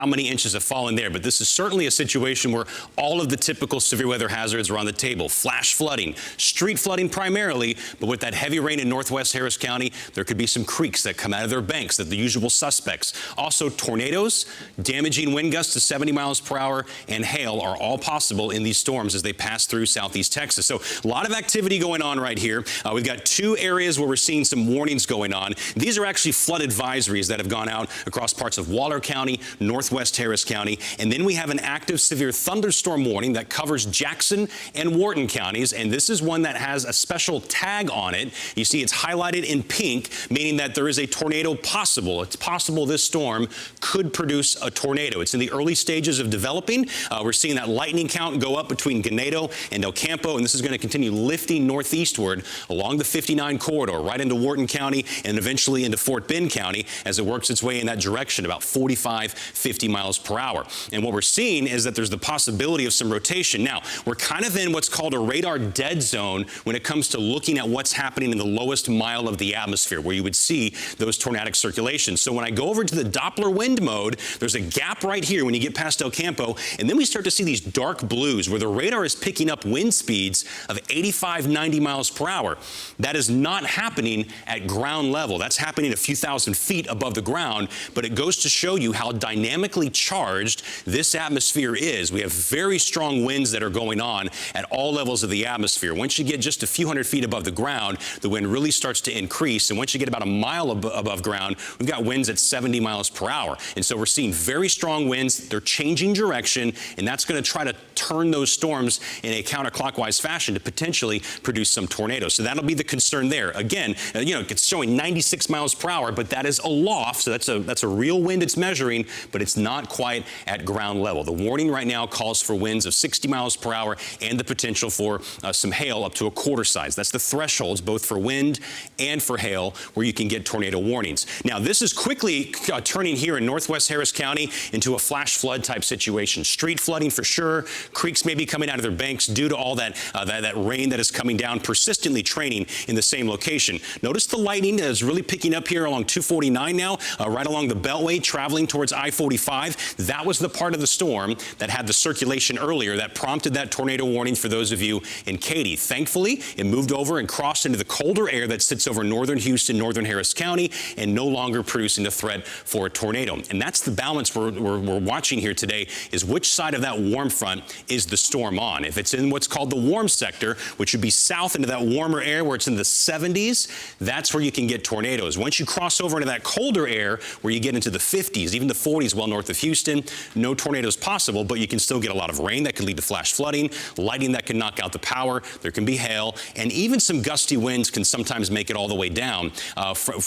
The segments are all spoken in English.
how many inches have fallen there, but this is certainly a situation where all of the typical severe weather hazards are on the table. Flash flooding, street flooding primarily, but with that heavy rain in northwest Harris County, there could be some creeks that come out of their banks, that the usual suspects. Also tornadoes, damaging wind gusts to 70 miles per hour, and hail are all possible in these storms as they pass through southeast Texas. So a lot of activity going on right here. We've got two areas where we're seeing some warnings going on. These are actually flood advisories that have gone out across parts of Waller County, northwest Harris County, and then we have an active severe thunderstorm warning that covers Jackson and Wharton counties, and this is one that has a special tag on it. You see it's highlighted in pink, meaning that there is a tornado possible. It's possible this storm could produce a tornado. It's in the early stages of developing. We're seeing that lightning count go up between Ganado and El Campo, and this is going to continue lifting northeastward along the 59 corridor, right into Wharton County and eventually into Fort Bend County as it works its way in that direction, about 45, 50 miles per hour. And what we're seeing is that there's the possibility of some rotation. Now, we're kind of in what's called a radar dead zone when it comes to looking at what's happening in the lowest mile of the atmosphere, where you would see those tornadic circulations. So when I go over to the Doppler wind mode, there's a gap right here when you get past El Campo, and then we start to see these dark blues where the radar is picking up wind speeds of 85, 90 miles per hour. That is not happening at ground level. That's happening a few thousand feet above the ground, but it goes to show you how dynamically charged this atmosphere is. We have very strong winds that are going on at all levels of the atmosphere. Once you get just a few hundred feet above the ground, the wind really starts to increase. And once you get about a mile above ground, we've got winds at 70 miles per hour. And so we're seeing very strong winds. They're changing direction, and that's going to try to turn those storms in a counterclockwise fashion to potentially produce some tornadoes. So that'll be the concern there. Again, it's showing 96 miles per hour, but that is aloft. So that's a real wind it's measuring, but it's not quite at ground level. The warning right now calls for winds of 60 miles per hour and the potential for some hail up to a quarter size. That's the thresholds both for wind and for hail where you can get tornado warnings. Now, this is quickly turning here in northwest Harris County into a flash flood type situation. Street flooding for sure. Creeks may be coming out of their banks due to all that rain that is coming down, persistently training in the same location. Notice the lightning is really picking up here along 249 now, right along the Beltway, traveling towards I-45. That was the part of the storm that had the circulation earlier that prompted that tornado warning for those of you in Katy. Thankfully, it moved over and crossed into the colder air that sits over northern Houston, northern Harris County, and no longer producing a threat for a tornado. And that's the balance we're watching here today, is which side of that warm front is the storm on. If it's in what's called the warm sector, which would be south into that warmer air where it's in the 70s, that's where you can get tornadoes. Once you cross over into that colder air where you get into the 50s, even the 40s well north of Houston, no tornadoes possible, but you can still get a lot of rain that can lead to flash flooding, lightning that can knock out the power, there can be hail, and even some gusty winds can sometimes make it all the way down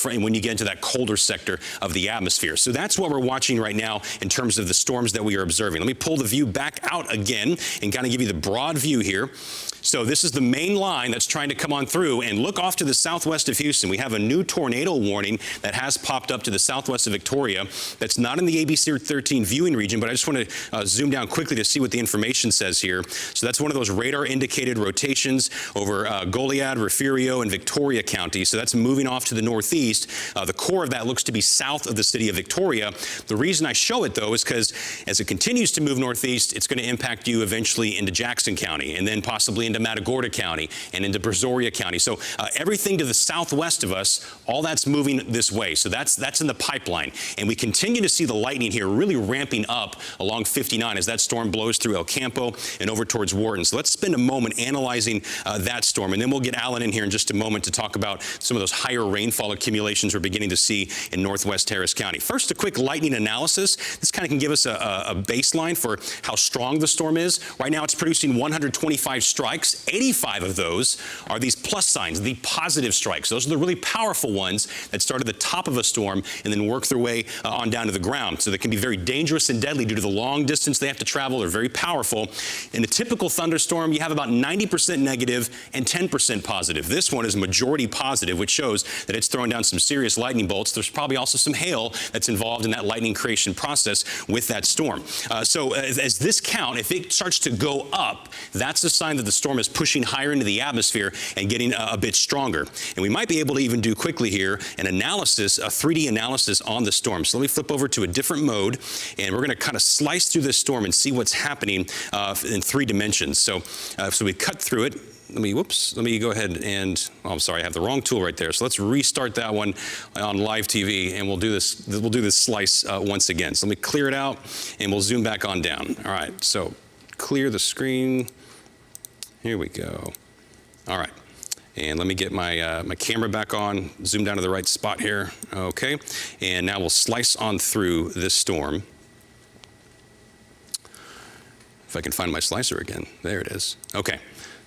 when you get into that colder sector of the atmosphere. So that's what we're watching right now in terms of the storms that we are observing. Let me pull the view back out again and kind of give you the broad view here. So this is the main line that's trying to come on through, and look off to the southwest of Houston. We have a new tornado warning that has popped up to the southwest of Victoria. That's not in the ABC 13 viewing region, but I just want to zoom down quickly to see what the information says here. So that's one of those radar indicated rotations over Goliad, Refugio, and Victoria County. So that's moving off to the northeast. The core of that looks to be south of the city of Victoria. The reason I show it, though, is because as it continues to move northeast, it's going to impact you eventually into Jackson County and then possibly into Matagorda County and into Brazoria County. So everything to the southwest of us, all that's moving this way. So that's in the pipeline. And we continue to see the lightning here really ramping up along 59 as that storm blows through El Campo and over towards Wharton. So let's spend a moment analyzing that storm, and then we'll get Alan in here in just a moment to talk about some of those higher rainfall accumulations we're beginning to see in northwest Harris County. First, a quick lightning analysis. This kind of can give us a baseline for how strong the storm is. Right now, it's producing 125 strikes. 85 of those are these plus signs, the positive strikes. Those are the really powerful ones that start at the top of a storm and then work their way on down to the ground. So they can be very dangerous and deadly due to the long distance they have to travel. They're very powerful. In a typical thunderstorm, you have about 90% negative and 10% positive. This one is majority positive, which shows that it's throwing down some serious lightning bolts. There's probably also some hail that's involved in that lightning creation process with that storm. So as this count, if it starts to go up, that's a sign that the storm is pushing higher into the atmosphere and getting a bit stronger. And we might be able to even do quickly here an analysis, a 3D analysis on the storm. So let me flip over to a different mode. road, and we're going to kind of slice through this storm and see what's happening in 3 dimensions. So we cut through it. Let me go ahead and, oh, I'm sorry, I have the wrong tool right there. So let's restart that one on live TV, and we'll do this slice once again. So let me clear it out, and we'll zoom back on down. All right, so clear the screen. Here we go. All right, and let me get my my camera back on, zoom down to the right spot here. Okay, and now we'll slice on through this storm. If I can find my slicer again, there it is. Okay.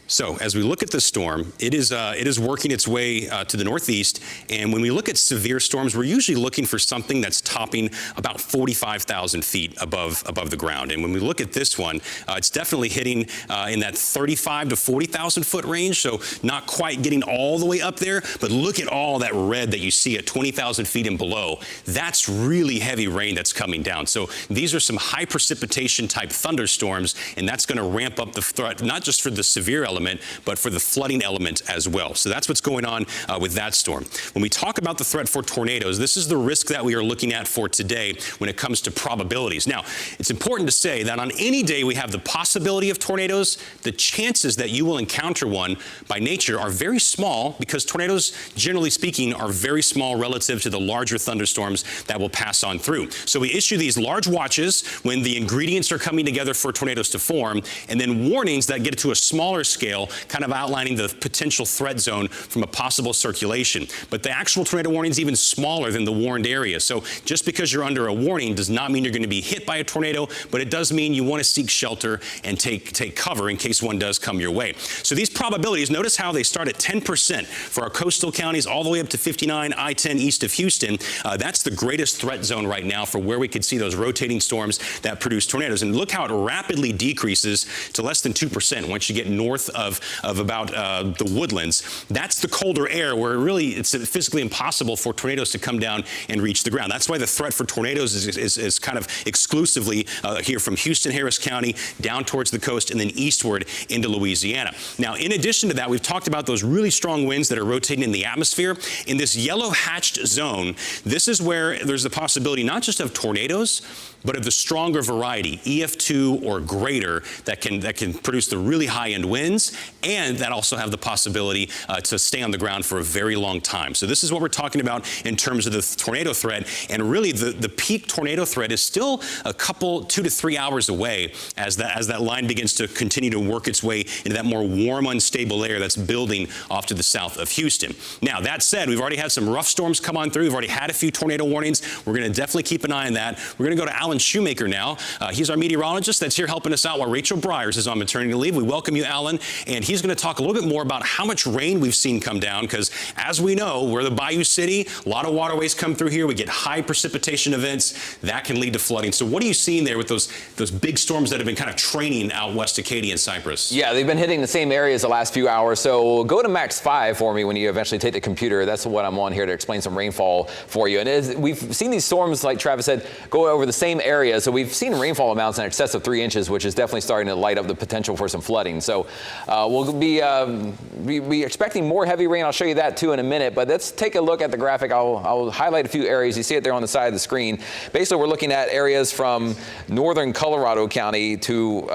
So as we look at this storm, it is working its way to the northeast, and when we look at severe storms, we're usually looking for something that's topping about 45,000 feet above the ground. And when we look at this one, it's definitely hitting in that 35 to 40,000 foot range, so not quite getting all the way up there, but look at all that red that you see at 20,000 feet and below. That's really heavy rain that's coming down. So these are some high precipitation type thunderstorms, and that's going to ramp up the threat, not just for the severe element, but for the flooding element as well. So that's what's going on with that storm. When we talk about the threat for tornadoes, this is the risk that we are looking at for today when it comes to probabilities. Now, it's important to say that on any day we have the possibility of tornadoes, the chances that you will encounter one by nature are very small, because tornadoes, generally speaking, are very small relative to the larger thunderstorms that will pass on through. So we issue these large watches when the ingredients are coming together for tornadoes to form, and then warnings that get it to a smaller scale, kind of outlining the potential threat zone from a possible circulation. But the actual tornado warning is even smaller than the warned area. So just because you're under a warning does not mean you're going to be hit by a tornado, but it does mean you want to seek shelter and take cover in case one does come your way. So these probabilities, notice how they start at 10% for our coastal counties all the way up to 59, I-10 east of Houston. That's the greatest threat zone right now for where we could see those rotating storms that produce tornadoes. And look how it rapidly decreases to less than 2% once you get north of about the woodlands. That's the colder air where really it's physically impossible for tornadoes to come down and reach the ground. That's why the threat for tornadoes is kind of exclusively here from Houston, Harris County, down towards the coast, and then eastward into Louisiana. Now, in addition to that, we've talked about those really strong winds that are rotating in the atmosphere. In this yellow hatched zone, this is where there's the possibility not just of tornadoes, but of the stronger variety, EF2 or greater, that can produce the really high-end winds, and that also have the possibility to stay on the ground for a very long time. So this is what we're talking about in terms of the tornado threat, and really the peak tornado threat is still a couple, 2 to 3 hours away as that line begins to continue to work its way into that more warm, unstable air that's building off to the south of Houston. Now, that said, we've already had some rough storms come on through. We've already had a few tornado warnings. We're going to definitely keep an eye on that. We're going to go to Alan Shoemaker now. He's our meteorologist that's here helping us out while Rachel Bryars is on maternity leave. We welcome you, Alan, and he's going to talk a little bit more about how much rain we've seen come down, because as we know, we're the Bayou City. A lot of waterways come through here. We get high precipitation events that can lead to flooding. So what are you seeing there with those big storms that have been kind of training out west Acadia and Cypress? Yeah, they've been hitting the same areas the last few hours. So go to max 5 for me when you eventually take the computer. That's what I'm on here to explain some rainfall for you. And we've seen these storms, like Travis said, go over the same area. So we've seen rainfall amounts in excess of 3 inches, which is definitely starting to light up the potential for some flooding. So we'll be expecting more heavy rain. I'll show you that too in a minute, but let's take a look at the graphic. I'll highlight a few areas. You see it there on the side of the screen. Basically, we're looking at areas from northern Colorado County to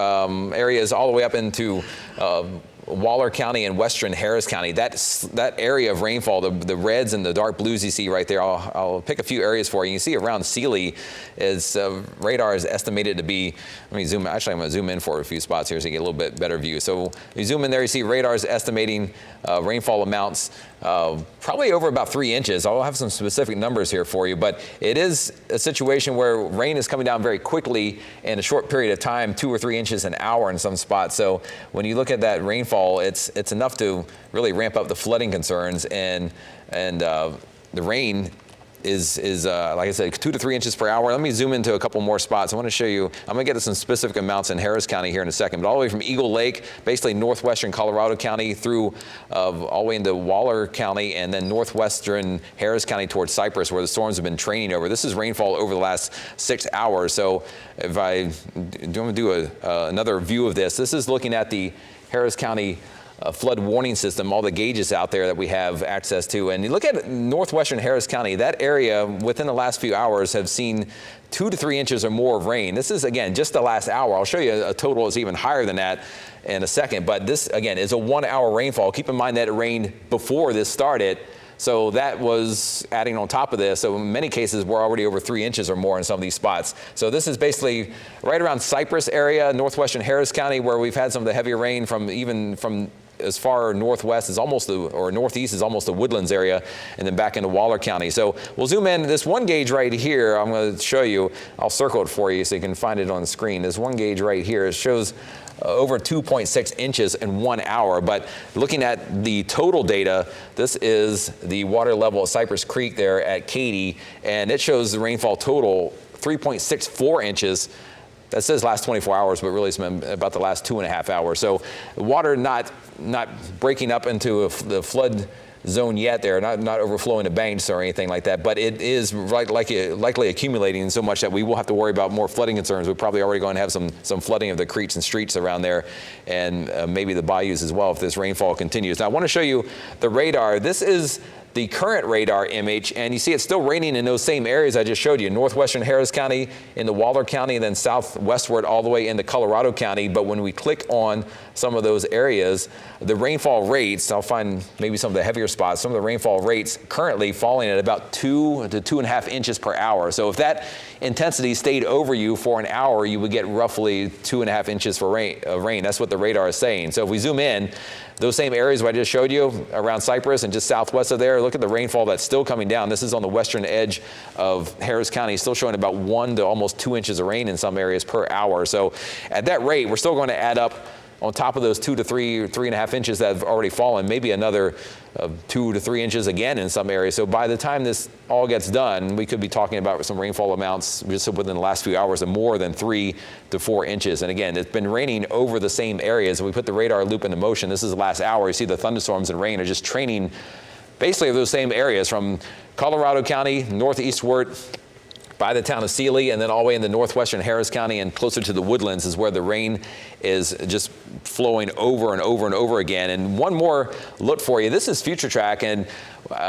areas all the way up into Waller County and western Harris County. That area of rainfall, the reds and the dark blues you see right there, I'll pick a few areas for you. You see around Sealy is radar is estimated to be, let me zoom, actually I'm going to zoom in for a few spots here so you get a little bit better view. So you zoom in there, you see radar is estimating rainfall amounts probably over about 3 inches. I'll have some specific numbers here for you, but it is a situation where rain is coming down very quickly in a short period of time, 2 or 3 inches an hour in some spots. So when you look at that rainfall, it's enough to really ramp up the flooding concerns, and the rain is like I said, 2 to 3 inches per hour. Let me zoom into a couple more spots. I want to show you, I'm going to get to some specific amounts in Harris County here in a second, but all the way from Eagle Lake, basically northwestern Colorado County through all the way into Waller County, and then northwestern Harris County towards Cypress, where the storms have been training over. This is rainfall over the last 6 hours. So if I do another view of this, this is looking at the Harris County flood warning system, all the gauges out there that we have access to. And you look at northwestern Harris County, that area within the last few hours have seen 2 to 3 inches or more of rain. This is, again, just the last hour. I'll show you a total is even higher than that in a second. But this, again, is a 1 hour rainfall. Keep in mind that it rained before this started. So that was adding on top of this. So in many cases, we're already over 3 inches or more in some of these spots. So this is basically right around Cypress area, northwestern Harris County, where we've had some of the heavier rain from as far northwest as almost or northeast is almost the Woodlands area, and then back into Waller County. So we'll zoom in. This one gauge right here, I'm going to show you. I'll circle it for you so you can find it on the screen. This one gauge right here, it shows over 2.6 inches in 1 hour. But looking at the total data, this is the water level at Cypress Creek there at Katy, and it shows the rainfall total 3.64 inches. That says last 24 hours, but really it's been about the last 2.5 hours. So water not breaking up into the flood zone yet there, not overflowing the banks or anything like that, but it is likely accumulating so much that we will have to worry about more flooding concerns. We're probably already going to have some flooding of the creeks and streets around there, and maybe the bayous as well if this rainfall continues. Now I want to show you the radar. This is the current radar image, and you see it's still raining in those same areas I just showed you, northwestern Harris County, into Waller County, and then southwestward all the way into Colorado County. But when we click on some of those areas, the rainfall rates, I'll find maybe some of the heavier spots, some of the rainfall rates currently falling at about 2 to 2.5 inches per hour. So if that intensity stayed over you for an hour, you would get roughly 2.5 inches for rain. That's what the radar is saying. So if we zoom in, those same areas where I just showed you around Cypress and just southwest of there, look at the rainfall that's still coming down. This is on the western edge of Harris County, still showing about 1 to almost 2 inches of rain in some areas per hour. So at that rate, we're still going to add up on top of those 2 to 3 or 3.5 inches that have already fallen, maybe another 2 to 3 inches again in some areas. So by the time this all gets done, we could be talking about some rainfall amounts just within the last few hours of more than 3 to 4 inches. And again, it's been raining over the same areas. We put the radar loop into motion. This is the last hour. You see the thunderstorms and rain are just training basically those same areas from Colorado County northeastward by the town of Sealy, and then all the way into northwestern Harris County and closer to the Woodlands is where the rain is just flowing over and over and over again. And one more look for you. This is Future Track, and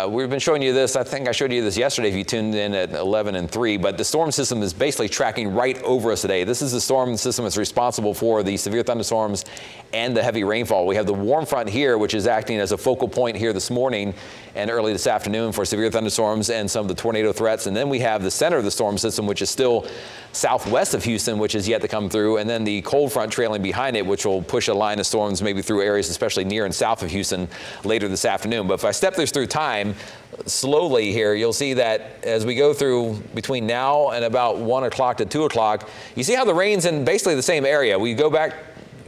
we've been showing you this. I think I showed you this yesterday if you tuned in at 11 and 3, but the storm system is basically tracking right over us today. This is the storm system that's responsible for the severe thunderstorms and the heavy rainfall. We have the warm front here, which is acting as a focal point here this morning and early this afternoon for severe thunderstorms and some of the tornado threats. And then we have the center of the storm system, which is still southwest of Houston, which is yet to come through, and then the cold front trailing behind it, which will push a line of storms maybe through areas especially near and south of Houston later this afternoon. But if I step this through time slowly here, you'll see that as we go through between now and about 1 o'clock to 2 o'clock, you see how the rain's in basically the same area. We go back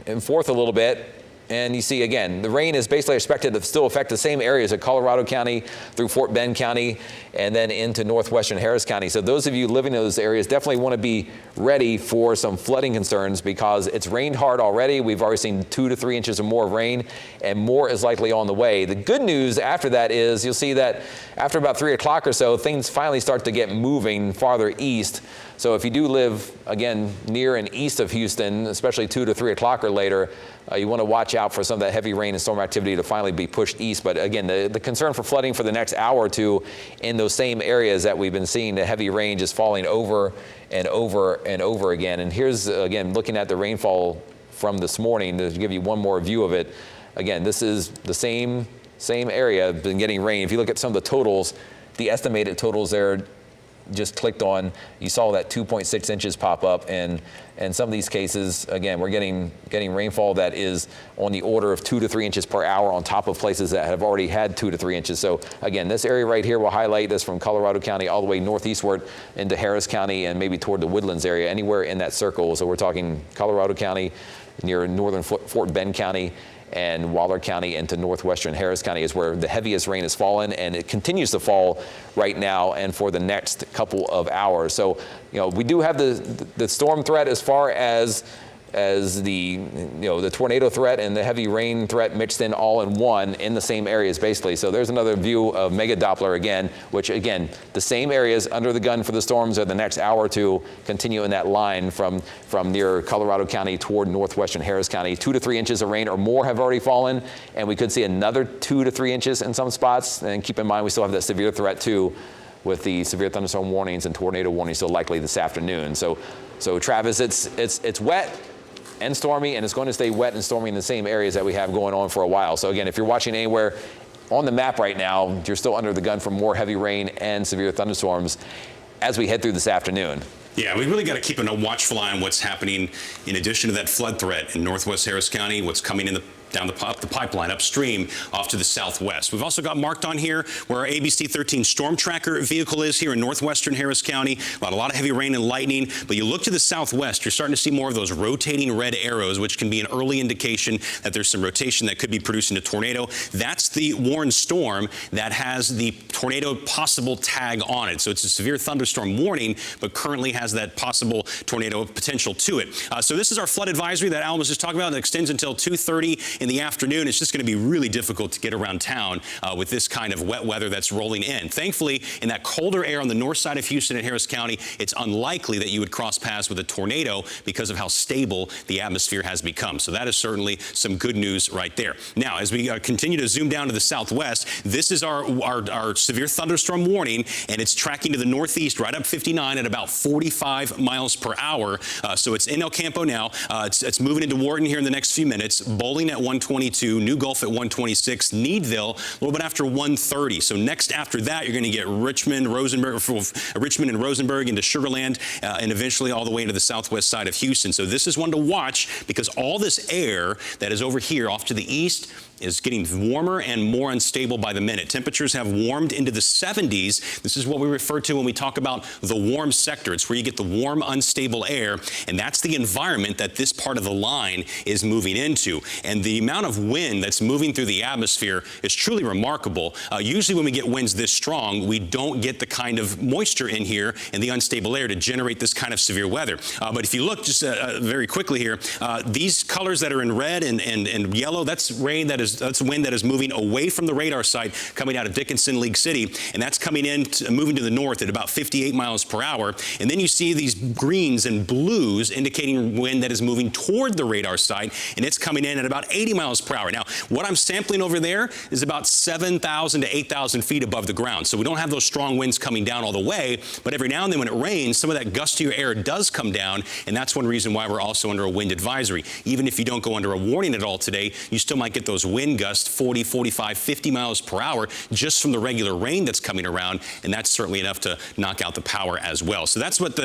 and forth a little bit, and you see again, the rain is basically expected to still affect the same areas of Colorado County through Fort Bend County and then into northwestern Harris County. So those of you living in those areas definitely want to be ready for some flooding concerns because it's rained hard already. We've already seen 2 to 3 inches or more of rain, and more is likely on the way. The good news after that is you'll see that after about 3 o'clock or so, things finally start to get moving farther east. So if you do live, again, near and east of Houston, especially 2 to 3 o'clock or later, you want to watch out for some of that heavy rain and storm activity to finally be pushed east. But again, the concern for flooding for the next hour or two in those same areas that we've been seeing, the heavy rain just falling over and over and over again. And here's, again, looking at the rainfall from this morning to give you one more view of it. Again, this is the same area, been getting rain. If you look at some of the totals, the estimated totals there, just clicked on, you saw that 2.6 inches pop up, and some of these cases, again, we're getting rainfall that is on the order of 2 to 3 inches per hour on top of places that have already had 2 to 3 inches. So again, this area right here will highlight this from Colorado County all the way northeastward into Harris County and maybe toward the Woodlands area, anywhere in that circle. So we're talking Colorado County, near northern Fort Bend County, and Waller County into northwestern Harris County is where the heaviest rain has fallen, and it continues to fall right now and for the next couple of hours. So, you know, we do have the storm threat as far as as the tornado threat and the heavy rain threat mixed in all in one in the same areas basically. So there's another view of Mega Doppler again, which again, the same areas under the gun for the storms are the next hour or two continue in that line from near Colorado County toward northwestern Harris County. 2 to 3 inches of rain or more have already fallen, and we could see another 2 to 3 inches in some spots. And keep in mind, we still have that severe threat too, with the severe thunderstorm warnings and tornado warnings still likely this afternoon. So Travis, it's wet and stormy, and it's going to stay wet and stormy in the same areas that we have going on for a while. So again, if you're watching anywhere on the map right now, you're still under the gun for more heavy rain and severe thunderstorms as we head through this afternoon. Yeah, we really got to keep a watchful eye on what's happening in addition to that flood threat in northwest Harris County, what's coming in down the pipeline upstream off to the southwest. We've also got marked on here where our ABC 13 storm tracker vehicle is here in northwestern Harris County. A lot of heavy rain and lightning, but you look to the southwest, you're starting to see more of those rotating red arrows, which can be an early indication that there's some rotation that could be producing a tornado. That's the warned storm that has the tornado possible tag on it. So it's a severe thunderstorm warning, but currently has that possible tornado potential to it. So this is our flood advisory that Al was just talking about. It extends until 2:30 in the afternoon. It's just going to be really difficult to get around town with this kind of wet weather that's rolling in. Thankfully, in that colder air on the north side of Houston and Harris County, it's unlikely that you would cross paths with a tornado because of how stable the atmosphere has become. So that is certainly some good news right there. Now, as we continue to zoom down to the southwest, this is our severe thunderstorm warning, and it's tracking to the northeast right up 59 at about 45 miles per hour. So it's in El Campo now. It's moving into Wharton here in the next few minutes. Bowling at 122, New Gulf at 126, Needville a little bit after 130. So next after that, you're going to get Richmond and Rosenberg into Sugar Land, and eventually all the way into the southwest side of Houston. So this is one to watch because all this air that is over here off to the east is getting warmer and more unstable by the minute. Temperatures have warmed into the 70s. This is what we refer to when we talk about the warm sector. It's where you get the warm, unstable air, and that's the environment that this part of the line is moving into. And the amount of wind that's moving through the atmosphere is truly remarkable. Usually when we get winds this strong, we don't get the kind of moisture in here and the unstable air to generate this kind of severe weather. But if you look just very quickly here, these colors that are in red and yellow, that's rain that's wind that is moving away from the radar site coming out of Dickinson, League City, and that's coming in, moving to the north at about 58 miles per hour. And then you see these greens and blues indicating wind that is moving toward the radar site, and it's coming in at about 80 miles per hour. Now, what I'm sampling over there is about 7,000 to 8,000 feet above the ground. So we don't have those strong winds coming down all the way, but every now and then when it rains, some of that gustier air does come down, and that's one reason why we're also under a wind advisory. Even if you don't go under a warning at all today, you still might get those wind gusts 40, 45, 50 miles per hour just from the regular rain that's coming around, and that's certainly enough to knock out the power as well. So that's what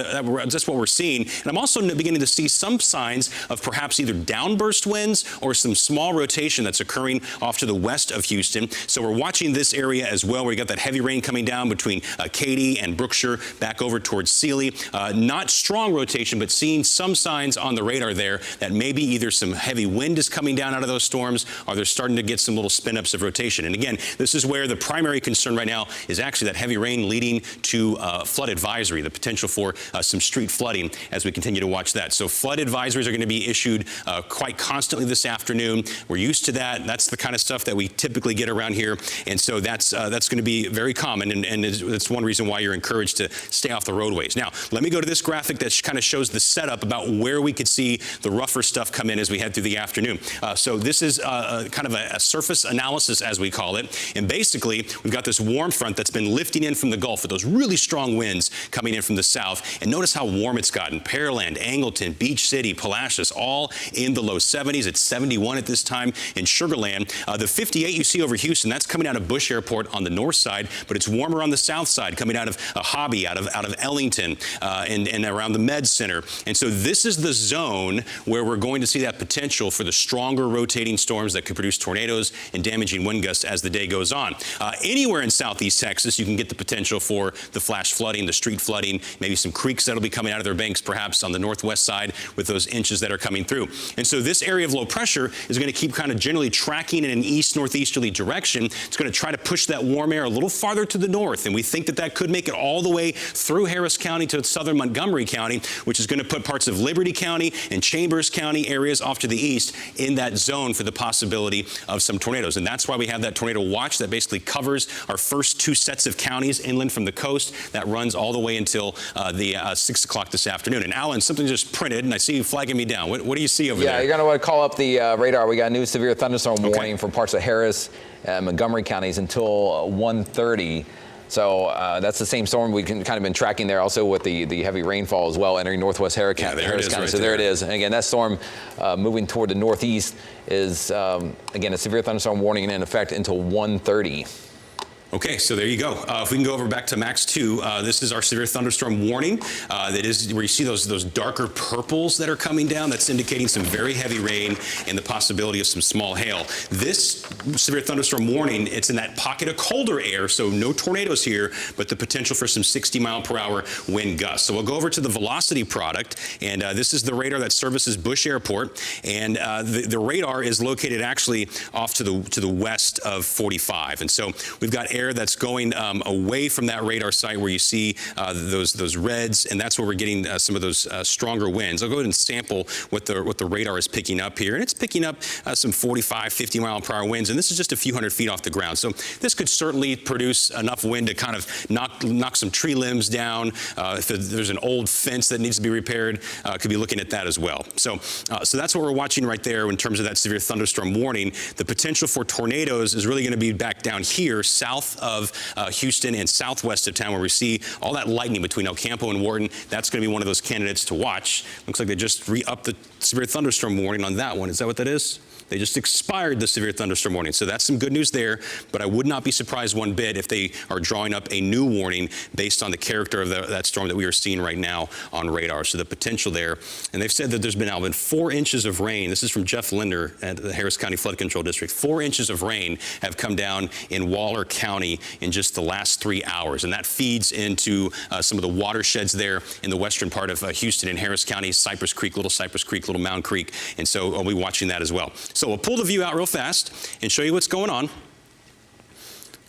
we're seeing. And I'm also beginning to see some signs of perhaps either downburst winds or some small rotation that's occurring off to the west of Houston. So we're watching this area as well, where you got that heavy rain coming down between Katy and Brookshire back over towards Sealy. Not strong rotation, but seeing some signs on the radar there that maybe either some heavy wind is coming down out of those storms, or they're starting to get some little spin-ups of rotation. And again, this is where the primary concern right now is actually that heavy rain leading to flood advisory, the potential for some street flooding as we continue to watch that. So flood advisories are going to be issued quite constantly this afternoon. We're used to that. That's the kind of stuff that we typically get around here. And so that's going to be very common, and it's one reason why you're encouraged to stay off the roadways. Now, let me go to this graphic that kind of shows the setup about where we could see the rougher stuff come in as we head through the afternoon. So this is kind of a surface analysis, as we call it. And basically, we've got this warm front that's been lifting in from the Gulf with those really strong winds coming in from the south. And notice how warm it's gotten. Pearland, Angleton, Beach City, Palacios, all in the low 70s. It's 71 at this time in Sugar Land. The 58 you see over Houston, that's coming out of Bush Airport on the north side, but it's warmer on the south side, coming out of Hobby, out of Ellington, and around the Med Center. And so this is the zone where we're going to see that potential for the stronger rotating storms that could produce tornadoes and damaging wind gusts as the day goes on. Anywhere in southeast Texas, you can get the potential for the flash flooding, the street flooding, maybe some creeks that'll be coming out of their banks, perhaps on the northwest side with those inches that are coming through. And so this area of low pressure is going to keep kind of generally tracking in an east-northeasterly direction. It's going to try to push that warm air a little farther to the north, and we think that that could make it all the way through Harris County to southern Montgomery County, which is going to put parts of Liberty County and Chambers County areas off to the east in that zone for the possibility of some tornadoes. And that's why we have that tornado watch that basically covers our first two sets of counties inland from the coast. That runs all the way until 6 o'clock this afternoon. And Alan, something just printed, and I see you flagging me down. What do you see over there? Yeah, you're going to want to call up the radar. We got a new severe thunderstorm warning for parts of Harris and Montgomery counties until 1:30. So that's the same storm we've kind of been tracking there, also with the heavy rainfall as well, entering northwest Harris County. So there it is. And again, that storm moving toward the northeast is, again, a severe thunderstorm warning in effect until 1:30. Okay, so there you go. If we can go over back to Max 2, this is our severe thunderstorm warning. That is where you see those darker purples that are coming down. That's indicating some very heavy rain and the possibility of some small hail. This severe thunderstorm warning, it's in that pocket of colder air, so no tornadoes here, but the potential for some 60-mile-per-hour wind gusts. So we'll go over to the velocity product, and this is the radar that services Bush Airport, and the radar is located actually off to the west of 45, and so we've got air that's going away from that radar site where you see those reds, and that's where we're getting some of those stronger winds. I'll go ahead and sample what the radar is picking up here, and it's picking up some 45, 50-mile-per-hour winds, and this is just a few hundred feet off the ground. So this could certainly produce enough wind to kind of knock some tree limbs down. If there's an old fence that needs to be repaired, could be looking at that as well. So that's what we're watching right there in terms of that severe thunderstorm warning. The potential for tornadoes is really going to be back down here, south of Houston and southwest of town, where we see all that lightning between El Campo and Wharton. That's going to be one of those candidates to watch. Looks like they just re-upped the severe thunderstorm warning on that one. Is that what that is? They just expired the severe thunderstorm warning. So that's some good news there, but I would not be surprised one bit if they are drawing up a new warning based on the character of that storm that we are seeing right now on radar. So the potential there. And they've said that there's now been 4 inches of rain. This is from Jeff Linder at the Harris County Flood Control District. 4 inches of rain have come down in Waller County in just the last 3 hours. And that feeds into some of the watersheds there in the western part of Houston and Harris County, Cypress Creek, Little Mound Creek. And so I'll be watching that as well. So we'll pull the view out real fast and show you what's going on.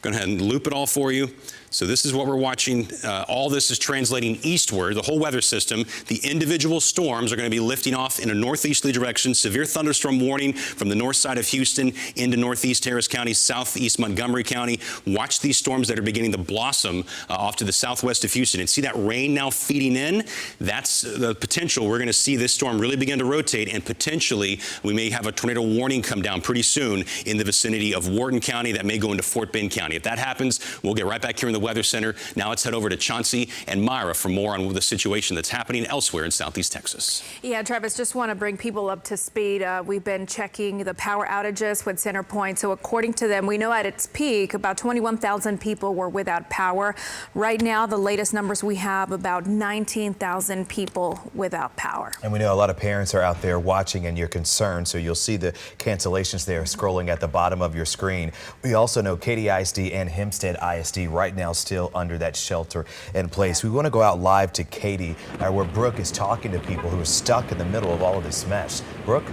Go ahead and loop it all for you. So this is what we're watching. All this is translating eastward, the whole weather system. The individual storms are going to be lifting off in a northeasterly direction. Severe thunderstorm warning from the north side of Houston into northeast Harris County, southeast Montgomery County. Watch these storms that are beginning to blossom off to the southwest of Houston. And see that rain now feeding in? That's the potential. We're going to see this storm really begin to rotate, and potentially we may have a tornado warning come down pretty soon in the vicinity of Wharton County that may go into Fort Bend County. If that happens, we'll get right back here in the Weather Center. Now let's head over to Chauncey and Myra for more on the situation that's happening elsewhere in southeast Texas. Yeah, Travis, just want to bring people up to speed. We've been checking the power outages with CenterPoint. So according to them, we know at its peak, about 21,000 people were without power. Right now, the latest numbers we have, about 19,000 people without power. And we know a lot of parents are out there watching and you're concerned. So you'll see the cancellations there scrolling at the bottom of your screen. We also know Katy ISD and Hempstead ISD right now still under that shelter in place. We want to go out live to Katy, where Brooke is talking to people who are stuck in the middle of all of this mess. Brooke?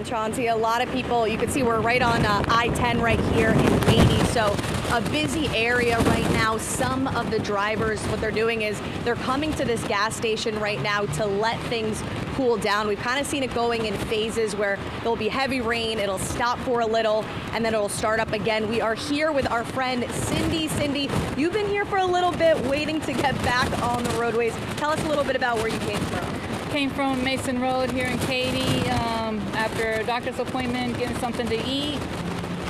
Chauncey, a lot of people, you can see we're right on I-10 right here in Katy, so a busy area right now. Some of the drivers, what they're doing is they're coming to this gas station right now to let things cool down. We've kind of seen it going in phases where there'll be heavy rain, it'll stop for a little, and then it'll start up again. We are here with our friend Cindy. Cindy, you've been here for a little bit, waiting to get back on the roadways. Tell us a little bit about where you came from. Came from Mason Road here in Katy after a doctor's appointment, getting something to eat,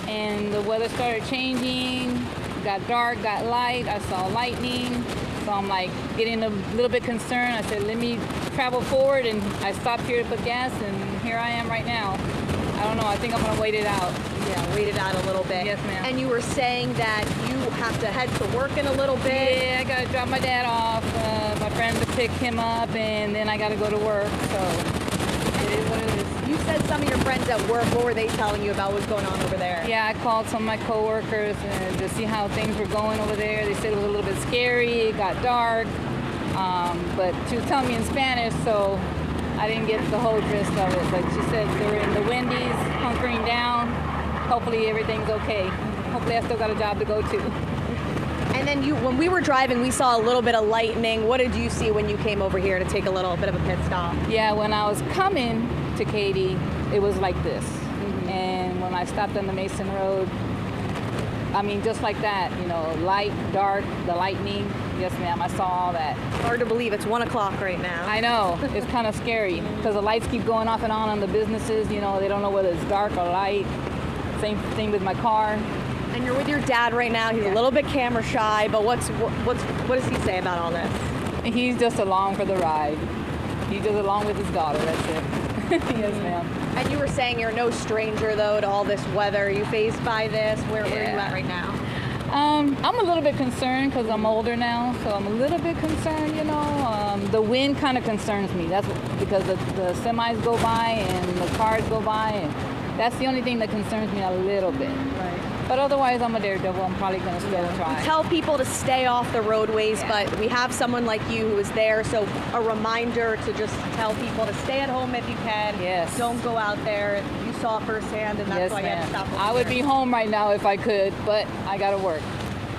and the weather started changing. Got dark, got light. I saw lightning, so I'm like getting a little bit concerned. I said, let me travel forward, and I stopped here to put gas, and here I am right now. I don't know. I think I'm gonna wait it out. Yeah, wait it out a little bit. Yes, ma'am. And you were saying that you have to head to work in a little bit. Yeah, I gotta drop my dad off. My friend to pick him up, and then I gotta go to work. So. It is what it is. You said some of your friends at work, what were they telling you about what's going on over there? Yeah, I called some of my coworkers to see how things were going over there. They said it was a little bit scary, it got dark, but she was telling me in Spanish, so I didn't get the whole gist of it. But she said they were in the Wendy's, hunkering down. Hopefully everything's okay. Hopefully I still got a job to go to. And then when we were driving, we saw a little bit of lightning. What did you see when you came over here to take a little bit of a pit stop? Yeah, when I was coming to Katy, it was like this. And when I stopped on the Mason Road, I mean, just like that, you know, light, dark, the lightning. Yes, ma'am, I saw all that. Hard to believe it's 1 o'clock right now. I know, it's kind of scary because the lights keep going off and on the businesses. You know, they don't know whether it's dark or light. Same thing with my car. And you're with your dad right now. He's a little bit camera shy, but what does he say about all this? He's just along for the ride. He's just along with his daughter, that's it. Yes, ma'am. And you were saying you're no stranger, though, to all this weather. Are you fazed by this? Where are you at right now? I'm a little bit concerned because I'm older now, so I'm a little bit concerned, you know. The wind kind of concerns me. That's because the semis go by and the cars go by, and that's the only thing that concerns me a little bit. Right. But otherwise, I'm a daredevil. I'm probably going to still try. We tell people to stay off the roadways, but we have someone like you who is there, so a reminder to just tell people to stay at home if you can. Yes. Don't go out there. You saw it firsthand, and that's Yes, why you had to ma'am. stop. I would be home right now if I could, but I got to work.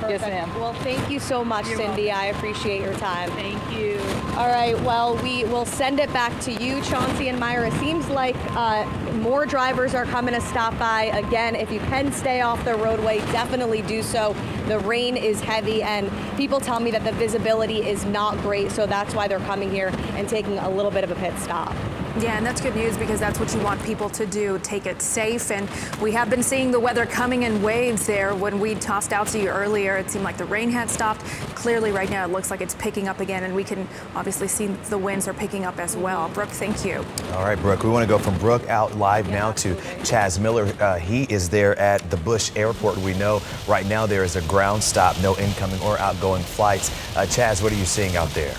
Perfect. Yes, ma'am. Well, thank you so much, Cindy. I appreciate your time. Thank you. All right, well, we will send it back to you, Chauncey and Myra. It seems like more drivers are coming to stop by. Again, if you can stay off the roadway, definitely do so. The rain is heavy, and people tell me that the visibility is not great, so that's why they're coming here and taking a little bit of a pit stop. Yeah, and that's good news because that's what you want people to do, take it safe. And we have been seeing the weather coming in waves there. When we tossed out to you earlier, it seemed like the rain had stopped. Clearly right now it looks like it's picking up again, and we can obviously see the winds are picking up as well. Brooke, thank you. All right, Brooke, we want to go from Brooke out live now to Chaz Miller. He is there at the Bush Airport. We know right now there is a ground stop, no incoming or outgoing flights. Chaz, what are you seeing out there?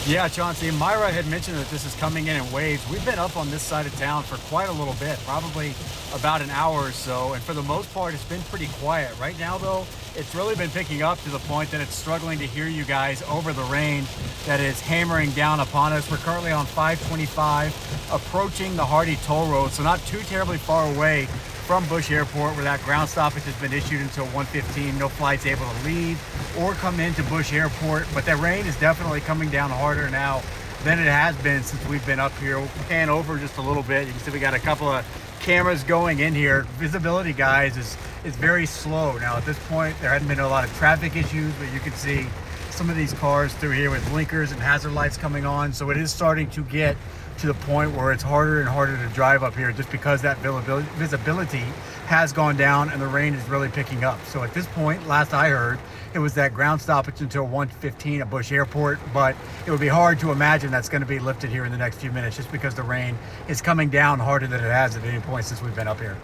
Yeah, Chauncey, Myra had mentioned that this is coming in waves. We've been up on this side of town for quite a little bit, probably about an hour or so, and for the most part, it's been pretty quiet. Right now, though, it's really been picking up to the point that it's struggling to hear you guys over the rain that is hammering down upon us. We're currently on 525, approaching the Hardy Toll Road, so not too terribly far away from Bush Airport, where that ground stoppage has been issued until 1:15. No flights able to leave or come into Bush Airport, but that rain is definitely coming down harder now than it has been since we've been up here. We'll pan over just a little bit. You can see we got a couple of cameras going in here. Visibility, guys, is very slow. Now, at this point, there hadn't been a lot of traffic issues, but you can see some of these cars through here with blinkers and hazard lights coming on. So it is starting to get to the point where it's harder and harder to drive up here just because that visibility has gone down and the rain is really picking up. So at this point, last I heard, it was that ground stoppage until 1:15 at Bush Airport, but it would be hard to imagine that's going to be lifted here in the next few minutes just because the rain is coming down harder than it has at any point since we've been up here.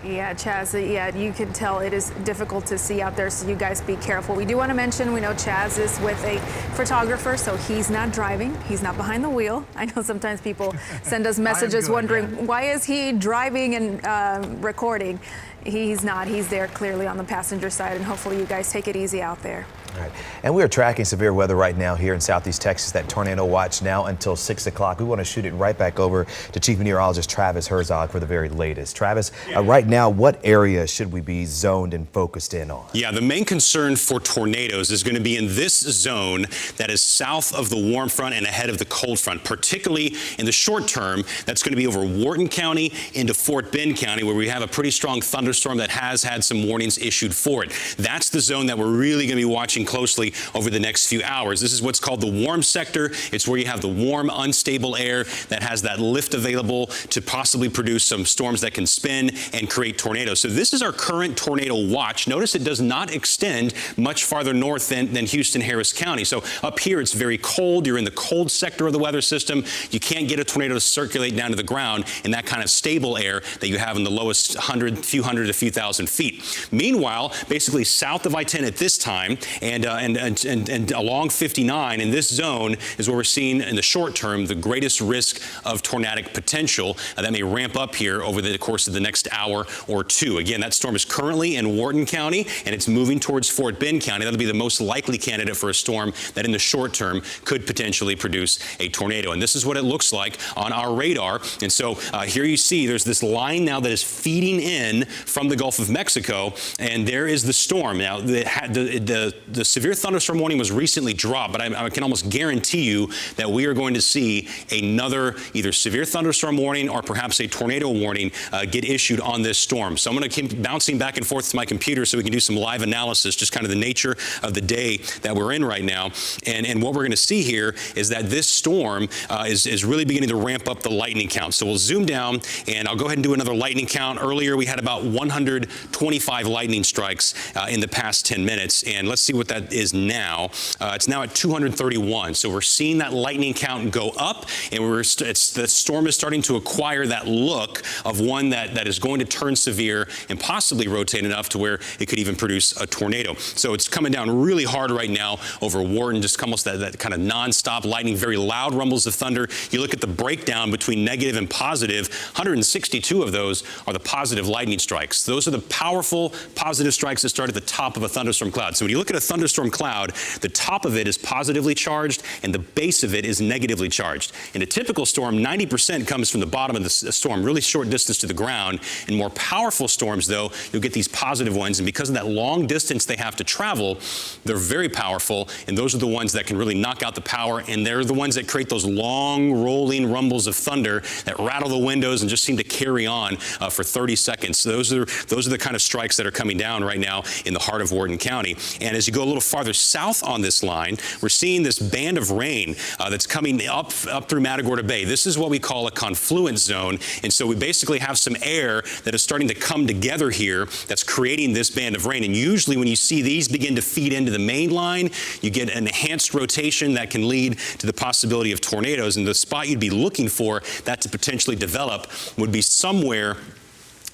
Yeah, Chaz, yeah, you can tell it is difficult to see out there, so you guys be careful. We do want to mention, we know Chaz is with a photographer, so he's not driving. He's not behind the wheel. I know sometimes people send us messages wondering, why is he driving and recording? He's not. He's there clearly on the passenger side, and hopefully you guys take it easy out there. All right. And we are tracking severe weather right now here in Southeast Texas. That tornado watch now until 6 o'clock. We want to shoot it right back over to Chief Meteorologist Travis Herzog for the very latest. Travis, right now, what area should we be zoned and focused in on? Yeah, the main concern for tornadoes is going to be in this zone that is south of the warm front and ahead of the cold front, particularly in the short term. That's going to be over Wharton County into Fort Bend County, where we have a pretty strong thunderstorm that has had some warnings issued for it. That's the zone that we're really going to be watching closely over the next few hours. This is what's called the warm sector. It's where you have the warm, unstable air that has that lift available to possibly produce some storms that can spin and create tornadoes. So this is our current tornado watch. Notice it does not extend much farther north than Houston, Harris County. So up here, it's very cold. You're in the cold sector of the weather system. You can't get a tornado to circulate down to the ground in that kind of stable air that you have in the lowest few hundred a few thousand feet. Meanwhile, basically south of I-10 at this time and along 59 in this zone is where we're seeing in the short term the greatest risk of tornadic potential that may ramp up here over the course of the next hour or two. Again, that storm is currently in Wharton County and it's moving towards Fort Bend County. That'll be the most likely candidate for a storm that in the short term could potentially produce a tornado. And this is what it looks like on our radar. And so here you see there's this line now that is feeding in from the Gulf of Mexico, and there is the storm. Now, the severe thunderstorm warning was recently dropped, but I can almost guarantee you that we are going to see another either severe thunderstorm warning or perhaps a tornado warning get issued on this storm. So I'm going to keep bouncing back and forth to my computer so we can do some live analysis, just kind of the nature of the day that we're in right now. And what we're going to see here is that this storm is really beginning to ramp up the lightning count. So we'll zoom down, and I'll go ahead and do another lightning count. Earlier, we had about 125 lightning strikes in the past 10 minutes, and let's see what that is now. It's now at 231. So we're seeing that lightning count go up, and the storm is starting to acquire that look of one that is going to turn severe and possibly rotate enough to where it could even produce a tornado. So it's coming down really hard right now over Wharton, just almost that kind of nonstop lightning, very loud rumbles of thunder. You look at the breakdown between negative and positive, 162 of those are the positive lightning strikes. Those are the powerful positive strikes that start at the top of a thunderstorm cloud. So when you look at a thunderstorm cloud, the top of it is positively charged and the base of it is negatively charged. In a typical storm, 90% comes from the bottom of the storm, really short distance to the ground. In more powerful storms, though, you'll get these positive ones, and because of that long distance they have to travel, they're very powerful, and those are the ones that can really knock out the power, and they're the ones that create those long rolling rumbles of thunder that rattle the windows and just seem to carry on for 30 seconds. So those are the kind of strikes that are coming down right now in the heart of Wharton County. And as you go a little farther south on this line, we're seeing this band of rain that's coming up through Matagorda Bay. This is what we call a confluence zone, and so we basically have some air that is starting to come together here that's creating this band of rain. And usually when you see these begin to feed into the main line, you get an enhanced rotation that can lead to the possibility of tornadoes. And the spot you'd be looking for that to potentially develop would be somewhere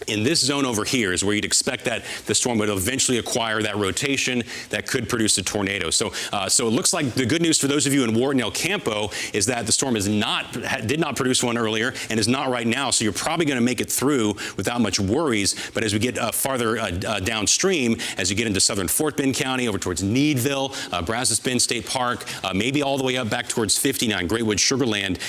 in this zone over here is where you'd expect that the storm would eventually acquire that rotation that could produce a tornado. So it looks like the good news for those of you in Wharton, El Campo, is that the storm did not produce one earlier and is not right now. So you're probably going to make it through without much worries. But as we get farther downstream, as you get into southern Fort Bend County, over towards Needville, Brazos Bend State Park, maybe all the way up back towards 59, Greatwood, Sugarland,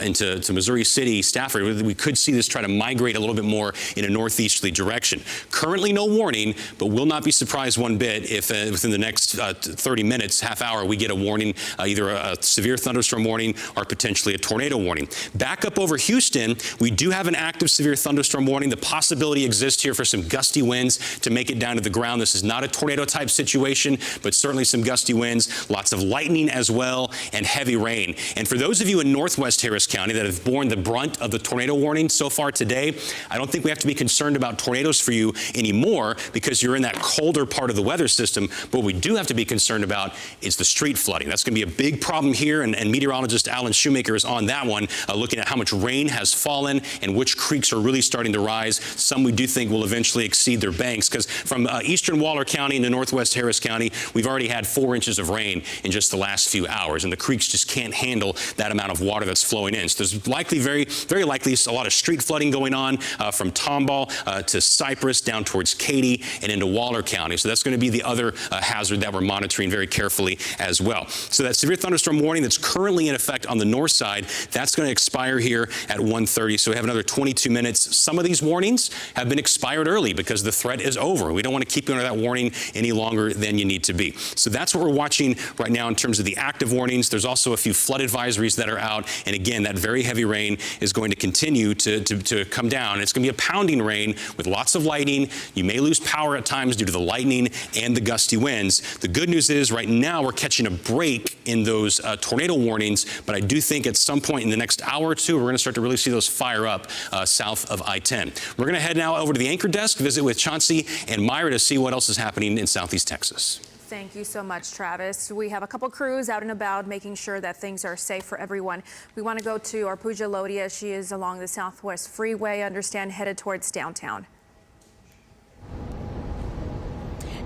into Missouri City, Stafford, we could see this try to migrate a little bit more in a northeasterly direction. Currently no warning, but will not be surprised one bit if within the next 30 minutes, half hour, we get a warning, either a severe thunderstorm warning or potentially a tornado warning. Back up over Houston, we do have an active severe thunderstorm warning. The possibility exists here for some gusty winds to make it down to the ground. This is not a tornado type situation, but certainly some gusty winds, lots of lightning as well, and heavy rain. And for those of you in northwest Harris County that have borne the brunt of the tornado warning so far today, I don't think we have to be concerned about tornadoes for you anymore because you're in that colder part of the weather system. But what we do have to be concerned about is the street flooding. That's going to be a big problem here, and meteorologist Alan Shoemaker is on that one, looking at how much rain has fallen and which creeks are really starting to rise. Some we do think will eventually exceed their banks, because from eastern Waller County into northwest Harris County, we've already had 4 inches of rain in just the last few hours, and the creeks just can't handle that amount of water that's flowing in. So there's likely, very, very likely, a lot of street flooding going on from Tomball to Cypress down towards Katy and into Waller County. So that's going to be the other hazard that we're monitoring very carefully as well. So that severe thunderstorm warning that's currently in effect on the north side, that's going to expire here at 1:30. So we have another 22 minutes. Some of these warnings have been expired early because the threat is over. We don't want to keep you under that warning any longer than you need to be. So that's what we're watching right now in terms of the active warnings. There's also a few flood advisories that are out. And again, that very heavy rain is going to continue to come down. It's going to be a pounding rain with lots of lightning. You may lose power at times due to the lightning and the gusty winds. The good news is right now we're catching a break in those tornado warnings, but I do think at some point in the next hour or two, we're going to start to really see those fire up south of I-10. We're going to head now over to the anchor desk, visit with Chauncey and Myra to see what else is happening in southeast Texas. Thank you so much, Travis. We have a couple crews out and about making sure that things are safe for everyone. We want to go to Arpuja Lodia. She is along the Southwest Freeway, I understand, headed towards downtown.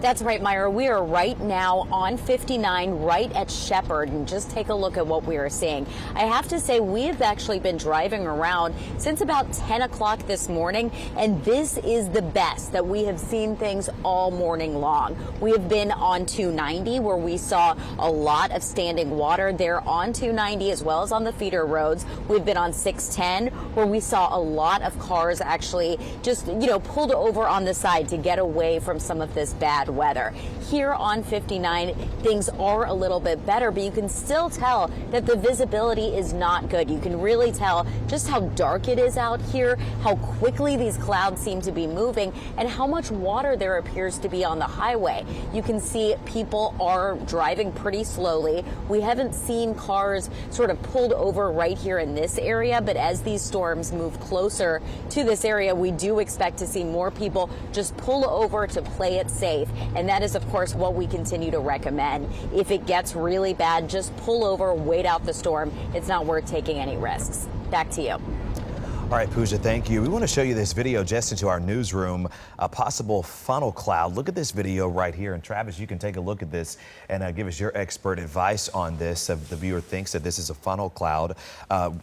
That's right, Myra. We are right now on 59 right at Shepherd, and just take a look at what we are seeing. I have to say we have actually been driving around since about 10 o'clock this morning, and this is the best that we have seen things all morning long. We have been on 290 where we saw a lot of standing water there on 290 as well as on the feeder roads. We've been on 610 where we saw a lot of cars actually just, pulled over on the side to get away from some of this bad weather. Here on 59, things are a little bit better, but you can still tell that the visibility is not good. You can really tell just how dark it is out here, how quickly these clouds seem to be moving, and how much water there appears to be on the highway. You can see people are driving pretty slowly. We haven't seen cars sort of pulled over right here in this area, but as these storms move closer to this area, we do expect to see more people just pull over to play it safe. And that is, of course, what we continue to recommend. If it gets really bad, just pull over, wait out the storm. It's not worth taking any risks. Back to you. All right, Pooja, thank you. We want to show you this video just into our newsroom, a possible funnel cloud. Look at this video right here. And Travis, you can take a look at this and give us your expert advice on this. The viewer thinks that this is a funnel cloud.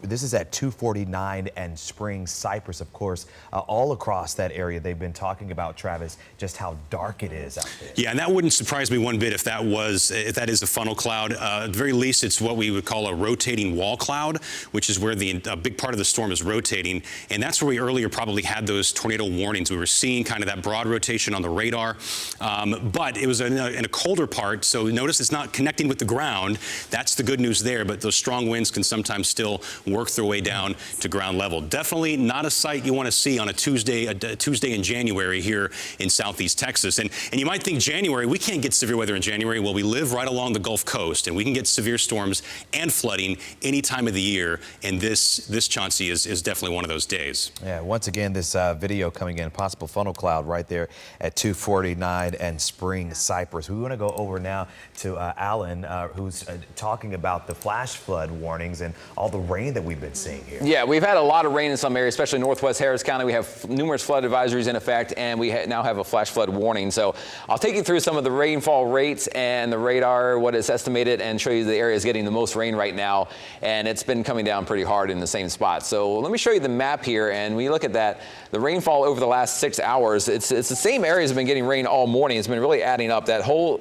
This is at 249 and Spring Cypress, of course, all across that area. They've been talking about, Travis, just how dark it is out there. Yeah, and that wouldn't surprise me one bit if that is a funnel cloud. At the very least, it's what we would call a rotating wall cloud, which is where a big part of the storm is rotating. And that's where we earlier probably had those tornado warnings. We were seeing kind of that broad rotation on the radar, but it was in a colder part. So notice it's not connecting with the ground. That's the good news there. But those strong winds can sometimes still work their way down to ground level. Definitely not a sight you want to see on a Tuesday in January here in Southeast Texas. And you might think January, we can't get severe weather in January. Well, we live right along the Gulf Coast, and we can get severe storms and flooding any time of the year. And this Chauncey is definitely one of those days. Yeah, once again, this video coming in, possible funnel cloud right there at 249 and Spring Cypress. We want to go over now to Alan, who's talking about the flash flood warnings and all the rain that we've been seeing here. Yeah, we've had a lot of rain in some areas, especially northwest Harris County. We have numerous flood advisories in effect, and we now have a flash flood warning. So I'll take you through some of the rainfall rates and the radar, what is estimated, and show you the areas getting the most rain right now. And it's been coming down pretty hard in the same spot. So let me show you the map here, and we look at that. The rainfall over the last 6 hours, it's the same areas have been getting rain all morning. It's been really adding up. That whole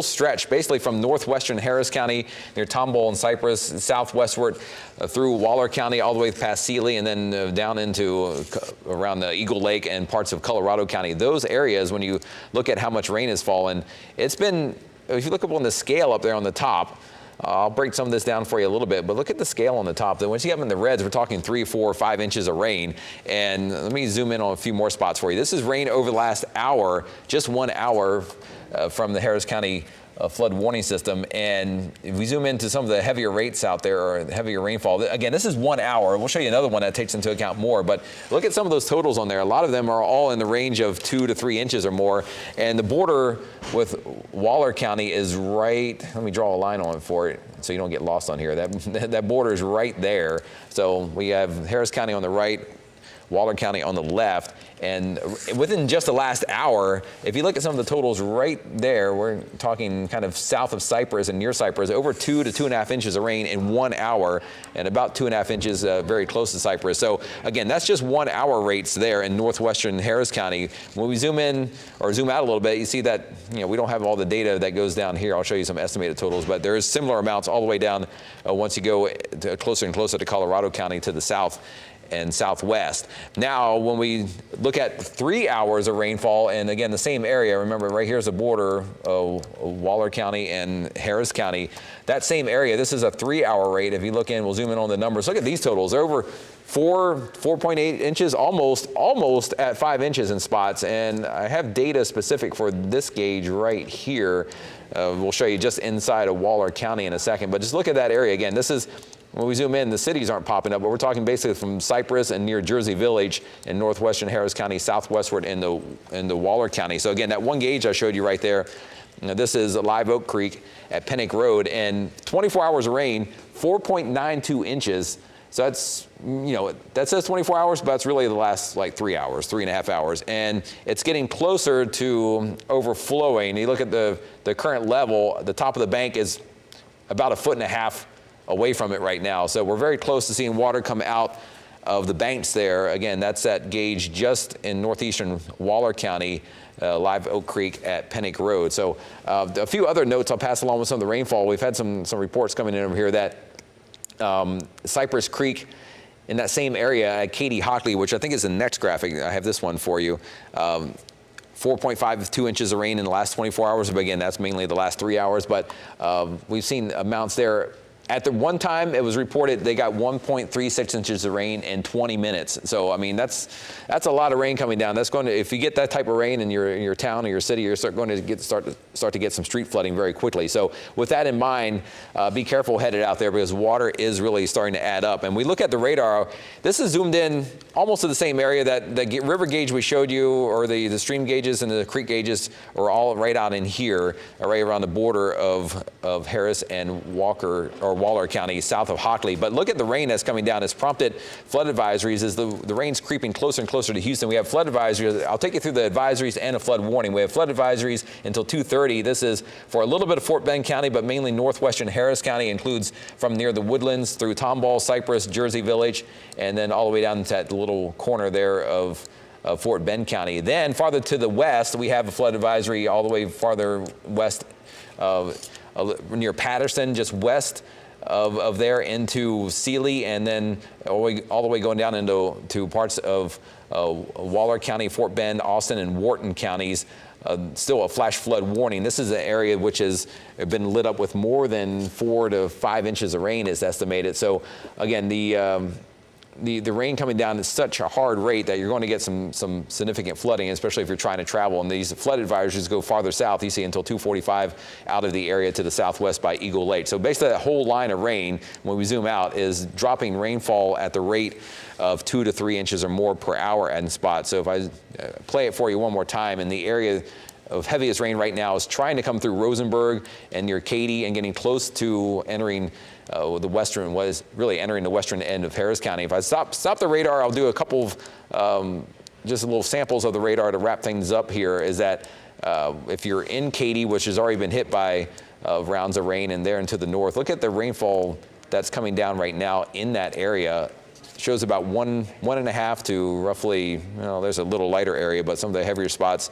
stretch, basically from northwestern Harris County near Tomball and Cypress, southwestward through Waller County, all the way past Sealy, and then down into around the Eagle Lake and parts of Colorado County. Those areas, when you look at how much rain has fallen, it's been, if you look up on the scale up there on the top, I'll break some of this down for you a little bit, but look at the scale on the top. Then once you have them in the reds, we're talking 3, 4, 5 inches of rain. And let me zoom in on a few more spots for you. This is rain over the last hour, just 1 hour from the Harris County flood warning system. And if we zoom into some of the heavier rates out there, or the heavier rainfall, again, this is 1 hour. We'll show you another one that takes into account more, but look at some of those totals on there. A lot of them are all in the range of 2 to 3 inches or more. And the border with Waller County is right, let me draw a line on it for it so you don't get lost on here. That border is right there. So we have Harris County on the right, Waller County on the left. And within just the last hour, if you look at some of the totals right there, we're talking kind of south of Cypress and near Cypress, over 2 to 2.5 inches of rain in 1 hour, and about 2.5 inches very close to Cypress. So again, that's just 1 hour rates there in northwestern Harris County. When we zoom in or zoom out a little bit, you see that we don't have all the data that goes down here. I'll show you some estimated totals, but there is similar amounts all the way down once you go closer and closer to Colorado County to the south and southwest. Now, when we look at 3 hours of rainfall, and again, the same area, remember right here's the border of Waller County and Harris County, that same area, this is a 3 hour rate. If you look in, we'll zoom in on the numbers. Look at these totals. They're over 4.8 inches, almost at 5 inches in spots. And I have data specific for this gauge right here. We'll show you just inside of Waller County in a second, but just look at that area again. This is, when we zoom in, the cities aren't popping up, but we're talking basically from Cypress and near Jersey Village in northwestern Harris County, southwestward in the Waller County. So again, that one gauge I showed you right there, this is Live Oak Creek at Pennick Road, and 24 hours of rain, 4.92 inches. So that's, that says 24 hours, but it's really the last like 3 hours, 3.5 hours. And it's getting closer to overflowing. You look at the current level, the top of the bank is about 1.5 feet away from it right now. So we're very close to seeing water come out of the banks there. Again, that's that gauge just in northeastern Waller County, Live Oak Creek at Pennick Road. So a few other notes I'll pass along with some of the rainfall. We've had some reports coming in over here that Cypress Creek in that same area at Katy Hockley, which I think is the next graphic. I have this one for you. 4.5 to 2 inches of rain in the last 24 hours. But again, that's mainly the last 3 hours. But we've seen amounts there. At the one time, it was reported they got 1.36 inches of rain in 20 minutes. So, I mean, that's a lot of rain coming down. That's going to, if you get that type of rain in your town or your city, you're start to get some street flooding very quickly. So, with that in mind, be careful headed out there because water is really starting to add up. And we look at the radar. This is zoomed in almost to the same area that the river gauge we showed you, or the stream gauges and the creek gauges, are all right out in here, right around the border of Harris and Waller County, south of Hockley. But look at the rain that's coming down. It's prompted flood advisories as the rain's creeping closer and closer to Houston. We have flood advisories. I'll take you through the advisories and a flood warning. We have flood advisories until 2:30. This is for a little bit of Fort Bend County, but mainly northwestern Harris County. Includes from near the Woodlands through Tomball, Cypress, Jersey Village, and then all the way down to that little corner there of Fort Bend County. Then farther to the west, we have a flood advisory all the way farther west near Patterson, just west of there into Sealy, and then all the way going down into parts of Waller County, Fort Bend, Austin, and Wharton counties. Still a flash flood warning. This is an area which has been lit up with more than 4 to 5 inches of rain is estimated. So again, the rain coming down at such a hard rate that you're going to get some significant flooding, especially if you're trying to travel. And these flood advisories go farther south, you see, until 2:45 out of the area to the southwest by Eagle Lake. So basically that whole line of rain, when we zoom out, is dropping rainfall at the rate of 2 to 3 inches or more per hour in spots. So if I play it for you one more time, in the area of heaviest rain right now is trying to come through Rosenberg and near Katy and getting close to entering entering the western end of Harris County. If I stop the radar, I'll do a couple of just little samples of the radar to wrap things up here. Is that if you're in Katy, which has already been hit by rounds of rain, and there into the north, look at the rainfall that's coming down right now in that area. Shows about 1.5 to roughly, there's a little lighter area, but some of the heavier spots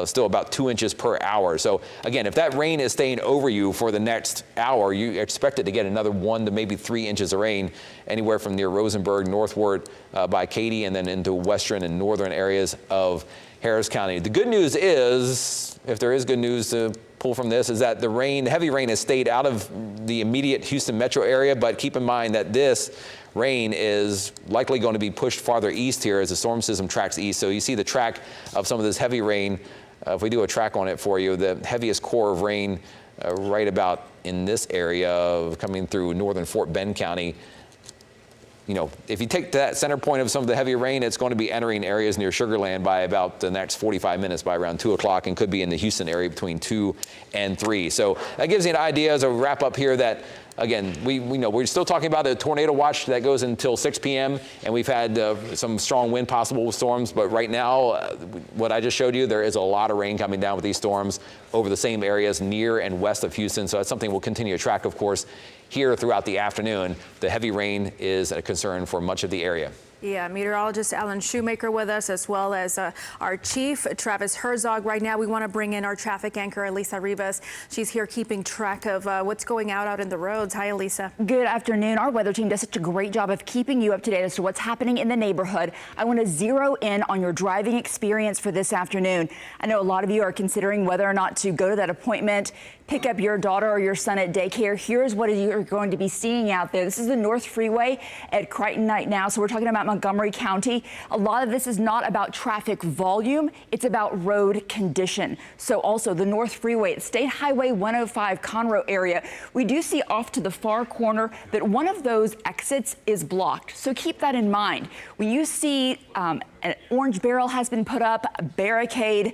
still about 2 inches per hour. So again, if that rain is staying over you for the next hour, you expect it to get another 1 to maybe 3 inches of rain anywhere from near Rosenberg, northward by Katy, and then into western and northern areas of Harris County. The good news is, if there is good news to pull from this, is that the heavy rain has stayed out of the immediate Houston metro area, but keep in mind that this rain is likely going to be pushed farther east here as the storm system tracks east. So you see the track of some of this heavy rain. If we do a track on it for you, the heaviest core of rain right about in this area coming through northern Fort Bend County. If you take that center point of some of the heavy rain, it's going to be entering areas near Sugar Land by about the next 45 minutes, by around 2 o'clock, and could be in the Houston area between 2 and 3. So that gives you an idea as a wrap up here that, again, we know we're still talking about a tornado watch that goes until 6 p.m. and we've had some strong wind possible with storms. But right now, what I just showed you, there is a lot of rain coming down with these storms over the same areas near and west of Houston. So that's something we'll continue to track, of course, here throughout the afternoon. The heavy rain is a concern for much of the area. Yeah, meteorologist Alan Shoemaker with us, as well as our chief, Travis Herzog. Right now, we want to bring in our traffic anchor, Elisa Rivas. She's here keeping track of what's going out in the roads. Hi, Elisa. Good afternoon. Our weather team does such a great job of keeping you up to date as to what's happening in the neighborhood. I want to zero in on your driving experience for this afternoon. I know a lot of you are considering whether or not to go to that appointment, pick up your daughter or your son at daycare. Here's what you're going to be seeing out there. This is the North Freeway at Crichton right now. So we're talking about Montgomery County. A lot of this is not about traffic volume. It's about road condition. So also the North Freeway at State Highway 105 Conroe area. We do see off to the far corner that one of those exits is blocked. So keep that in mind. When you see an orange barrel has been put up, a barricade,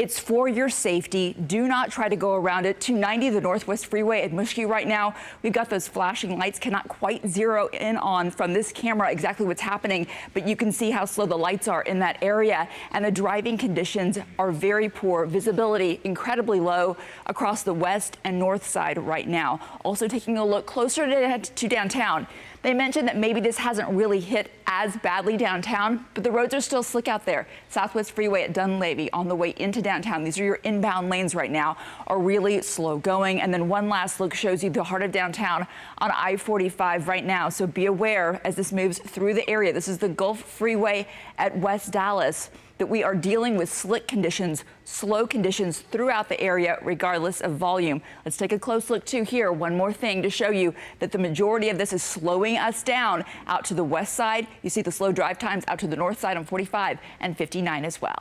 It's for your safety. Do not try to go around it. 290, the Northwest Freeway at Muskie right now. We've got those flashing lights. Cannot quite zero in on from this camera exactly what's happening, but you can see how slow the lights are in that area. And the driving conditions are very poor. Visibility incredibly low across the west and north side right now. Also taking a look closer to downtown. They mentioned that maybe this hasn't really hit as badly downtown, but the roads are still slick out there. Southwest Freeway at Dunleavy on the way into downtown. These are your inbound lanes right now, are really slow going. And then one last look shows you the heart of downtown on I-45 right now. So be aware as this moves through the area. This is the Gulf Freeway at West Dallas, that we are dealing with slick conditions, slow conditions throughout the area, regardless of volume. Let's take a close look too here. One more thing to show you that the majority of this is slowing us down out to the west side. You see the slow drive times out to the north side on 45 and 59 as well.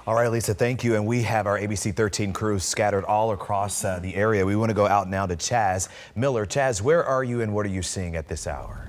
All right, Lisa, thank you. And we have our ABC 13 crews scattered all across the area. We want to go out now to Chaz Miller. Chaz, where are you and what are you seeing at this hour?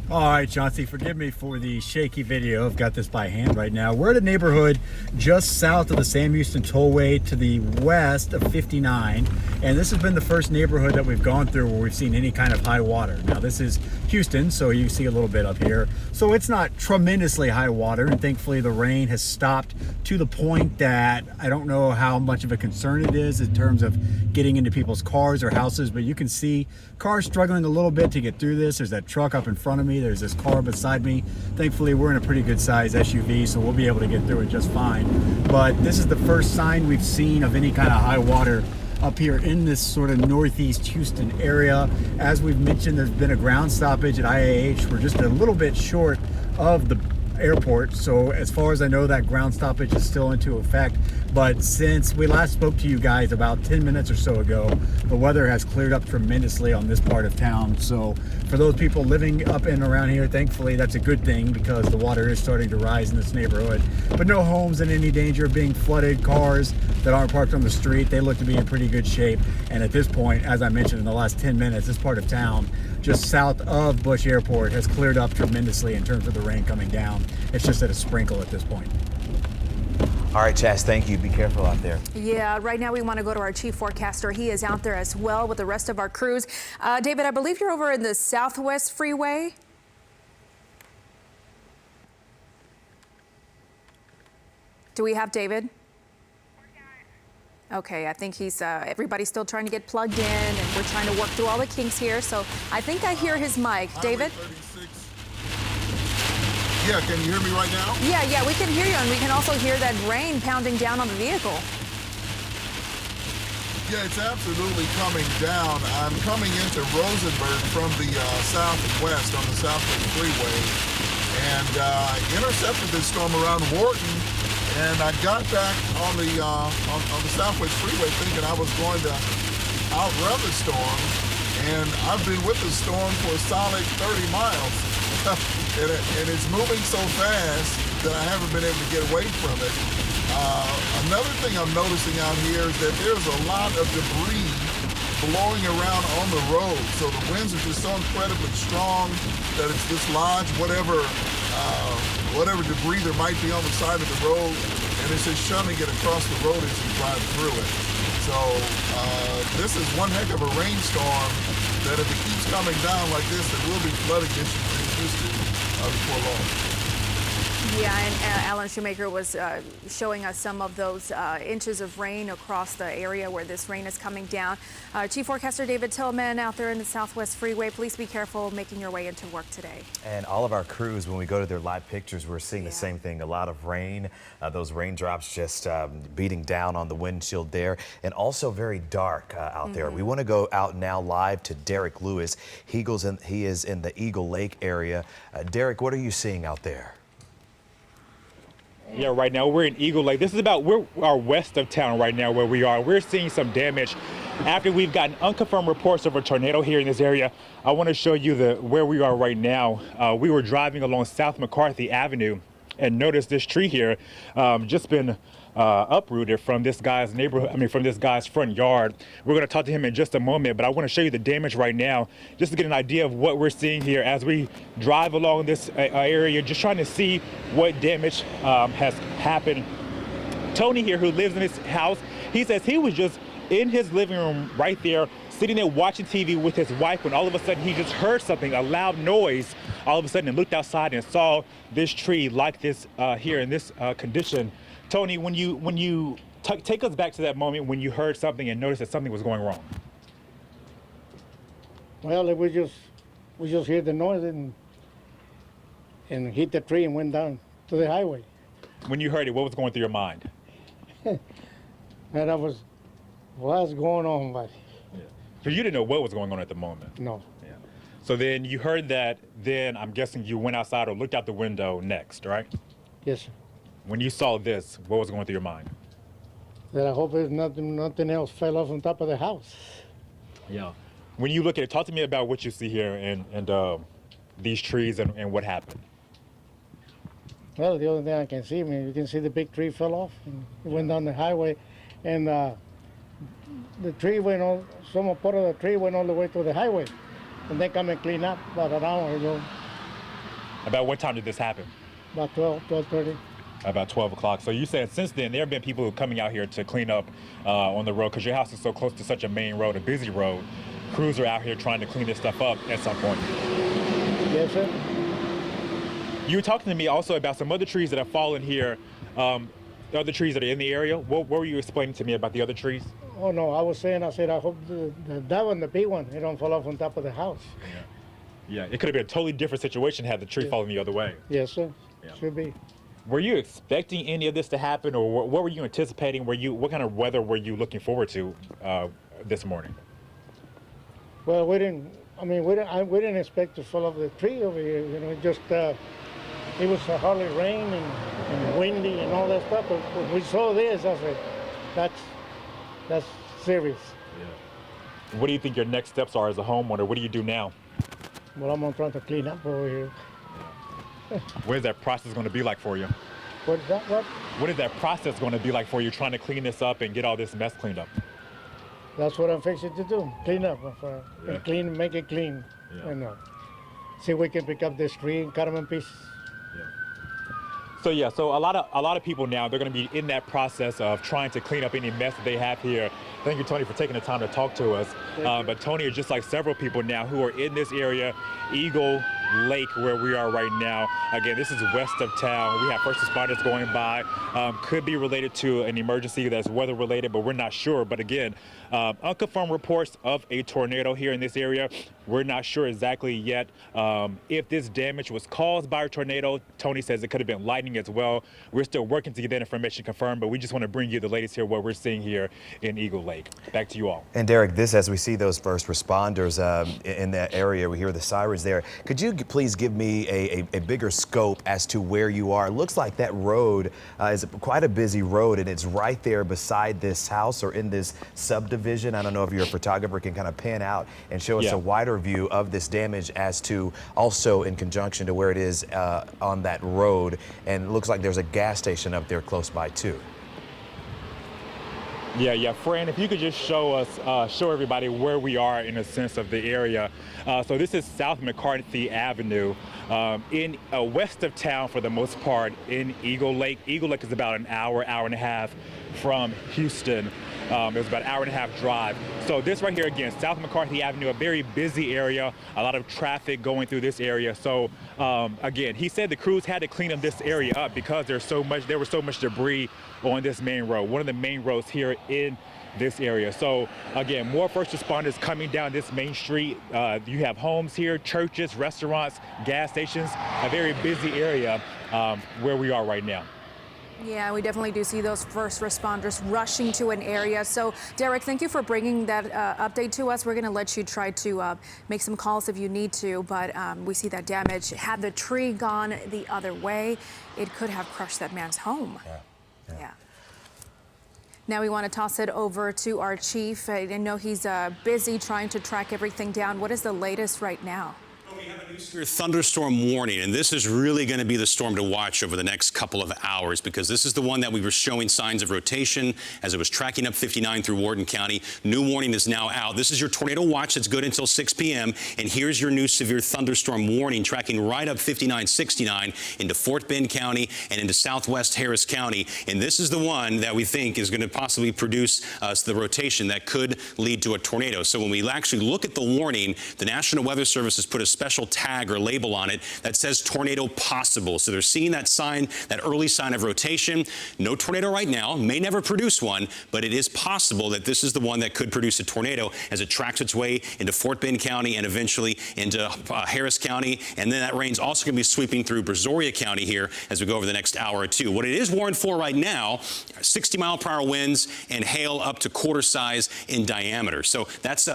All right, Chauncey, forgive me for the shaky video. I've got this by hand right now. We're at a neighborhood just south of the Sam Houston Tollway to the west of 59. And this has been the first neighborhood that we've gone through where we've seen any kind of high water. Now, this is Houston, so you see a little bit up here. So it's not tremendously high water. And thankfully, the rain has stopped to the point that I don't know how much of a concern it is in terms of getting into people's cars or houses. But you can see cars struggling a little bit to get through this. There's that truck up in front of me. There's this car beside me. Thankfully, we're in a pretty good size SUV, so we'll be able to get through it just fine. But this is the first sign we've seen of any kind of high water up here in this sort of northeast Houston area. As we've mentioned, there's been a ground stoppage at IAH. We're just a little bit short of the airport, so as far as I know, that ground stoppage is still into effect. But since we last spoke to you guys about 10 minutes or so ago, the weather has cleared up tremendously on this part of town. So for those people living up and around here, thankfully that's a good thing because the water is starting to rise in this neighborhood. But no homes in any danger of being flooded. Cars that aren't parked on the street, they look to be in pretty good shape. And at this point, as I mentioned, in the last 10 minutes, this part of town just south of Bush Airport has cleared up tremendously in terms of the rain coming down. It's just at a sprinkle at this point. All right, Chaz, thank you. Be careful out there. Yeah, right now we want to go to our chief forecaster. He is out there as well with the rest of our crews. David, I believe you're over in the Southwest Freeway. Do we have David? Okay, I think he's, everybody's still trying to get plugged in and we're trying to work through all the kinks here. So I think I hear his mic. David? Yeah, can you hear me right now? Yeah, we can hear you, and we can also hear that rain pounding down on the vehicle. Yeah, it's absolutely coming down. I'm coming into Rosenberg from the south and west on the Southwest Freeway, and intercepted this storm around Wharton, and I got back on the Southwest Freeway thinking I was going to outrun the storm, and I've been with the storm for a solid 30 miles. And it's moving so fast that I haven't been able to get away from it. Another thing I'm noticing out here is that there's a lot of debris blowing around on the road. So the winds are just so incredibly strong that it's dislodged whatever debris there might be on the side of the road, and it's just shunning it across the road as you drive through it. So this is one heck of a rainstorm that if it keeps coming down like this, there will be flooding issues in Houston before long. Yeah, and Alan Shoemaker was showing us some of those inches of rain across the area where this rain is coming down. Chief Forecaster David Tillman out there in the Southwest Freeway, please be careful making your way into work today. And all of our crews, when we go to their live pictures, we're seeing the same thing. A lot of rain, those raindrops just beating down on the windshield there, and also very dark out there. We want to go out now live to Derek Lewis. He is in the Eagle Lake area. Derek, what are you seeing out there? Yeah, right now we're in Eagle Lake. This is about, we are west of town right now where we are. We're seeing some damage after we've gotten unconfirmed reports of a tornado here in this area. I want to show you where we are right now. We were driving along South McCarthy Avenue and noticed this tree here just been uprooted from this guy's neighborhood, from this guy's front yard. We're going to talk to him in just a moment, but I want to show you the damage right now just to get an idea of what we're seeing here as we drive along this area, just trying to see what damage has happened Tony here, who lives in his house, he says he was just in his living room right there, sitting there watching TV with his wife, when all of a sudden he just heard something, a loud noise, all of a sudden, and looked outside and saw this tree like this here in this condition. Tony, when you take us back to that moment when you heard something and noticed that something was going wrong. Well, we just heard the noise and hit the tree and went down to the highway. When you heard it, what was going through your mind? And I was, what's going on, buddy? So you didn't know what was going on at the moment? No. Yeah. So then you heard that, then I'm guessing you went outside or looked out the window next, right? Yes, sir. When you saw this, what was going through your mind? That I hope there's nothing else fell off on top of the house. Yeah. When you look at it, talk to me about what you see here and these trees and what happened. Well, the only thing I can see, you can see the big tree fell off and it went down the highway, and the tree went on, some part of the tree went all the way to the highway, and they come and clean up about an hour ago. About what time did this happen? About 12:30. About 12 o'clock. So you said since then there have been people coming out here to clean up on the road because your house is so close to such a main road, a busy road. Crews are out here trying to clean this stuff up at some point. Yes, sir. You were talking to me also about some other trees that have fallen here, the other trees that are in the area. What were you explaining to me about the other trees? Oh, no, I said, I hope that one, the big one, it don't fall off on top of the house. Yeah, it could have been a totally different situation had the tree fallen the other way. Yes, sir. Yeah. Should be. Were you expecting any of this to happen, or what were you anticipating? What kind of weather were you looking forward to this morning? Well, we didn't expect to fall off the tree over here. You know, just it was hardly rain and windy and all that stuff. But when we saw this, I said, that's serious. Yeah. What do you think your next steps are as a homeowner? What do you do now? Well, I'm trying to clean up over here. What is that process going to be like for you? What is that? What is that process going to be like for you, trying to clean this up and get all this mess cleaned up? That's what I'm fixing to do. Clean up, and clean, make it clean, and see if we can pick up this tree and cut them in pieces. So a lot of people now, they're going to be in that process of trying to clean up any mess that they have here. Thank you, Tony, for taking the time to talk to us. But Tony is just like several people now who are in this area, Eagle Lake, where we are right now. Again, this is west of town. We have first responders going by. Could be related to an emergency that's weather related, but we're not sure. But again, unconfirmed reports of a tornado here in this area. We're not sure exactly yet if this damage was caused by a tornado. Tony says it could have been lightning as well. We're still working to get that information confirmed, but we just want to bring you the latest here, what we're seeing here in Eagle Lake. Back to you all. And Derek, this, as we see those first responders in that area, we hear the sirens there. Could you please give me a bigger scope as to where you are? It looks like that road is quite a busy road, and it's right there beside this house or in this subdivision. I don't know if your photographer can kind of pan out and show us a wider view of this damage as to also in conjunction to where it is on that road. And it looks like there's a gas station up there close by too. Yeah, Fran, if you could just show us, show everybody where we are in a sense of the area. So this is South McCarthy Avenue in west of town for the most part in Eagle Lake. Eagle Lake is about an hour and a half from Houston. It was about an hour and a half drive. So this right here, again, South McCarthy Avenue, a very busy area, a lot of traffic going through this area. So again, he said the crews had to clean up this area up because there was so much debris on this main road, one of the main roads here in this area. So again, more first responders coming down this main street. You have homes here, churches, restaurants, gas stations, a very busy area where we are right now. Yeah, we definitely do see those first responders rushing to an area. So, Derek, thank you for bringing that update to us. We're going to let you try to make some calls if you need to, but we see that damage. Had the tree gone the other way, it could have crushed that man's home. Yeah. Now we want to toss it over to our chief. I know he's busy trying to track everything down. What is the latest right now? Severe thunderstorm warning, and this is really going to be the storm to watch over the next couple of hours, because this is the one that we were showing signs of rotation as it was tracking up 59 through Wharton County. New warning is now out. This is your tornado watch that's good until 6 p.m. and here's your new severe thunderstorm warning tracking right up 59, 69 into Fort Bend County and into southwest Harris County. And this is the one that we think is going to possibly produce the rotation that could lead to a tornado. So when we actually look at the warning, the National Weather Service has put a special tag or label on it that says tornado possible. So they're seeing that sign, that early sign of rotation. No tornado right now, may never produce one, but it is possible that this is the one that could produce a tornado as it tracks its way into Fort Bend County and eventually into Harris County. And then that rain's also going to be sweeping through Brazoria County here as we go over the next hour or two. What it is warned for right now, 60-mile-per-hour winds and hail up to quarter size in diameter. So that's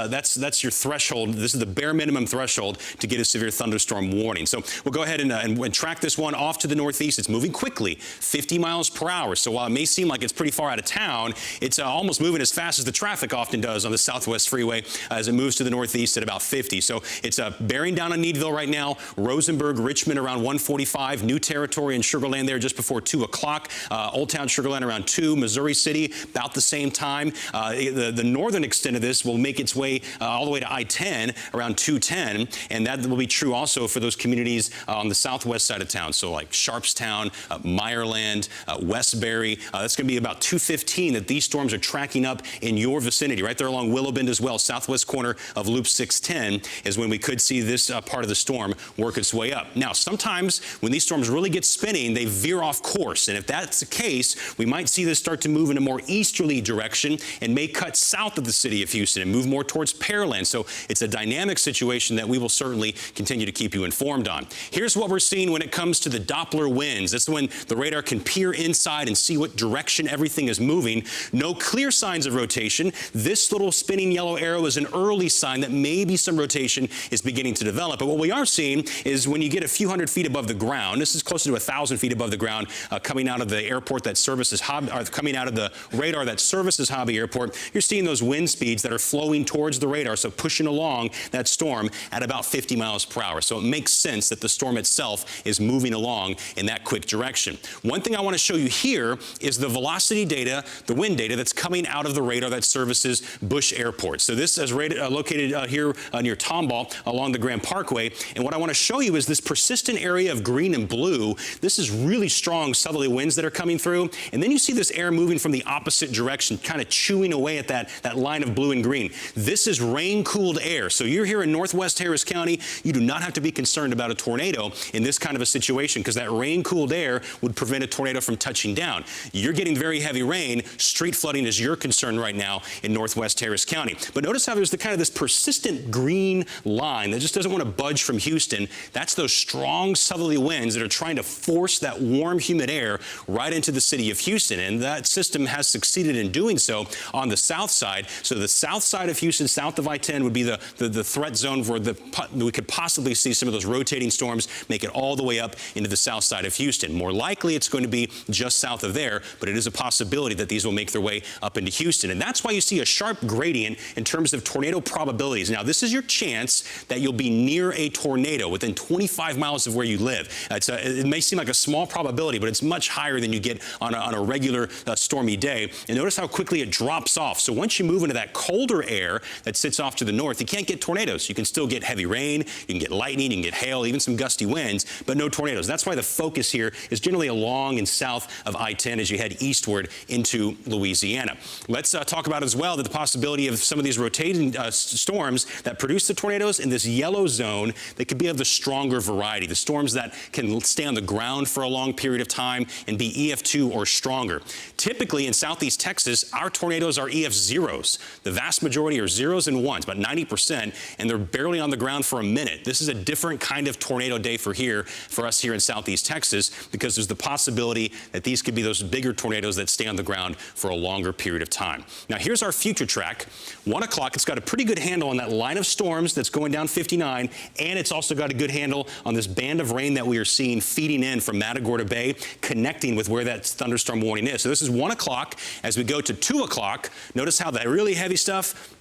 your threshold. This is the bare minimum threshold to get a severe thunderstorm warning. So we'll go ahead and track this one off to the northeast. It's moving quickly, 50 miles per hour. So while it may seem like it's pretty far out of town, it's almost moving as fast as the traffic often does on the Southwest Freeway as it moves to the northeast at about 50. So it's bearing down on Needville right now, Rosenberg, Richmond around 145, New Territory and Sugar Land there just before 2 o'clock, Old Town Sugar Land around 2, Missouri City about the same time. The northern extent of this will make its way all the way to I-10 around 210, and that will be true also for those communities on the southwest side of town, so like Sharpstown, Meyerland, Westbury. That's going to be about 215 that these storms are tracking up in your vicinity, right there along Willow Bend as well. Southwest corner of Loop 610 is when we could see this part of the storm work its way up. Now, sometimes when these storms really get spinning, they veer off course, and if that's the case, we might see this start to move in a more easterly direction and may cut south of the city of Houston and move more towards Pearland. So it's a dynamic situation that we will certainly continue to keep you informed on. Here's what we're seeing when it comes to the Doppler winds. That's when the radar can peer inside and see what direction everything is moving. No clear signs of rotation. This little spinning yellow arrow is an early sign that maybe some rotation is beginning to develop. But what we are seeing is when you get a few hundred feet above the ground, this is closer to 1,000 feet above the ground, coming out of the airport that services Hobby, or coming out of the radar that services Hobby Airport, you're seeing those wind speeds that are flowing towards the radar, so pushing along that storm at about 50 miles per hour. So it makes sense that the storm itself is moving along in that quick direction. One thing I want to show you here is the velocity data, the wind data that's coming out of the radar that services Bush Airport. So this is located here near Tomball along the Grand Parkway. And what I want to show you is this persistent area of green and blue. This is really strong southerly winds that are coming through. And then you see this air moving from the opposite direction, kind of chewing away at that line of blue and green. This is rain-cooled air. So you're here in northwest Harris County. You do not have to be concerned about a tornado in this kind of a situation because that rain-cooled air would prevent a tornado from touching down. You're getting very heavy rain. Street flooding is your concern right now in northwest Harris County. But notice how there's this persistent green line that just doesn't want to budge from Houston. That's those strong southerly winds that are trying to force that warm, humid air right into the city of Houston. And that system has succeeded in doing so on the south side. So the south side of Houston, south of I-10, would be the threat zone where we could possibly see some of those rotating storms make it all the way up into the south side of Houston. More likely it's going to be just south of there, but it is a possibility that these will make their way up into Houston. And that's why you see a sharp gradient in terms of tornado probabilities. Now, this is your chance that you'll be near a tornado within 25 miles of where you live. It may seem like a small probability, but it's much higher than you get on a regular stormy day. And notice how quickly it drops off. So once you move into that colder air that sits off to the north, you can't get tornadoes. You can still get heavy rain, you can get lightning, you can get hail, even some gusty winds, but no tornadoes. That's why the focus here is generally along and south of I-10 as you head eastward into Louisiana. Let's talk about as well that the possibility of some of these rotating storms that produce the tornadoes in this yellow zone that could be of the stronger variety, the storms that can stay on the ground for a long period of time and be EF2 or stronger. Typically in southeast Texas, our tornadoes are EF0s. The vast majority are zeros and ones, about 90%, and they're barely on the ground for a minute. This is a different kind of tornado day for us here in southeast Texas because there's the possibility that these could be those bigger tornadoes that stay on the ground for a longer period of time. Now here's our future track. 1 o'clock, it's got a pretty good handle on that line of storms that's going down 59, and it's also got a good handle on this band of rain that we are seeing feeding in from Matagorda Bay, connecting with where that thunderstorm warning is. So this is 1 o'clock. As we go to 2 o'clock, notice how that really heavy stuff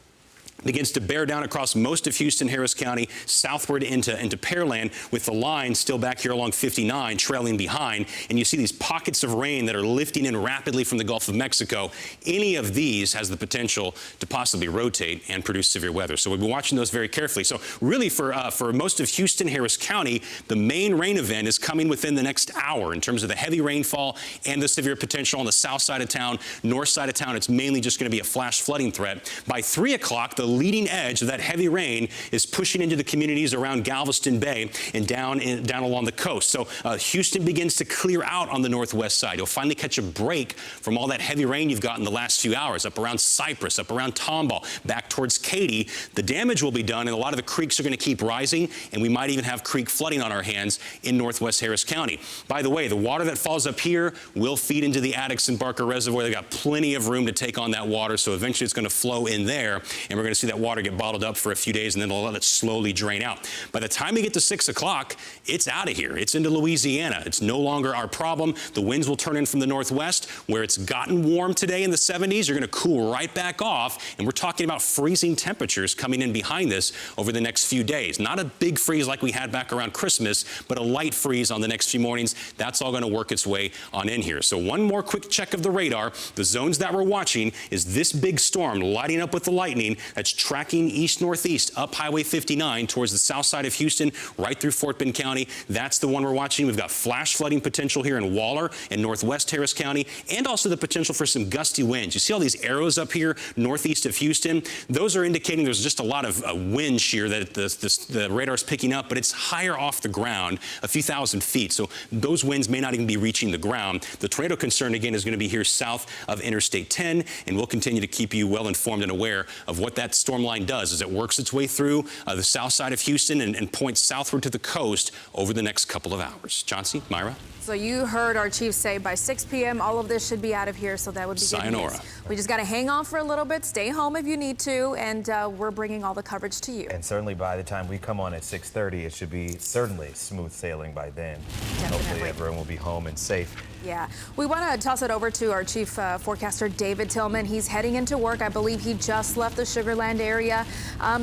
begins to bear down across most of Houston, Harris County, southward into Pearland, with the line still back here along 59 trailing behind. And you see these pockets of rain that are lifting in rapidly from the Gulf of Mexico. Any of these has the potential to possibly rotate and produce severe weather. So we've been watching those very carefully. So really for most of Houston, Harris County, the main rain event is coming within the next hour in terms of the heavy rainfall and the severe potential on the south side of town, north side of town. It's mainly just going to be a flash flooding threat. By 3 o'clock, the leading edge of that heavy rain is pushing into the communities around Galveston Bay and down along the coast. So Houston begins to clear out on the northwest side. You'll finally catch a break from all that heavy rain you've got in the last few hours, up around Cypress, up around Tomball, back towards Katy. The damage will be done, and a lot of the creeks are going to keep rising, and we might even have creek flooding on our hands in northwest Harris County. By the way, the water that falls up here will feed into the Addicks and Barker Reservoir. They've got plenty of room to take on that water, so eventually it's going to flow in there, and we're going to see that water get bottled up for a few days, and then they'll let it slowly drain out. By the time we get to 6 o'clock, it's out of here. It's into Louisiana. It's no longer our problem. The winds will turn in from the northwest, where it's gotten warm today in the 70s. You're going to cool right back off, and we're talking about freezing temperatures coming in behind this over the next few days. Not a big freeze like we had back around Christmas, but a light freeze on the next few mornings. That's all going to work its way on in here. So one more quick check of the radar. The zones that we're watching is this big storm lighting up with the lightning that's tracking east-northeast up Highway 59 towards the south side of Houston, right through Fort Bend County. That's the one we're watching. We've got flash flooding potential here in Waller and northwest Harris County, and also the potential for some gusty winds. You see all these arrows up here northeast of Houston? Those are indicating there's just a lot of wind shear that the radar's picking up, but it's higher off the ground, a few thousand feet. So those winds may not even be reaching the ground. The tornado concern, again, is going to be here south of Interstate 10, and we'll continue to keep you well informed and aware of what that storm line does as it works its way through the south side of Houston and points southward to the coast over the next couple of hours. Chauncey, Myra? So you heard our chief say by 6 p.m. all of this should be out of here, so that would be sayonara. Good news. We just got to hang on for a little bit, stay home if you need to, and we're bringing all the coverage to you. And certainly by the time we come on at 6:30, it should be certainly smooth sailing by then. Definitely. Hopefully everyone will be home and safe. Yeah, we want to toss it over to our chief forecaster, David Tillman. He's heading into work. I believe he just left the Sugar Land area.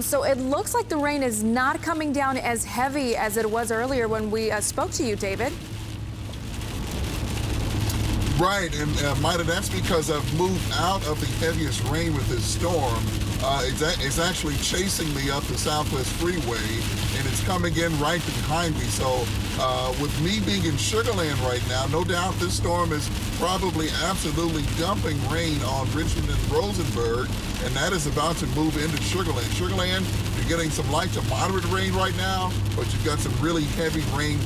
So it looks like the rain is not coming down as heavy as it was earlier when we spoke to you, David. Right, and Mida, that's because I've moved out of the heaviest rain with this storm. It's actually chasing me up the Southwest Freeway, and it's coming in right behind me. So with me being in Sugar Land right now, no doubt this storm is probably absolutely dumping rain on Richmond and Rosenberg, and that is about to move into Sugar Land. Sugar Land, you're getting some light to moderate rain right now, but you've got some really heavy rain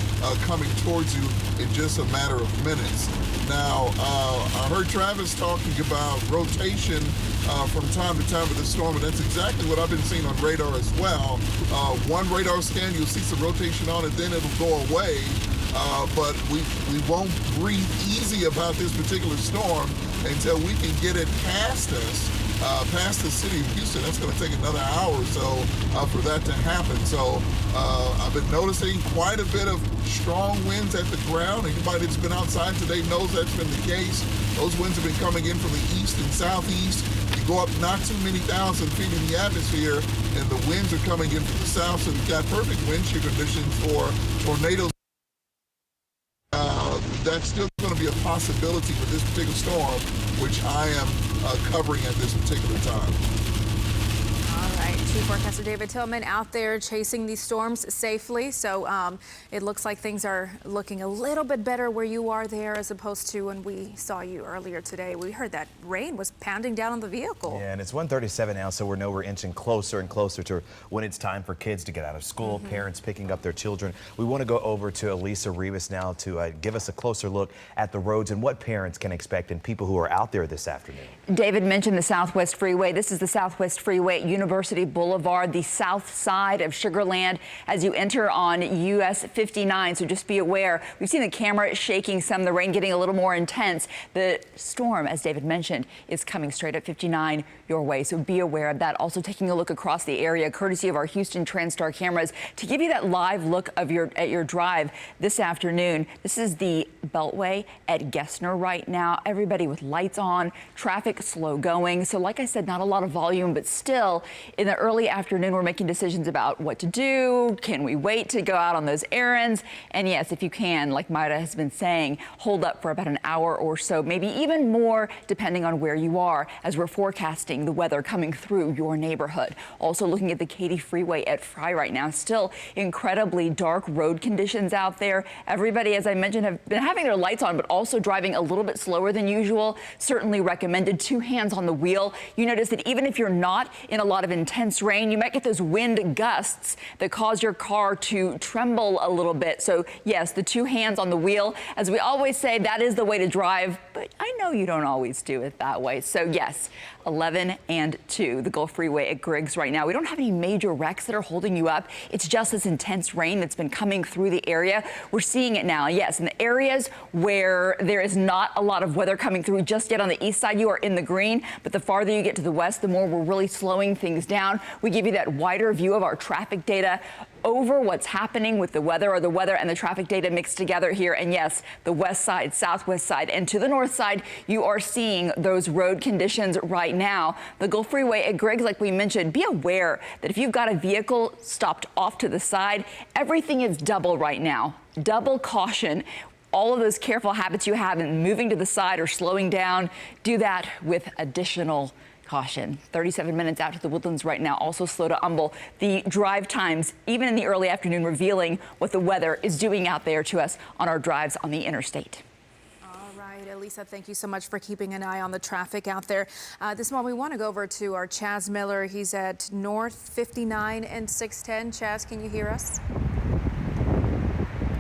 coming towards you in just a matter of minutes. Now, I heard Travis talking about rotation from time to time with the storm, and that's exactly what I've been seeing on radar as well. One radar scan, you'll see some rotation on it, then it'll go away. But we won't breathe easy about this particular storm until we can get it past us, past the city of Houston. That's going to take another hour or so for that to happen. So I've been noticing quite a bit of strong winds at the ground. Anybody that's been outside today knows that's been the case. Those winds have been coming in from the east and southeast. You go up not too many thousand feet in the atmosphere, and the winds are coming in from the south, so you've got perfect wind shear conditions for tornadoes. That's still going to be a possibility for this particular storm, which I am covering at this particular time. All right, Chief Forecaster David Tillman out there chasing these storms safely. So it looks like things are looking a little bit better where you are there as opposed to when we saw you earlier today. We heard that rain was pounding down on the vehicle. Yeah, and it's 1:37 now, so we're inching closer and closer to when it's time for kids to get out of school, parents picking up their children. We want to go over to Elisa Rivas now to give us a closer look at the roads and what parents can expect and people who are out there this afternoon. David mentioned the Southwest Freeway. This is the Southwest Freeway at University Boulevard, the south side of Sugar Land as you enter on US 59. So just be aware. We've seen the camera shaking some, the rain getting a little more intense. The storm, as David mentioned, is coming straight up 59 your way. So be aware of that. Also taking a look across the area, courtesy of our Houston TransStar cameras, to give you that live look of your drive this afternoon. This is the Beltway at Gessner right now. Everybody with lights on, traffic slow going. So like I said, not a lot of volume, but still in the early afternoon, we're making decisions about what to do. Can we wait to go out on those errands? And yes, if you can, like Myra has been saying, hold up for about an hour or so, maybe even more, depending on where you are, as we're forecasting the weather coming through your neighborhood. Also looking at the Katy Freeway at Fry right now, still incredibly dark road conditions out there. Everybody, as I mentioned, have been having their lights on, but also driving a little bit slower than usual. Certainly recommended 2 hands on the wheel. You notice that even if you're not in a lot of intense rain, you might get those wind gusts that cause your car to tremble a little bit. So yes, the 2 hands on the wheel. As we always say, that is the way to drive, but I know you don't always do it that way. So yes, 11 and 2, the Gulf Freeway at Griggs right now. We don't have any major wrecks that are holding you up. It's just this intense rain that's been coming through the area. We're seeing it now. Yes, in the areas where there is not a lot of weather coming through just yet on the east side, you are in the green. But the farther you get to the west, the more we're really slowing things down. We give you that wider view of our traffic data over what's happening with the weather, or the weather and the traffic data mixed together here. And yes, the west side, southwest side, and to the north side, you are seeing those road conditions right now. The Gulf Freeway at Griggs, like we mentioned, be aware that if you've got a vehicle stopped off to the side, everything is double right now. Double caution. All of those careful habits you have in moving to the side or slowing down, do that with additional caution. 37 minutes out to the Woodlands right now, also slow to Humble. The drive times, even in the early afternoon, revealing what the weather is doing out there to us on our drives on the interstate. All right, Elisa, thank you so much for keeping an eye on the traffic out there. This one, we want to go over to our Chaz Miller. He's at North 59 and 610. Chaz, can you hear us?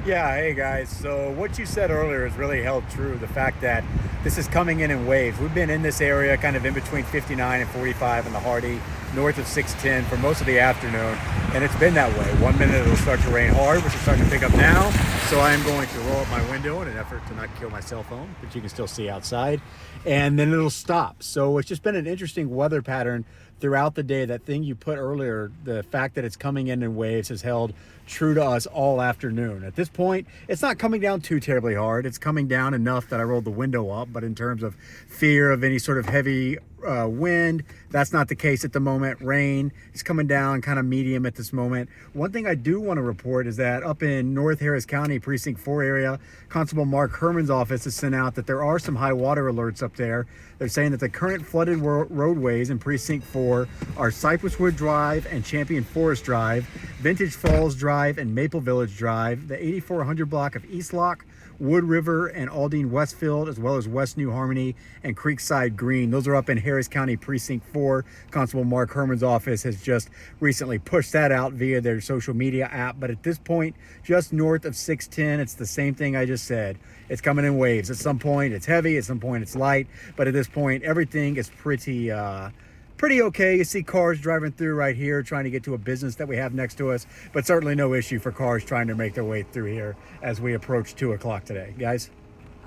Yeah, hey guys. So what you said earlier has really held true. The fact that this is coming in waves. We've been in this area kind of in between 59 and 45 in the Hardy, north of 610 for most of the afternoon. And it's been that way. 1 minute it'll start to rain hard, which is starting to pick up now. So I am going to roll up my window in an effort to not kill my cell phone, but you can still see outside. And then it'll stop. So it's just been an interesting weather pattern throughout the day. That thing you put earlier, the fact that it's coming in waves, has held true to us all afternoon. At this point, it's not coming down too terribly hard. It's coming down enough that I rolled the window up, but in terms of fear of any sort of heavy wind, that's not the case at the moment. Rain is coming down kind of medium at this moment. One thing I do want to report is that up in North Harris County Precinct 4 area, Constable Mark Herman's office has sent out that there are some high water alerts up there. They're saying that the current flooded roadways in Precinct 4 are Cypresswood Drive and Champion Forest Drive, Vintage Falls Drive and Maple Village Drive, the 8400 block of East Lock, Wood River and Aldine Westfield, as well as West New Harmony and Creekside Green. Those are up in Harris County Precinct 4. Constable Mark Herman's office has just recently pushed that out via their social media app. But at this point, just north of 610, it's the same thing I just said. It's coming in waves. At some point, it's heavy. At some point, it's light. But at this point, everything is pretty okay. You see cars driving through right here trying to get to a business that we have next to us, but certainly no issue for cars trying to make their way through here as we approach 2 o'clock today. Guys?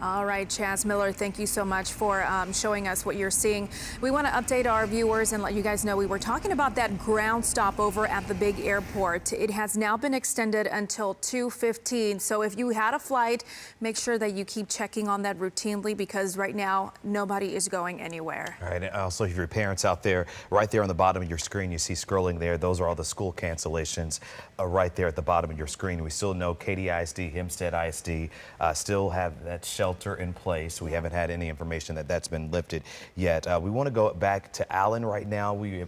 All right, Chaz Miller, thank you so much for showing us what you're seeing. We want to update our viewers and let you guys know we were talking about that ground stop over at the big airport. It has now been extended until 2:15. So if you had a flight, make sure that you keep checking on that routinely, because right now nobody is going anywhere. All right, and also if your parents out there, right there on the bottom of your screen, you see scrolling there, those are all the school cancellations right there at the bottom of your screen. We still know Katy ISD, Hempstead ISD still have that shelter in place. We haven't had any information that that's been lifted yet. We want to go back to Alan right now. We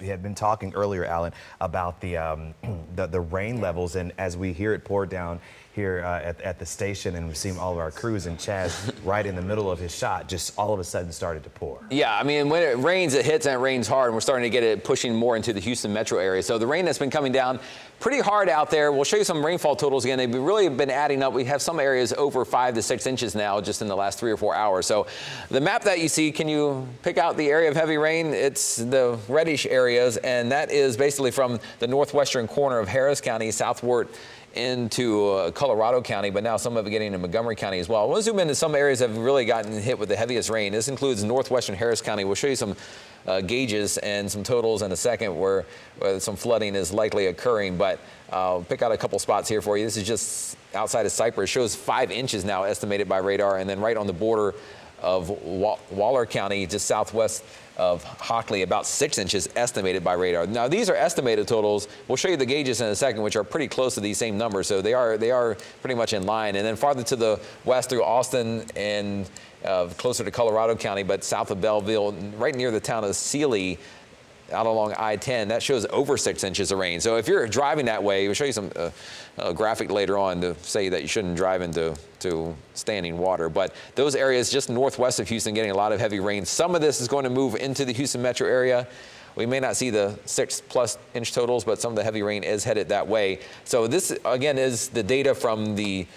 had been talking earlier, Alan, about the rain levels, and as we hear it pour down here at the station, and we've seen all of our crews, and Chaz right in the middle of his shot just all of a sudden started to pour. Yeah, I mean, when it rains, it hits, and it rains hard, and we're starting to get it pushing more into the Houston metro area. So the rain that's been coming down pretty hard out there. We'll show you some rainfall totals again. They've really been adding up. We have some areas over 5 to 6 inches now just in the last 3 or 4 hours. So the map that you see, can you pick out the area of heavy rain? It's the reddish areas, and that is basically from the northwestern corner of Harris County southward into Colorado County, but now some of it getting into Montgomery County as well. We'll zoom into some areas that have really gotten hit with the heaviest rain. This includes northwestern Harris County. We'll show you some gauges and some totals in a second where some flooding is likely occurring, but I'll pick out a couple spots here for you. This is just outside of Cypress. It shows 5 inches now estimated by radar, and then right on the border of Waller County, just southwest of Hockley, about 6 inches estimated by radar. Now, these are estimated totals. We'll show you the gauges in a second, which are pretty close to these same numbers. So they are pretty much in line. And then farther to the west through Austin and closer to Colorado County, but south of Belleville, right near the town of Sealy, out along I-10, that shows over 6 inches of rain. So if you're driving that way, we'll show you some graphic later on to say that you shouldn't drive into standing water. But those areas just northwest of Houston getting a lot of heavy rain. Some of this is going to move into the Houston metro area. We may not see the 6+ inch totals, but some of the heavy rain is headed that way. So this, again, is the data from the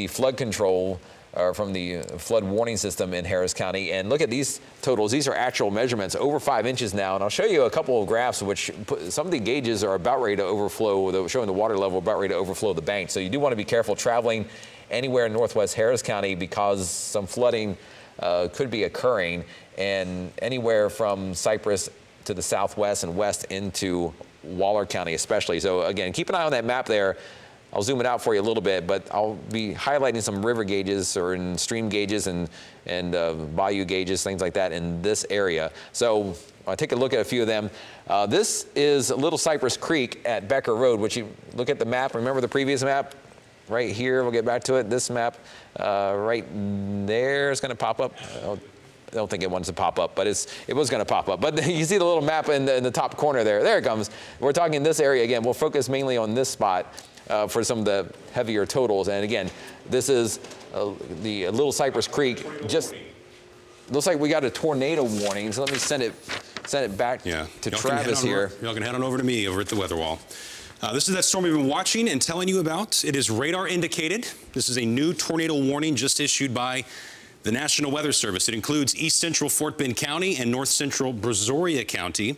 flood control, or from the flood warning system in Harris County. And look at these totals. These are actual measurements, over 5 inches now. And I'll show you a couple of graphs which some of the gauges are about ready to overflow, showing the water level about ready to overflow the bank. So you do want to be careful traveling anywhere in northwest Harris County because some flooding could be occurring, and anywhere from Cypress to the southwest and west into Waller County especially. So again, keep an eye on that map there. I'll zoom it out for you a little bit, but I'll be highlighting some river gauges or stream gauges and bayou gauges, things like that in this area. So I'll take a look at a few of them. This is Little Cypress Creek at Becker Road, which you look at the map. Remember the previous map? Right here, we'll get back to it. This map right there is going to pop up. I don't think it wants to pop up, but it was going to pop up. But you see the little map in the top corner there. There it comes. We're talking this area again. We'll focus mainly on this spot for some of the heavier totals. And again, this is the Little Cypress Creek. Just looks like we got a tornado warning. So let me send it back to Travis here. Y'all can head on over to me over at the weather wall. This is that storm we've been watching and telling you about. It is radar indicated. This is a new tornado warning just issued by the National Weather Service. It includes east central Fort Bend County and north central Brazoria County,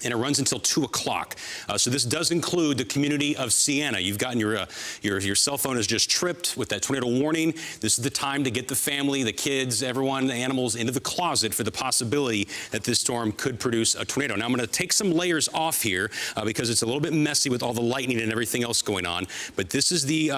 and it runs until 2 o'clock. So this does include the community of Siena. You've gotten your cell phone has just tripped with that tornado warning. This is the time to get the family, the kids, everyone, the animals into the closet for the possibility that this storm could produce a tornado. Now I'm going to take some layers off here because it's a little bit messy with all the lightning and everything else going on. But this is the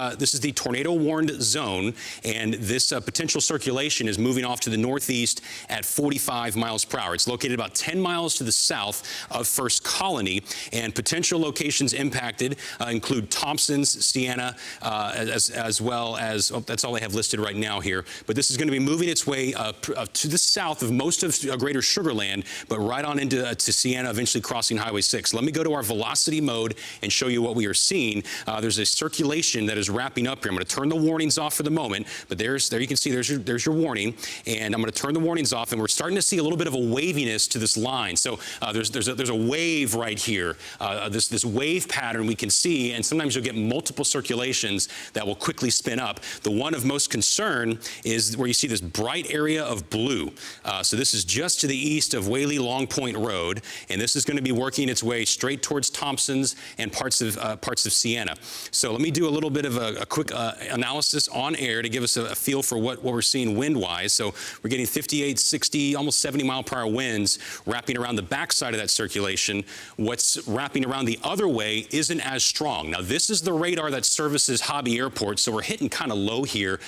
tornado warned zone, and this potential circulation is moving off to the northeast at 45 miles per hour. It's located about 10 miles to the south of First Colony, and potential locations impacted include Thompson's, Siena, as well as, that's all I have listed right now here. But this is going to be moving its way to the south of most of greater Sugar Land, but right on into to Siena, eventually crossing Highway 6. Let me go to our velocity mode and show you what we are seeing. There's a circulation that is wrapping up here. I'm going to turn the warnings off for the moment, but there you can see there's your warning, and I'm going to turn the warnings off, and we're starting to see a little bit of a waviness to this line. So there's a wave right here, this wave pattern we can see, and sometimes you'll get multiple circulations that will quickly spin up. The one of most concern is where you see this bright area of blue. So this is just to the east of Whaley Long Point Road, and this is going to be working its way straight towards Thompson's and parts of Siena. So let me do a little bit of a quick analysis on air to give us a feel for what we're seeing wind-wise. So we're getting 58, 60, almost 70 mile per hour winds wrapping around the backside of that circulation. What's wrapping around the other way isn't as strong. Now, this is the radar that services Hobby Airport, so we're hitting kind of low here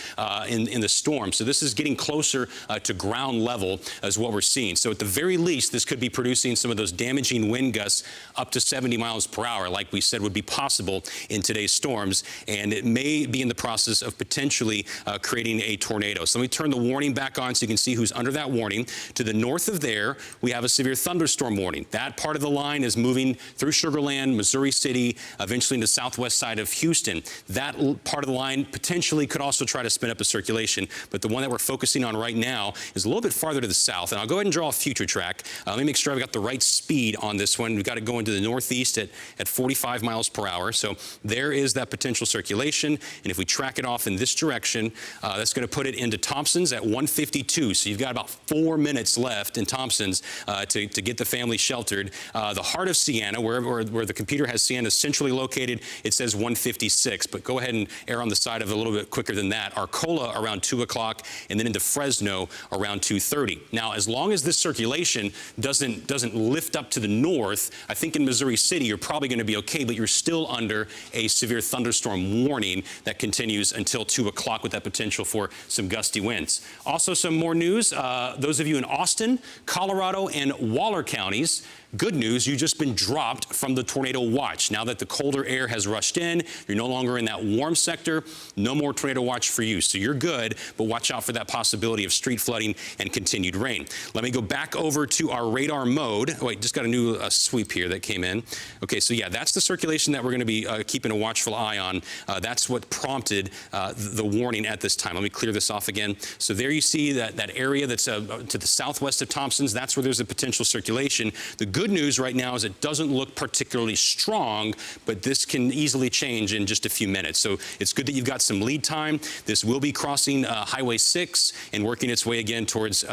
in the storm. So this is getting closer to ground level as what we're seeing. So at the very least, this could be producing some of those damaging wind gusts up to 70 miles per hour, like we said would be possible in today's storms, and it may be in the process of potentially creating a tornado. So let me turn the warning back on so you can see who's under that warning. To the north of there, we have a severe thunderstorm warning. That part of the line is moving through Sugar Land, Missouri City, eventually into southwest side of Houston. That part of the line potentially could also try to spin up a circulation, but the one that we're focusing on right now is a little bit farther to the south. And I'll go ahead and draw a future track. Let me make sure I've got the right speed on this one. We've got to go into the northeast at 45 miles per hour. So there is that potential circulation. And if we track it off in this direction, that's going to put it into Thompson's at 152. So you've got about 4 minutes left in Thompson's to get the family sheltered. The heart of Siena, where the computer has Siena centrally located, it says 156. But go ahead and err on the side of a little bit quicker than that. Arcola around 2 o'clock, and then into Fresno around 2:30. Now, as long as this circulation doesn't lift up to the north, I think in Missouri City you're probably going to be okay, but you're still under a severe thunderstorm warning that continues until 2 o'clock with that potential for some gusty winds. Also, some more news. Those of you in Austin, Colorado, and Waller counties, good news, you've just been dropped from the tornado watch. Now that the colder air has rushed in, you're no longer in that warm sector, no more tornado watch for you. So you're good, but watch out for that possibility of street flooding and continued rain. Let me go back over to our radar mode. Oh, wait, just got a new sweep here that came in. Okay, so yeah, that's the circulation that we're going to be keeping a watchful eye on. That's what prompted the warning at this time. Let me clear this off again. So there you see that area that's to the southwest of Thompson's. That's where there's a potential circulation. The good news right now is it doesn't look particularly strong, but this can easily change in just a few minutes. So it's good that you've got some lead time. This will be crossing Highway 6 and working its way again towards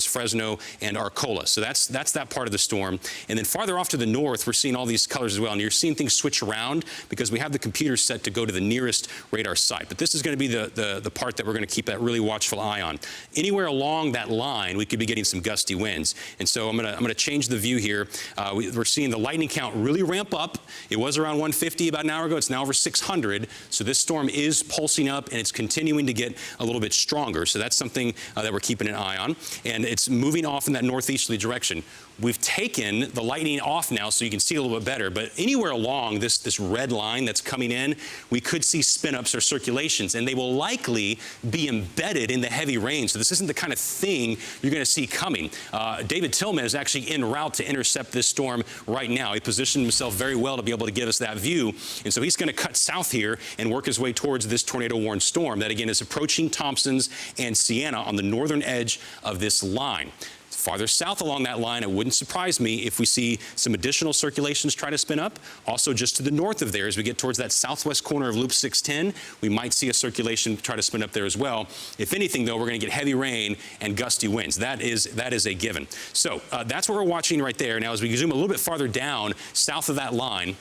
Fresno and Arcola. So that's that part of the storm. And then farther off to the north, we're seeing all these colors as well. And you're seeing things switch around because we have the computer set to go to the nearest radar site. But this is going to be the part that we're going to keep that really watchful eye on. Anywhere along that line, we could be getting some gusty winds. And so I'm going to change the view here. We're seeing the lightning count really ramp up. It was around 150 about an hour ago. It's now over 600. So this storm is pulsing up, and it's continuing to get a little bit stronger. So that's something that we're keeping an eye on. And it's moving off in that northeasterly direction. We've taken the lightning off now so you can see a little bit better, but anywhere along this red line that's coming in, we could see spin-ups or circulations, and they will likely be embedded in the heavy rain. So this isn't the kind of thing you're going to see coming. David Tillman is actually en route to intercept this storm right now. He positioned himself very well to be able to give us that view, and so he's going to cut south here and work his way towards this tornado-warned storm that, again, is approaching Thompson's and Siena on the northern edge of this line. Farther south along that line, it wouldn't surprise me if we see some additional circulations try to spin up. Also, just to the north of there, as we get towards that southwest corner of Loop 610, we might see a circulation try to spin up there as well. If anything, though, we're going to get heavy rain and gusty winds. That is a given. So that's what we're watching right there. Now, as we zoom a little bit farther down, south of that line,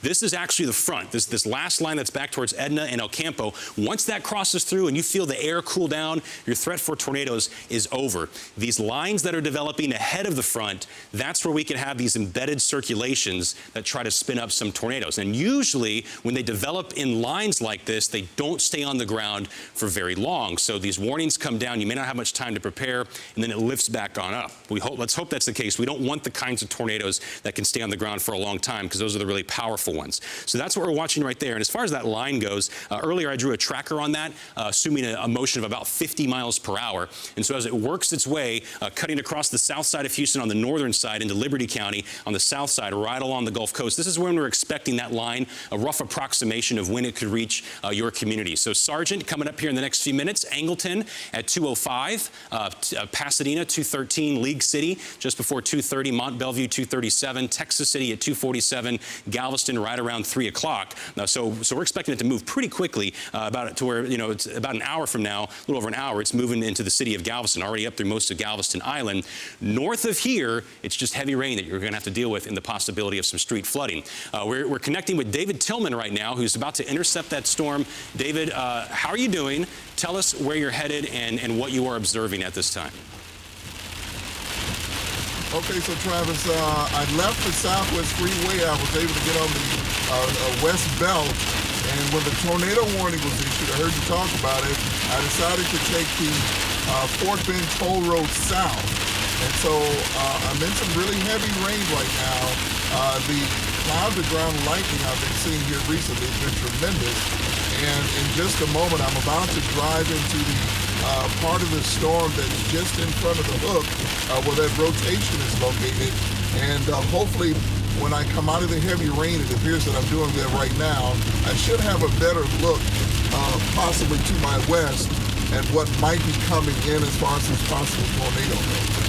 this is actually the front, this last line that's back towards Edna and El Campo. Once that crosses through and you feel the air cool down, your threat for tornadoes is over. These lines that are developing ahead of the front, that's where we can have these embedded circulations that try to spin up some tornadoes. And usually, when they develop in lines like this, they don't stay on the ground for very long. So these warnings come down. You may not have much time to prepare, and then it lifts back on up. Let's hope that's the case. We don't want the kinds of tornadoes that can stay on the ground for a long time, because those are the really powerful ones. So that's what we're watching right there. And as far as that line goes, earlier I drew a tracker on that, assuming a motion of about 50 miles per hour. And so as it works its way, cutting across the south side of Houston on the northern side into Liberty County on the south side, right along the Gulf Coast, this is when we're expecting that line, a rough approximation of when it could reach your community. So Sargent coming up here in the next few minutes, Angleton at 2:05, Pasadena 2:13, League City just before 2:30, Mont Belvieu 2:37, Texas City at 2:47, Galveston right around 3 o'clock. So we're expecting it to move pretty quickly, about to where, it's about an hour from now, a little over an hour, it's moving into the city of Galveston, already up through most of Galveston Island. North of here, it's just heavy rain that you're going to have to deal with, and the possibility of some street flooding. We're connecting with David Tillman right now, who's about to intercept that storm. David, how are you doing? Tell us where you're headed and what you are observing at this time. Okay, so Travis, I left the Southwest Freeway. I was able to get on the West Belt, and when the tornado warning was issued, I heard you talk about it, I decided to take the Fort Bend Toll Road south. And so I'm in some really heavy rain right now. The cloud-to-ground lightning I've been seeing here recently has been tremendous. And in just a moment, I'm about to drive into the part of the storm that's just in front of the hook where that rotation is located. And hopefully, when I come out of the heavy rain, it appears that I'm doing that right now, I should have a better look, possibly to my west, at what might be coming in as far as this possible tornado goes.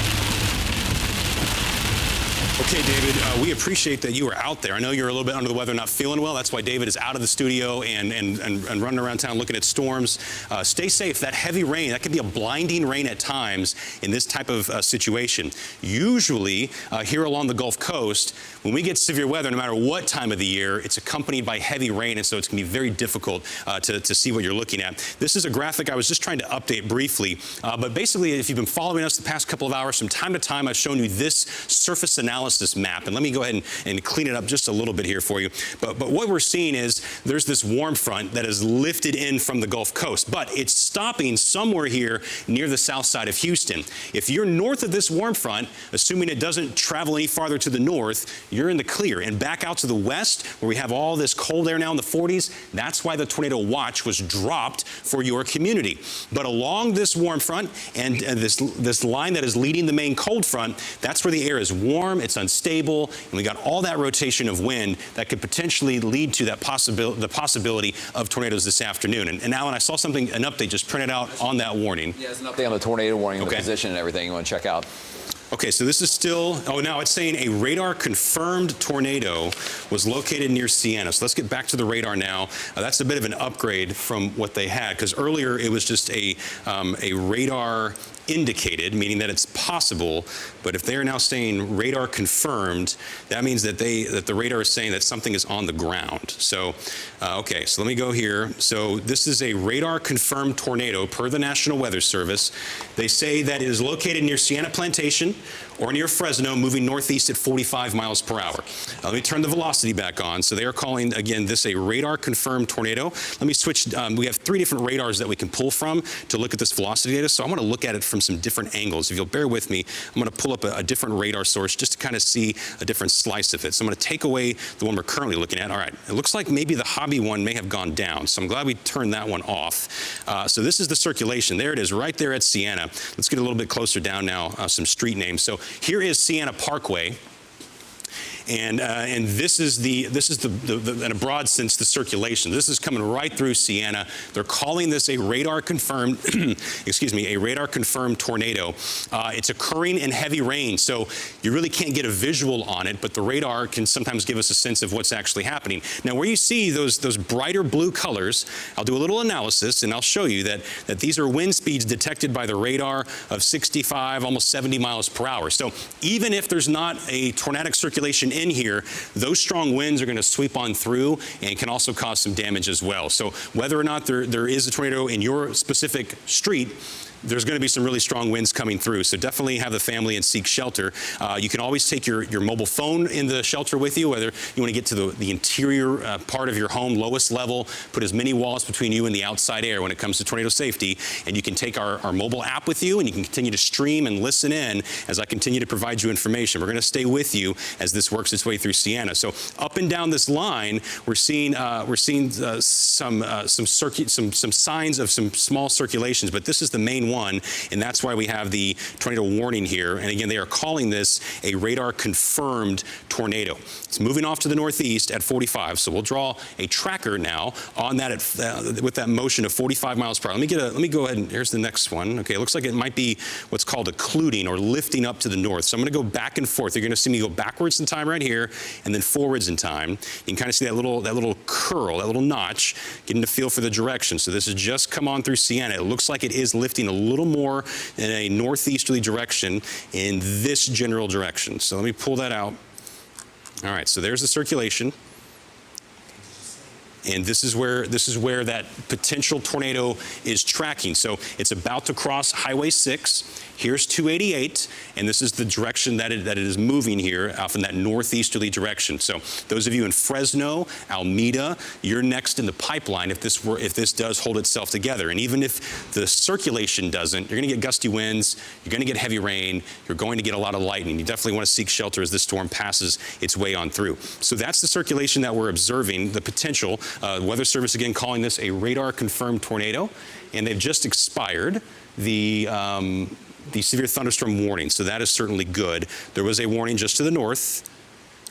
Okay, David, we appreciate that you are out there. I know you're a little bit under the weather, not feeling well. That's why David is out of the studio and running around town looking at storms. Stay safe. That heavy rain, that can be a blinding rain at times in this type of situation. Usually, here along the Gulf Coast, when we get severe weather, no matter what time of the year, it's accompanied by heavy rain, and so it's going to be very difficult to see what you're looking at. This is a graphic I was just trying to update briefly, but basically, if you've been following us the past couple of hours, from time to time, I've shown you this surface analysis map, and let me go ahead and clean it up just a little bit here for you. But what we're seeing is there's this warm front that is lifted in from the Gulf Coast, but it's stopping somewhere here near the south side of Houston. If you're north of this warm front, assuming it doesn't travel any farther to the north, you're in the clear. And back out to the west, where we have all this cold air now in the 40s, that's why the tornado watch was dropped for your community. But along this warm front and this line that is leading the main cold front, that's where the air is warm, it's unstable, and we got all that rotation of wind that could potentially lead to that the possibility of tornadoes this afternoon. And Alan, I saw an update just printed out on that warning. Yeah, it's an update on the tornado warning, the position and everything you want to check out. Okay, so this is still, now it's saying a radar-confirmed tornado was located near Siena. So let's get back to the radar now. That's a bit of an upgrade from what they had, because earlier it was just a radar indicated, meaning that it's possible. But if they are now saying radar confirmed, that means that the radar is saying that something is on the ground. So, okay, so let me go here. So this is a radar confirmed tornado per the National Weather Service. They say that it is located near Siena Plantation or near Fresno, moving northeast at 45 miles per hour. Let me turn the velocity back on. So they are calling, again, this a radar-confirmed tornado. Let me switch. We have 3 different radars that we can pull from to look at this velocity data. So I want to look at it from some different angles. If you'll bear with me, I'm going to pull up a different radar source just to kind of see a different slice of it. So I'm going to take away the one we're currently looking at. All right, it looks like maybe the hobby one may have gone down. So I'm glad we turned that one off. So this is the circulation. There it is, right there at Siena. Let's get a little bit closer down now, some street names. So here is Siena Parkway. And this is in a broad sense, the circulation. This is coming right through Siena. They're calling this a radar-confirmed, excuse me, a radar-confirmed tornado. It's occurring in heavy rain, so you really can't get a visual on it, but the radar can sometimes give us a sense of what's actually happening. Now, where you see those brighter blue colors, I'll do a little analysis, and I'll show you that these are wind speeds detected by the radar of 65, almost 70 miles per hour. So even if there's not a tornadic circulation in here, those strong winds are going to sweep on through and can also cause some damage as well. So whether or not there is a tornado in your specific street, there's going to be some really strong winds coming through. So definitely have the family and seek shelter. You can always take your mobile phone in the shelter with you, whether you want to get to the interior part of your home, lowest level, put as many walls between you and the outside air when it comes to tornado safety. And you can take our mobile app with you, and you can continue to stream and listen in as I continue to provide you information. We're going to stay with you as this works its way through Siena. So up and down this line, we're seeing some signs of some small circulations, but this is the main one, and that's why we have the tornado warning here. And again, they are calling this a radar-confirmed tornado. It's moving off to the northeast at 45, so we'll draw a tracker now on that with that motion of 45 miles per hour. Let me go ahead and here's the next one. Okay, it looks like it might be what's called occluding or lifting up to the north. So I'm going to go back and forth. You're going to see me go backwards in time right here, and then forwards in time. You can kind of see that little curl, that little notch, getting a feel for the direction. So this has just come on through Siena. It looks like it is lifting a little more in a northeasterly direction in this general direction. So let me pull that out. All right, so there's the circulation. And this is where that potential tornado is tracking. So it's about to cross Highway 6. Here's 288, and this is the direction that it is moving here off in that northeasterly direction. So those of you in Fresno, Alameda, you're next in the pipeline if this does hold itself together. And even if the circulation doesn't, you're going to get gusty winds, you're going to get heavy rain, you're going to get a lot of lightning. You definitely want to seek shelter as this storm passes its way on through. So that's the circulation that we're observing, the potential. Weather Service again calling this a radar-confirmed tornado, and they've just expired the severe thunderstorm warning, so that is certainly good. There was a warning just to the north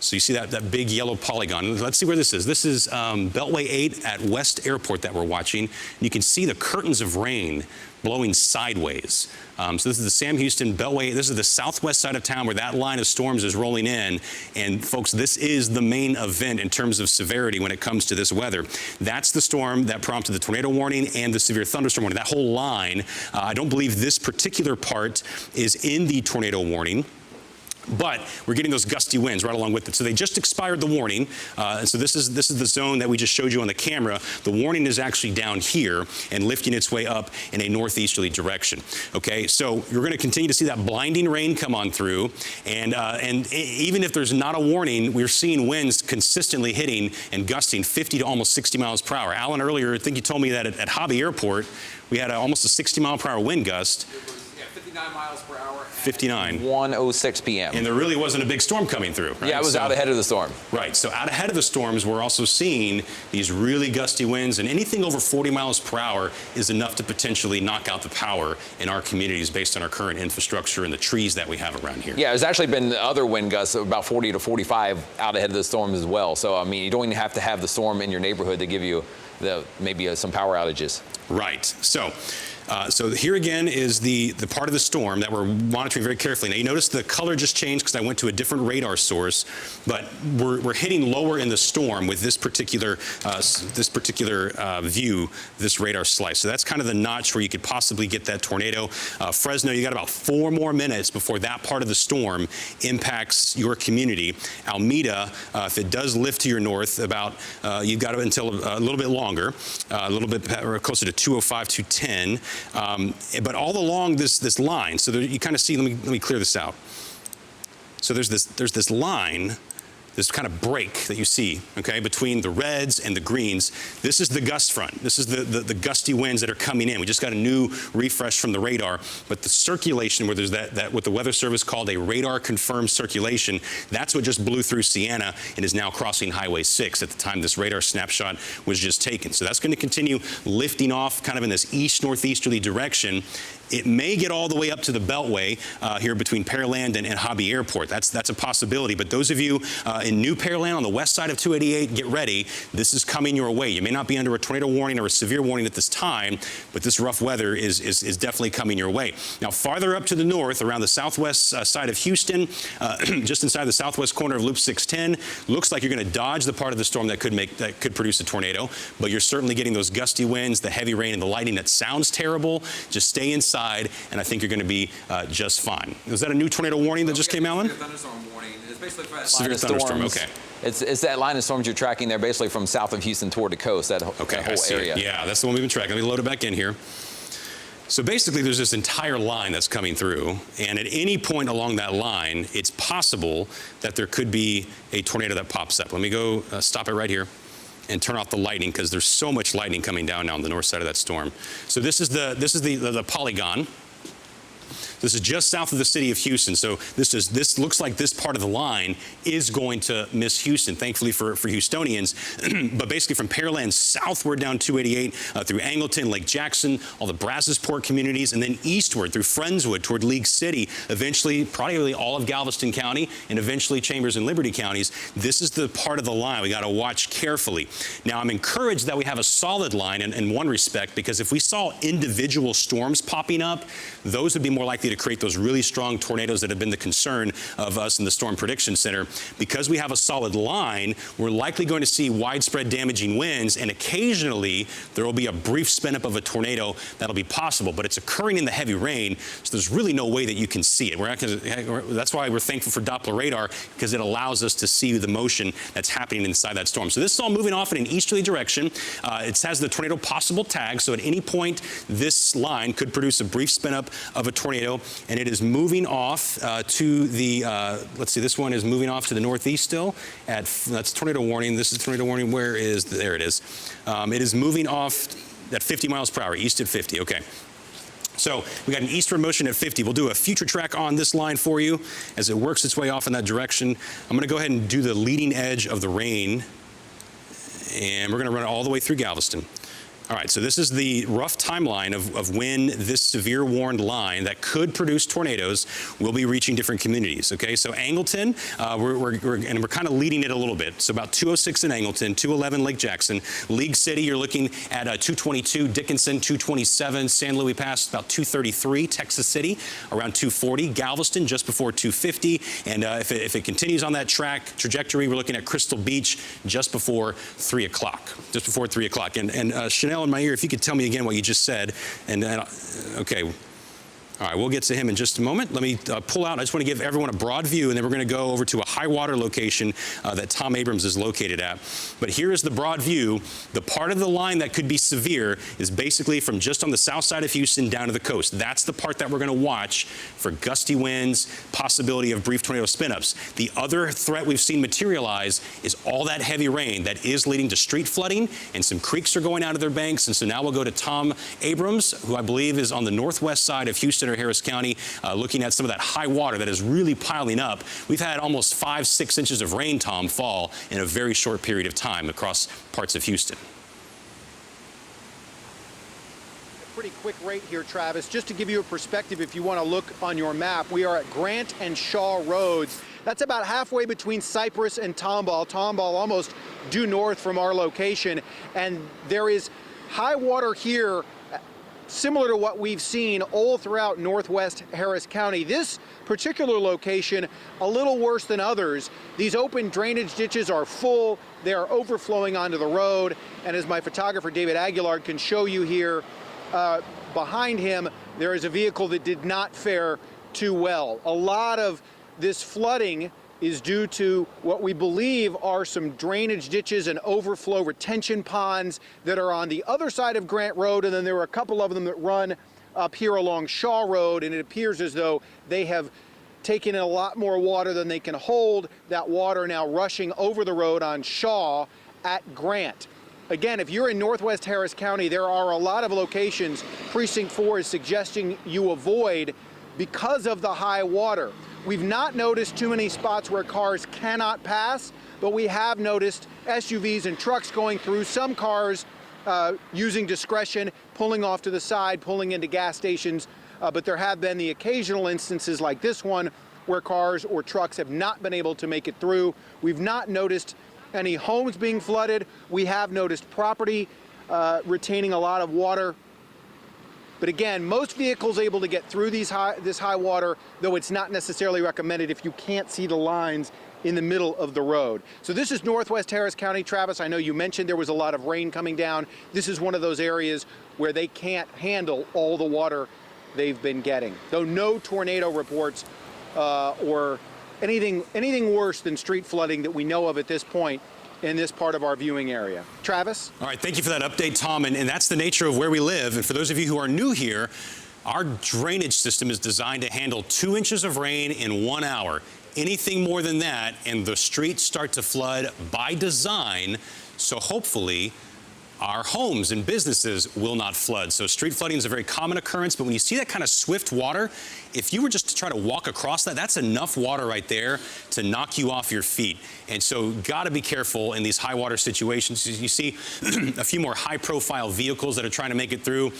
So you see that big yellow polygon. Let's see where this is. This is Beltway 8 at West Airport that we're watching. You can see the curtains of rain blowing sideways. So this is the Sam Houston Beltway. This is the southwest side of town where that line of storms is rolling in. And folks, this is the main event in terms of severity when it comes to this weather. That's the storm that prompted the tornado warning and the severe thunderstorm warning. That whole line, I don't believe this particular part is in the tornado warning. But we're getting those gusty winds right along with it. So they just expired the warning. And so this is the zone that we just showed you on the camera. The warning is actually down here and lifting its way up in a northeasterly direction. Okay, so you're going to continue to see that blinding rain come on through. And even if there's not a warning, we're seeing winds consistently hitting and gusting 50 to almost 60 miles per hour. Alan, earlier, I think you told me that at Hobby Airport, we had almost a 60 mile per hour wind gust. 59 miles per hour. 59. 1:06 p.m. And there really wasn't a big storm coming through, right? Yeah, it was out ahead of the storm. Right. So out ahead of the storms, we're also seeing these really gusty winds, and anything over 40 miles per hour is enough to potentially knock out the power in our communities based on our current infrastructure and the trees that we have around here. Yeah, there's actually been other wind gusts of about 40 to 45 out ahead of the storms as well. So, I mean, you don't even have to have the storm in your neighborhood to give you maybe some power outages. Right. So here again is the part of the storm that we're monitoring very carefully. Now you notice the color just changed because I went to a different radar source, but we're hitting lower in the storm with this particular view, this radar slice. So that's kind of the notch where you could possibly get that tornado. Fresno, you got about 4 more minutes before that part of the storm impacts your community. Alameda, if it does lift to your north, you've got until a little bit longer, a little bit closer to 205, 210. But all along this line, so there, you kind of see, let me clear this out. So there's this line, this kind of break that you see, okay, between the reds and the greens. This is the gust front. This is the gusty winds that are coming in. We just got a new refresh from the radar, but the circulation where there's that what the Weather Service called a radar confirmed circulation, that's what just blew through Siena and is now crossing Highway 6 at the time this radar snapshot was just taken. So that's going to continue lifting off kind of in this east-northeasterly direction. It may get all the way up to the Beltway here between Pearland and Hobby Airport. That's a possibility. But those of you in New Pearland on the west side of 288, get ready. This is coming your way. You may not be under a tornado warning or a severe warning at this time, but this rough weather is definitely coming your way. Now, farther up to the north, around the southwest side of Houston, just inside the southwest corner of Loop 610, looks like you're going to dodge the part of the storm that could produce a tornado, but you're certainly getting those gusty winds, the heavy rain, and the lightning. That sounds terrible. Just stay inside. And I think you're going to be just fine. Was that a new tornado warning that just came, Alan? Severe thunderstorm warning. It's basically for that severe thunderstorm. Okay. It's that line of storms you're tracking there, basically from south of Houston toward the coast. That whole area. Yeah, that's the one we've been tracking. Let me load it back in here. So basically, there's this entire line that's coming through, and at any point along that line, it's possible that there could be a tornado that pops up. Let me go stop it right here and turn off the lightning because there's so much lightning coming down now on the north side of that storm. So this is the polygon. This is just south of the city of Houston. So this looks like this part of the line is going to miss Houston, thankfully for Houstonians. But basically from Pearland southward down 288 through Angleton, Lake Jackson, all the Brazosport communities, and then eastward through Friendswood toward League City, eventually probably all of Galveston County and eventually Chambers and Liberty counties. This is the part of the line we got to watch carefully. Now, I'm encouraged that we have a solid line in one respect, because if we saw individual storms popping up, those would be more likely to create those really strong tornadoes that have been the concern of us in the Storm Prediction Center. Because we have a solid line, we're likely going to see widespread damaging winds, and occasionally there will be a brief spin up of a tornado that'll be possible, but it's occurring in the heavy rain, so there's really no way that you can see it. That's why we're thankful for Doppler radar, because it allows us to see the motion that's happening inside that storm. So this is all moving off in an easterly direction. It has the tornado possible tag, so at any point this line could produce a brief spin up of a tornado, and it is moving off to the, let's see, this one is moving off to the northeast still. That's tornado warning. This is tornado warning. Where is, there it is. It is moving off at 50 miles per hour, east at 50. Okay. So we got an eastward motion at 50. We'll do a future track on this line for you as it works its way off in that direction. I'm going to go ahead and do the leading edge of the rain, and we're going to run it all the way through Galveston. All right, so this is the rough timeline of when this severe warned line that could produce tornadoes will be reaching different communities. Okay, so Angleton, we're kind of leading it a little bit. So about 206 in Angleton, 211 Lake Jackson, League City, you're looking at 222, Dickinson 227, San Luis Pass about 233, Texas City around 240, Galveston just before 250, and if it continues on that trajectory, we're looking at Crystal Beach just before 3 o'clock. Just before 3 o'clock, and Chanel in my ear, if you could tell me again what you just said, and okay. All right, we'll get to him in just a moment. Let me pull out. I just want to give everyone a broad view, and then we're going to go over to a high water location that Tom Abrams is located at. But here is the broad view. The part of the line that could be severe is basically from just on the south side of Houston down to the coast. That's the part that we're going to watch for gusty winds, possibility of brief tornado spin-ups. The other threat we've seen materialize is all that heavy rain that is leading to street flooding, and some creeks are going out of their banks. And so now we'll go to Tom Abrams, who I believe is on the northwest side of Houston or Harris County, looking at some of that high water that is really piling up. We've had almost 5-6 inches of rain, Tom, fall in a very short period of time across parts of Houston. Pretty quick rate here, Travis. Just to give you a perspective, if you want to look on your map, we are at Grant and Shaw Roads. That's about halfway between Cypress and Tomball. Tomball almost due north from our location. And there is high water here similar to what we've seen all throughout northwest Harris County. This particular location, a little worse than others. These open drainage ditches are full. They are overflowing onto the road. And as my photographer, David Aguilar, can show you here, behind him, there is a vehicle that did not fare too well. A lot of this flooding is due to what we believe are some drainage ditches and overflow retention ponds that are on the other side of Grant Road, and then there are a couple of them that run up here along Shaw Road, and it appears as though they have taken in a lot more water than they can hold. That water now rushing over the road on Shaw at Grant. Again, if you're in northwest Harris County, there are a lot of locations Precinct 4 is suggesting you avoid because of the high water. We've not noticed too many spots where cars cannot pass, but we have noticed SUVs and trucks going through, some cars using discretion, pulling off to the side, pulling into gas stations, but there have been the occasional instances like this one where cars or trucks have not been able to make it through. We've not noticed any homes being flooded. We have noticed property retaining a lot of water. But again, most vehicles able to get through this high water, though it's not necessarily recommended if you can't see the lines in the middle of the road. So this is northwest Harris County. Travis, I know you mentioned there was a lot of rain coming down. This is one of those areas where they can't handle all the water they've been getting. Though no tornado reports or anything worse than street flooding that we know of at this point in this part of our viewing area. Travis? All right, thank you for that update, Tom. And that's the nature of where we live. And for those of you who are new here, our drainage system is designed to handle 2 inches of rain in 1 hour. Anything more than that, and the streets start to flood by design. So hopefully, our homes and businesses will not flood. So street flooding is a very common occurrence, but when you see that kind of swift water, if you were just to try to walk across that, that's enough water right there to knock you off your feet. And so got to be careful in these high water situations. You see a few more high profile vehicles that are trying to make it through.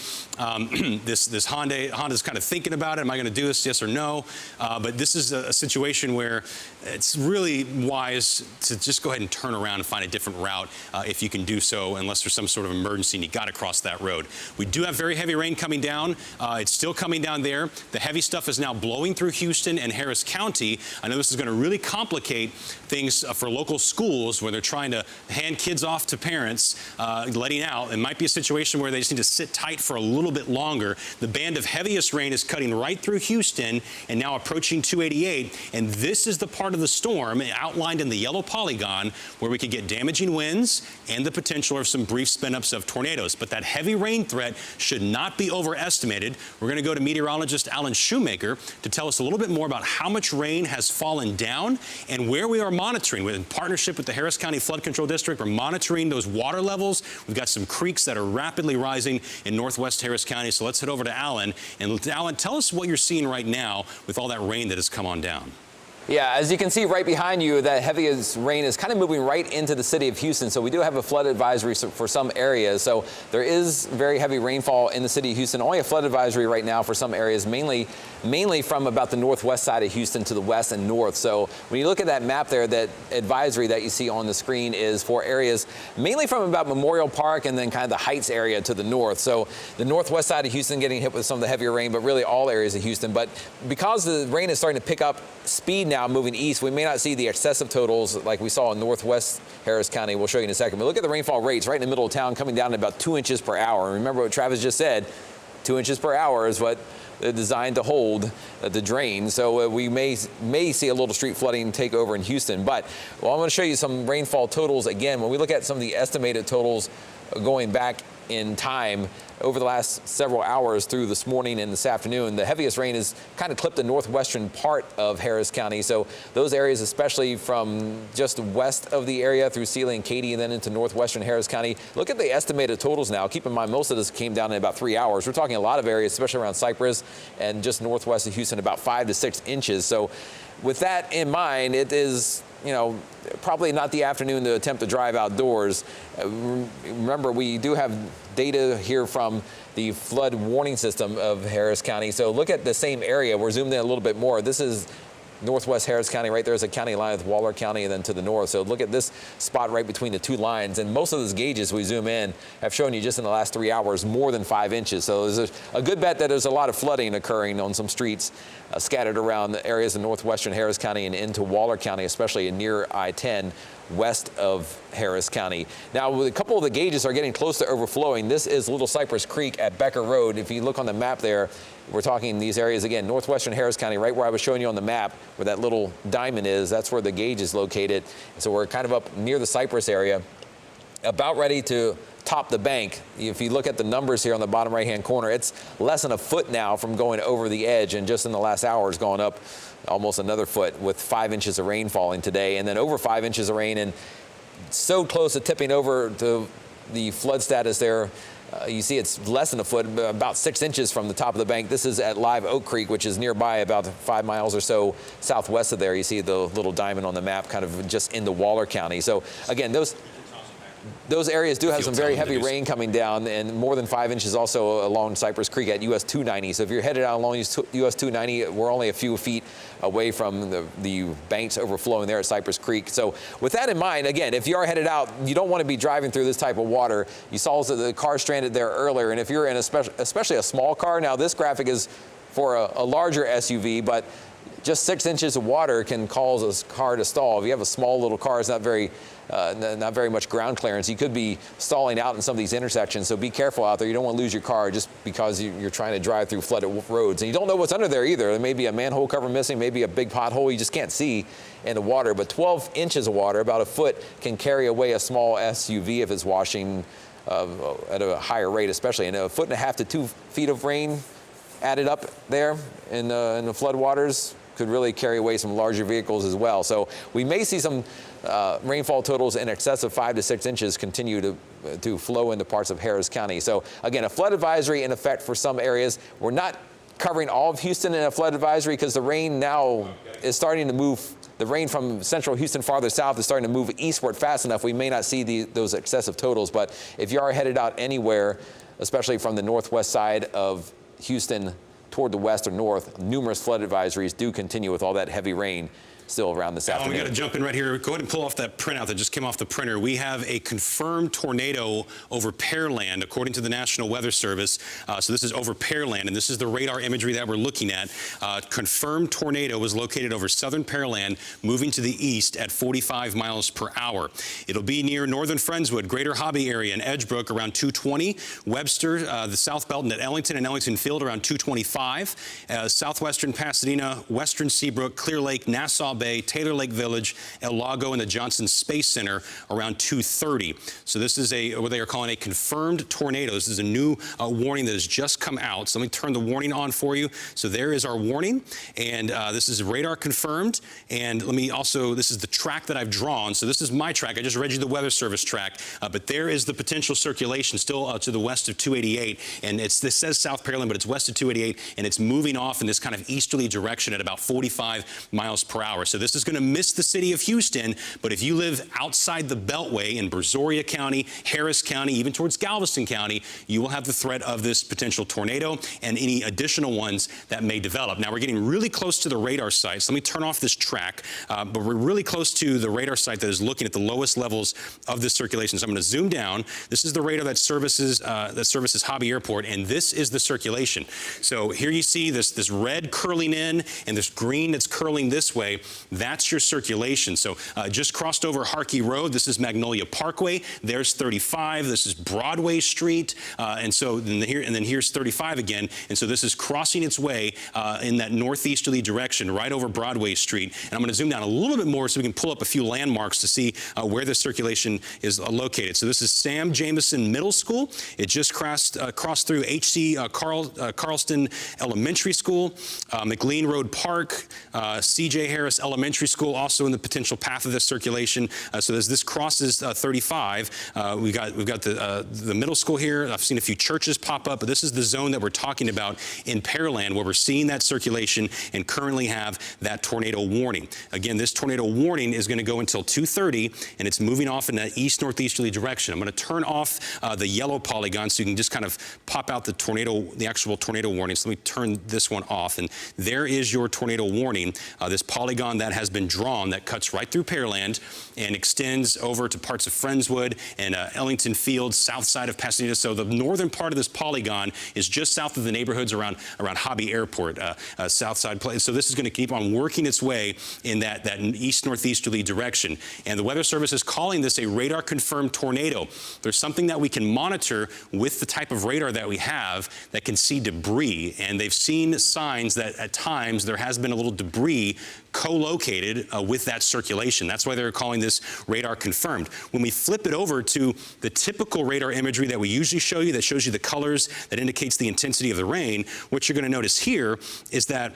This Honda's kind of thinking about it. Am I going to do this, yes or no? But this is a situation where it's really wise to just go ahead and turn around and find a different route if you can do so, unless there's some sort of emergency and you got to cross that road. We do have very heavy rain coming down. It's still coming down there. The heavy stuff is now blowing through Houston and Harris County. I know this is going to really complicate things for local schools when they're trying to hand kids off to parents, letting out. It might be a situation where they just need to sit tight for a little bit longer. The band of heaviest rain is cutting right through Houston and now approaching 288. And this is the part of the storm outlined in the yellow polygon where we could get damaging winds and the potential of some brief spin-ups of tornadoes. But that heavy rain threat should not be overestimated. We're going to go to meteorologist Alan Shoemaker to tell us a little bit more about how much rain has fallen down and where we are monitoring. In partnership with the Harris County Flood Control District, we're monitoring those water levels. We've got some creeks that are rapidly rising in northwest Harris County. So let's head over to Alan. And Alan, tell us what you're seeing right now with all that rain that has come on down. Yeah, as you can see right behind you, that heaviest rain is kind of moving right into the city of Houston. So we do have a flood advisory for some areas. So there is very heavy rainfall in the city of Houston. Only a flood advisory right now for some areas, mainly from about the northwest side of Houston to the west and north. So when you look at that map there, that advisory that you see on the screen is for areas mainly from about Memorial Park and then kind of the Heights area to the north. So the northwest side of Houston getting hit with some of the heavier rain, but really all areas of Houston. But because the rain is starting to pick up speed now, moving east, we may not see the excessive totals like we saw in northwest Harris County. We'll show you in a second. But look at the rainfall rates right in the middle of town, coming down to about 2 inches per hour. And remember what Travis just said, 2 inches per hour is what they're designed to hold the drain. So we may see a little street flooding take over in Houston. But well, I'm going to show you some rainfall totals again. When we look at some of the estimated totals going back in time over the last several hours through this morning and this afternoon, the heaviest rain has kind of clipped the northwestern part of Harris County. So those areas, especially from just west of the area through Sealy and Katy and then into northwestern Harris County. Look at the estimated totals now. Keep in mind, most of this came down in about 3 hours. We're talking a lot of areas, especially around Cypress and just northwest of Houston, about 5 to 6 inches. So with that in mind, it is, you know, probably not the afternoon to attempt to drive outdoors. Remember, we do have data here from the flood warning system of Harris County. So look at the same area. We're zoomed in a little bit more. This is northwest Harris County. Right there is a county line with Waller County and then to the north. So look at this spot right between the two lines. And most of those gauges we zoom in have shown you just in the last 3 hours more than 5 inches. So there's a good bet that there's a lot of flooding occurring on some streets scattered around the areas of northwestern Harris County and into Waller County, especially near I-10 west of Harris County. Now, a couple of the gauges are getting close to overflowing. This is Little Cypress Creek at Becker Road. If you look on the map there, we're talking these areas again, northwestern Harris County, right where I was showing you on the map, where that little diamond is, that's where the gauge is located. So we're kind of up near the Cypress area, about ready to top the bank. If you look at the numbers here on the bottom right-hand corner, it's less than a foot now from going over the edge, and just in the last hour it's gone up almost another foot with 5 inches of rain falling today, and then over 5 inches of rain, and so close to tipping over to the flood status there. You see it's less than a foot, about 6 inches from the top of the bank. This is at Live Oak Creek, which is nearby about 5 miles or so southwest of there. You see the little diamond on the map kind of just into Waller County. So again, those areas do have some very heavy rain coming down, and more than 5 inches also along Cypress Creek at US 290. So if you're headed out along US 290, we're only a few feet away from the banks overflowing there at Cypress Creek. So with that in mind, again, if you are headed out, you don't want to be driving through this type of water. You saw the car stranded there earlier, and if you're in especially a small car, now this graphic is for a larger SUV, but just 6 inches of water can cause a car to stall. If you have a small little car, it's not very much ground clearance. You could be stalling out in some of these intersections, so be careful out there. You don't want to lose your car just because you're trying to drive through flooded roads. And you don't know what's under there either. There may be a manhole cover missing, maybe a big pothole you just can't see in the water. But 12 inches of water, about a foot, can carry away a small SUV if it's washing at a higher rate, especially. And a 1.5 to 2 feet of rain added up there in the flood waters could really carry away some larger vehicles as well. So we may see some rainfall totals in excess of 5 to 6 inches continue to flow into parts of Harris County. So again, a flood advisory in effect for some areas. We're not covering all of Houston in a flood advisory because the rain now is starting to move. The rain from central Houston farther south is starting to move eastward fast enough. We may not see those excessive totals, but if you are headed out anywhere, especially from the northwest side of Houston toward the west or north, numerous flood advisories do continue with all that heavy rain still around this afternoon. We got to jump in right here. Go ahead and pull off that printout that just came off the printer. We have a confirmed tornado over Pearland, according to the National Weather Service. So this is over Pearland, and this is the radar imagery that we're looking at. Confirmed tornado was located over southern Pearland, moving to the east at 45 miles per hour. It'll be near northern Friendswood, Greater Hobby area, and Edgebrook around 220. Webster, the South Belton at Ellington and Ellington Field around 225. Southwestern Pasadena, Western Seabrook, Clear Lake, Nassau Bay, Taylor Lake Village, El Lago, and the Johnson Space Center around 2:30. So this is what they are calling a confirmed tornado. This is a new warning that has just come out. So let me turn the warning on for you. So there is our warning, and this is radar confirmed. And let me also, this is the track that I've drawn. So this is my track. I just read you the Weather Service track, but there is the potential circulation still to the west of 288. And this says South Pearland, but it's west of 288, and it's moving off in this kind of easterly direction at about 45 miles per hour. So this is going to miss the city of Houston, but if you live outside the Beltway in Brazoria County, Harris County, even towards Galveston County, you will have the threat of this potential tornado and any additional ones that may develop. Now, we're getting really close to the radar site. So let me turn off this track, but we're really close to the radar site that is looking at the lowest levels of this circulation. So I'm going to zoom down. This is the radar that services Hobby Airport, and this is the circulation. So here you see this red curling in and this green that's curling this way. That's your circulation. So just crossed over Harkey Road. This is Magnolia Parkway. There's 35. This is Broadway Street, and then here's 35 again. And so this is crossing its way in that northeasterly direction, right over Broadway Street. And I'm going to zoom down a little bit more so we can pull up a few landmarks to see where the circulation is located. So this is Sam Jameson Middle School. It just crossed through H.C. Carlston Elementary School, McLean Road Park, C.J. Harris Elementary School, also in the potential path of this circulation. So as this crosses 35, we've got the middle school here. I've seen a few churches pop up, but this is the zone that we're talking about in Pearland, where we're seeing that circulation and currently have that tornado warning. Again, this tornado warning is going to go until 2:30, and it's moving off in that east-northeasterly direction. I'm going to turn off the yellow polygon so you can just kind of pop out the actual tornado warning. So let me turn this one off, and there is your tornado warning. This polygon that has been drawn that cuts right through Pearland and extends over to parts of Friendswood and Ellington Fields, south side of Pasadena. So the northern part of this polygon is just south of the neighborhoods around Hobby Airport, south side place. So this is going to keep on working its way in that east-northeasterly direction. And the Weather Service is calling this a radar-confirmed tornado. There's something that we can monitor with the type of radar that we have that can see debris. And they've seen signs that at times there has been a little debris co-located with that circulation. That's why they're calling this radar confirmed. When we flip it over to the typical radar imagery that we usually show you, that shows you the colors, that indicates the intensity of the rain, what you're going to notice here is that,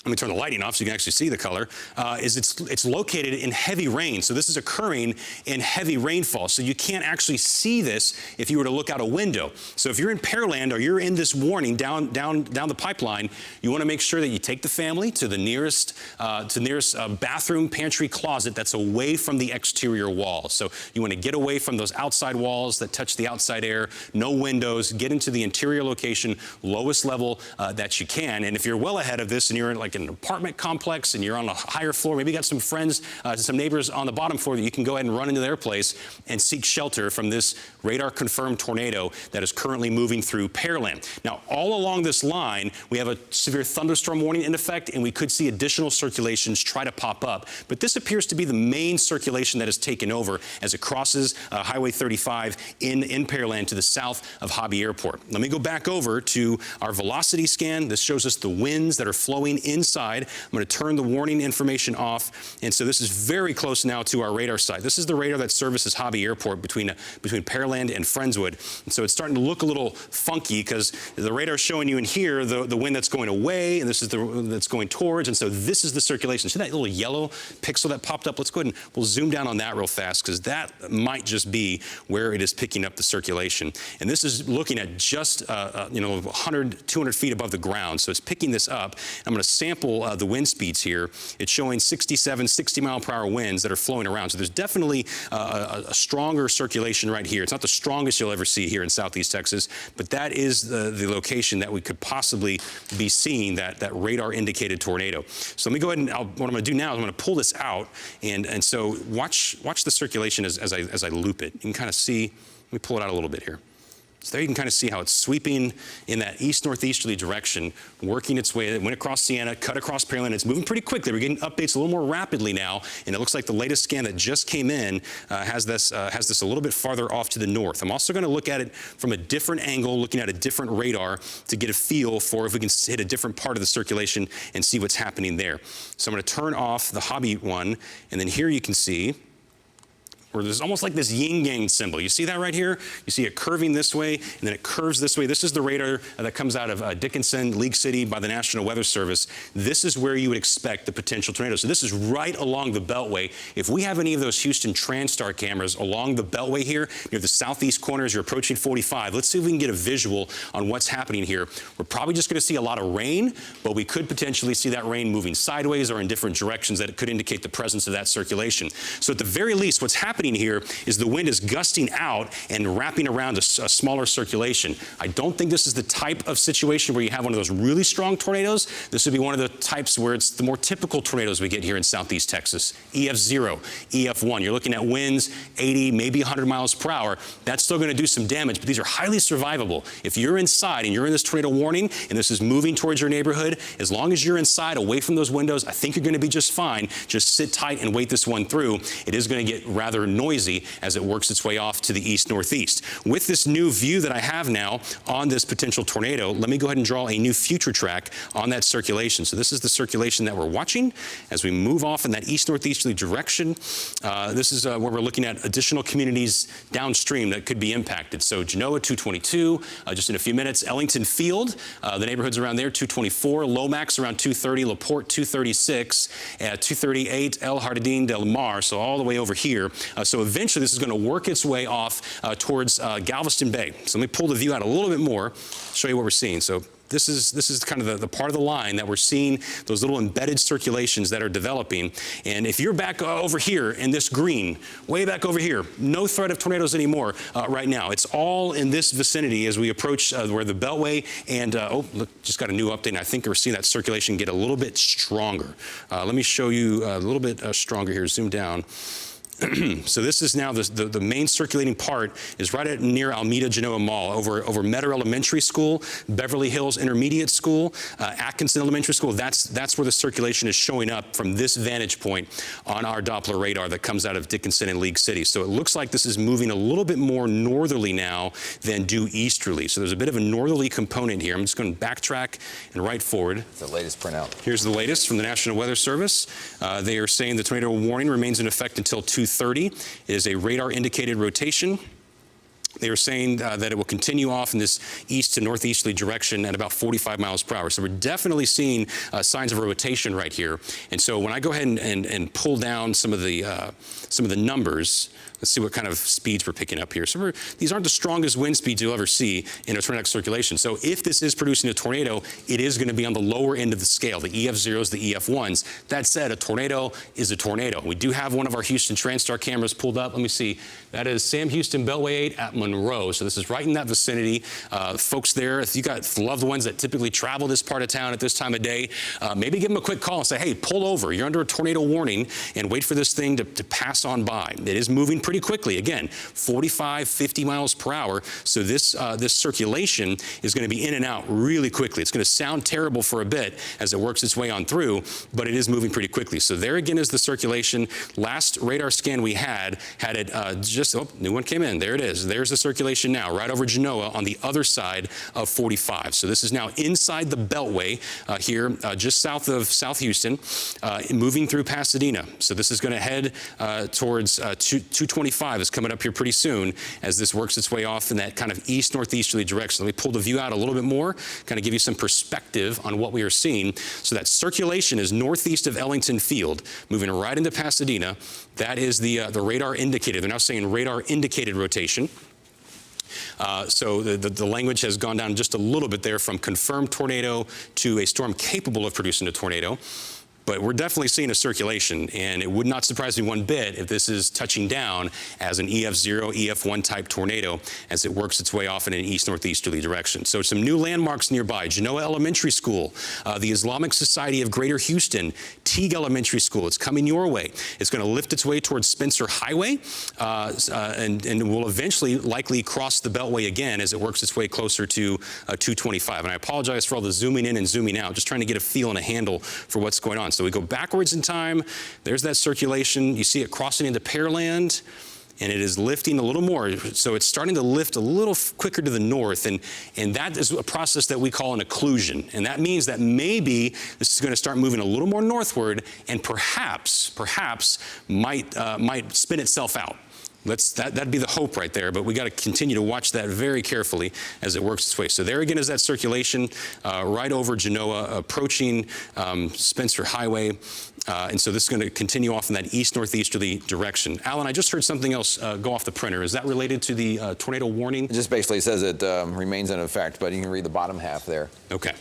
let me turn the lighting off so you can actually see the color, it's located in heavy rain. So this is occurring in heavy rainfall. So you can't actually see this if you were to look out a window. So if you're in Pearland or you're in this warning down the pipeline, you want to make sure that you take the family to the nearest bathroom, pantry, closet that's away from the exterior wall. So you want to get away from those outside walls that touch the outside air, no windows, get into the interior location, lowest level that you can. And if you're well ahead of this and you're in like an apartment complex and you're on a higher floor, maybe you got some friends, some neighbors on the bottom floor that you can go ahead and run into their place and seek shelter from this radar-confirmed tornado that is currently moving through Pearland. Now, all along this line, we have a severe thunderstorm warning in effect, and we could see additional circulations try to pop up. But this appears to be the main circulation that has taken over as it crosses Highway 35 in Pearland to the south of Hobby Airport. Let me go back over to our velocity scan. This shows us the winds that are flowing inside. I'm going to turn the warning information off. And so this is very close now to our radar site. This is the radar that services Hobby Airport between Pearland and Friendswood. And so it's starting to look a little funky because the radar is showing you in here the wind that's going away, and this is the that's going towards. And so this is the circulation. See that little yellow pixel that popped up? Let's go ahead and we'll zoom down on that real fast because that might just be where it is picking up the circulation. And this is looking at just 100, 200 feet above the ground. So it's picking this up. I'm going to sample the wind speeds here. It's showing 67, 60 mile per hour winds that are flowing around. So there's definitely a stronger circulation right here. It's not the strongest you'll ever see here in Southeast Texas, but that is the location that we could possibly be seeing that radar indicated tornado. So let me go ahead and what I'm going to do now is I'm going to pull this out, and so watch the circulation as I loop it. You can kind of see. Let me pull it out a little bit here. So there you can kind of see how it's sweeping in that east-northeasterly direction, working its way. It went across Siena, cut across Pearland. It's moving pretty quickly. We're getting updates a little more rapidly now, and it looks like the latest scan that just came in has this a little bit farther off to the north. I'm also going to look at it from a different angle, looking at a different radar to get a feel for if we can hit a different part of the circulation and see what's happening there. So I'm going to turn off the Hobby one, and then here you can see or there's almost like this yin-yang symbol. You see that right here? You see it curving this way, and then it curves this way. This is the radar that comes out of Dickinson, League City by the National Weather Service. This is where you would expect the potential tornado. So this is right along the Beltway. If we have any of those Houston TransStar cameras along the Beltway here, near the southeast corner as you're approaching 45, let's see if we can get a visual on what's happening here. We're probably just going to see a lot of rain, but we could potentially see that rain moving sideways or in different directions that could indicate the presence of that circulation. So at the very least, what's happening here is the wind is gusting out and wrapping around a smaller circulation. I don't think this is the type of situation where you have one of those really strong tornadoes. This would be one of the types where it's the more typical tornadoes we get here in southeast Texas. EF0, EF1. You're looking at winds 80, maybe 100 miles per hour. That's still going to do some damage, but these are highly survivable. If you're inside and you're in this tornado warning and this is moving towards your neighborhood, as long as you're inside, away from those windows, I think you're going to be just fine. Just sit tight and wait this one through. It is going to get rather noisy as it works its way off to the east-northeast. With this new view that I have now on this potential tornado, let me go ahead and draw a new future track on that circulation. So this is the circulation that we're watching as we move off in that east-northeasterly direction. This is where we're looking at additional communities downstream that could be impacted. So Genoa, 222, just in a few minutes. Ellington Field, the neighborhoods around there, 224. Lomax around 230. LaPorte, 236. 238. El Jardín del Mar, so all the way over here. So eventually this is going to work its way off towards Galveston Bay. So let me pull the view out a little bit more, show you what we're seeing. So this is kind of the part of the line that we're seeing, those little embedded circulations that are developing. And if you're back over here in this green, way back over here, no threat of tornadoes anymore right now. It's all in this vicinity as we approach where the Beltway and, oh, look, just got a new update. And I think we're seeing that circulation get a little bit stronger. Let me show you a little bit stronger here, zoom down. So this is now the main circulating part is right near Alameda Genoa Mall, over Metter Elementary School, Beverly Hills Intermediate School, Atkinson Elementary School. That's where the circulation is showing up from this vantage point on our Doppler radar that comes out of Dickinson and League City. So it looks like this is moving a little bit more northerly now than due easterly. So there's a bit of a northerly component here. I'm just going to backtrack and right forward. It's the latest printout. Here's the latest from the National Weather Service. They are saying the tornado warning remains in effect until 2:30. It is a radar indicated rotation. They are saying that it will continue off in this east to northeasterly direction at about 45 miles per hour. So we're definitely seeing signs of a rotation right here. And so when I go ahead and pull down some of the numbers, let's see what kind of speeds we're picking up here. So these aren't the strongest wind speeds you'll ever see in a tornadic circulation. So if this is producing a tornado, it is going to be on the lower end of the scale, the EF0s, the EF1s. That said, a tornado is a tornado. We do have one of our Houston TransStar cameras pulled up. Let me see. That is Sam Houston Beltway 8 at Monroe. So this is right in that vicinity. Folks there, if you got loved ones that typically travel this part of town at this time of day, maybe give them a quick call and say, hey, pull over. You're under a tornado warning, and wait for this thing to pass on by. It is moving pretty quickly. Again, 45, 50 miles per hour. So this circulation is going to be in and out really quickly. It's going to sound terrible for a bit as it works its way on through, but it is moving pretty quickly. So there again is the circulation. Last radar scan we had it new one came in. There it is. There's the circulation now, right over Genoa on the other side of 45. So this is now inside the Beltway here, just south of South Houston, moving through Pasadena. So this is going to head towards 225 is coming up here pretty soon as this works its way off in that kind of east-northeasterly direction. Let me pull the view out a little bit more, kind of give you some perspective on what we are seeing. So that circulation is northeast of Ellington Field, moving right into Pasadena. That is the radar indicated. They're now saying radar indicated rotation. So the language has gone down just a little bit there from confirmed tornado to a storm capable of producing a tornado. But we're definitely seeing a circulation, and it would not surprise me one bit if this is touching down as an EF0, EF1 type tornado as it works its way off in an east-northeasterly direction. So some new landmarks nearby. Genoa Elementary School, the Islamic Society of Greater Houston, Teague Elementary School. It's coming your way. It's going to lift its way towards Spencer Highway and will eventually likely cross the Beltway again as it works its way closer to 225. And I apologize for all the zooming in and zooming out, just trying to get a feel and a handle for what's going on. So we go backwards in time. There's that circulation. You see it crossing into Pearland, and it is lifting a little more. So it's starting to lift a little quicker to the north, and that is a process that we call an occlusion. And that means that maybe this is going to start moving a little more northward and perhaps might spin itself out. That'd be the hope right there, but we got to continue to watch that very carefully as it works its way. So there again is that circulation right over Genoa, approaching Spencer Highway. And so this is going to continue off in that east-northeasterly direction. Alan, I just heard something else go off the printer. Is that related to the tornado warning? It just basically says it remains in effect, but you can read the bottom half there. Okay.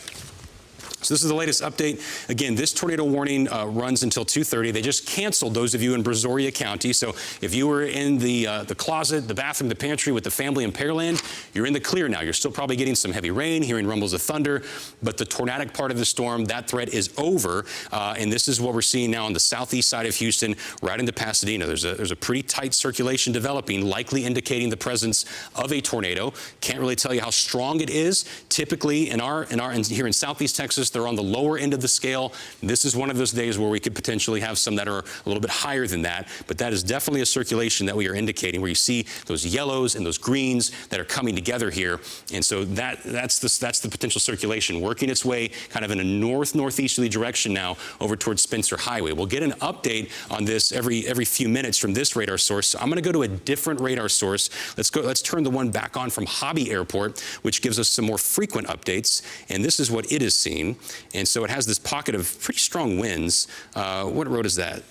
So this is the latest update. Again, this tornado warning runs until 2:30. They just canceled those of you in Brazoria County. So if you were in the closet, the bathroom, the pantry with the family in Pearland, you're in the clear now. You're still probably getting some heavy rain, hearing rumbles of thunder, but the tornadic part of the storm, that threat is over. And this is what we're seeing now on the southeast side of Houston, right into Pasadena. There's a pretty tight circulation developing, likely indicating the presence of a tornado. Can't really tell you how strong it is. Typically, here in southeast Texas, they're on the lower end of the scale. This is one of those days where we could potentially have some that are a little bit higher than that, but that is definitely a circulation that we are indicating, where you see those yellows and those greens that are coming together here. And so that's the potential circulation working its way kind of in a northeasterly direction now over towards Spencer Highway. We'll get an update on this every few minutes from this radar source. So I'm going to go to a different radar source. Let's turn the one back on from Hobby Airport, which gives us some more frequent updates. And this is what it is seeing. And so it has this pocket of pretty strong winds. What road is that?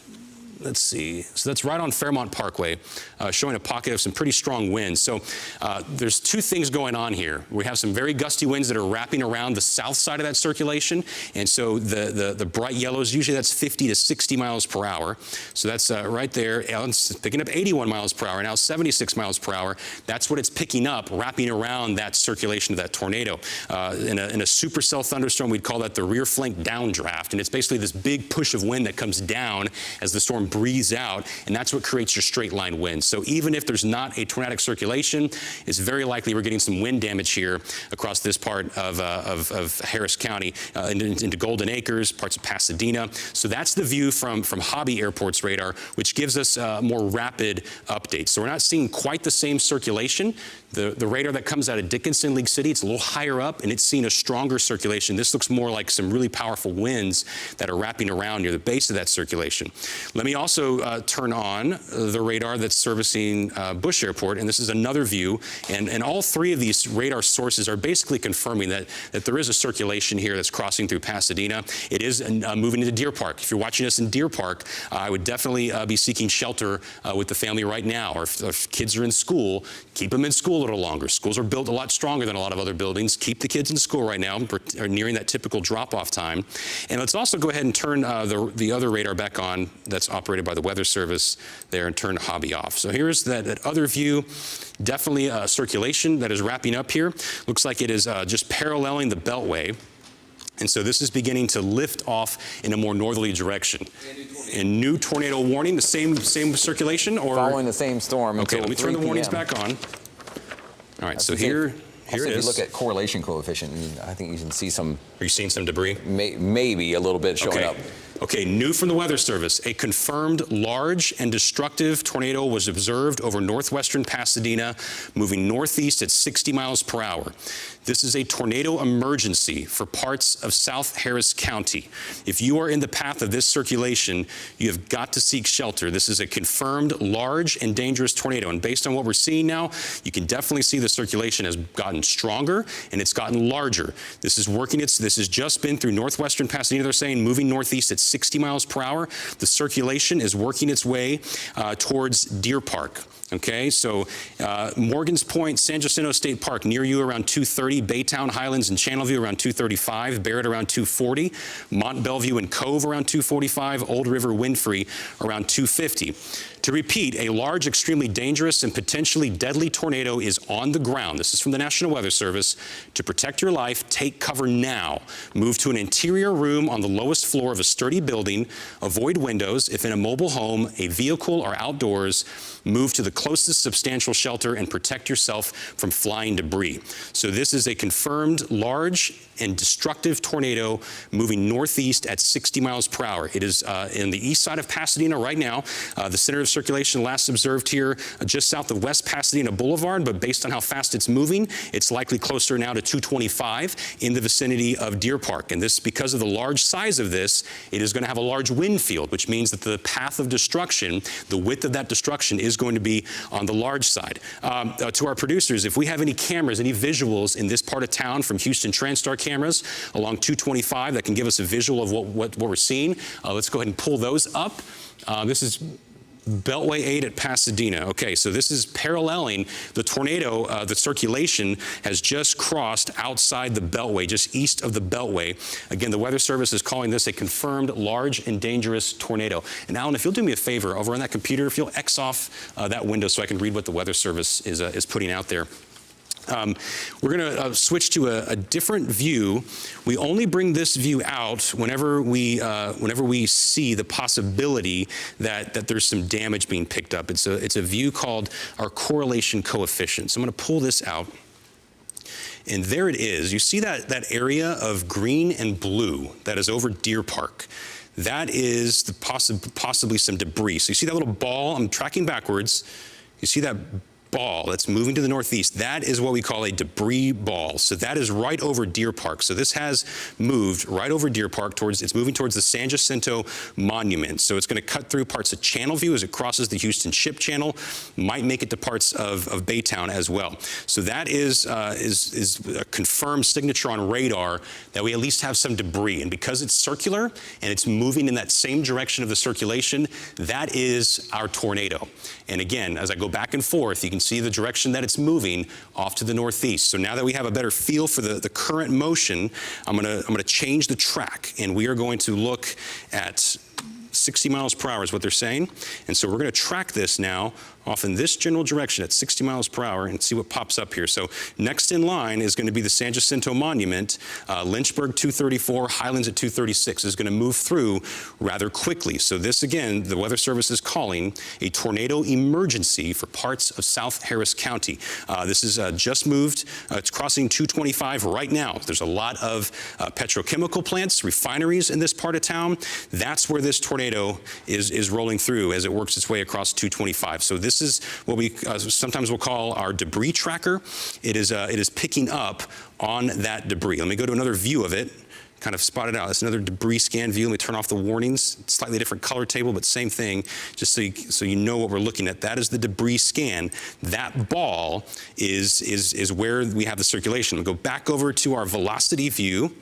Let's see. So that's right on Fairmont Parkway, showing a pocket of some pretty strong winds. So there's two things going on here. We have some very gusty winds that are wrapping around the south side of that circulation. And so the bright yellows, usually that's 50 to 60 miles per hour. So that's right there. It's picking up 81 miles per hour, now 76 miles per hour. That's what it's picking up, wrapping around that circulation of that tornado. In a supercell thunderstorm, we'd call that the rear flank downdraft. And it's basically this big push of wind that comes down as the storm breathes out, and that's what creates your straight line wind. So even if there's not a tornadic circulation, it's very likely we're getting some wind damage here across this part of Harris County into Golden Acres, parts of Pasadena. So that's the view from Hobby Airport's radar, which gives us more rapid updates. So we're not seeing quite the same circulation. The radar that comes out of Dickinson, League City, it's a little higher up, and it's seen a stronger circulation. This looks more like some really powerful winds that are wrapping around near the base of that circulation. Let me also turn on the radar that's servicing Bush Airport, and this is another view. And all three of these radar sources are basically confirming that there is a circulation here that's crossing through Pasadena. It is moving into Deer Park. If you're watching us in Deer Park, I would definitely be seeking shelter with the family right now. Or if kids are in school, keep them in school a little longer. Schools are built a lot stronger than a lot of other buildings. Keep the kids in school right now. We're nearing that typical drop-off time. And let's also go ahead and turn the other radar back on that's operated by the Weather Service there, and turn Hobby off. So here's that other view. Definitely circulation that is wrapping up here. Looks like it is just paralleling the Beltway. And so this is beginning to lift off in a more northerly direction. And new tornado warning, the same circulation, or following the same storm. Okay, let me turn the warnings back on. All right, so here it is. If you look at correlation coefficient, I think you can see some. Are you seeing some debris? Maybe a little bit showing up. Okay, new from the Weather Service. A confirmed large and destructive tornado was observed over northwestern Pasadena, moving northeast at 60 miles per hour. This is a tornado emergency for parts of South Harris County. If you are in the path of this circulation, you have got to seek shelter. This is a confirmed large and dangerous tornado. And based on what we're seeing now, you can definitely see the circulation has gotten stronger and it's gotten larger. This has just been through northwestern Pasadena, they're saying, moving northeast at 60 miles per hour. The circulation is working its way towards Deer Park. Okay, so Morgan's Point, San Jacinto State Park near you around 2:30, Baytown, Highlands, and Channelview around 2:35, Barrett around 2:40, Mont Bellevue and Cove around 2:45, Old River Winfrey around 2:50. To repeat, a large, extremely dangerous, and potentially deadly tornado is on the ground. This is from the National Weather Service. To protect your life, take cover now. Move to an interior room on the lowest floor of a sturdy building. Avoid windows. If in a mobile home, a vehicle, or outdoors, move to the closest substantial shelter and protect yourself from flying debris. So this is a confirmed large and destructive tornado moving northeast at 60 miles per hour. It is in the east side of Pasadena right now. The center of circulation last observed here just south of West Pasadena Boulevard, but based on how fast it's moving, it's likely closer now to 225 in the vicinity of Deer Park. And this, because of the large size of this, it is going to have a large wind field, which means that the path of destruction, the width of that destruction, is going to be on the large side. To our producers, if we have any cameras, any visuals in this part of town from Houston TransStar cameras along 225 that can give us a visual of what we're seeing, let's go ahead and pull those up. This is Beltway 8 at Pasadena. Okay, so this is paralleling the tornado. The circulation has just crossed outside the Beltway, just east of the Beltway. Again, the Weather Service is calling this a confirmed large and dangerous tornado. And Alan, if you'll do me a favor, over on that computer, if you'll X off that window so I can read what the Weather Service is putting out there. We're going to switch to a different view. We only bring this view out whenever we see the possibility that there's some damage being picked up. It's a view called our correlation coefficient. So I'm going to pull this out. And there it is. You see that area of green and blue that is over Deer Park. That is possibly some debris. So you see that little ball? I'm tracking backwards. You see that ball that's moving to the northeast? That is what we call a debris ball. So that is right over Deer Park. So this has moved right over Deer Park it's moving towards the San Jacinto Monument. So it's going to cut through parts of Channelview as it crosses the Houston Ship Channel, might make it to parts of Baytown as well. So that is a confirmed signature on radar that we at least have some debris. And because it's circular and it's moving in that same direction of the circulation, that is our tornado. And again, as I go back and forth, you can see the direction that it's moving off to the northeast. So now that we have a better feel for the current motion, I'm gonna change the track, and we are going to look at 60 miles per hour is what they're saying. And so we're going to track this now off in this general direction at 60 miles per hour and see what pops up here. So next in line is going to be the San Jacinto Monument. Lynchburg 234, Highlands at 236 is going to move through rather quickly. So this, again, the Weather Service is calling a tornado emergency for parts of South Harris County. This is just moved. It's crossing 225 right now. There's a lot of petrochemical plants, refineries in this part of town. That's where this tornado is rolling through as it works its way across 225. So this is what we sometimes will call our debris tracker. It is picking up on that debris. Let me go to another view of it, kind of spot it out. That's another debris scan view. Let me turn off the warnings. Slightly different color table, but same thing, just so you know what we're looking at. That is the debris scan. That ball is where we have the circulation. We'll go back over to our velocity view,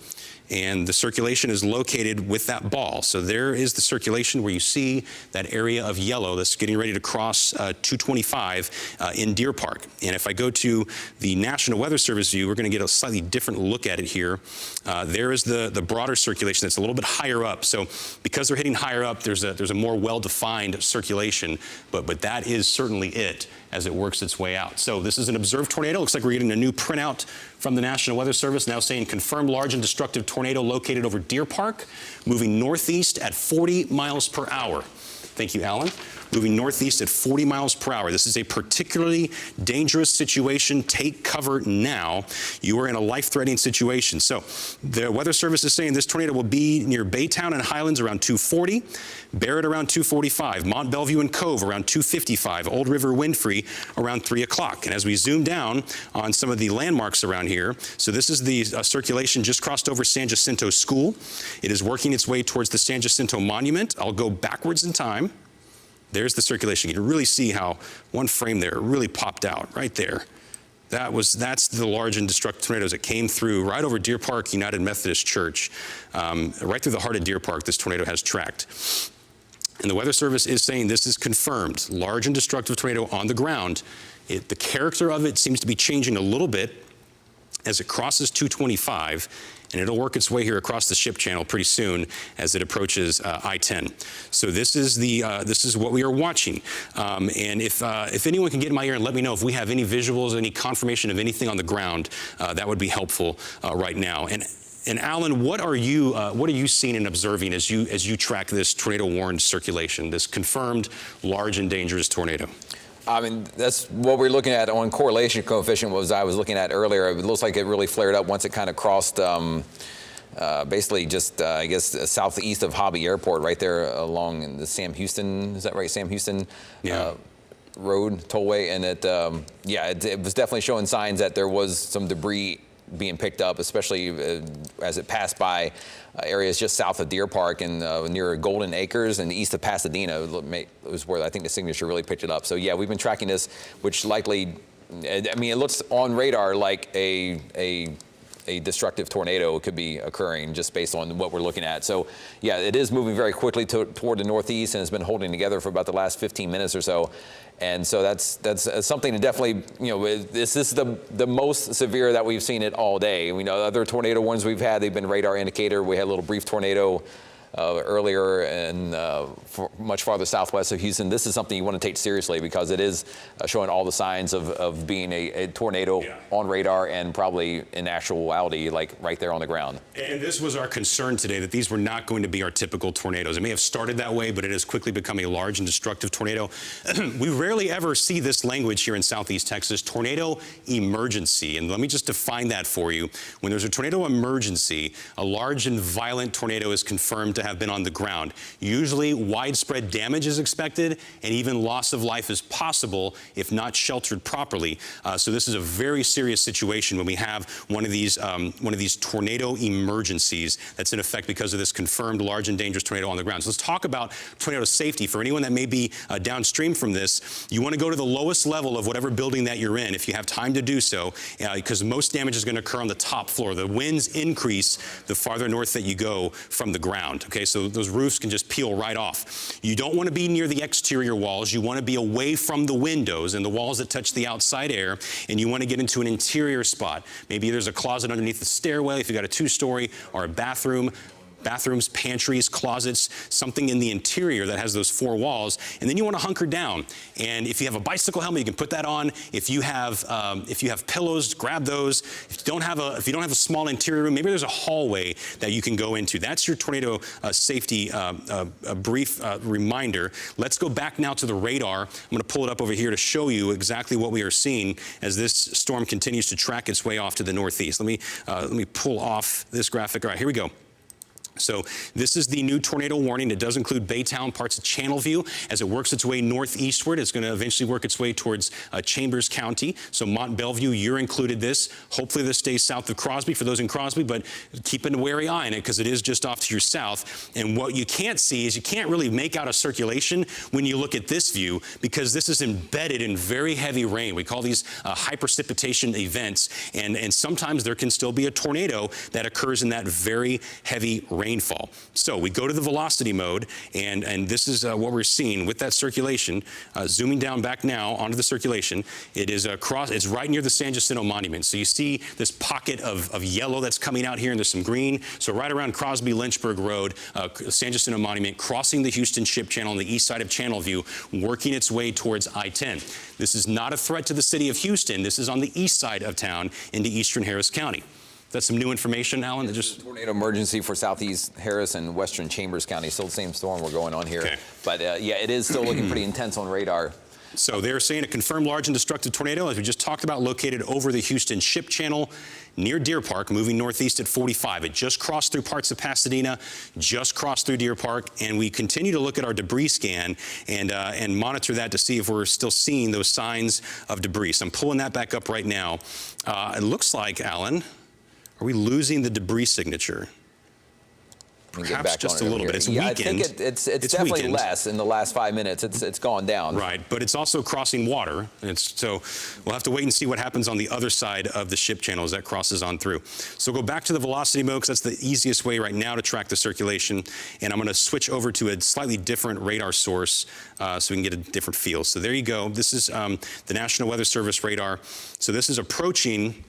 and the circulation is located with that ball. So there is the circulation where you see that area of yellow that's getting ready to cross 225 in Deer Park. And if I go to the National Weather Service view, we're going to get a slightly different look at it here. There is the broader circulation that's a little bit higher up. So because they're hitting higher up, there's a more well-defined circulation, but that is certainly it as it works its way out. So this is an observed tornado. Looks like we're getting a new printout from the National Weather Service now saying confirmed large and destructive tornado located over Deer Park, moving northeast at 40 miles per hour. Thank you, Alan. Moving northeast at 40 miles per hour. This is a particularly dangerous situation. Take cover now. You are in a life-threatening situation. So the Weather Service is saying this tornado will be near Baytown and Highlands around 240, Barrett around 245, Mont Belvieu and Cove around 255, Old River Winfrey around 3 o'clock. And as we zoom down on some of the landmarks around here, so this is the circulation just crossed over San Jacinto School. It is working its way towards the San Jacinto Monument. I'll go backwards in time. There's the circulation. You can really see how one frame there really popped out right there. That's the large and destructive tornadoes that came through right over Deer Park United Methodist Church. Right through the heart of Deer Park, this tornado has tracked. And the Weather Service is saying this is confirmed. Large and destructive tornado on the ground. The character of it seems to be changing a little bit as it crosses 225. And it'll work its way here across the Ship Channel pretty soon as it approaches I-10. So this is what we are watching. And if anyone can get in my ear and let me know if we have any visuals, any confirmation of anything on the ground, that would be helpful right now. And Alan, what are you seeing and observing as you track this tornado-warned circulation, this confirmed large and dangerous tornado? I mean, that's what we're looking at on correlation coefficient was I was looking at earlier. It looks like it really flared up once it kind of crossed basically just, I guess, southeast of Hobby Airport right there along the Sam Houston, is that right? Sam Houston Road, tollway. And it was definitely showing signs that there was some debris being picked up, especially as it passed by areas just south of Deer Park and near Golden Acres and east of Pasadena was where I think the signature really picked it up. So yeah, we've been tracking this, which likely, I mean, it looks on radar like a destructive tornado could be occurring just based on what we're looking at. So yeah, it is moving very quickly toward the northeast and has been holding together for about the last 15 minutes or so. And so that's something to definitely, this is the most severe that we've seen it all day. We know other tornado ones we've had, they've been radar indicator. We had a little brief tornado earlier and much farther southwest of Houston. This is something you want to take seriously because it is showing all the signs of being a tornado on radar and probably in actuality, like right there on the ground. And this was our concern today, that these were not going to be our typical tornadoes. It may have started that way, but it has quickly become a large and destructive tornado. We rarely ever see this language here in Southeast Texas, tornado emergency. And let me just define that for you. When there's a tornado emergency, a large and violent tornado is confirmed to have been on the ground. Usually widespread damage is expected and even loss of life is possible if not sheltered properly. So this is a very serious situation when we have one of these tornado emergencies that's in effect because of this confirmed large and dangerous tornado on the ground. So let's talk about tornado safety. For anyone that may be downstream from this, you want to go to the lowest level of whatever building that you're in if you have time to do so, because most damage is going to occur on the top floor. The winds increase the farther north that you go from the ground. Okay, so those roofs can just peel right off. You don't want to be near the exterior walls. You want to be away from the windows and the walls that touch the outside air, and you want to get into an interior spot. Maybe there's a closet underneath the stairway if you've got a two-story, or a bathroom. Bathrooms, pantries, closets, something in the interior that has those four walls, and then you want to hunker down. And if you have a bicycle helmet, you can put that on. If you have pillows, grab those. If you don't have a small interior room, maybe there's a hallway that you can go into. That's your tornado safety brief reminder. Let's go back now to the radar. I'm going to pull it up over here to show you exactly what we are seeing as this storm continues to track its way off to the northeast. Let me pull off this graphic. All right, here we go. So this is the new tornado warning. It does include Baytown, parts of Channelview. As it works its way northeastward, it's going to eventually work its way towards Chambers County. So Mont Belvieu, you're included this. Hopefully this stays south of Crosby for those in Crosby, but keep a wary eye on it because it is just off to your south. And what you can't see is you can't really make out a circulation when you look at this view because this is embedded in very heavy rain. We call these high precipitation events, and sometimes there can still be a tornado that occurs in that very heavy rainfall. So we go to the velocity mode, and this is what we're seeing with that circulation. Zooming down back now onto the circulation, it is it's right near the San Jacinto Monument. So you see this pocket of yellow that's coming out here, and there's some green. So right around Crosby-Lynchburg Road, San Jacinto Monument, crossing the Houston Ship Channel on the east side of Channelview, working its way towards I-10. This is not a threat to the city of Houston. This is on the east side of town into eastern Harris County. That's some new information, Alan. Tornado emergency for southeast Harris and western Chambers County. Still the same storm we're going on here. Okay. But yeah, it is still looking pretty intense on radar. So they're saying a confirmed large and destructive tornado, as we just talked about, located over the Houston Ship Channel near Deer Park, moving northeast at 45. It just crossed through parts of Pasadena, just crossed through Deer Park, and we continue to look at our debris scan and monitor that to see if we're still seeing those signs of debris. So I'm pulling that back up right now. It looks like, Alan, are we losing the debris signature? Perhaps just a little bit. It's weakened. I think it's definitely weakened. Less in the last 5 minutes. It's gone down. Right, but it's also crossing water. So we'll have to wait and see what happens on the other side of the ship channel as that crosses on through. So go back to the velocity mode because that's the easiest way right now to track the circulation. And I'm going to switch over to a slightly different radar source so we can get a different feel. So there you go. This is the National Weather Service radar. So this is approaching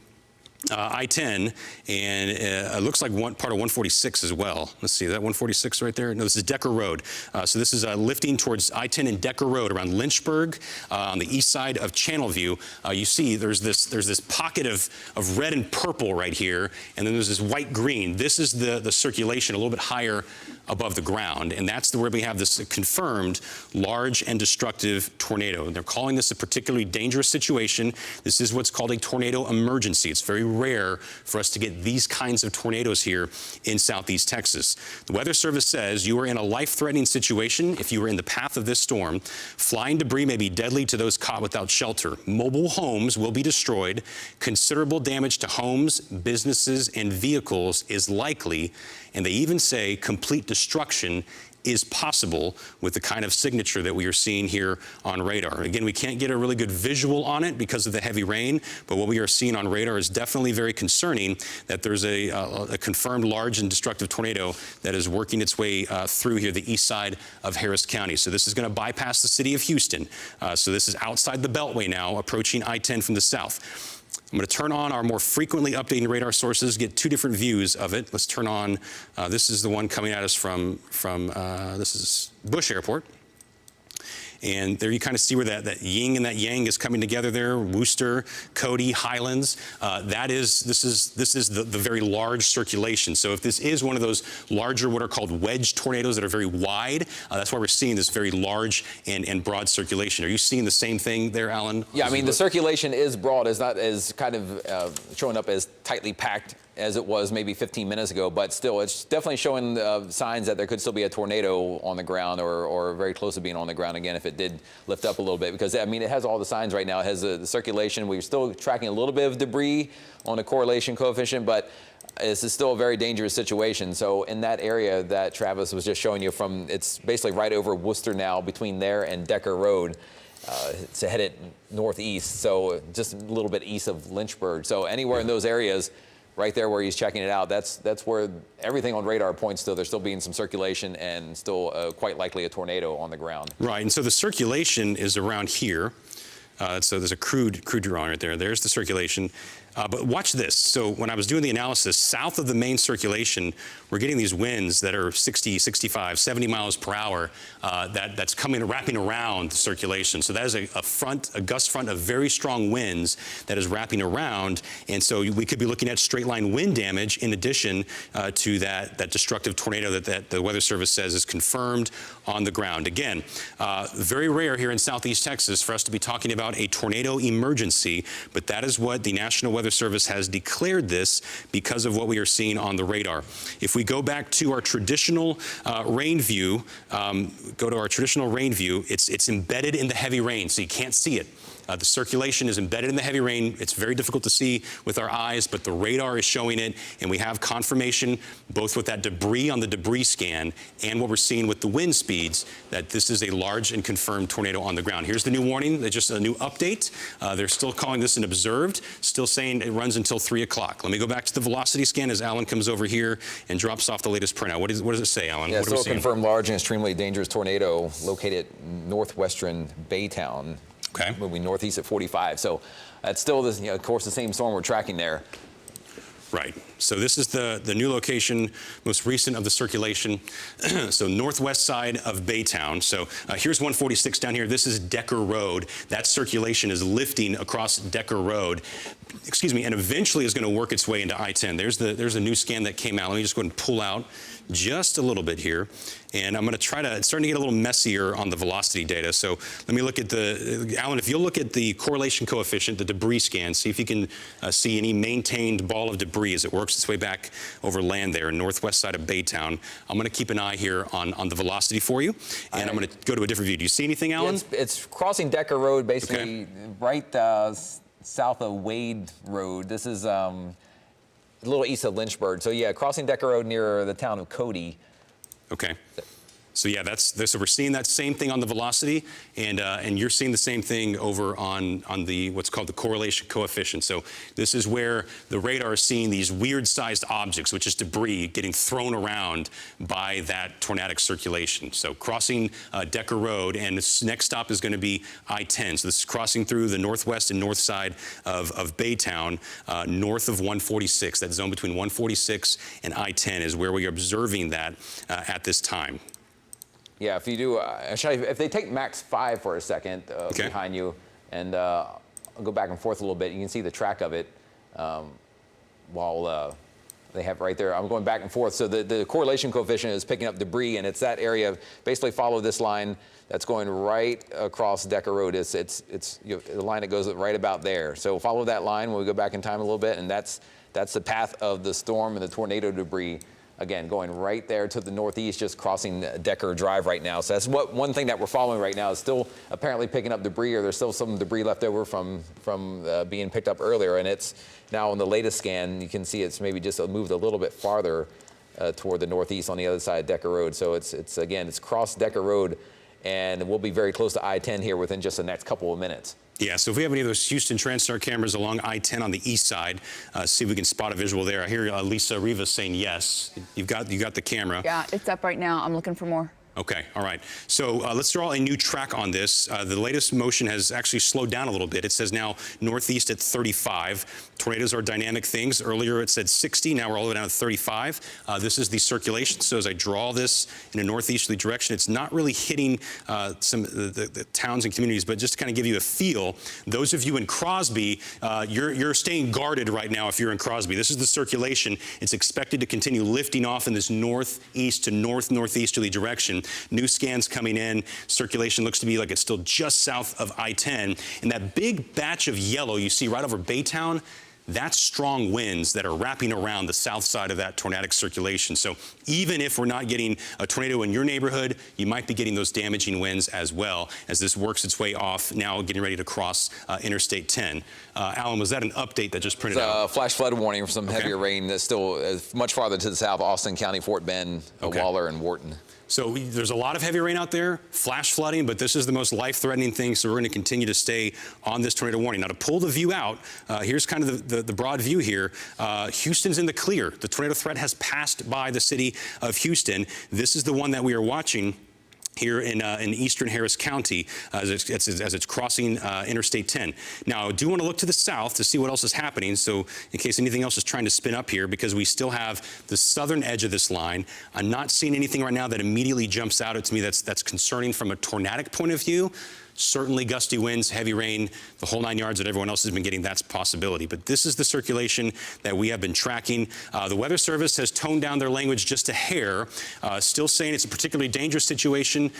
I-10, and it looks like part of 146 as well. Let's see, is that 146 right there? No, this is Decker Road. So this is lifting towards I-10 and Decker Road around Lynchburg on the east side of Channelview. You see there's this pocket of red and purple right here, and then there's this white-green. This is the circulation a little bit higher above the ground, and that's where we have this confirmed large and destructive tornado. And they're calling this a particularly dangerous situation. This is what's called a tornado emergency. It's very rare for us to get these kinds of tornadoes here in southeast Texas. The Weather Service says you are in a life-threatening situation if you are in the path of this storm. Flying debris may be deadly to those caught without shelter. Mobile homes will be destroyed. Considerable damage to homes, businesses, and vehicles is likely, and they even say complete destruction is possible with the kind of signature that we are seeing here on radar. Again, we can't get a really good visual on it because of the heavy rain, but what we are seeing on radar is definitely very concerning, that there's a confirmed large and destructive tornado that is working its way through here, the east side of Harris County. So this is going to bypass the city of Houston. So this is outside the Beltway now, approaching I-10 from the south. I'm going to turn on our more frequently updating radar sources, get two different views of it. Let's turn on, this is the one coming at us from this is Bush Airport. And there you kind of see where that yin and that yang is coming together there. Wooster, Cody, Highlands. This is the very large circulation. So if this is one of those larger, what are called wedge tornadoes that are very wide, that's why we're seeing this very large and broad circulation. Are you seeing the same thing there, Alan? Yeah, I mean, the circulation is broad. It's not as kind of showing up as tightly packed as it was maybe 15 minutes ago, but still, it's definitely showing signs that there could still be a tornado on the ground or very close to being on the ground again if it did lift up a little bit, because, I mean, it has all the signs right now. It has the circulation. We're still tracking a little bit of debris on the correlation coefficient, but this is still a very dangerous situation. So in that area that Travis was just showing you from, it's basically right over Worcester now, between there and Decker Road. It's headed northeast, so just a little bit east of Lynchburg. So anywhere in those areas, right there where he's checking it out, that's where everything on radar points to. There's still being some circulation and still quite likely a tornado on the ground. Right, and so the circulation is around here. So there's a crude drawing right there. There's the circulation. But watch this. So when I was doing the analysis, south of the main circulation, we're getting these winds that are 60, 65, 70 miles per hour that's wrapping around the circulation. So that is a gust front of very strong winds that is wrapping around. And so we could be looking at straight line wind damage in addition to that destructive tornado that the Weather Service says is confirmed on the ground. Again, very rare here in southeast Texas for us to be talking about a tornado emergency, but that is what the National Weather Service has declared this because of what we are seeing on the radar. If we go back to our traditional rain view, it's embedded in the heavy rain, so you can't see it. The circulation is embedded in the heavy rain. It's very difficult to see with our eyes, but the radar is showing it, and we have confirmation both with that debris on the debris scan and what we're seeing with the wind speeds that this is a large and confirmed tornado on the ground. Here's the new warning, just a new update. They're still calling this an observed, still saying it runs until 3 o'clock. Let me go back to the velocity scan as Alan comes over here and drops off the latest printout. What does it say, Alan? Yeah, what are we still a confirmed large and extremely dangerous tornado located northwestern Baytown. Okay. Moving northeast at 45. So that's still, this, of course, the same storm we're tracking there. Right. So this is the new location, most recent of the circulation. So northwest side of Baytown. So here's 146 down here. This is Decker Road. That circulation is lifting across Decker Road. Excuse me, and eventually is going to work its way into I-10. There's a new scan that came out. Let me just go ahead and pull out just a little bit here. And I'm going to try to, it's starting to get a little messier on the velocity data. So let me look at Alan, if you'll look at the correlation coefficient, the debris scan, see if you can see any maintained ball of debris as it works its way back over land there, northwest side of Baytown. I'm going to keep an eye here on the velocity for you. And I'm going to go to a different view. Do you see anything, Alan? Yeah, it's crossing Decker Road, basically right south of Wade Road. This is a little east of Lynchburg. So yeah, crossing Decker Road near the town of Cody. Okay. So yeah, so we're seeing that same thing on the velocity, and you're seeing the same thing over on the what's called the correlation coefficient. So this is where the radar is seeing these weird-sized objects, which is debris, getting thrown around by that tornadic circulation. So crossing Decker Road, and this next stop is going to be I-10. So this is crossing through the northwest and north side of Baytown, north of 146. That zone between 146 and I-10 is where we are observing that at this time. Yeah, if you do, if they take max 5 for a second behind you, and I'll go back and forth a little bit, you can see the track of it while they have right there. I'm going back and forth. So the correlation coefficient is picking up debris, and it's that area. Basically follow this line that's going right across Decker Road. It's the line that goes right about there. So follow that line when we go back in time a little bit, and that's the path of the storm and the tornado debris. Again, going right there to the northeast, just crossing Decker Drive right now. So that's one thing that we're following right now is still apparently picking up debris, or there's still some debris left over from being picked up earlier. And it's now in the latest scan, you can see it's maybe just moved a little bit farther toward the northeast on the other side of Decker Road. So it's crossed Decker Road, and we'll be very close to I-10 here within just the next couple of minutes. Yeah, so if we have any of those Houston TransStar cameras along I-10 on the east side, see if we can spot a visual there. I hear Lisa Rivas saying yes. You got the camera. Yeah, it's up right now. I'm looking for more. Okay, all right. So let's draw a new track on this. The latest motion has actually slowed down a little bit. It says now northeast at 35. Tornadoes are dynamic things. Earlier it said 60. Now we're all the way down to 35. This is the circulation. So as I draw this in a northeasterly direction, it's not really hitting some of the towns and communities, but just to kind of give you a feel, those of you in Crosby, you're staying guarded right now if you're in Crosby. This is the circulation. It's expected to continue lifting off in this northeast to northeasterly direction. New scans coming in. Circulation looks to be like it's still just south of I-10. And that big batch of yellow you see right over Baytown, that's strong winds that are wrapping around the south side of that tornadic circulation. So even if we're not getting a tornado in your neighborhood, you might be getting those damaging winds as well as this works its way off, now getting ready to cross Interstate 10. Alan, was that an update that just printed out? Flash flood warning for some heavier rain that's still much farther to the south, Austin County, Fort Bend, Waller, and Wharton. So there's a lot of heavy rain out there, flash flooding, but this is the most life-threatening thing, so we're going to continue to stay on this tornado warning. Now, to pull the view out, here's kind of the broad view here. Houston's in the clear. The tornado threat has passed by the city of Houston. This is the one that we are watching here in eastern Harris County as it's crossing Interstate 10. Now, I do want to look to the south to see what else is happening, so in case anything else is trying to spin up here, because we still have the southern edge of this line. I'm not seeing anything right now that immediately jumps out at me that's concerning from a tornadic point of view. Certainly gusty winds, heavy rain, the whole 9 yards that everyone else has been getting, that's a possibility. But this is the circulation that we have been tracking. The Weather Service has toned down their language just a hair, still saying it's a particularly dangerous situation.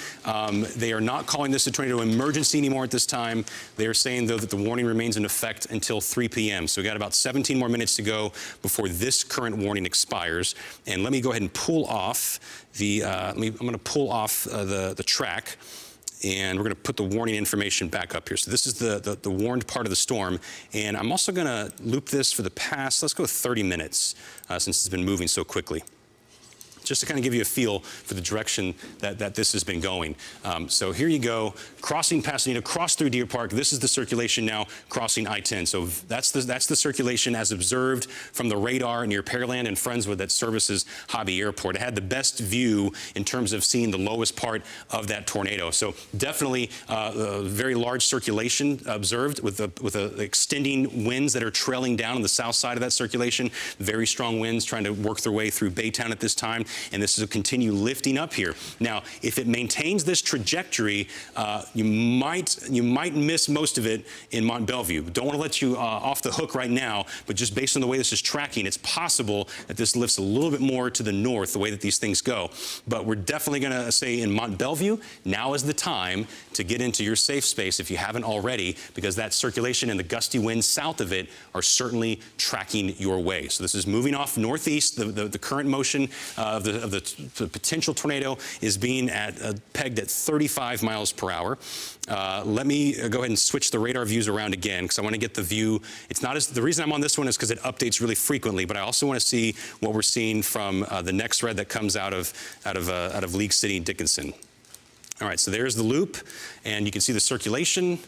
They are not calling this a tornado emergency anymore at this time. They are saying, though, that the warning remains in effect until 3 p.m. So we got about 17 more minutes to go before this current warning expires. And let me go ahead and pull off the, I'm going to pull off the track. And we're going to put the warning information back up here. So this is the warned part of the storm. And I'm also going to loop this for the past, let's go 30 minutes, since it's been moving so quickly, just to kind of give you a feel for the direction that this has been going. So here you go, crossing Pasadena, cross through Deer Park. This is the circulation now crossing I-10. So that's the circulation as observed from the radar near Pearland and Friendswood that services Hobby Airport. It had the best view in terms of seeing the lowest part of that tornado. So definitely a very large circulation observed with the extending winds that are trailing down on the south side of that circulation. Very strong winds trying to work their way through Baytown at this time. And this will continue lifting up here. Now, if it maintains this trajectory, you might miss most of it in Mont Belvieu. Don't want to let you off the hook right now, but just based on the way this is tracking, it's possible that this lifts a little bit more to the north, the way that these things go. But we're definitely going to say in Mont Belvieu, now is the time to get into your safe space if you haven't already, because that circulation and the gusty winds south of it are certainly tracking your way. So this is moving off northeast. The current motion of the potential tornado is being pegged at 35 miles per hour. Let me go ahead and switch the radar views around again, because I want to get the view. It's not the reason I'm on this one is because it updates really frequently, but I also want to see what we're seeing from the next red that comes out of League City and Dickinson. All right, so there's the loop, and you can see the circulation.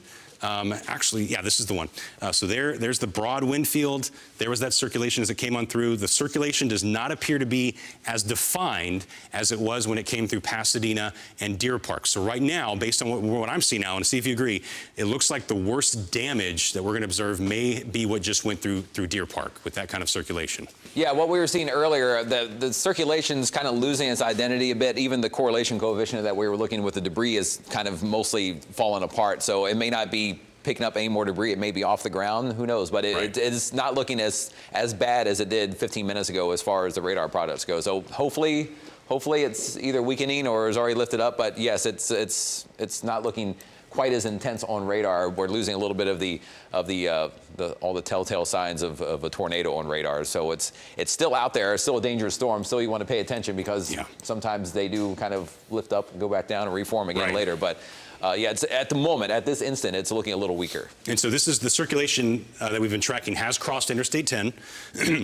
Actually, yeah, this is the one. So there's the broad wind field. There was that circulation as it came on through. The circulation does not appear to be as defined as it was when it came through Pasadena and Deer Park. So right now, based on what I'm seeing now, and see if you agree, it looks like the worst damage that we're going to observe may be what just went through Deer Park with that kind of circulation. Yeah, what we were seeing earlier, the circulation's kind of losing its identity a bit. Even the correlation coefficient that we were looking with the debris is kind of mostly fallen apart. So it may not be picking up any more debris. It may be off the ground. Who knows? But it is not looking as bad as it did 15 minutes ago as far as the radar products go. So hopefully it's either weakening or is already lifted up. But yes, it's not looking quite as intense on radar. We're losing a little bit of all the telltale signs of a tornado on radar. So it's still out there. It's still a dangerous storm. Still, you want to pay attention because sometimes they do kind of lift up and go back down and reform again later. But yeah, it's, at the moment, at this instant, it's looking a little weaker. And so this is the circulation that we've been tracking has crossed Interstate 10.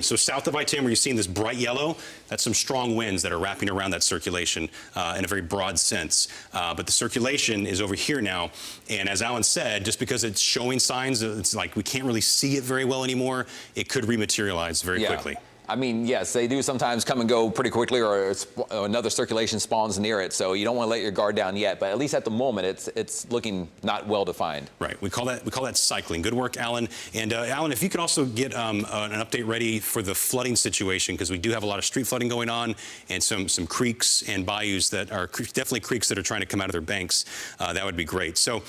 So south of I-10, where you're seeing this bright yellow, that's some strong winds that are wrapping around that circulation in a very broad sense. But the circulation is over here now. And as Alan said, just because it's showing signs, it's like we can't really see it very well anymore. It could rematerialize very quickly. I mean, yes, they do sometimes come and go pretty quickly, or another circulation spawns near it. So you don't want to let your guard down yet. But at least at the moment, it's looking not well defined. Right. We call that cycling. Good work, Alan. And Alan, if you could also get an update ready for the flooding situation, because we do have a lot of street flooding going on, and some creeks and bayous that are definitely creeks that are trying to come out of their banks. That would be great. So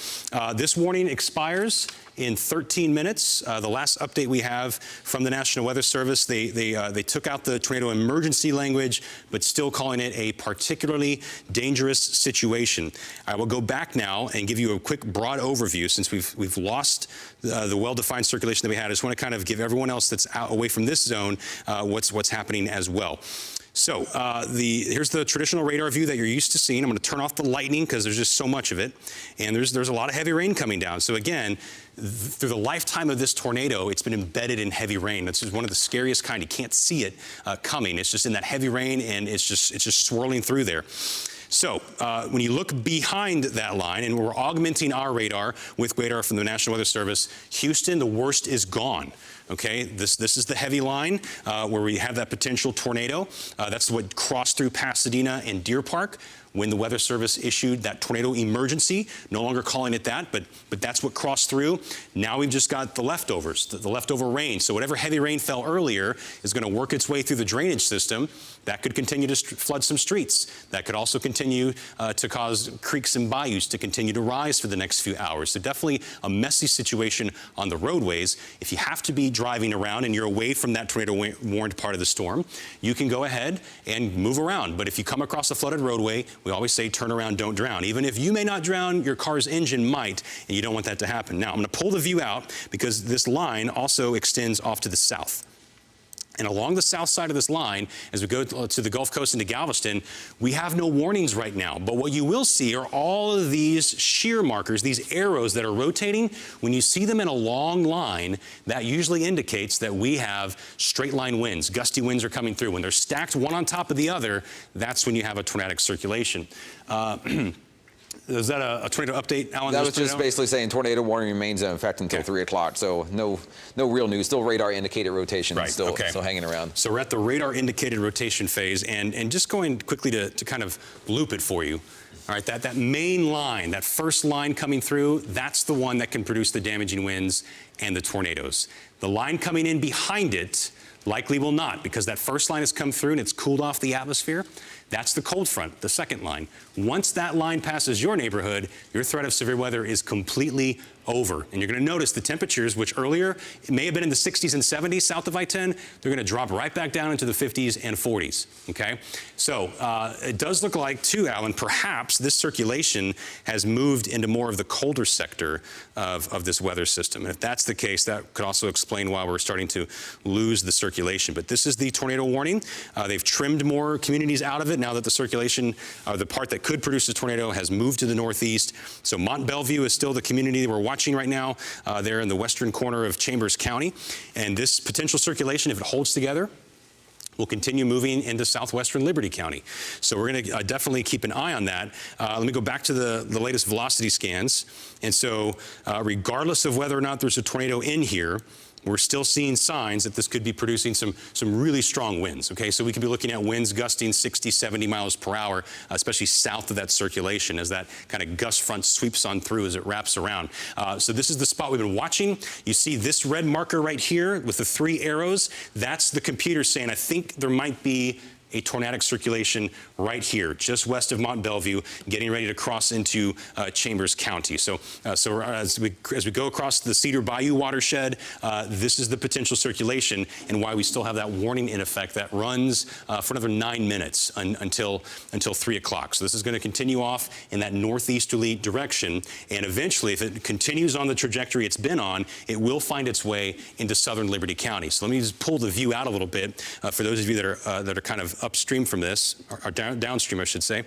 this warning expires in 13 minutes. The last update we have from the National Weather Service, they took out the tornado emergency language, but still calling it a particularly dangerous situation. I will go back now and give you a quick broad overview, since we've lost the well-defined circulation that we had. I just want to kind of give everyone else that's out away from this zone what's happening as well. So here's the traditional radar view that you're used to seeing. I'm going to turn off the lightning because there's just so much of it. And there's a lot of heavy rain coming down. So again, through the lifetime of this tornado, it's been embedded in heavy rain. This is one of the scariest kind. You can't see it coming. It's just in that heavy rain, and it's just swirling through there. So when you look behind that line, and we're augmenting our radar with radar from the National Weather Service, Houston, the worst is gone. Okay, this is the heavy line where we have that potential tornado. That's what crossed through Pasadena and Deer Park when the Weather Service issued that tornado emergency. No longer calling it that, but that's what crossed through. Now we've just got the leftovers, the leftover rain. So whatever heavy rain fell earlier is going to work its way through the drainage system. That could continue to flood some streets. That could also continue to cause creeks and bayous to continue to rise for the next few hours. So definitely a messy situation on the roadways. If you have to be driving around and you're away from that tornado-warned part of the storm, you can go ahead and move around. But if you come across a flooded roadway, we always say turn around, don't drown. Even if you may not drown, your car's engine might, and you don't want that to happen. Now, I'm going to pull the view out because this line also extends off to the south. And along the south side of this line, as we go to the Gulf Coast into Galveston, we have no warnings right now. But what you will see are all of these shear markers, these arrows that are rotating. When you see them in a long line, that usually indicates that we have straight line winds. Gusty winds are coming through. When they're stacked one on top of the other, that's when you have a tornadic circulation. Is that a tornado update, Alan? That was just basically saying tornado warning remains in effect until 3 o'clock. So no real news. Still radar indicated rotation. Right. Still hanging around. So we're at the radar indicated rotation phase, and just going quickly to kind of loop it for you. All right, that main line, that first line coming through, that's the one that can produce the damaging winds and the tornadoes. The line coming in behind it likely will not, because that first line has come through and it's cooled off the atmosphere. That's the cold front, the second line. Once that line passes your neighborhood, your threat of severe weather is completely over. And you're going to notice the temperatures, which earlier it may have been in the 60s and 70s south of I-10, they're going to drop right back down into the 50s and 40s. Okay, so it does look like, too, Alan, perhaps this circulation has moved into more of the colder sector of this weather system. And if that's the case, that could also explain why we're starting to lose the circulation. But this is the tornado warning. They've trimmed more communities out of it now that the circulation, the part that could produce a tornado, has moved to the northeast. So Mont Belvieu is still the community that we're watching right now. There in the western corner of Chambers County. And this potential circulation, if it holds together, will continue moving into southwestern Liberty County. So we're going to definitely keep an eye on that. Let me go back to the latest velocity scans. And so regardless of whether or not there's a tornado in here, we're still seeing signs that this could be producing some really strong winds. Okay, so we could be looking at winds gusting 60, 70 miles per hour, especially south of that circulation as that kind of gust front sweeps on through as it wraps around. So this is the spot we've been watching. You see this red marker right here with the 3 arrows. That's the computer saying, I think there might be a tornadic circulation right here, just west of Mont Belvieu, getting ready to cross into Chambers County. So, as we go across the Cedar Bayou watershed, this is the potential circulation and why we still have that warning in effect that runs for another 9 minutes until 3 o'clock. So this is going to continue off in that northeasterly direction, and eventually, if it continues on the trajectory it's been on, it will find its way into southern Liberty County. So let me just pull the view out a little bit for those of you that are kind of upstream from this, or downstream, I should say.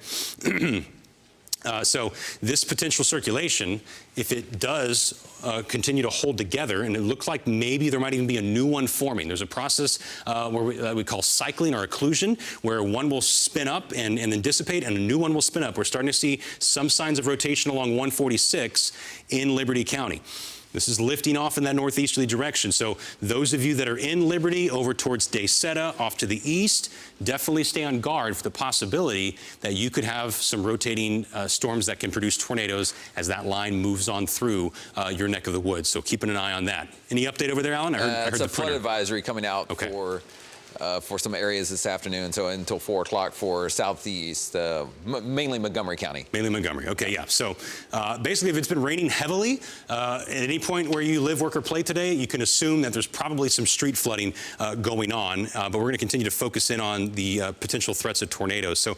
So this potential circulation, if it does continue to hold together, and it looks like maybe there might even be a new one forming. There's a process where we call cycling or occlusion, where one will spin up and then dissipate, and a new one will spin up. We're starting to see some signs of rotation along 146 in Liberty County. This is lifting off in that northeasterly direction. So those of you that are in Liberty over towards Daycetta off to the east, definitely stay on guard for the possibility that you could have some rotating storms that can produce tornadoes as that line moves on through your neck of the woods. So keeping an eye on that. Any update over there, Alan? I heard it's the a flood advisory coming out for some areas this afternoon, so until 4 o'clock for southeast, mainly Montgomery County. Mainly Montgomery, okay, yeah. So basically, if it's been raining heavily at any point where you live, work, or play today, you can assume that there's probably some street flooding going on, but we're going to continue to focus in on the potential threats of tornadoes. So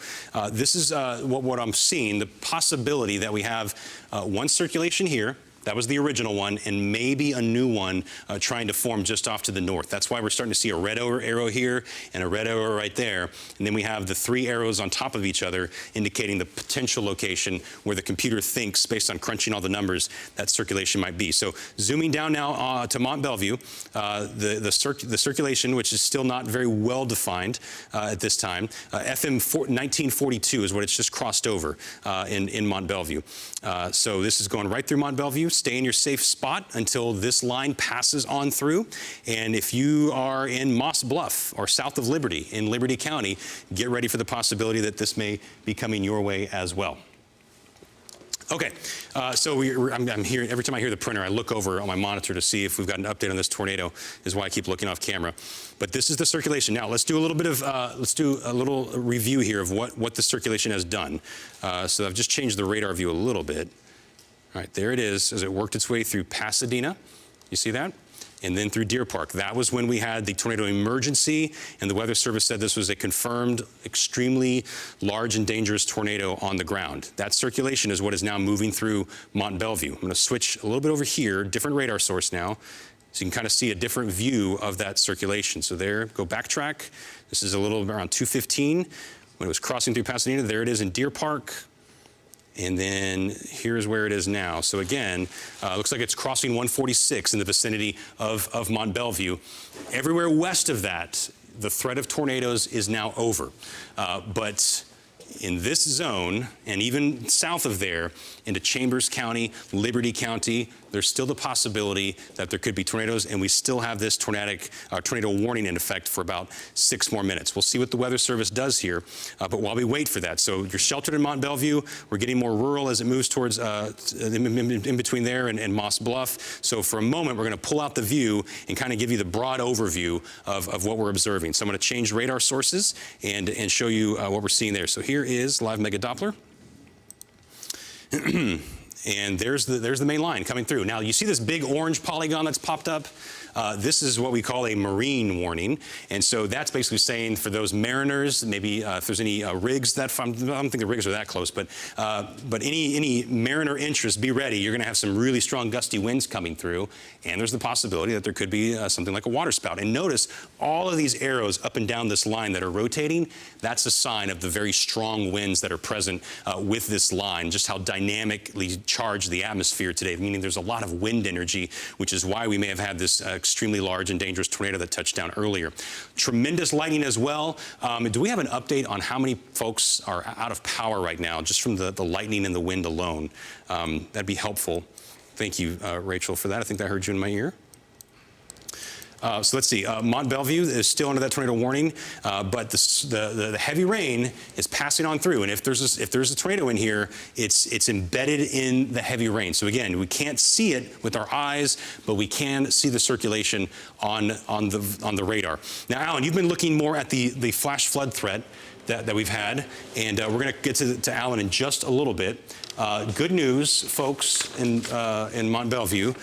this is what I'm seeing, the possibility that we have one circulation here. That was the original one, and maybe a new one trying to form just off to the north. That's why we're starting to see a red arrow here and a red arrow right there. And then we have the 3 arrows on top of each other indicating the potential location where the computer thinks, based on crunching all the numbers, that circulation might be. So zooming down now to Mont Belvieu, the circulation, which is still not very well defined at this time, FM 1942 is what it's just crossed over in Mont Belvieu. So this is going right through Mont Belvieu. Stay in your safe spot until this line passes on through. And if you are in Moss Bluff or south of Liberty in Liberty County, get ready for the possibility that this may be coming your way as well. Okay, so I'm hearing, every time I hear the printer, I look over on my monitor to see if we've got an update on this tornado, is why I keep looking off camera. But this is the circulation. Now, let's do a little bit of, let's do a little review here of what the circulation has done. So I've just changed the radar view a little bit. All right, there it is as it worked its way through Pasadena. You see that? And then through Deer Park. That was when we had the tornado emergency, and the Weather Service said this was a confirmed, extremely large and dangerous tornado on the ground. That circulation is what is now moving through Mont Belvieu. I'm going to switch a little bit over here, different radar source now, so you can kind of see a different view of that circulation. So there, go backtrack. This is a little around 2:15 when it was crossing through Pasadena. There it is in Deer Park. And then here's where it is now. So again, looks like it's crossing 146 in the vicinity of Mont Belvieu. Everywhere west of that, the threat of tornadoes is now over. But in this zone, and even south of there, into Chambers County, Liberty County, there's still the possibility that there could be tornadoes, and we still have this tornado warning in effect for about 6 more minutes. We'll see what the Weather Service does here, but while we wait for that, so you're sheltered in Mont Belvieu. We're getting more rural as it moves towards in between there and Moss Bluff. So for a moment, we're going to pull out the view and kind of give you the broad overview of what we're observing. So I'm going to change radar sources and show you what we're seeing there. So here is live Mega Doppler. And there's the main line coming through. Now, you see this big orange polygon that's popped up? This is what we call a marine warning. And so that's basically saying for those mariners, maybe if there's any rigs that, I don't think the rigs are that close, but any mariner interest, be ready. You're going to have some really strong gusty winds coming through. And there's the possibility that there could be something like a water spout. And notice all of these arrows up and down this line that are rotating, that's a sign of the very strong winds that are present with this line, just how dynamically charged the atmosphere today, meaning there's a lot of wind energy, which is why we may have had this extremely large and dangerous tornado that touched down earlier. Tremendous lightning as well. Do we have an update on how many folks are out of power right now, just from the lightning and the wind alone? That'd be helpful. Thank you, Rachel, for that. I think I heard you in my ear. So let's see. Mont Belvieu is still under that tornado warning, but the heavy rain is passing on through. And if there's a tornado in here, it's embedded in the heavy rain. So again, we can't see it with our eyes, but we can see the circulation on the radar. Now, Alan, you've been looking more at the flash flood threat that we've had, and we're going to get to Alan in just a little bit. Good news, folks, in Mont Belvieu.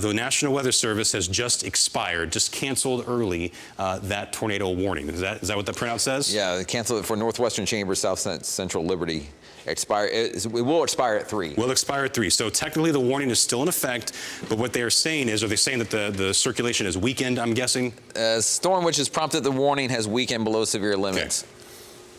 The National Weather Service has just canceled early that tornado warning. Is that what the printout says? Yeah, they canceled it for Northwestern Chambers, South Central Liberty. It will expire at 3. Will expire at 3. So technically the warning is still in effect, but what they are saying is, are they saying that the circulation is weakened, I'm guessing? Storm which has prompted the warning has weakened below severe limits. Okay.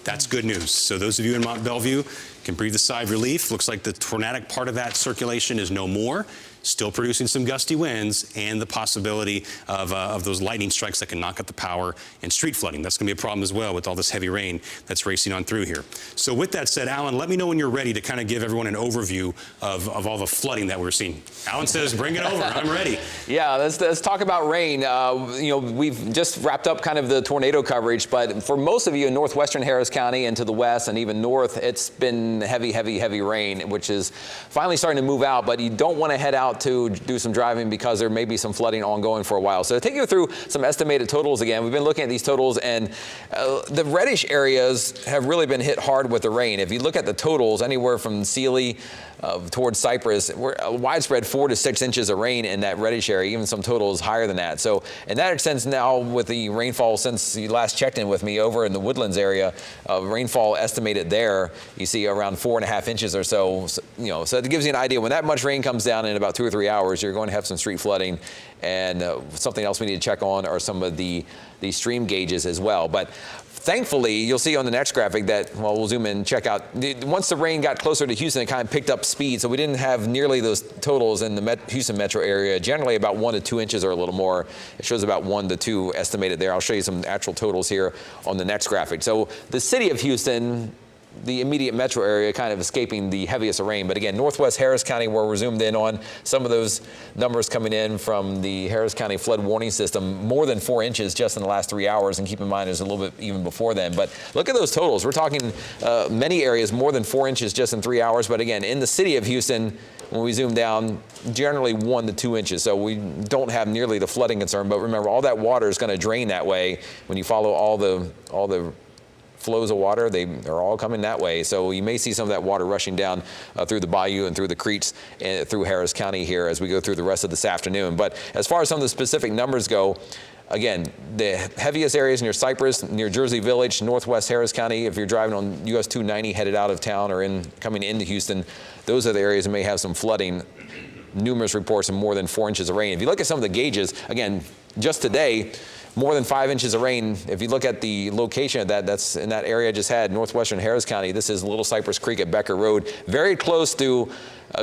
That's good news. So those of you in Mont Belvieu can breathe a sigh of relief. Looks like the tornadic part of that circulation is no more. Still producing some gusty winds and the possibility of those lightning strikes that can knock out the power and street flooding. That's going to be a problem as well with all this heavy rain that's racing on through here. So with that said, Alan, let me know when you're ready to kind of give everyone an overview of all the flooding that we're seeing. Alan says, bring it over. I'm ready. Yeah, let's talk about rain. We've just wrapped up kind of the tornado coverage, but for most of you in northwestern Harris County and to the west and even north, it's been heavy rain, which is finally starting to move out, but you don't want to head out to do some driving because there may be some flooding ongoing for a while. So to take you through some estimated totals again, we've been looking at these totals, and the reddish areas have really been hit hard with the rain. If you look at the totals, anywhere from Sealy towards Cypress, we're widespread 4 to 6 inches of rain in that reddish area, even some totals higher than that. So in that extent now, with the rainfall since you last checked in with me over in the Woodlands area, rainfall estimated there, you see around 4.5 inches or so. So it gives you an idea. When that much rain comes down in about 2 or 3 hours, you're going to have some street flooding. And something else we need to check on are some of the stream gauges as well. But thankfully, you'll see on the next graphic that, well, we'll zoom in and check out. Once the rain got closer to Houston, it kind of picked up speed, so we didn't have nearly those totals in the Houston metro area. Generally about 1 to 2 inches or a little more. It shows about 1 to 2 estimated there. I'll show you some actual totals here on the next graphic. So the city of Houston, the immediate metro area, kind of escaping the heaviest of rain. But again, northwest Harris County, where we're zoomed in on, some of those numbers coming in from the Harris County flood warning system, more than 4 inches just in the last 3 hours. And keep in mind, there's a little bit even before then. But look at those totals. We're talking many areas more than 4 inches just in 3 hours. But again, in the city of Houston, when we zoom down, generally 1 to 2 inches. So we don't have nearly the flooding concern. But remember, all that water is going to drain that way. When you follow all the flows of water, they're all coming that way. So you may see some of that water rushing down through the bayou and through the creeks and through Harris County here as we go through the rest of this afternoon. But as far as some of the specific numbers go, again, the heaviest areas near Cypress, near Jersey Village, northwest Harris County, if you're driving on US 290 headed out of town or coming into Houston, those are the areas that may have some flooding. Numerous reports of more than 4 inches of rain. If you look at some of the gauges, again, just today, more than 5 inches of rain. If you look at the location of that's in that area I just had, northwestern Harris County. This is Little Cypress Creek at Becker Road, very close to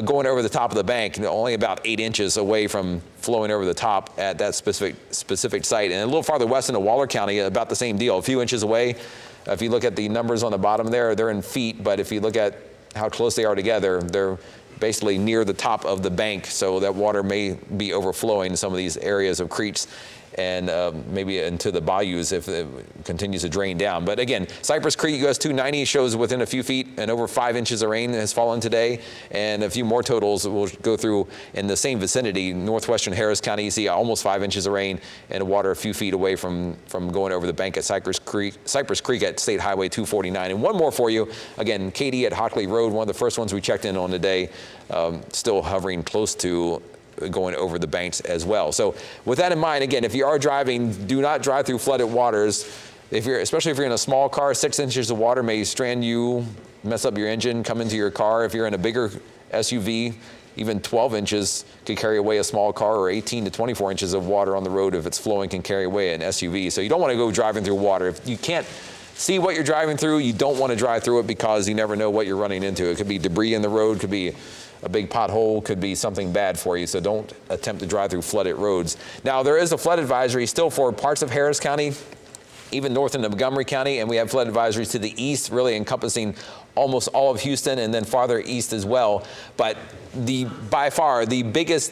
going over the top of the bank, only about 8 inches away from flowing over the top at that specific site. And a little farther west into Waller County, about the same deal, a few inches away. If you look at the numbers on the bottom there, they're in feet, but if you look at how close they are together, they're basically near the top of the bank, so that water may be overflowing some of these areas of creeks and maybe into the bayous if it continues to drain down. But again, Cypress Creek, US 290 shows within a few feet, and over 5 inches of rain has fallen today, and a few more totals will go through in the same vicinity. Northwestern Harris County, you see almost 5 inches of rain and water a few feet away from going over the bank at Cypress Creek at State Highway 249. And one more for you, again, Katy at Hockley Road, one of the first ones we checked in on today, still hovering close to going over the banks as well. So with that in mind, again, if you are driving, do not drive through flooded waters. Especially if you're in a small car, 6 inches of water may strand you, mess up your engine, come into your car. If you're in a bigger SUV, even 12 inches could carry away a small car, or 18 to 24 inches of water on the road if it's flowing can carry away an SUV. So you don't want to go driving through water. If you can't see what you're driving through, you don't want to drive through it because you never know what you're running into. It could be debris in the road, could be a big pothole, could be something bad for you, so don't attempt to drive through flooded roads. Now, there is a flood advisory still for parts of Harris County, even north into Montgomery County, and we have flood advisories to the east, really encompassing almost all of Houston and then farther east as well. But by far the biggest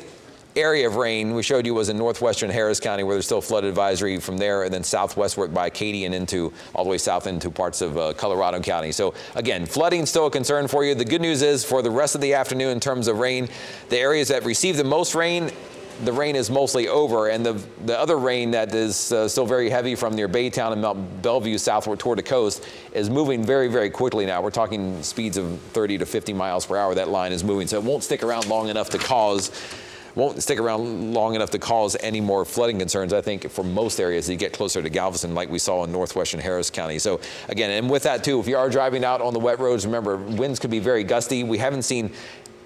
area of rain we showed you was in northwestern Harris County, where there's still flood advisory from there, and then southwestward by Katy and into all the way south into parts of Colorado County. So again, flooding still a concern for you. The good news is for the rest of the afternoon in terms of rain, the areas that receive the most rain, the rain is mostly over, and the other rain that is still very heavy from near Baytown and Mount Bellevue southward toward the coast is moving very, very quickly now. We're talking speeds of 30 to 50 miles per hour. That line is moving, so it won't stick around long enough to cause any more flooding concerns, I think, for most areas as you get closer to Galveston, like we saw in northwestern Harris County. So again, and with that too, if you are driving out on the wet roads, remember, winds could be very gusty. We haven't seen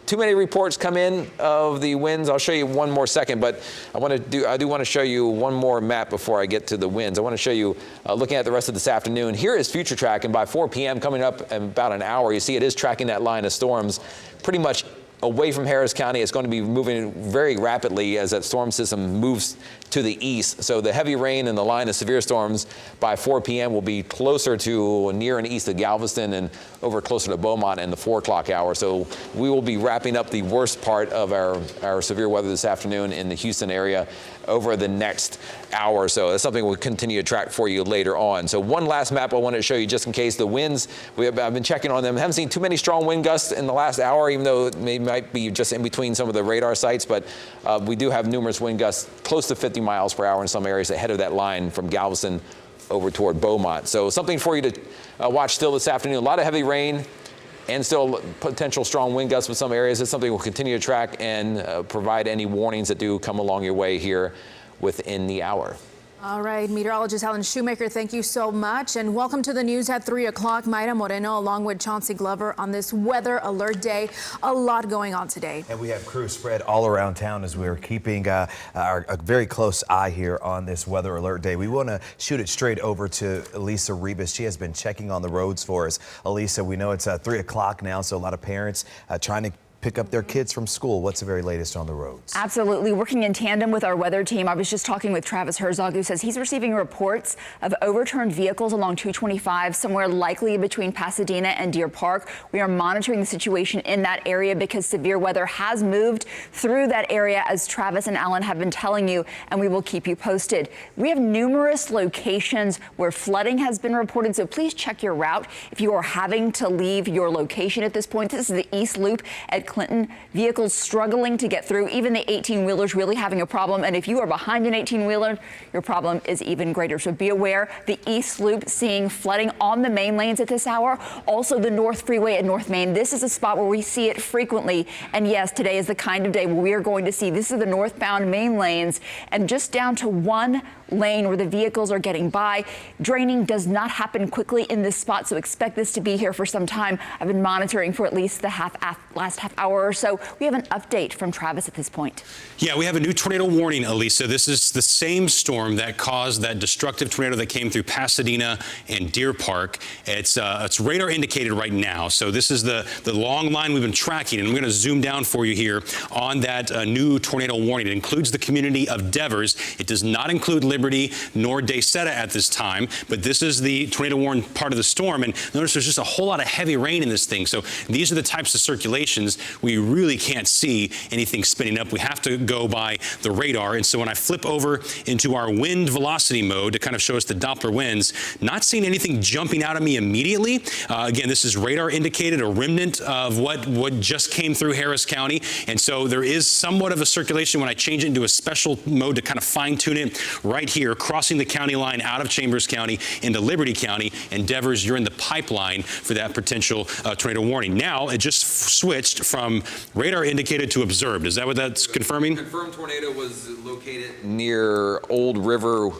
too many reports come in of the winds. I'll show you one more second, but I do want to show you one more map before I get to the winds. I want to show you, looking at the rest of this afternoon, here is future track, and by 4 p.m. coming up in about an hour, you see it is tracking that line of storms pretty much away from Harris County. It's going to be moving very rapidly as that storm system moves to the east. So the heavy rain and the line of severe storms by 4 p.m. will be closer to near and east of Galveston and over closer to Beaumont in the 4 o'clock hour. So we will be wrapping up the worst part of our severe weather this afternoon in the Houston area over the next hour or so. That's something we'll continue to track for you later on. So one last map I wanted to show you just in case. The winds, I've been checking on them. Haven't seen too many strong wind gusts in the last hour, even though it might be just in between some of the radar sites, but we do have numerous wind gusts close to 50 miles per hour in some areas ahead of that line from Galveston over toward Beaumont. So something for you to watch still this afternoon. A lot of heavy rain and still potential strong wind gusts with some areas. It's something we'll continue to track and provide any warnings that do come along your way here within the hour. All right, meteorologist Helen Shoemaker, thank you so much. And welcome to the news at 3 o'clock. Mayra Moreno along with Chauncey Glover on this weather alert day. A lot going on today. And we have crews spread all around town as we're keeping a very close eye here on this weather alert day. We want to shoot it straight over to Elisa Rebus. She has been checking on the roads for us. Elisa, we know it's 3 o'clock now, so a lot of parents trying to pick up their kids from school. What's the very latest on the roads? Absolutely. Working in tandem with our weather team. I was just talking with Travis Herzog, who says he's receiving reports of overturned vehicles along 225, somewhere likely between Pasadena and Deer Park. We are monitoring the situation in that area because severe weather has moved through that area, as Travis and Alan have been telling you, and we will keep you posted. We have numerous locations where flooding has been reported, so please check your route if you are having to leave your location at this point. This is the East Loop at Clinton. Vehicles struggling to get through, even the 18-wheelers really having a problem. And if you are behind an 18-wheeler, your problem is even greater. So be aware. The East Loop seeing flooding on the main lanes at this hour. Also the North Freeway at North Main. This is a spot where we see it frequently. And yes, today is the kind of day where we are going to see, this is the northbound main lanes, and just down to one lane where the vehicles are getting by. Draining does not happen quickly in this spot, so expect this to be here for some time. I've been monitoring for at least the last half hour or so. We have an update from Travis at this point. Yeah, we have a new tornado warning, Elisa. This is the same storm that caused that destructive tornado that came through Pasadena and Deer Park. It's radar indicated right now. So this is the long line we've been tracking, and I'm going to zoom down for you here on that new tornado warning. It includes the community of Devers. It does not include Liberty nor DeSeta at this time, but this is the tornado warning part of the storm. And notice there's just a whole lot of heavy rain in this thing. So these are the types of circulations we really can't see anything spinning up. We have to go by the radar. And so when I flip over into our wind velocity mode to kind of show us the Doppler winds, not seeing anything jumping out at me immediately. Again, this is radar indicated, a remnant of what just came through Harris County. And so there is somewhat of a circulation when I change it into a special mode to kind of fine tune it right here, crossing the county line out of Chambers County into Liberty County. And Devers, you're in the pipeline for that potential tornado warning. Now it just switched from radar indicated to observed. Is that what that's confirming? Confirmed tornado was located near Old River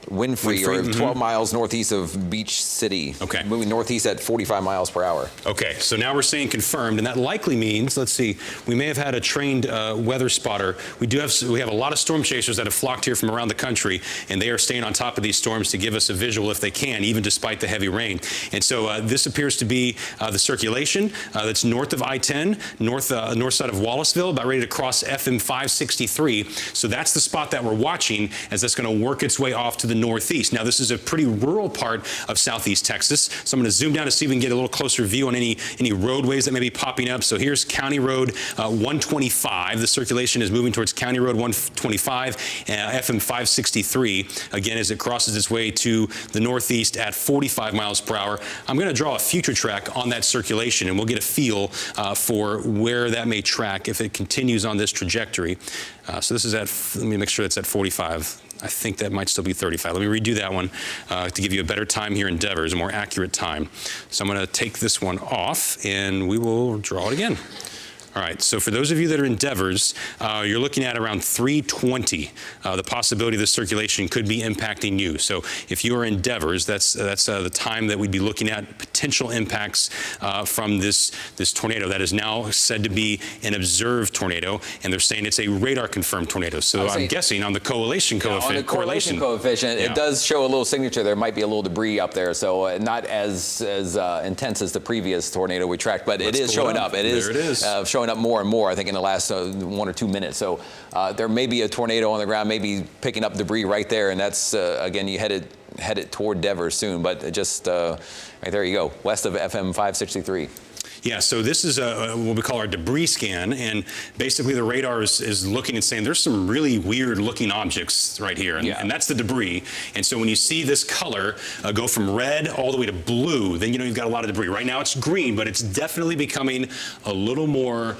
Winfrey, or 12 miles northeast of Beach City. Okay. Moving northeast at 45 miles per hour. Okay, so now we're saying confirmed, and that likely means, let's see, we may have had a trained weather spotter. We have a lot of storm chasers that have flocked here from around the country, and they are staying on top of these storms to give us a visual if they can, even despite the heavy rain. And so this appears to be the circulation that's north of I-10, north side of Wallaceville, about ready to cross FM 563. So that's the spot that we're watching as that's going to work its way off to the the northeast. Now, this is a pretty rural part of southeast Texas, so I'm going to zoom down to see if we can get a little closer view on any roadways that may be popping up. So here's County Road 125. The circulation is moving towards County Road 125, FM 563, again, as it crosses its way to the northeast at 45 miles per hour. I'm going to draw a future track on that circulation, and we'll get a feel for where that may track if it continues on this trajectory. So this is at, let me make sure that's at 45. I think that might still be 35. Let me redo that one to give you a better time here in Devers, a more accurate time. So I'm going to take this one off, and we will draw it again. All right, so for those of you that are in Devers, you're looking at around 320. The possibility of this circulation could be impacting you. So if you are in Devers, that's the time that we'd be looking at potential impacts from this tornado that is now said to be an observed tornado, and they're saying it's a radar-confirmed tornado. So I'm guessing on the correlation coefficient. On the correlation coefficient, it does show a little signature. There might be a little debris up there, so not as intense as the previous tornado we tracked, but it is showing up. It is showing up more and more, I think, in the last 1 or 2 minutes. So there may be a tornado on the ground, maybe picking up debris right there, and that's, again, you headed toward Devers soon, but just right there you go, west of FM 563. Yeah, so this is what we call our debris scan, and basically the radar is looking and saying there's some really weird looking objects right here, and that's the debris. And so when you see this color go from red all the way to blue, then you know you've got a lot of debris. Right now it's green, but it's definitely becoming a little more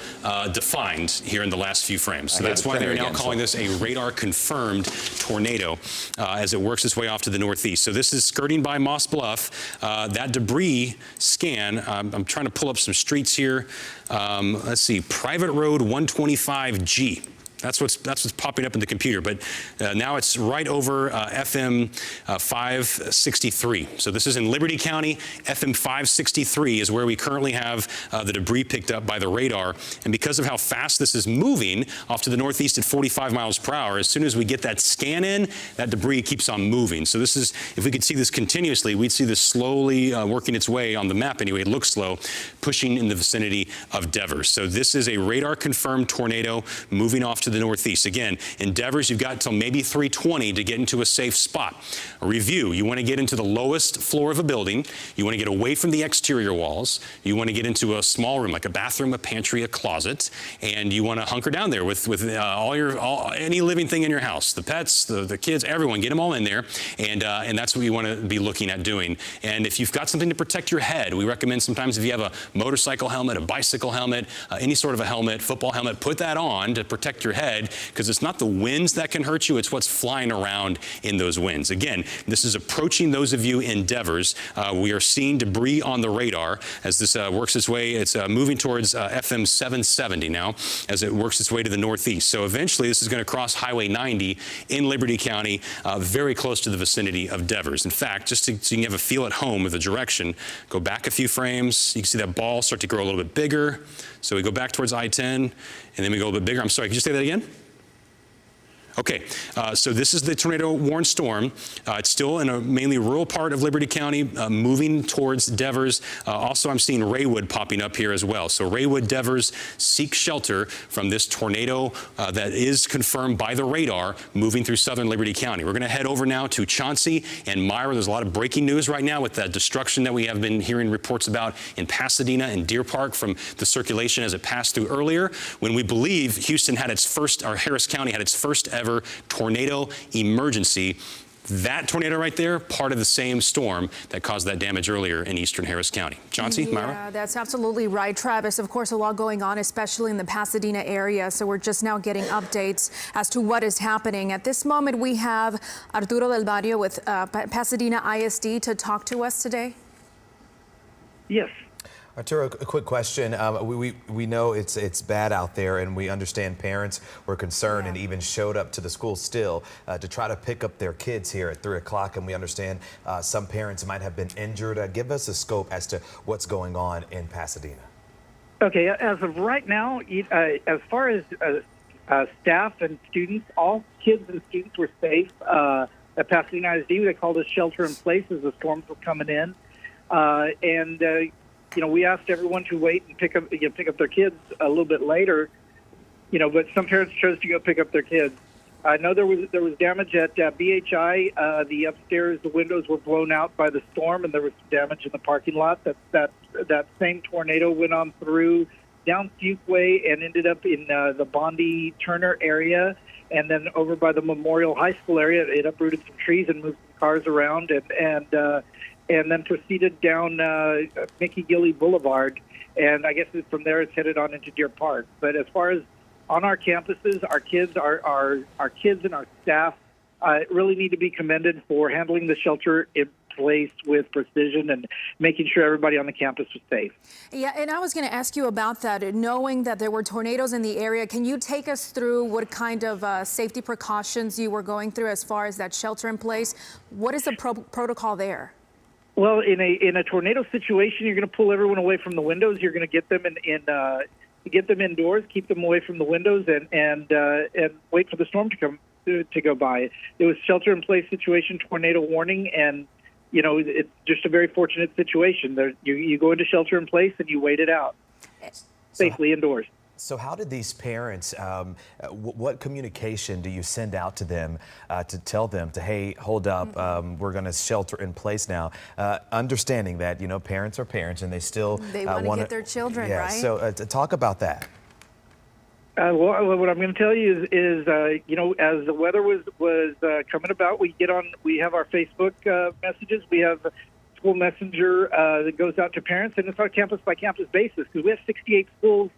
defined here in the last few frames. So that's why they're now calling this a radar-confirmed tornado as it works its way off to the northeast. So this is skirting by Moss Bluff. That debris scan, I'm trying to pull up some streets here. Let's see, Private Road 125G. That's what's popping up in the computer, but now it's right over FM 563. So this is in Liberty County. FM 563 is where we currently have the debris picked up by the radar. And because of how fast this is moving off to the northeast at 45 miles per hour, as soon as we get that scan in, that debris keeps on moving. So this is, if we could see this continuously, we'd see this slowly working its way on the map anyway. It looks slow, pushing in the vicinity of Devers. So this is a radar-confirmed tornado moving off to the northeast. Again, in Devers, you've got until maybe 320 to get into a safe spot. A review, you want to get into the lowest floor of a building. You want to get away from the exterior walls. You want to get into a small room, like a bathroom, a pantry, a closet, and you want to hunker down there with any living thing in your house, the pets, the kids, everyone, get them all in there, and that's what you want to be looking at doing. And if you've got something to protect your head, we recommend sometimes if you have a motorcycle helmet, a bicycle helmet, any sort of a helmet, football helmet, put that on to protect your head, because it's not the winds that can hurt you, it's what's flying around in those winds. Again, this is approaching those of you in Devers. We are seeing debris on the radar as this works its way. It's moving towards FM 770 now as it works its way to the northeast. So eventually this is going to cross Highway 90 in Liberty County, very close to the vicinity of Devers. In fact, just so you can have a feel at home of the direction, go back a few frames. You can see that ball start to grow a little bit bigger. So we go back towards I-10, and then we go a little bit bigger. I'm sorry, could you say that again? Okay, so this is the tornado warned storm. It's still in a mainly rural part of Liberty County, moving towards Devers. Also, I'm seeing Raywood popping up here as well. So Raywood, Devers, seek shelter from this tornado that is confirmed by the radar moving through southern Liberty County. We're going to head over now to Chauncey and Myra. There's a lot of breaking news right now with that destruction that we have been hearing reports about in Pasadena and Deer Park from the circulation as it passed through earlier, when we believe Houston had its first, or Harris County had its first ever tornado emergency. That tornado right there, part of the same storm that caused that damage earlier in eastern Harris County. Chauncey, Myra? Yeah, that's absolutely right, Travis. Of course, a lot going on, especially in the Pasadena area. So we're just now getting updates as to what is happening. At this moment, we have Arturo Del Barrio with Pasadena ISD to talk to us today. Yes. Arturo, a quick question. We know it's bad out there, and we understand parents were concerned and even showed up to the school still to try to pick up their kids here at 3 o'clock. And we understand some parents might have been injured. Give us a scope as to what's going on in Pasadena. Okay, as of right now, as far as staff and students, all kids and students were safe at Pasadena ISD. They called us shelter in place as the storms were coming in, we asked everyone to wait and pick up their kids a little bit later, but some parents chose to go pick up their kids. I know there was damage at BHI. The upstairs, the windows were blown out by the storm, and there was damage in the parking lot. That same tornado went on through down Fuquay and ended up in the Bondi Turner area, and then over by the Memorial High School area. It uprooted some trees and moved some cars around, and then proceeded down Mickey Gilley Boulevard. And I guess from there it's headed on into Deer Park. But as far as on our campuses, our kids and our staff really need to be commended for handling the shelter in place with precision and making sure everybody on the campus was safe. Yeah, and I was going to ask you about that. Knowing that there were tornadoes in the area, can you take us through what kind of safety precautions you were going through as far as that shelter in place? What is the protocol there? Well, in a tornado situation, you're going to pull everyone away from the windows. You're going to get them get them indoors, keep them away from the windows, and wait for the storm to go by. It was shelter-in-place situation, tornado warning, and it's just a very fortunate situation. You go into shelter-in-place and you wait it out safely indoors. So how did these parents, what communication do you send out to them to tell them hey, hold up, we're going to shelter in place now, understanding that, parents are parents and they still want to get their children, right? So talk about that. Well, what I'm going to tell you is as the weather was coming about, we have our Facebook messages. We have school messenger that goes out to parents, and it's on a campus-by-campus basis because we have 68 schools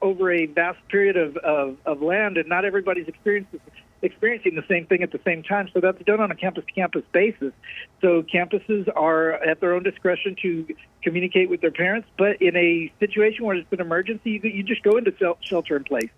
over a vast period of land, and not everybody's experiencing the same thing at the same time. So that's done on a campus-to-campus basis. So campuses are at their own discretion to communicate with their parents. But in a situation where it's an emergency, you just go into shelter in place.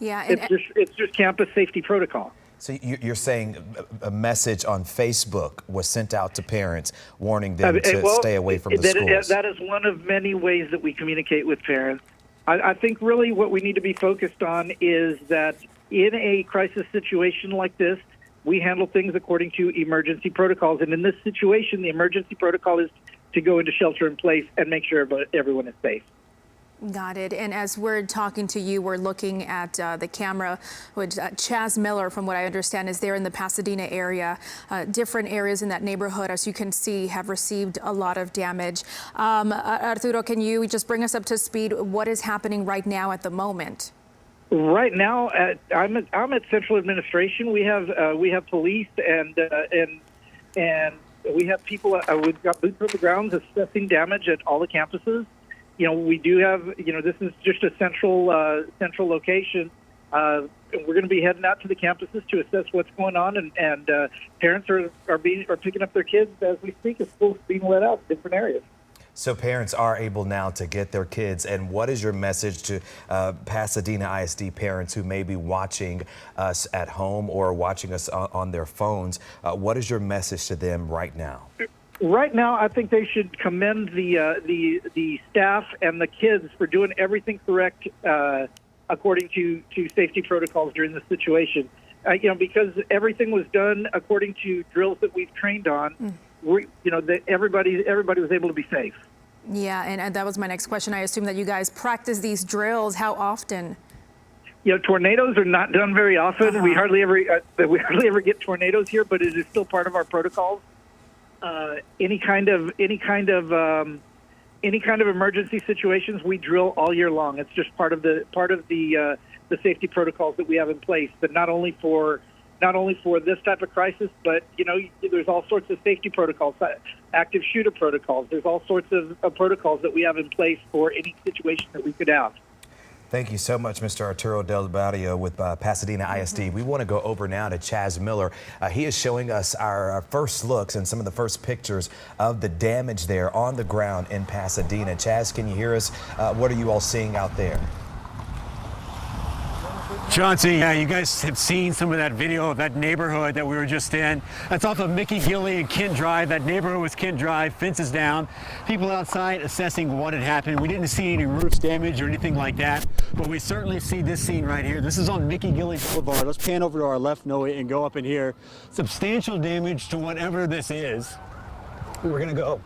Yeah, it's just campus safety protocol. So you're saying a message on Facebook was sent out to parents warning them to stay away from the schools? That is one of many ways that we communicate with parents. I think really what we need to be focused on is that in a crisis situation like this, we handle things according to emergency protocols. And in this situation, the emergency protocol is to go into shelter in place and make sure everyone is safe. Got it. And as we're talking to you, we're looking at the camera, which Chaz Miller, from what I understand, is there in the Pasadena area. Different areas in that neighborhood, as you can see, have received a lot of damage. Arturo, can you just bring us up to speed? What is happening right now at the moment? Right now, I'm at Central Administration. We have police and we have people. We've got boots on the ground assessing damage at all the campuses. We do have, this is just a central location. We're going to be heading out to the campuses to assess what's going on, and parents are picking up their kids as we speak as schools being let out in different areas. So parents are able now to get their kids. And what is your message to Pasadena ISD parents who may be watching us at home or watching us on their phones? What is your message to them right now? Right now, I think they should commend the staff and the kids for doing everything correct according to safety protocols during this situation. Because everything was done according to drills that we've trained on. Everybody was able to be safe. Yeah, and that was my next question. I assume that you guys practice these drills. How often? Tornadoes are not done very often. We hardly ever get tornadoes here, but it is still part of our protocols. Any kind of emergency situations we drill all year long. It's just part of the safety protocols that we have in place. But not only for this type of crisis, but there's all sorts of safety protocols, active shooter protocols. There's all sorts of protocols that we have in place for any situation that we could have. Thank you so much, Mr. Arturo Del Barrio with Pasadena ISD. We want to go over now to Chaz Miller. He is showing us our first looks and some of the first pictures of the damage there on the ground in Pasadena. Chaz, can you hear us? What are you all seeing out there? Chauncey, yeah, you guys have seen some of that video of that neighborhood that we were just in. That's off of Mickey Gilley and Kent Drive. That neighborhood was Kent Drive, fences down, people outside assessing what had happened. We didn't see any roofs damage or anything like that, but we certainly see this scene right here. This is on Mickey Gilley Boulevard. Let's pan over to our left, Noah, and go up in here. Substantial damage to whatever this is. We're gonna go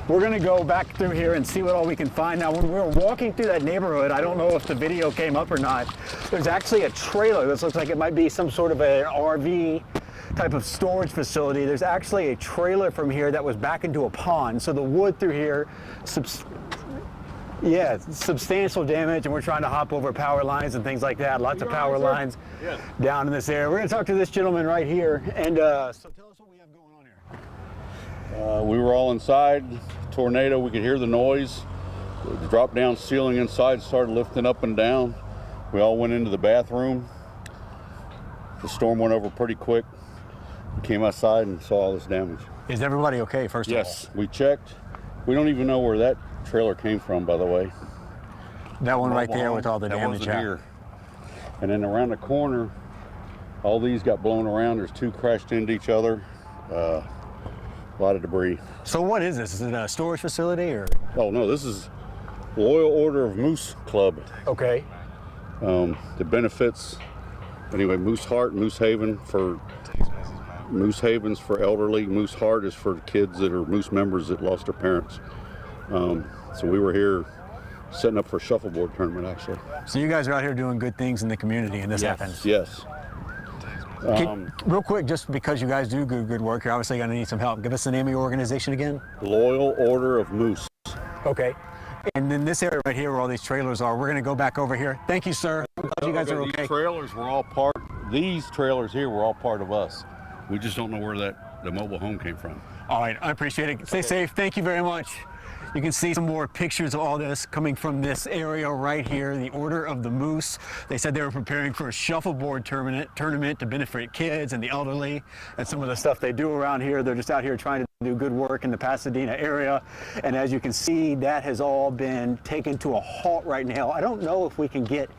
We're gonna go back through here and see what all we can find. Now, when we were walking through that neighborhood, I don't know if the video came up or not, there's actually a trailer. This looks like it might be some sort of an RV type of storage facility. There's actually a trailer from here that was back into a pond. So the wood through here, substantial damage, and we're trying to hop over power lines and things like that. Lots of power lines down in this area. We're gonna talk to this gentleman right here. And so tell us what we have going on here. We were all inside. Tornado, we could hear the noise. The drop down ceiling inside started lifting up and down. We all went into the bathroom. The storm went over pretty quick. We came outside and saw all this damage. Is everybody okay, first of all? Yes, we checked. We don't even know where that trailer came from, by the way. That one right there with all the damage. That wasn't here. And then around the corner, all these got blown around. There's two crashed into each other. A lot of debris. So what is this? Is it a storage facility or? Oh no, this is Loyal Order of Moose Club. Okay. The benefits, anyway, Moose Heart, Moose Haven for Moose Haven's for elderly. Moose Heart is for kids that are Moose members that lost their parents. So we were here setting up for a shuffleboard tournament, actually. So you guys are out here doing good things in the community, and this happens. Yes. Real quick, just because you guys do good work, you're obviously going to need some help. Give us the name of your organization again. Loyal Order of Moose. Okay. And then this area right here where all these trailers are, we're going to go back over here. Thank you, sir. I'm glad you guys are okay. These trailers were all part, these trailers here were all part of us. We just don't know where the mobile home came from. All right, I appreciate it. Stay safe. Thank you very much. You can see some more pictures of all this coming from this area right here, the Order of the Moose. They said they were preparing for a shuffleboard tournament to benefit kids and the elderly. And some of the stuff they do around here, they're just out here trying to do good work in the Pasadena area. And as you can see, that has all been taken to a halt right now. I don't know if we can get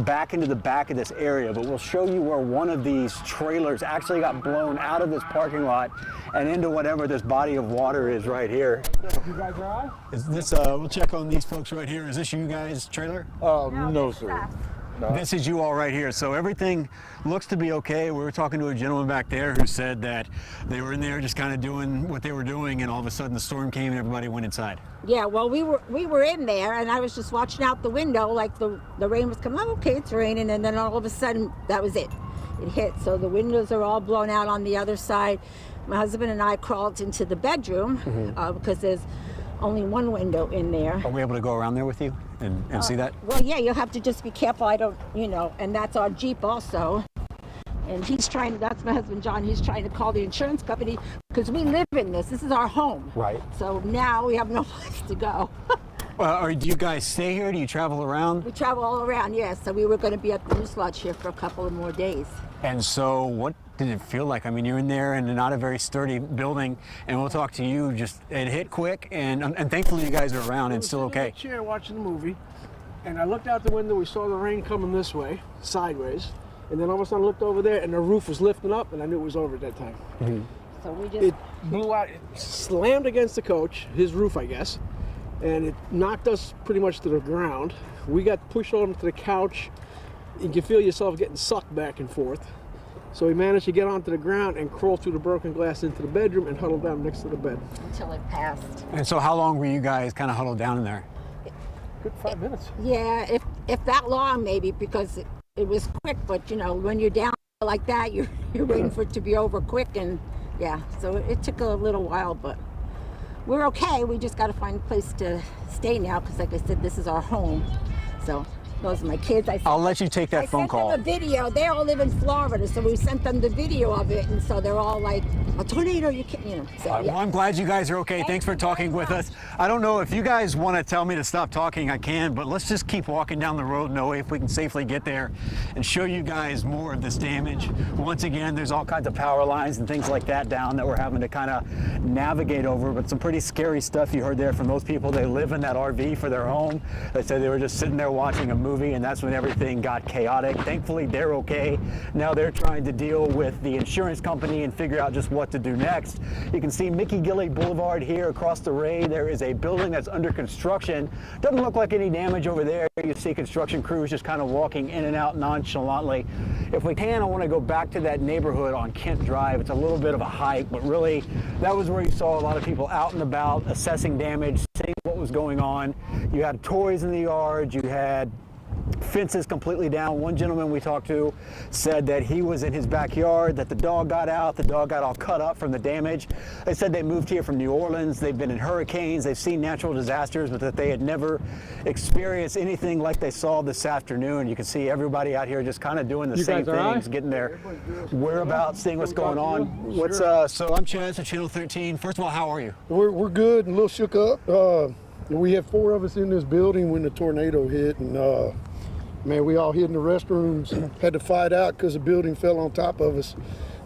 back into the back of this area, but we'll show you where one of these trailers actually got blown out of this parking lot and into whatever this body of water is right here. You guys all right? Is this, we'll check on these folks right here. Is this you guys' trailer? No, sir. No. This is you all right here. So everything looks to be okay. We were talking to a gentleman back there who said that they were in there just kind of doing what they were doing, and all of a sudden the storm came and everybody went inside. Yeah, well, we were in there, and I was just watching out the window like the rain was coming. Oh, okay, it's raining, and then all of a sudden that was it. It hit. So the windows are all blown out on the other side. My husband and I crawled into the bedroom because there's only one window in there. Are we able to go around there with you and see that? Well, yeah, you'll have to just be careful. I don't, and that's our Jeep also. And that's my husband, John, he's trying to call the insurance company because we live in this. This is our home. Right. So now we have no place to go. Do you guys stay here? Do you travel around? We travel all around, yes. So we were going to be at the Moose Lodge here for a couple of more days. And so what did it feel like? I mean, you're in there in not a very sturdy building, and we'll talk to you. Just, it hit quick, and thankfully you guys are around and still okay. I was in a chair watching the movie, and I looked out the window. We saw the rain coming this way, sideways, and then all of a sudden I looked over there, and the roof was lifting up, and I knew it was over at that time. Mm-hmm. So it blew out, it slammed against the coach, his roof, I guess, and it knocked us pretty much to the ground. We got pushed over to the couch. You can feel yourself getting sucked back and forth. So we managed to get onto the ground and crawl through the broken glass into the bedroom and huddle down next to the bed. Until it passed. And so how long were you guys kind of huddled down in there? Good 5 minutes. Yeah, if that long maybe, because it was quick, but when you're down like that, you're waiting for it to be over quick, and yeah, so it took a little while, but we're okay. We just got to find a place to stay now because, like I said, this is our home. So those are my kids. I'll let you take that phone call. I sent them a video. They all live in Florida, so we sent them the video of it, and so they're all like, a tornado, you can't, So, yeah. Well, I'm glad you guys are okay. Thanks for talking with us. I don't know if you guys want to tell me to stop talking, I can, but let's just keep walking down the road, Noe, if we can safely get there and show you guys more of this damage. Once again, there's all kinds of power lines and things like that down that we're having to kind of navigate over, but some pretty scary stuff you heard there from those people. They live in that RV for their home. They said they were just sitting there watching a movie movie, and that's when everything got chaotic. Thankfully, they're okay. Now they're trying to deal with the insurance company and figure out just what to do next. You can see Mickey Gilley Boulevard here across the Ray. There is a building that's under construction. Doesn't look like any damage over there. You see construction crews just kind of walking in and out nonchalantly. If we can, I want to go back to that neighborhood on Kent Drive. It's a little bit of a hike, but really that was where you saw a lot of people out and about assessing damage, seeing what was going on. You had toys in the yard, you had fences completely down. One gentleman we talked to said that he was in his backyard, that the dog got out, the dog got all cut up from the damage. They said they moved here from New Orleans, they've been in hurricanes, they've seen natural disasters, but that they had never experienced anything like they saw this afternoon. You can see everybody out here just kind of doing the same things, getting their whereabouts, seeing what's going on. What's so I'm Chad for Channel 13. First of all, how are you? We're good, a little shook up. We had 4 of us in this building when the tornado hit, and man, we all hid in the restrooms, had to fight out because the building fell on top of us.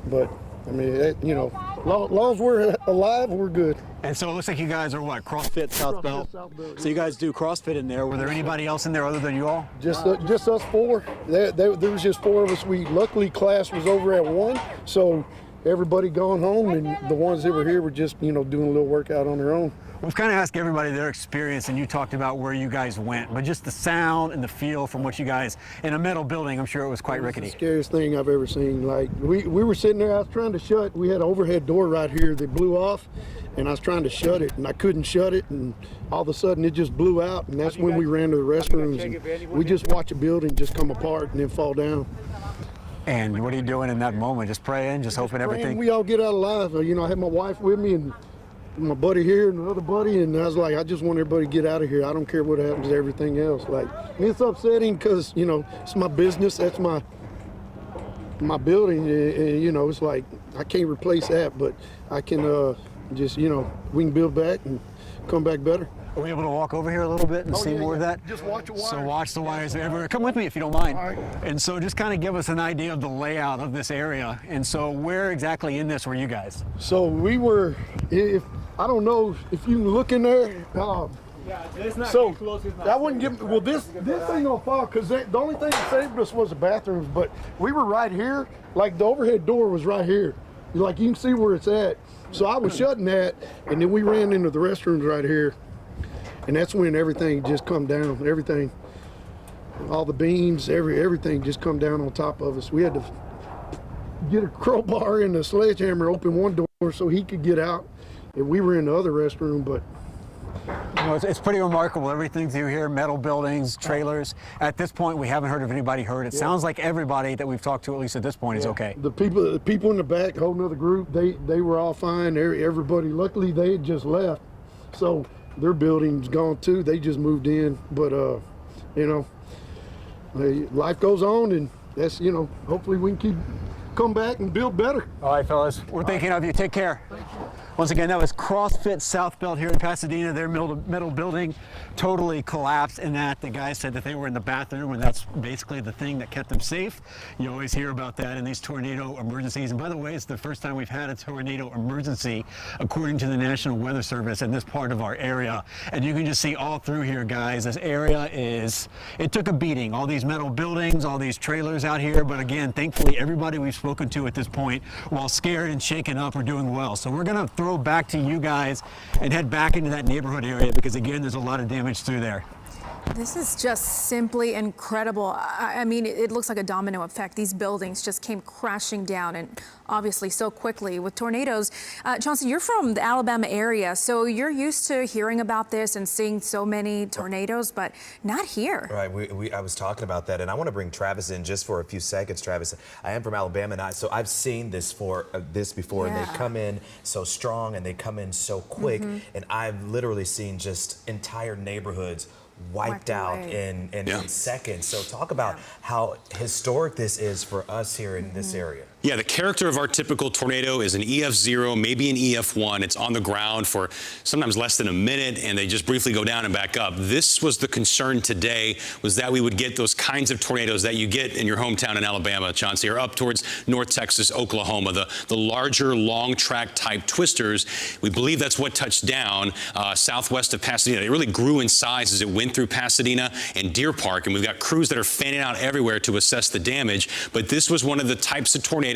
But, I mean, you know, long as we're alive, we're good. And so it looks like you guys are what, CrossFit South Belt? So you guys do CrossFit in there. Were there anybody else in there other than you all? Just us 4. There was just 4 of us. Luckily, class was over at 1, so everybody gone home, and the ones that were here were just, you know, doing a little workout on their own. We've kind of asked everybody their experience, and you talked about where you guys went, but just the sound and the feel from what you guys, in a metal building, I'm sure it was quite rickety. It's the scariest thing I've ever seen. Like, we were sitting there, I was trying to shut, we had an overhead door right here that blew off, and I was trying to shut it, and I couldn't shut it, and all of a sudden it just blew out, and that's when we ran to the restrooms, and we just watched a building just come apart and then fall down. And what are you doing in that moment? Just praying, just hoping everything? We all get out alive. You know, I had my wife with me, and my buddy here and another buddy, and I was like, I just want everybody to get out of here. I don't care what happens to everything else. Like, and it's upsetting because, you know, it's my business, that's my building, and you know, it's like I can't replace that, but I can just, you know, we can build back and come back better. Are we able to walk over here a little bit and see more of that? Just watch the wires. So watch the wires everywhere. Come with me if you don't mind. All right. And so just kind of give us an idea of the layout of this area. And so where exactly in this were you guys? So we were, I don't know if you can look in there. Yeah, it's not so close, it's not I wouldn't give. Well, this ain't gonna fall because the only thing that saved us was the bathrooms. But we were right here, like the overhead door was right here. Like you can see where it's at. So I was shutting that, and then we ran into the restrooms right here, and that's when everything just come down. Everything, all the beams, everything just come down on top of us. We had to get a crowbar and a sledgehammer, open one door so he could get out. And we were in the other restroom, but you know, it's pretty remarkable. Everything through here, metal buildings, trailers. At this point, we haven't heard of anybody hurt. It sounds like everybody that we've talked to, at least at this point, is okay. The people in the back, whole nother group, they were all fine. Everybody, luckily, they had just left, so their building's gone too. They just moved in, but you know, life goes on, and that's, you know, hopefully we can come back and build better. All right, fellas, we're thinking of you. Take care. Thank you. Once again, that was CrossFit South Belt here in Pasadena. Their metal building totally collapsed in that. The guy said that they were in the bathroom, and that's basically the thing that kept them safe. You always hear about that in these tornado emergencies. And by the way, it's the first time we've had a tornado emergency, according to the National Weather Service, in this part of our area. And you can just see all through here, guys, this area it took a beating. All these metal buildings, all these trailers out here. But again, thankfully, everybody we've spoken to at this point, while scared and shaken up, are doing well. So we're going to throw back to you guys and head back into that neighborhood area, because again, there's a lot of damage through there. This is just simply incredible. I mean, it looks like a domino effect. These buildings just came crashing down, and obviously so quickly with tornadoes. Chauncey, you're from the Alabama area, so you're used to hearing about this and seeing so many tornadoes, but not here. Right, I was talking about that, and I want to bring Travis in just for a few seconds. Travis, I am from Alabama, and so I've seen this before, and they come in so strong and they come in so quick, and I've literally seen just entire neighborhoods wiped out in seconds. So talk about how historic this is for us here in this area. Yeah, the character of our typical tornado is an EF0, maybe an EF1. It's on the ground for sometimes less than a minute, and they just briefly go down and back up. This was the concern today, was that we would get those kinds of tornadoes that you get in your hometown in Alabama, Chauncey, or up towards North Texas, Oklahoma, the larger, long track type twisters. We believe that's what touched down southwest of Pasadena. It really grew in size as it went through Pasadena and Deer Park, and we've got crews that are fanning out everywhere to assess the damage. But this was one of the types of tornadoes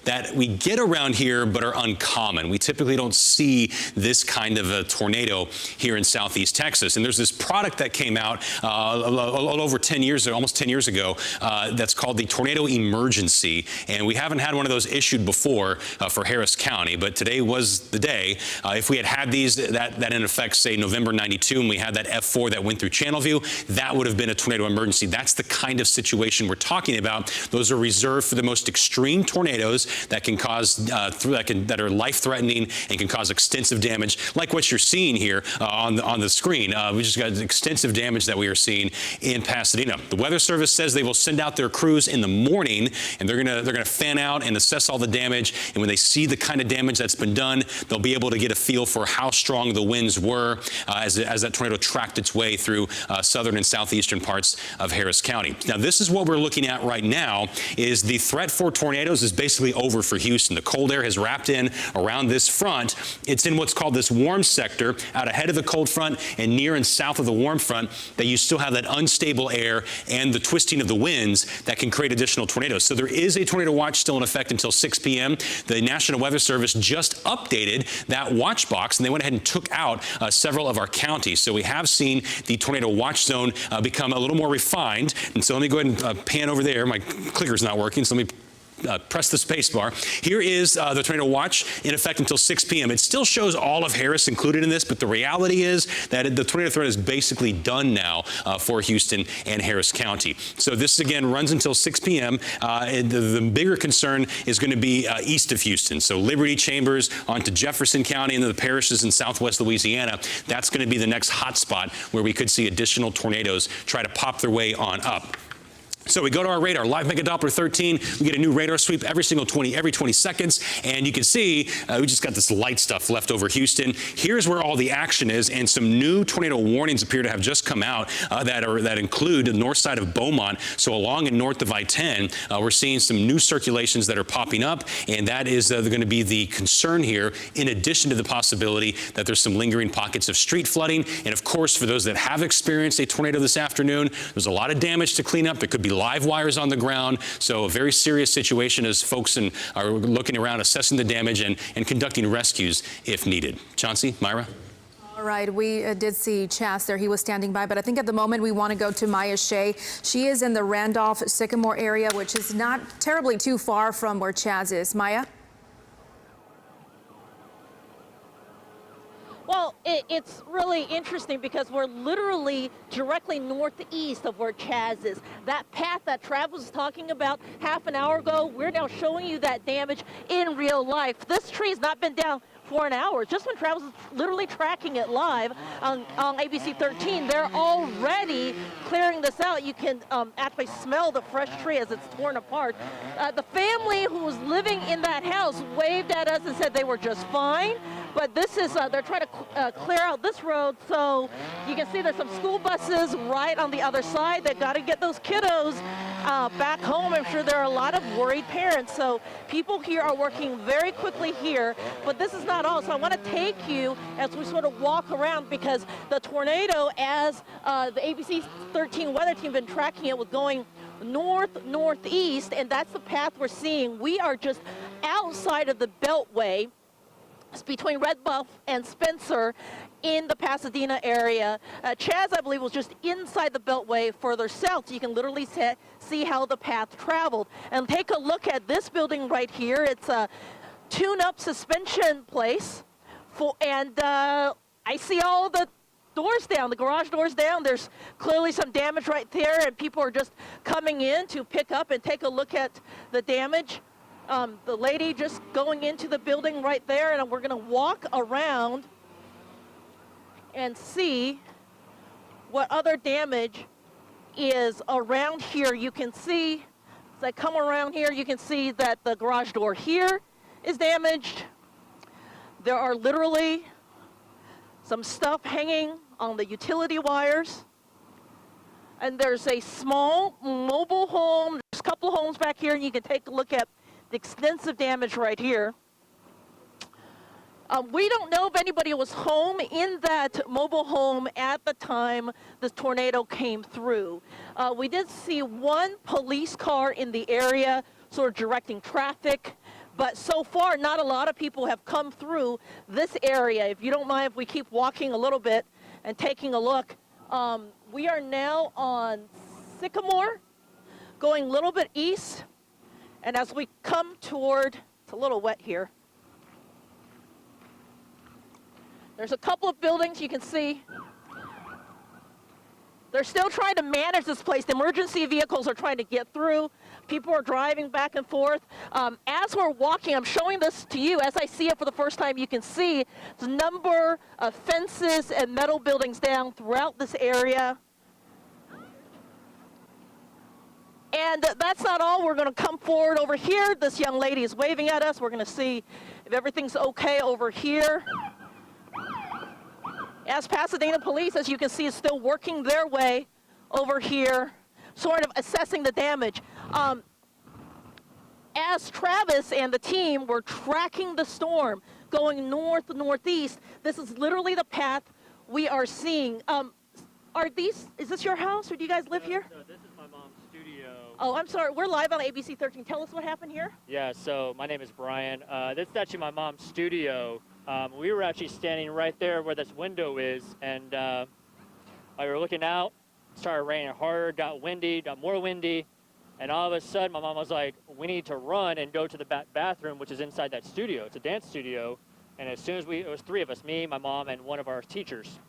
that we get around here but are uncommon. We typically don't see this kind of a tornado here in southeast Texas. And there's this product that came out a little over 10 years ago, almost 10 years ago, that's called the Tornado Emergency. And we haven't had one of those issued before for Harris County, but today was the day. If we had these that in effect, say November 92, and we had that F4 that went through Channelview, that would have been a tornado emergency. That's the kind of situation we're talking about. Those are reserved for the most extreme tornadoes that can cause that are life-threatening and can cause extensive damage, like what you're seeing here on the screen. We just got extensive damage that we are seeing in Pasadena. The Weather Service says they will send out their crews in the morning, and they're gonna fan out and assess all the damage. And when they see the kind of damage that's been done, they'll be able to get a feel for how strong the winds were as that tornado tracked its way through southern and southeastern parts of Harris County. Now, this is what we're looking at right now. Is the threat for tornadoes is basically over for Houston. The cold air has wrapped in around this front. It's in what's called this warm sector, out ahead of the cold front and near and south of the warm front, that you still have that unstable air and the twisting of the winds that can create additional tornadoes. So there is a tornado watch still in effect until 6 p.m. The National Weather Service just updated that watch box, and they went ahead and took out several of our counties. So we have seen the tornado watch zone become a little more refined. And so let me go ahead and pan over there. My clicker's not working, so let me press the space bar. Here is the tornado watch in effect until 6 p.m. It still shows all of Harris included in this, but the reality is that the tornado threat is basically done now for Houston and Harris County. So this again runs until 6 p.m. The bigger concern is going to be east of Houston. So Liberty, Chambers, onto Jefferson County and the parishes in southwest Louisiana. That's going to be the next hot spot where we could see additional tornadoes try to pop their way on up. So we go to our radar, live Mega Doppler 13. We get a new radar sweep every 20 seconds. And you can see we just got this light stuff left over Houston. Here's where all the action is, and some new tornado warnings appear to have just come out that include the north side of Beaumont. So along and north of I-10, we're seeing some new circulations that are popping up, and that is going to be the concern here, in addition to the possibility that there's some lingering pockets of street flooding. And of course, for those that have experienced a tornado this afternoon, there's a lot of damage to clean up. There could be live wires on the ground. So a very serious situation as folks are looking around, assessing the damage and conducting rescues if needed. Chauncey, Myra? All right, we did see Chas there. He was standing by, but I think at the moment we want to go to Maya Shea. She is in the Randolph-Sycamore area, which is not terribly too far from where Chas is. Maya? Well, it's really interesting because we're literally directly northeast of where Chas is. That path that Trav was talking about half an hour ago, we're now showing you that damage in real life. This tree has not been down for an hour. Just when Travis was literally tracking it live on ABC 13, they're already clearing this out. You can actually smell the fresh tree as it's torn apart. The family who was living in that house waved at us and said they were just fine. But this is, they're trying to clear out this road, so you can see there's some school buses right on the other side. They've got to get those kiddos back home. I'm sure there are a lot of worried parents. So people here are working very quickly here, but this is not all. So I want to take you as we sort of walk around, because the tornado, as the ABC 13 weather team been tracking it, was going northeast, and that's the path we're seeing. We are just outside of the Beltway. It's between Red Bluff and Spencer in the Pasadena area. Chas, I believe, was just inside the Beltway further south. So you can literally see how the path traveled. And take a look at this building right here. It's a tune-up suspension place. I see all the doors down, the garage doors down. There's clearly some damage right there, and people are just coming in to pick up and take a look at the damage. The lady just going into the building right there, and we're going to walk around and see what other damage is around here. You can see As I come around here, you can see that the garage door here is damaged. There are literally some stuff hanging on the utility wires. And there's a small mobile home. There's a couple of homes back here, and you can take a look at the extensive damage right here. We don't know if anybody was home in that mobile home at the time the tornado came through. We did see one police car in the area sort of directing traffic, but so far not a lot of people have come through this area. If you don't mind if we keep walking a little bit and taking a look. We are now on Sycamore, going a little bit east, and as we come toward, it's a little wet here, there's a couple of buildings you can see. They're still trying to manage this place. The emergency vehicles are trying to get through. People are driving back and forth. As we're walking, I'm showing this to you. As I see it for the first time, you can see the number of fences and metal buildings down throughout this area. And that's not all. We're going to come forward over here. This young lady is waving at us. We're going to see if everything's okay over here. As Pasadena police, as you can see, is still working their way over here, sort of assessing the damage. As Travis and the team were tracking the storm going north-northeast, this is literally the path we are seeing. Is this your house, or do you guys live here? No, this is my mom's studio. Oh, I'm sorry. We're live on ABC 13. Tell us what happened here. Yeah, so my name is Brian. This is actually my mom's studio. We were actually standing right there where this window is, and we were looking out. It started raining harder, got windy, got more windy, and all of a sudden my mom was like, we need to run and go to the bathroom, which is inside that studio. It's a dance studio, and as soon as it was three of us, me, my mom, and one of our teachers.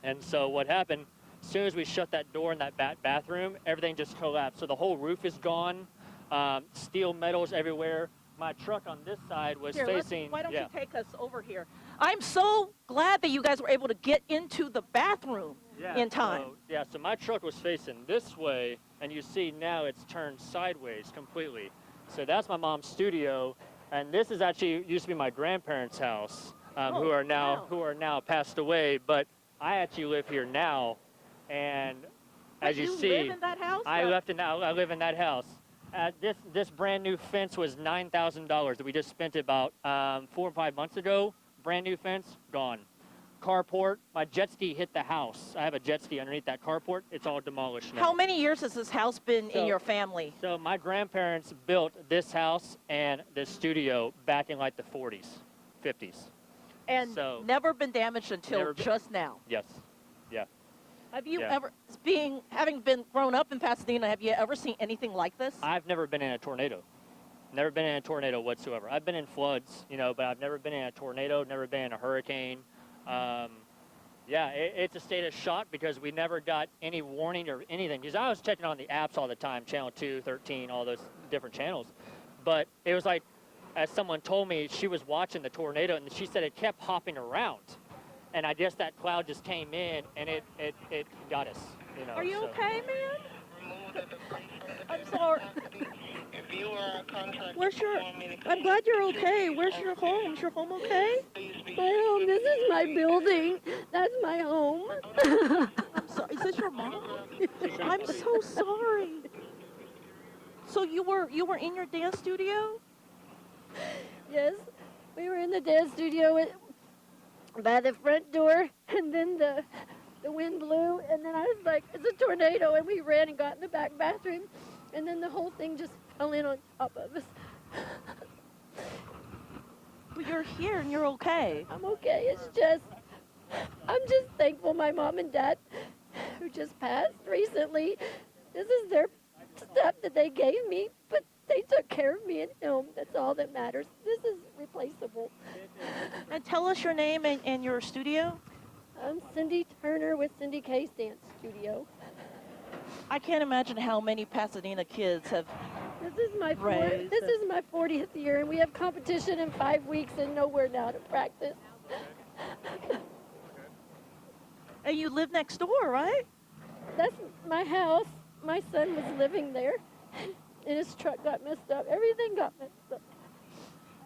And so what happened, as soon as we shut that door in that bathroom, everything just collapsed. So the whole roof is gone, steel metals everywhere. My truck on this side was facing. Why don't you take us over here? I'm so glad that you guys were able to get into the bathroom in time. So my truck was facing this way, and you see now it's turned sideways completely. So that's my mom's studio, and this is actually used to be my grandparents' house, who are now passed away. But I actually live here now, and as you see, live in that house? I live in that house. This brand new fence was $9,000 that we just spent about 4 or 5 months ago. Brand new fence, gone. Carport, my jet ski hit the house. I have a jet ski underneath that carport. It's all demolished now. How many years has this house been in your family? So my grandparents built this house and this studio back in like the 40s, 50s. And never been damaged until just now? Yes, yeah. Have you ever, having been grown up in Pasadena, have you ever seen anything like this? I've never been in a tornado. Never been in a tornado whatsoever. I've been in floods, but I've never been in a tornado, never been in a hurricane. It's a state of shock because we never got any warning or anything. Because I was checking on the apps all the time, Channel 2, 13, all those different channels. But it was like, as someone told me, she was watching the tornado, and she said it kept hopping around. And I guess that cloud just came in, and it got us. Are you okay, man? I'm sorry. I'm glad you're okay. Where's your home? Is your home okay? My home. This is my building. That's my home. I'm sorry. Is this your mom? I'm so sorry. So you were in your dance studio? Yes, we were in the dance studio by the front door, and then the wind blew, and then I was like, it's a tornado, and we ran and got in the back bathroom, and then the whole thing just fell in on top of us. But you're here and you're okay. I'm okay. I'm just thankful my mom and dad, who just passed recently, this is their stuff that they gave me, but they took care of me at home. That's all that matters. This is replaceable. And tell us your name and your studio. I'm Cindy Turner with Cindy K's Dance Studio. I can't imagine how many Pasadena kids have This is my 40th year, and we have competition in 5 weeks and nowhere now to practice. And you live next door, right? That's my house. My son was living there, and his truck got messed up. Everything got messed up.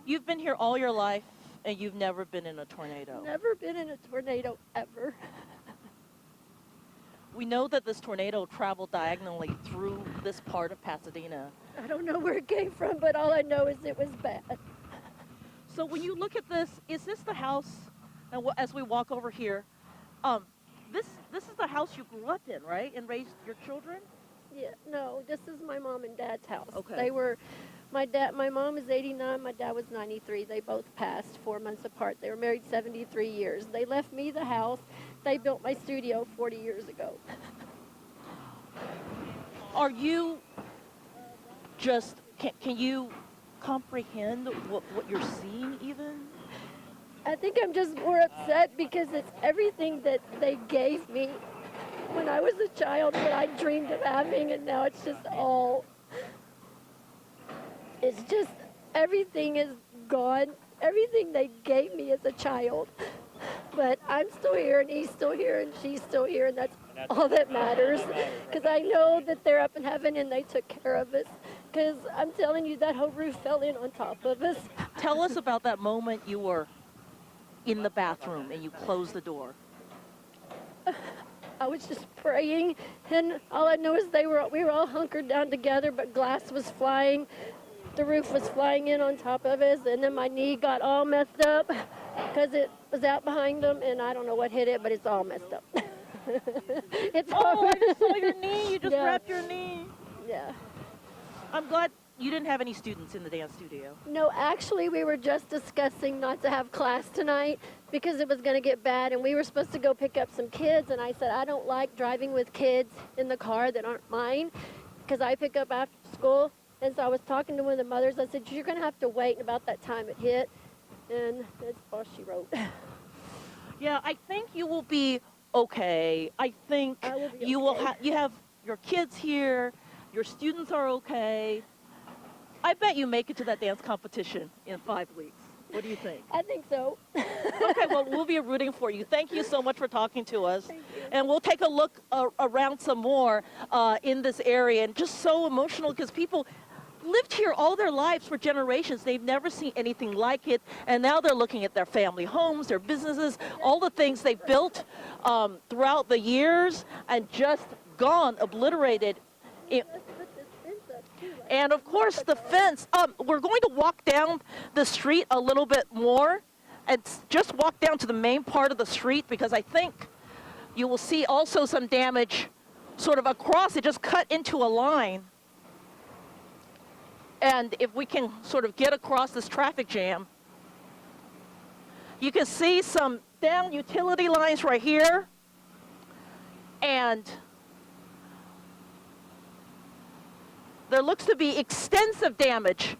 You've been here all your life, and you've never been in a tornado. Never been in a tornado ever. We know that this tornado traveled diagonally through this part of Pasadena. I don't know where it came from, but all I know is it was bad. So when you look at this, is this the house, and as we walk over here, this is the house you grew up in, right, and raised your children? Yeah, no, this is my mom and dad's house. Okay. They were, my mom is 89, my dad was 93. They both passed 4 months apart. They were married 73 years. They left me the house. They built my studio 40 years ago. Are you just, can you comprehend what you're seeing even? I think I'm just more upset because it's everything that they gave me when I was a child, what I dreamed of having, and now it's just all, it's just, everything is gone. Everything they gave me as a child. But I'm still here, and he's still here, and she's still here, and that's all that matters. Because I know that they're up in heaven, and they took care of us. Because I'm telling you, that whole roof fell in on top of us. Tell us about that moment you were in the bathroom and you closed the door. I was just praying, and all I know is we were all hunkered down together, but glass was flying. The roof was flying in on top of us, and then my knee got all messed up because it was out behind them, and I don't know what hit it, but it's all messed up. It's all I just saw your knee. You just wrapped your knee. Yeah. I'm glad you didn't have any students in the dance studio. No, actually, we were just discussing not to have class tonight because it was going to get bad, and we were supposed to go pick up some kids, and I said, I don't like driving with kids in the car that aren't mine because I pick up after school. And so I was talking to one of the mothers. I said, you're going to have to wait. And about that time it hit, and that's all she wrote. Yeah, I think you will be okay. I think you will you have your kids here. Your students are okay. I bet you make it to that dance competition in 5 weeks. What do you think? I think so. Okay, well, we'll be rooting for you. Thank you so much for talking to us. Thank you. And we'll take a look around some more in this area. And just so emotional because people lived here all their lives for generations. They've never seen anything like it. And now they're looking at their family homes, their businesses, all the things they built throughout the years and just gone, obliterated. And of course the fence, we're going to walk down the street a little bit more and just walk down to the main part of the street because I think you will see also some damage sort of across it, just cut into a line. And if we can sort of get across this traffic jam, you can see some down utility lines right here. And there looks to be extensive damage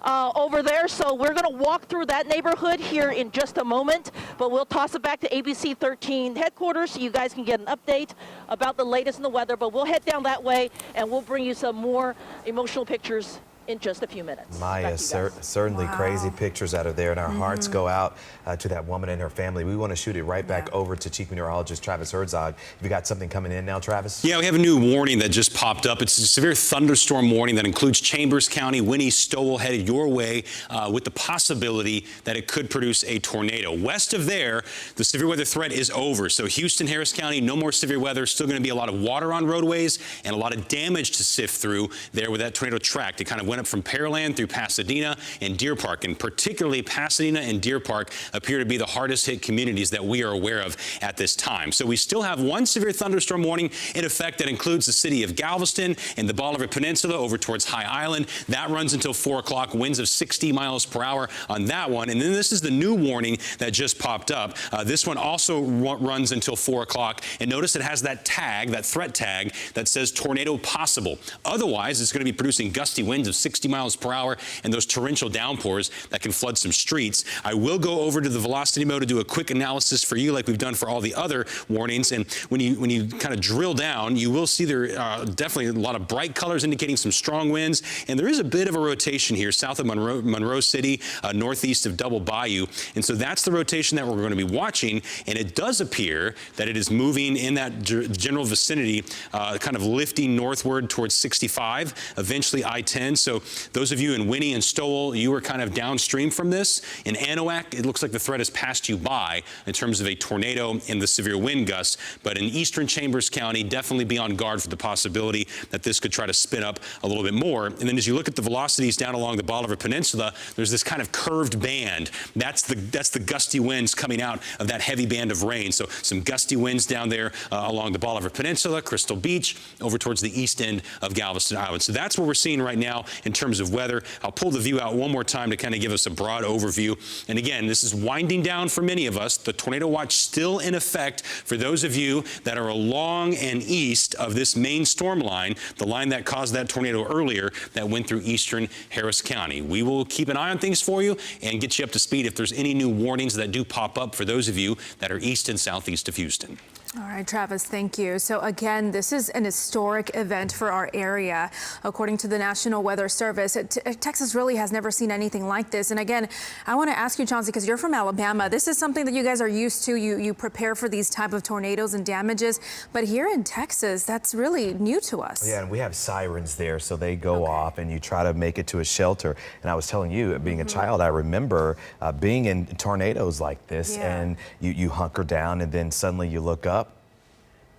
over there. So we're going to walk through that neighborhood here in just a moment, but we'll toss it back to ABC 13 headquarters so you guys can get an update about the latest in the weather. But we'll head down that way and we'll bring you some more emotional pictures in just a few minutes. Maya, certainly crazy pictures out of there, and our hearts go out to that woman and her family. We want to shoot it right back over to Chief Meteorologist Travis Herzog. Have you got something coming in now, Travis? Yeah, we have a new warning that just popped up. It's a severe thunderstorm warning that includes Chambers County, Winnie, Stowell headed your way with the possibility that it could produce a tornado. West of there, the severe weather threat is over. So Houston, Harris County, no more severe weather. Still going to be a lot of water on roadways and a lot of damage to sift through there with that tornado track. It kind of went up from Pearland through Pasadena and Deer Park, and particularly Pasadena and Deer Park appear to be the hardest hit communities that we are aware of at this time. So we still have one severe thunderstorm warning in effect that includes the city of Galveston and the Bolivar Peninsula over towards High Island. That runs until 4 o'clock, winds of 60 miles per hour on that one. And then this is the new warning that just popped up. This one also runs until 4 o'clock. And notice it has that tag, that threat tag, that says tornado possible. Otherwise, it's going to be producing gusty winds of 60 miles per hour, and those torrential downpours that can flood some streets. I will go over to the velocity mode to do a quick analysis for you like we've done for all the other warnings. And when you kind of drill down, you will see there definitely a lot of bright colors indicating some strong winds. And there is a bit of a rotation here south of Monroe City, northeast of Double Bayou. And so that's the rotation that we're going to be watching. And it does appear that it is moving in that general vicinity, kind of lifting northward towards 65, eventually I-10. So those of you in Winnie and Stowell, you were kind of downstream from this. In Anahuac, it looks like the threat has passed you by in terms of a tornado and the severe wind gusts. But in eastern Chambers County, definitely be on guard for the possibility that this could try to spin up a little bit more. And then as you look at the velocities down along the Bolivar Peninsula, there's this kind of curved band. That's the gusty winds coming out of that heavy band of rain. So some gusty winds down there along the Bolivar Peninsula, Crystal Beach, over towards the east end of Galveston Island. So that's what we're seeing right now in terms of weather. I'll pull the view out one more time to kind of give us a broad overview. And again, this is winding down for many of us. The tornado watch still in effect for those of you that are along and east of this main storm line, the line that caused that tornado earlier that went through eastern Harris County. We will keep an eye on things for you and get you up to speed if there's any new warnings that do pop up for those of you that are east and southeast of Houston. All right, Travis, thank you. So again, this is an historic event for our area. According to the National Weather Service, Texas really has never seen anything like this. And again, I want to ask you, Chauncey, because you're from Alabama, this is something that you guys are used to. You prepare for these type of tornadoes and damages. But here in Texas, that's really new to us. Yeah, and we have sirens there, so they go off and you try to make it to a shelter. And I was telling you, being a child, I remember being in tornadoes like this, and you hunker down and then suddenly you look up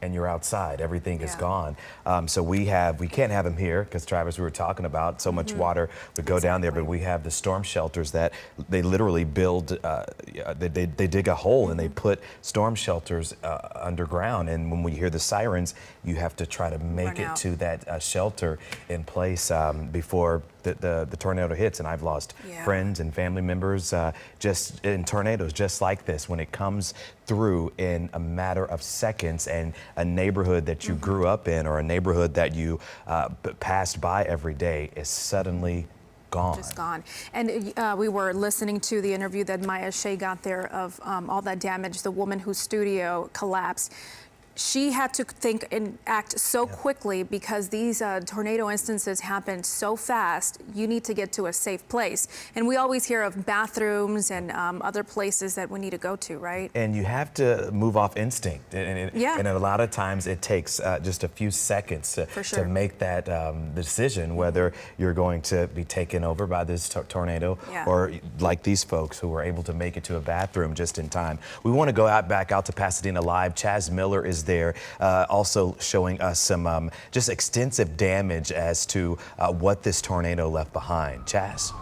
and you're outside. Everything is gone. So we can't have them here because, Travis, we were talking about so much water would go down there, but we have the storm shelters that they literally build, they dig a hole and they put storm shelters underground. And when we hear the sirens, you have to try to make it to that shelter in place before the tornado hits. And I've lost friends and family members just in tornadoes just like this, when it comes through in a matter of seconds, and a neighborhood that you grew up in or a neighborhood that you passed by every day is suddenly gone. Just gone. And we were listening to the interview that Maya Shea got there of all that damage, the woman whose studio collapsed. She had to think and act so quickly because these tornado instances happen so fast. You need to get to a safe place. And we always hear of bathrooms and other places that we need to go to, right? And you have to move off instinct. And a lot of times it takes just a few seconds to make that decision, whether you're going to be taken over by this tornado or like these folks who were able to make it to a bathroom just in time. We want to go back out to Pasadena Live. Chaz Miller is there, also showing us some just extensive damage as to what this tornado left behind. Chaz.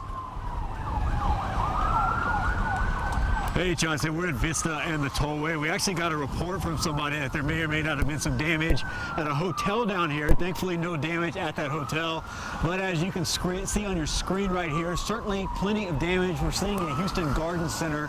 Hey, Johnson, we're in Vista and the tollway. We actually got a report from somebody that there may or may not have been some damage at a hotel down here. Thankfully, no damage at that hotel. But as you can see on your screen right here, certainly plenty of damage. We're seeing a Houston Garden Center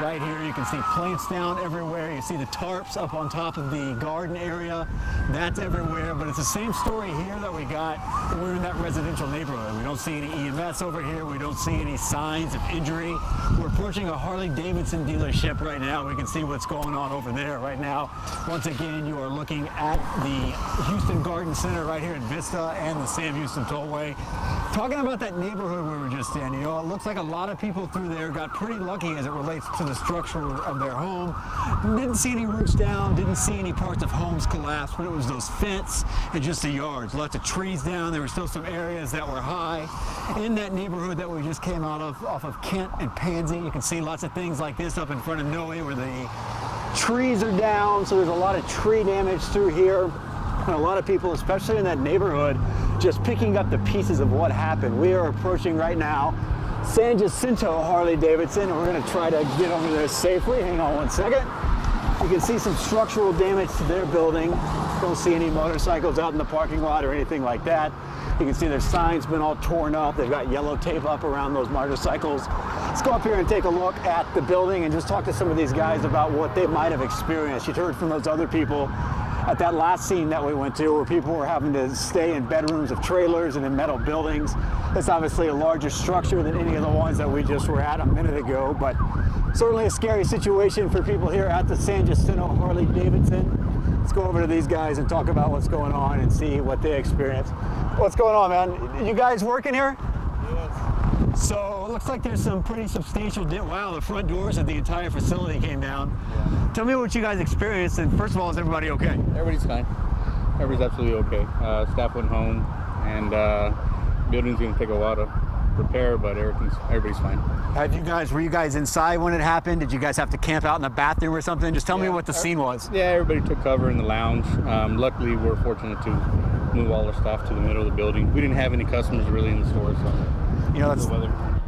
right here. You can see plants down everywhere. You see the tarps up on top of the garden area. That's everywhere. But it's the same story here that we got when we're in that residential neighborhood. We don't see any EMS over here. We don't see any signs of injury. We're approaching a Harley-Davidson dealership right now. We can see what's going on over there right now. Once again, you are looking at the Houston Garden Center right here in Vista and the Sam Houston Tollway. Talking about that neighborhood we were just in, you know, it looks like a lot of people through there got pretty lucky as it relates to the structure of their home. Didn't see any roofs down, didn't see any parts of homes collapse, but it was those fence and just the yards. Lots of trees down. There were still some areas that were high. In that neighborhood that we just came out of, off of Kent and Pansy, you can see lots of things like this up in front of Noe where the trees are down, so there's a lot of tree damage through here. And a lot of people, especially in that neighborhood, just picking up the pieces of what happened. We are approaching right now San Jacinto Harley-Davidson, and we're going to try to get over there safely. Hang on one second. You can see some structural damage to their building. Don't see any motorcycles out in the parking lot or anything like that. You can see their sign's been all torn up. They've got yellow tape up around those motorcycles. Let's go up here and take a look at the building and just talk to some of these guys about what they might have experienced. You'd heard from those other people at that last scene that we went to where people were having to stay in bedrooms of trailers and in metal buildings. It's obviously a larger structure than any of the ones that we just were at a minute ago, but certainly a scary situation for people here at the San Jacinto Harley-Davidson. Let's go over to these guys and talk about what's going on and see what they experience. What's going on, man? You guys working here? Yes. So it looks like there's some pretty substantial wow, the front doors of the entire facility came down. Yeah. Tell me what you guys experienced, and first of all, is everybody okay? Everybody's fine. Everybody's absolutely okay. Staff went home, and building's gonna take a while to repair, but everybody's fine. Were you guys inside when it happened? Did you guys have to camp out in the bathroom or something? Just tell me what the scene was. Yeah, everybody took cover in the lounge. Luckily, we're fortunate to move all our stuff to the middle of the building. We didn't have any customers really in the store, so you know,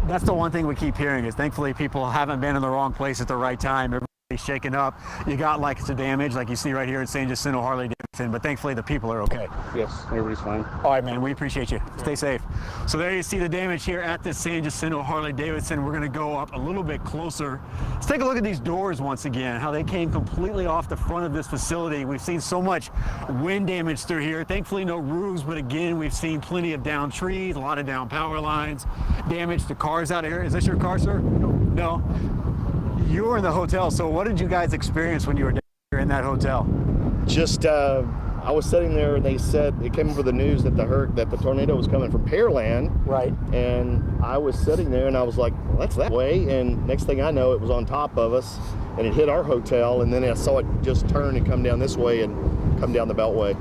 that's the one thing we keep hearing is thankfully people haven't been in the wrong place at the right time. Everybody's shaken up. You got like some damage like you see right here at San Jacinto Harley-Davidson, but thankfully the people are okay. Yes, everybody's fine. All right, man, we appreciate you. Stay safe. So there you see the damage here at the San Jacinto Harley-Davidson. We're gonna go up a little bit closer. Let's take a look at these doors once again, how they came completely off the front of this facility. We've seen so much wind damage through here. Thankfully no roofs, but again, we've seen plenty of downed trees, a lot of down power lines, damage to cars out here. Is this your car, sir? No. You were in the hotel, so what did you guys experience when you were in that hotel? Just, I was sitting there, and they said, it came over the news that the tornado was coming from Pearland. Right. And I was sitting there, and I was like, well, that's that way. And next thing I know, it was on top of us, and it hit our hotel, and then I saw it just turn and come down this way and come down the Beltway.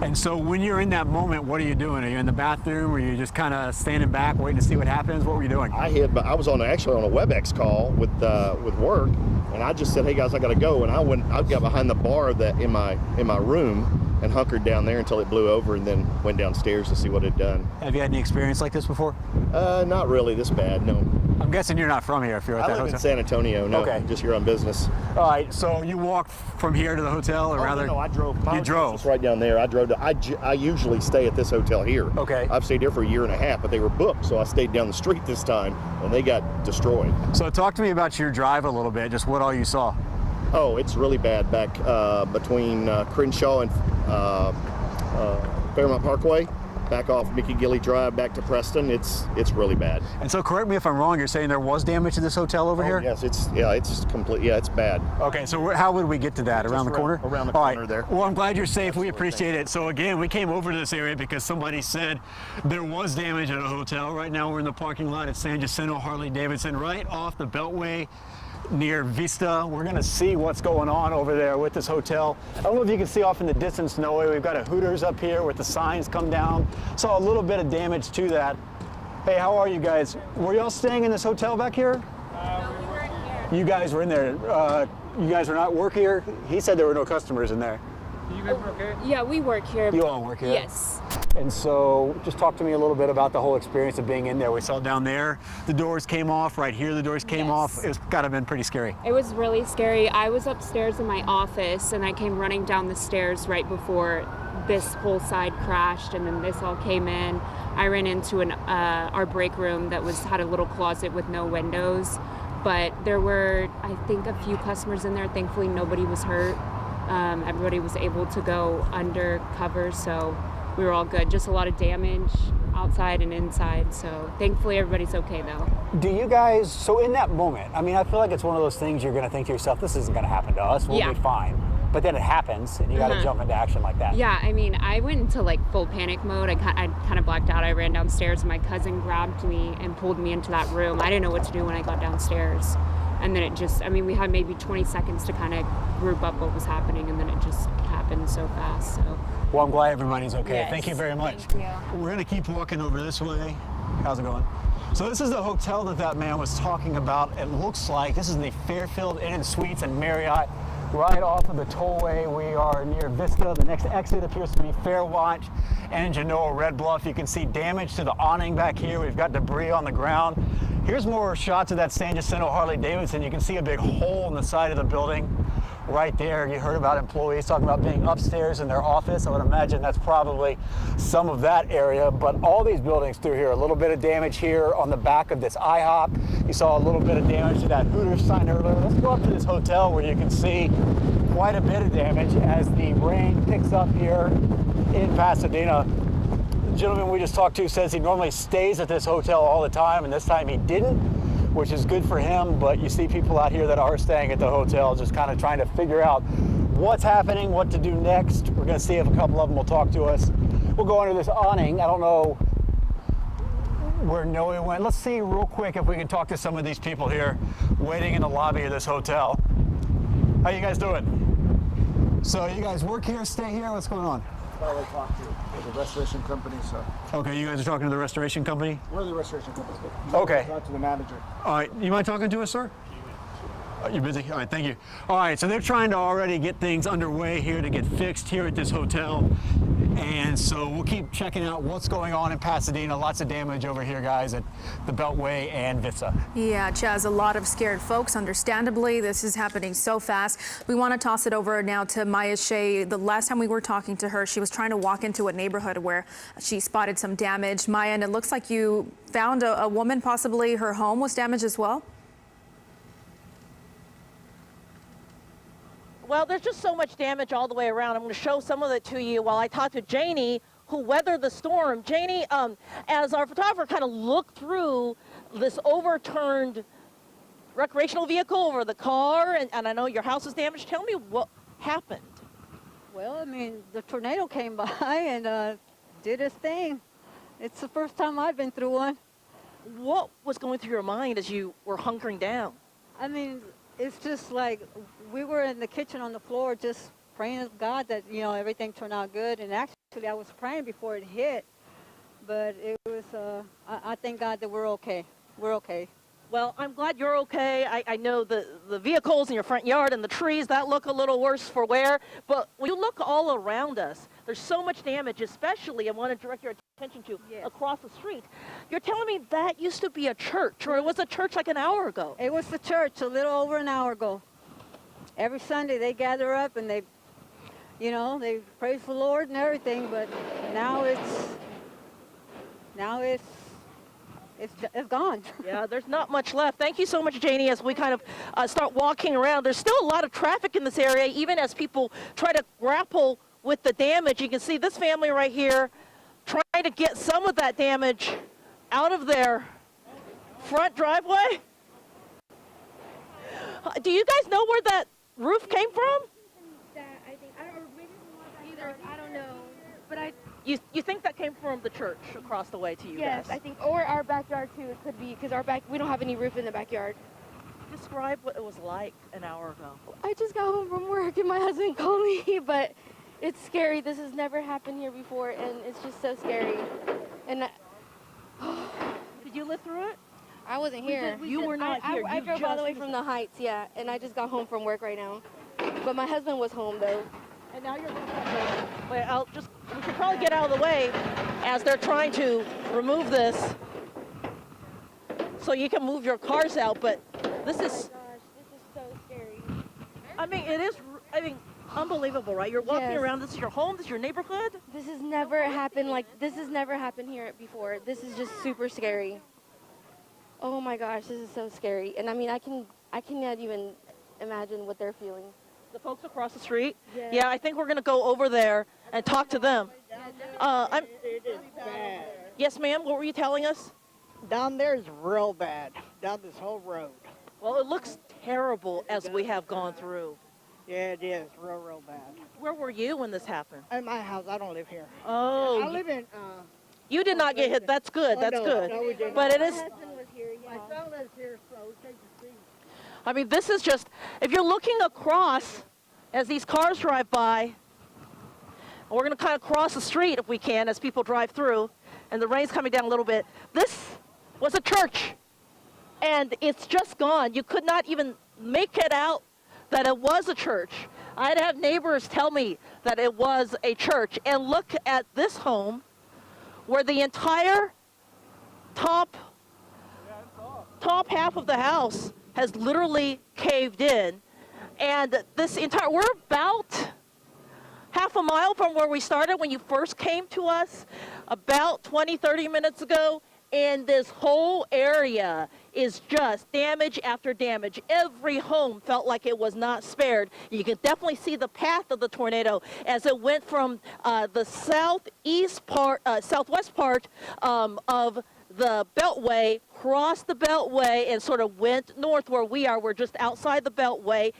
And so when you're in that moment, what are you doing? Are you in the bathroom? Or are you just kind of standing back waiting to see what happens? What were you doing? I was actually on a WebEx call with work, and I just said, hey guys, I gotta go. And I got behind the bar in my room and hunkered down there until it blew over, and then went downstairs to see what it had done. Have you had any experience like this before? Not really this bad, no. I'm guessing you're not from here if you're at that hotel. I live in San Antonio, no, okay. Just here on business. All right, so you walked from here to the hotel, or rather? No, I drove. You drove? It's right down there. I usually stay at this hotel here. Okay. I've stayed here for a year and a half, but they were booked, so I stayed down the street this time, and they got destroyed. So talk to me about your drive a little bit, just what all you saw. Oh, it's really bad back between Crenshaw and Fairmont Parkway, back off Mickey Gilley Drive back to Preston. It's really bad. And so correct me if I'm wrong, you're saying there was damage to this hotel over here? Yes, it's complete. Yeah, it's bad. Okay, so how would we get to that? Around the corner? Around the corner there. Well, I'm glad you're safe. We appreciate it. So again, we came over to this area because somebody said there was damage at a hotel. Right now we're in the parking lot at San Jacinto Harley-Davidson, right off the Beltway near Vista. We're gonna see what's going on over there with this hotel. I don't know if you can see off in the distance, Noe. We've got a Hooters up here with the signs come down. Saw a little bit of damage to that. Hey, how are you guys? Were y'all staying in this hotel back here? No, we weren't here. You guys were in there. You guys are not work here? He said there were no customers in there. You guys work here? Yeah, we work here. You all work here? Yes. And so just talk to me a little bit about the whole experience of being in there. We saw down there, the doors came off. Right here, the doors came off. It's gotta have been pretty scary. It was really scary. I was upstairs in my office and I came running down the stairs right before this whole side crashed, and then this all came in. I ran into our break room that had a little closet with no windows, but there were, I think, a few customers in there. Thankfully, nobody was hurt. Everybody was able to go under cover, so we were all good. Just a lot of damage outside and inside, so thankfully everybody's okay though. Do you guys, so in that moment, I mean, I feel like it's one of those things you're gonna think to yourself, this isn't gonna happen to us, we'll be fine. But then it happens and you gotta jump into action like that. Yeah, I mean, I went into like full panic mode. I kind of blacked out. I ran downstairs and my cousin grabbed me and pulled me into that room. I didn't know what to do when I got downstairs. And then we had maybe 20 seconds to kind of group up what was happening, and then it just happened so fast, so. Well, I'm glad everybody's okay. Yes. Thank you very much. Thank you. We're gonna keep walking over this way. How's it going? So this is the hotel that man was talking about. It looks like this is the Fairfield Inn and Suites and Marriott, right off of the tollway. We are near Vista. The next exit appears to be Fairwatch and Genoa Red Bluff. You can see damage to the awning back here. We've got debris on the ground. Here's more shots of that San Jacinto Harley-Davidson. You can see a big hole in the side of the building right there. You heard about employees talking about being upstairs in their office. I would imagine that's probably some of that area, but all these buildings through here, a little bit of damage here on the back of this IHOP. You saw a little bit of damage to that Hooters sign earlier. Let's go up to this hotel where you can see quite a bit of damage as the rain picks up here in Pasadena. The gentleman we just talked to says he normally stays at this hotel all the time, and this time he didn't, which is good for him. But you see people out here that are staying at the hotel just kind of trying to figure out what's happening, what to do next. We're going to see if a couple of them will talk to us. We'll go under this awning. I don't know where Noe went. Let's see real quick if we can talk to some of these people here waiting in the lobby of this hotel. How you guys doing? So you guys work here, stay here? What's going on? Probably talk to the restoration company, so. Okay, you guys are talking to the restoration company? We're the restoration company. Okay. Talk to the manager. All right, you mind talking to us, sir? You're busy? All right, thank you. All right, so they're trying to already get things underway here to get fixed here at this hotel. And so we'll keep checking out what's going on in Pasadena. Lots of damage over here, guys, at the Beltway and Vitsa. Yeah, Chaz, a lot of scared folks, understandably. This is happening so fast. We want to toss it over now to Maya Shea. The last time we were talking to her, she was trying to walk into a neighborhood where she spotted some damage. Maya, and it looks like you found a woman, possibly her home was damaged as well? Well, there's just so much damage all the way around. I'm going to show some of it to you while I talk to Janie, who weathered the storm. Janie, as our photographer kind of looked through this overturned recreational vehicle over the car, and I know your house was damaged. Tell me what happened. Well, I mean, the tornado came by and did its thing. It's the first time I've been through one. What was going through your mind as you were hunkering down? I mean, it's just like we were in the kitchen on the floor just praying to God that, you know, everything turned out good. And actually, I was praying before it hit. But it was, I thank God that we're okay. We're okay. Well, I'm glad you're okay. I know the vehicles in your front yard and the trees, that look a little worse for wear. But when you look all around us, there's so much damage, especially I want to direct your attention to across the street. You're telling me that used to be a church, or it was a church like an hour ago? It was the church a little over an hour ago. Every Sunday they gather up and they, you know, they praise the Lord and everything, but now it's gone. Yeah, there's not much left. Thank you so much, Janie, as we kind of start walking around. There's still a lot of traffic in this area, even as people try to grapple with the damage. You can see this family right here trying to get some of that damage out of their front driveway. Do you guys know where that roof came from? I don't know, but You think that came from the church across the way to you yes, guys? I think, or our backyard too. It could be because we don't have any roof in the backyard. Describe what it was like an hour ago. I just got home from work and my husband called me, but it's scary. This has never happened here before, and it's just so scary. And did you live through it? I wasn't here. You were not here. I drove all the way from the Heights, yeah, and I just got home from work right now. But my husband was home though. And now you're well, we should probably get out of the way as they're trying to remove this so you can move your cars out, but this is... Oh my gosh, this is so scary. I mean, it is, unbelievable, right? You're walking around, this is your home, this is your neighborhood? This has never happened, this has never happened here before. This is just super scary. Oh my gosh, this is so scary. And I mean, I cannot even imagine what they're feeling. The folks across the street? Yeah, I think we're going to go over there and talk to them. It is bad. Yes, ma'am, what were you telling us? Down there is real bad, down this whole road. Well, it looks terrible as we have gone through. Yeah, it is real bad. Where were you when this happened? In my house, I don't live here. Oh. I live in... you did not get hit, that's good, that's good. No, we didn't. But it is... My son lives here, so we take the seat. I mean, this is just, if you're looking across as these cars drive by, we're going to kind of cross the street if we can as people drive through, and the rain's coming down a little bit. This was a church, and it's just gone. You could not even make it out that it was a church. I'd have neighbors tell me that it was a church. And look at this home where the entire top half of the house has literally caved in. And this entire, we're about half a mile from where we started when you first came to us about 20, 30 minutes ago. And this whole area is just damage after damage. Every home felt like it was not spared. You can definitely see the path of the tornado as it went from the southwest part of the Beltway, crossed the Beltway, and sort of went north where we are. We're just outside the Beltway,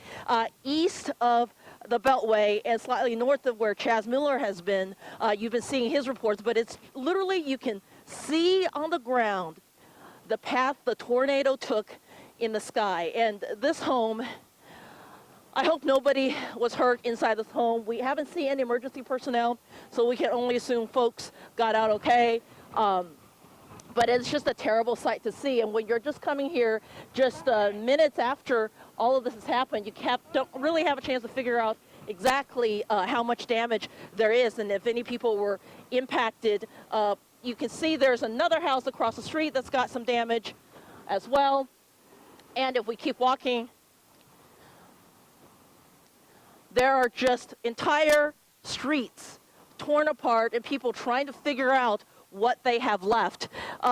east of the Beltway, and slightly north of where Chaz Miller has been. You've been seeing his reports, but it's literally, you can see on the ground the path the tornado took in the sky. And this home, I hope nobody was hurt inside this home. We haven't seen any emergency personnel, so we can only assume folks got out okay. But it's just a terrible sight to see. And when you're just coming here just minutes after all of this has happened, you don't really have a chance to figure out exactly how much damage there is and if any people were impacted. You can see there's another house across the street that's got some damage as well. And if we keep walking, there are just entire streets torn apart and people trying to figure out what they have left.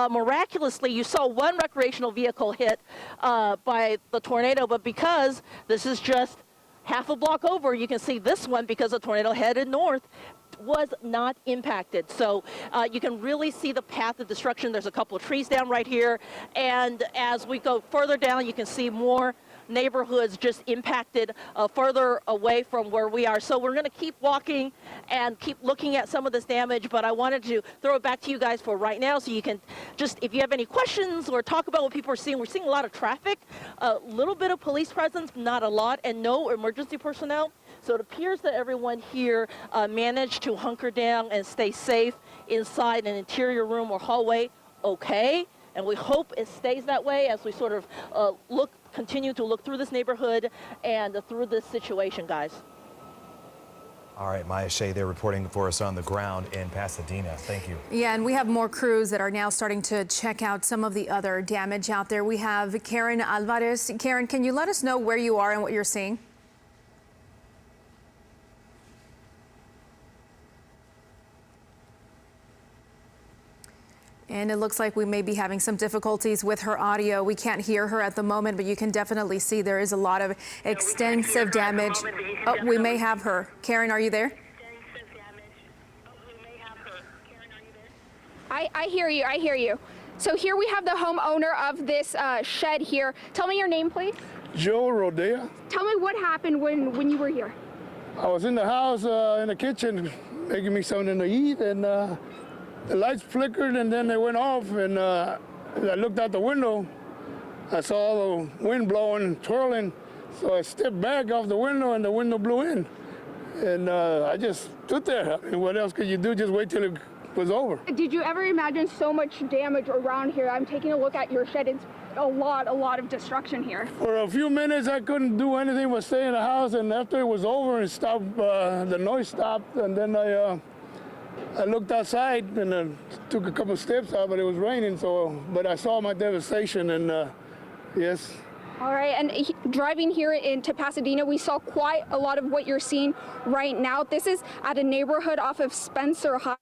Miraculously, you saw one recreational vehicle hit by the tornado, but because this is just half a block over, you can see this one, because the tornado headed north, was not impacted. So you can really see the path of destruction. There's a couple of trees down right here, and as we go further down, you can see more neighborhoods just impacted further away from where we are. So we're going to keep walking and keep looking at some of this damage, but I wanted to throw it back to you guys for right now so you can just, if you have any questions or talk about what people are seeing. We're seeing a lot of traffic, a little bit of police presence, not a lot, and no emergency personnel. So it appears that everyone here managed to hunker down and stay safe inside an interior room or hallway okay, and we hope it stays that way as we sort of continue to look through this neighborhood and through this situation, guys. All right, Maya Shea there reporting for us on the ground in Pasadena. Thank you. Yeah, and we have more crews that are now starting to check out some of the other damage out there. We have Karen Alvarez. Karen, can you let us know where you are and what you're seeing? And it looks like we may be having some difficulties with her audio. We can't hear her at the moment, but you can definitely see there is a lot of extensive damage. Oh, we may have her. Karen, are you there? I hear you. I hear you. So here we have the homeowner of this shed here. Tell me your name, please. Joe Rodea. Tell me what happened when you were here. I was in the house in the kitchen making me something to eat, and the lights flickered and then they went off, and as I looked out the window, I saw the wind blowing, twirling, so I stepped back off the window and the window blew in. And I just stood there. I mean, what else could you do? Just wait till it was over. Did you ever imagine so much damage around here? I'm taking a look at your shed. It's a lot of destruction here. For a few minutes, I couldn't do anything but stay in the house, and after it was over and stopped, the noise stopped, and then I looked outside and took a couple steps out, but it was raining, but I saw my devastation, and yes. All right, and driving here into Pasadena, we saw quite a lot of what you're seeing right now. This is at a neighborhood off of Spencer High.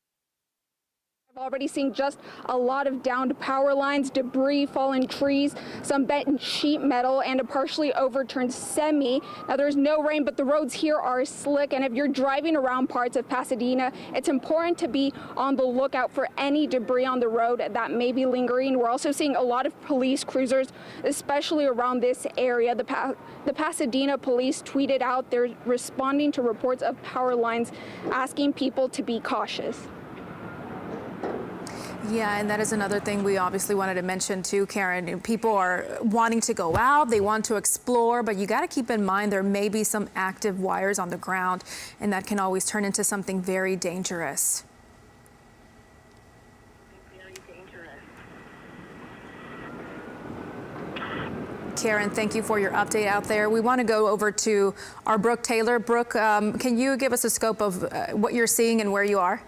I've already seen just a lot of downed power lines, debris, fallen trees, some bent sheet metal, and a partially overturned semi. Now, there's no rain, but the roads here are slick, and if you're driving around parts of Pasadena, it's important to be on the lookout for any debris on the road that may be lingering. We're also seeing a lot of police cruisers, especially around this area. The Pasadena police tweeted out they're responding to reports of power lines, asking people to be cautious. Yeah, and that is another thing we obviously wanted to mention too, Karen. People are wanting to go out, they want to explore, but you got to keep in mind there may be some active wires on the ground, and that can always turn into something very dangerous. Karen, thank you for your update out there. We want to go over to our Brooke Taylor. Brooke, can you give us a scope of what you're seeing and where you are?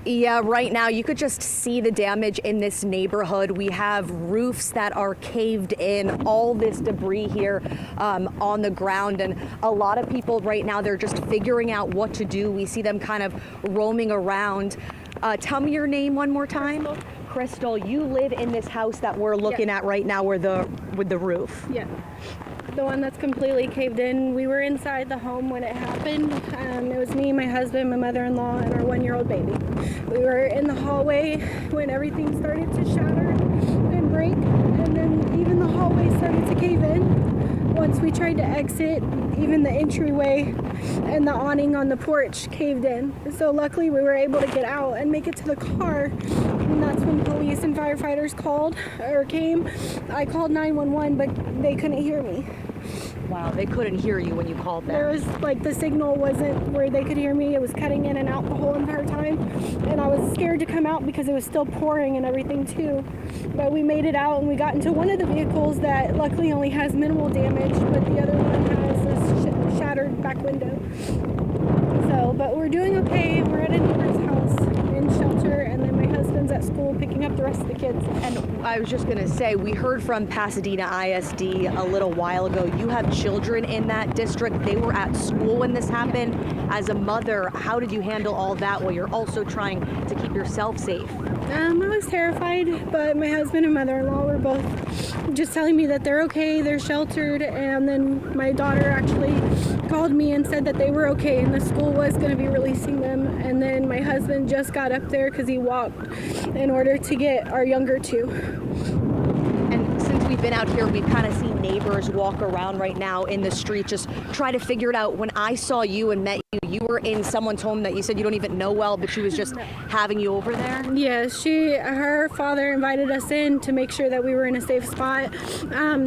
Yeah, right now you could just see the damage in this neighborhood. We have roofs that are caved in, all this debris here on the ground, and a lot of people right now, they're just figuring out what to do. We see them kind of roaming around. Tell me your name one more time. Crystal, you live in this house that we're looking at right now with the roof. Yeah. The one that's completely caved in. We were inside the home when it happened. It was me, my husband, my mother-in-law, and our 1-year-old baby. We were in the hallway when everything started to shatter and break, and then even the hallway started to cave in. Once we tried to exit, even the entryway and the awning on the porch caved in. So luckily we were able to get out and make it to the car. And that's when police and firefighters came. I called 911, but they couldn't hear me. Wow, they couldn't hear you when you called them. There was the signal wasn't where they could hear me. It was cutting in and out the whole entire time. And I was scared to come out because it was still pouring and everything too. But we made it out and we got into one of the vehicles that luckily only has minimal damage, but the other one has a shattered back window. So, but we're doing okay. We're at a neighbor's house in shelter, and then my husband's at school picking up the rest of the kids. And I was just going to say, we heard from Pasadena ISD a little while ago. You have children in that district. They were at school when this happened. As a mother, how did you handle all that while you're also trying to keep yourself safe? I was terrified, but my husband and mother-in-law were both just telling me that they're okay, they're sheltered, and then my daughter actually called me and said that they were okay and the school was going to be releasing them. And then my husband just got up there because he walked in order to get our younger two. And since we've been out here, we've kind of seen neighbors walk around right now in the street, just try to figure it out. When I saw you and met you, you were in someone's home that you said you don't even know well, but she was just having you over there? Yes, her father invited us in to make sure that we were in a safe spot.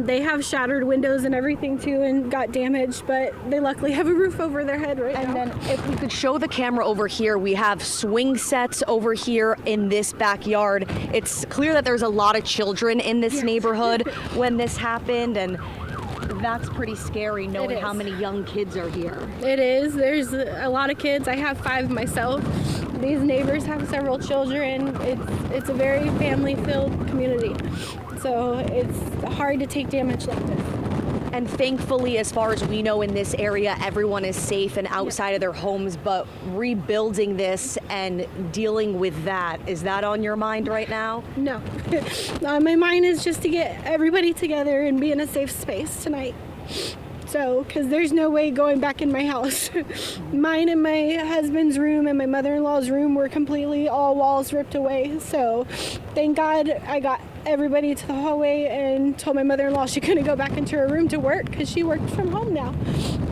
They have shattered windows and everything too and got damaged, but they luckily have a roof over their head right now. And then if we could show the camera over here, we have swing sets over here in this backyard. It's clear that there's a lot of children in this neighborhood when this happened, and that's pretty scary knowing how many young kids are here. It is. There's a lot of kids. I have 5 myself. These neighbors have several children. It's a very family-filled community. So it's hard to take damage like this. And thankfully, as far as we know in this area, everyone is safe and outside of their homes, but rebuilding this and dealing with that, is that on your mind right now? No. My mind is just to get everybody together and be in a safe space tonight. So, because there's no way going back in my house. Mine and my husband's room and my mother-in-law's room were completely all walls ripped away. So, thank God I got everybody to the hallway and told my mother-in-law she couldn't go back into her room to work because she worked from home now.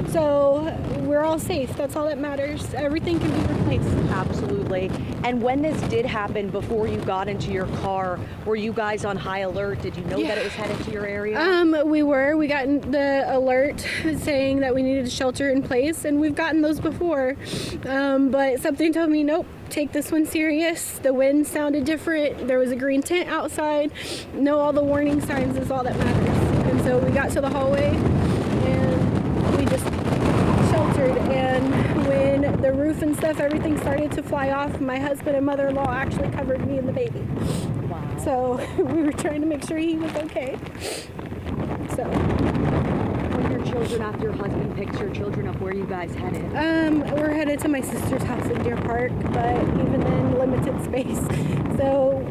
So we're all safe. That's all that matters. Everything can be replaced. Absolutely. And when this did happen, before you got into your car, were you guys on high alert? Did you know that it was headed to your area? We were. We got the alert saying that we needed a shelter in place, and we've gotten those before. But something told me, nope, take this one serious. The wind sounded different. There was a green tent outside. Know all the warning signs is all that matters. And so we got to the hallway and we just sheltered. And when the roof and stuff, everything started to fly off, my husband and mother-in-law actually covered me and the baby. Wow. So we were trying to make sure he was okay. So. When your children, after your husband picks your children up, where are you guys headed? We're headed to my sister's house in Deer Park, but even then, limited space. So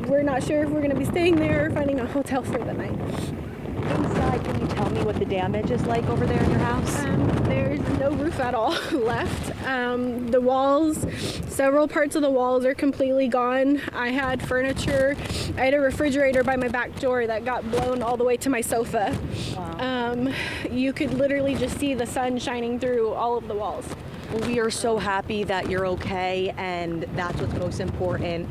we're not sure if we're going to be staying there or finding a hotel for the night. Inside, can you tell me what the damage is like over there in your house? There's no roof at all left. The walls, several parts of the walls are completely gone. I had furniture. I had a refrigerator by my back door that got blown all the way to my sofa. Wow. You could literally just see the sun shining through all of the walls. Well, we are so happy that you're okay, and that's what's most important.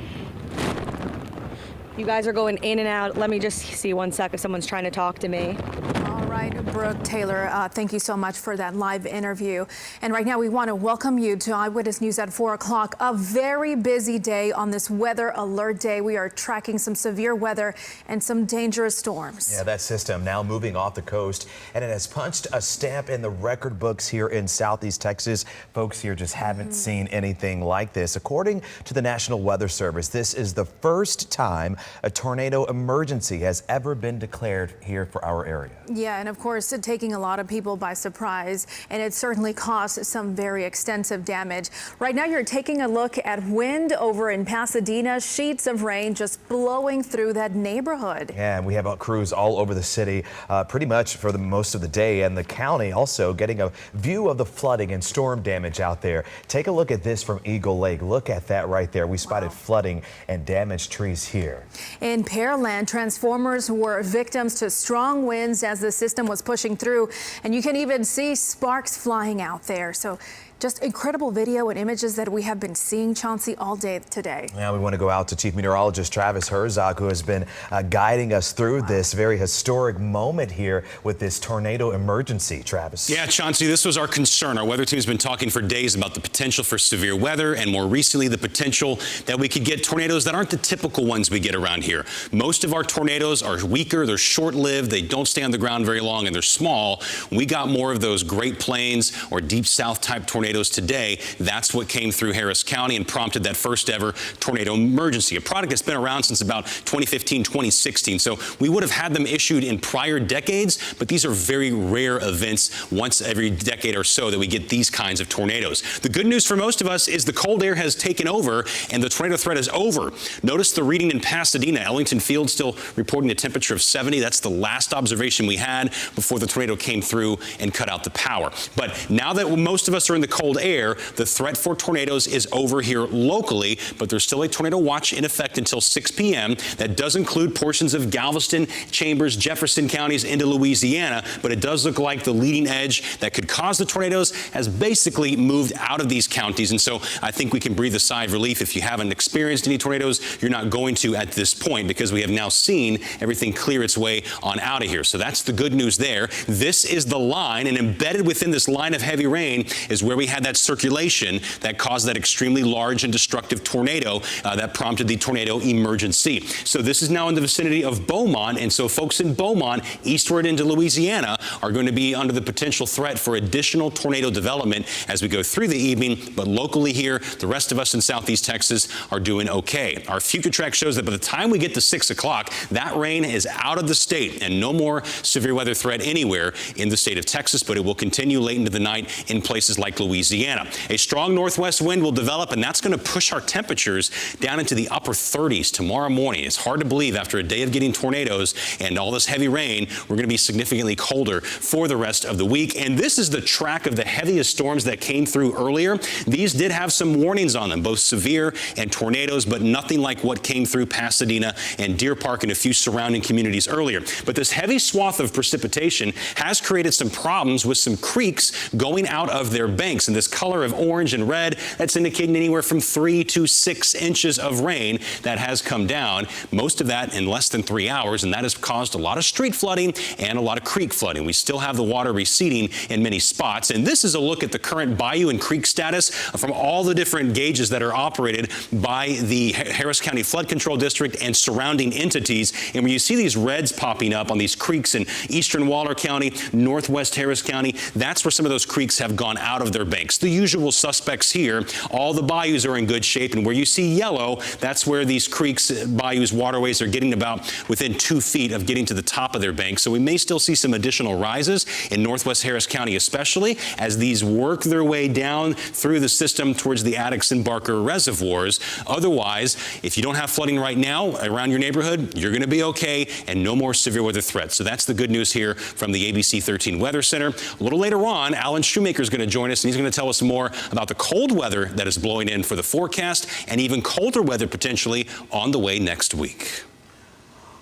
You guys are going in and out. Let me just see one sec if someone's trying to talk to me. All right, Brooke Taylor, thank you so much for that live interview. And right now we want to welcome you to Eyewitness News at 4 o'clock. A very busy day on this weather alert day. We are tracking some severe weather and some dangerous storms. Yeah, that system now moving off the coast, and it has punched a stamp in the record books here in Southeast Texas. Folks here just haven't seen anything like this. According to the National Weather Service, this is the first time a tornado emergency has ever been declared here for our area. Yeah, and of course, taking a lot of people by surprise, and it certainly caused some very extensive damage. Right now, you're taking a look at wind over in Pasadena, sheets of rain just blowing through that neighborhood. Yeah, and we have crews all over the city pretty much for the most of the day, and the county also getting a view of the flooding and storm damage out there. Take a look at this from Eagle Lake. Look at that right there. We spotted flooding and damaged trees here. In Pearland, transformers were victims to strong winds as the system was pushing through, and you can even see sparks flying out there. So just incredible video and images that we have been seeing, Chauncey, all day today. Now we want to go out to Chief Meteorologist Travis Herzog, who has been guiding us through this very historic moment here with this tornado emergency. Travis. Yeah, Chauncey, this was our concern. Our weather team has been talking for days about the potential for severe weather, and more recently the potential that we could get tornadoes that aren't the typical ones we get around here. Most of our tornadoes are weaker, they're short-lived, they don't stay on the ground very long, and they're small. We got more of those Great Plains or Deep South type tornadoes today. That's what came through Harris County and prompted that first ever tornado emergency, a product that's been around since about 2015, 2016. So we would have had them issued in prior decades, but these are very rare events once every decade or so that we get these kinds of tornadoes. The good news for most of us is the cold air has taken over and the tornado threat is over. Notice the reading in Pasadena. Ellington Field still reporting a temperature of 70. That's the last observation we had before the tornado came through and cut out the power. But now that most of us are in the cold air, the threat for tornadoes is over here locally, but there's still a tornado watch in effect until 6 p.m. That does include portions of Galveston, Chambers, Jefferson counties into Louisiana, but it does look like the leading edge that could cause the tornadoes has basically moved out of these counties. And so I think we can breathe a sigh of relief. If you haven't experienced any tornadoes, you're not going to at this point, because we have now seen everything clear its way on out of here. So that's the good news there. This is the line, and embedded within this line of heavy rain is where we had that circulation that caused that extremely large and destructive tornado that prompted the tornado emergency. So this is now in the vicinity of Beaumont, and so folks in Beaumont eastward into Louisiana are going to be under the potential threat for additional tornado development as we go through the evening. But locally here, the rest of us in southeast Texas are doing okay. Our future track shows that by the time we get to 6 o'clock, that rain is out of the state and no more severe weather threat anywhere in the state of Texas, but it will continue late into the night in places like Louisiana. A strong northwest wind will develop, and that's going to push our temperatures down into the upper 30s tomorrow morning. It's hard to believe after a day of getting tornadoes and all this heavy rain, we're going to be significantly colder for the rest of the week. And this is the track of the heaviest storms that came through earlier. These did have some warnings on them, both severe and tornadoes, but nothing like what came through Pasadena and Deer Park and a few surrounding communities earlier. But this heavy swath of precipitation has created some problems with some creeks going out of their banks. And this color of orange and red, that's indicating anywhere from 3 to 6 inches of rain that has come down, most of that in less than 3 hours, and that has caused a lot of street flooding and a lot of creek flooding. We still have the water receding in many spots, and this is a look at the current bayou and creek status from all the different gauges that are operated by the Harris County Flood Control District and surrounding entities. And when you see these reds popping up on these creeks in eastern Waller County, northwest Harris County, that's where some of those creeks have gone out of their banks. The usual suspects here. All the bayous are in good shape, and where you see yellow, that's where these creeks, bayous, waterways are getting about within 2 feet of getting to the top of their banks. So we may still see some additional rises in northwest Harris County, especially as these work their way down through the system towards the Addicks and Barker reservoirs. Otherwise, if you don't have flooding right now around your neighborhood, you're going to be okay and no more severe weather threats. So that's the good news here from the ABC 13 Weather Center. A little later on, Alan Shoemaker is going to join us, and he's going to tell us more about the cold weather that is blowing in for the forecast and even colder weather potentially on the way next week.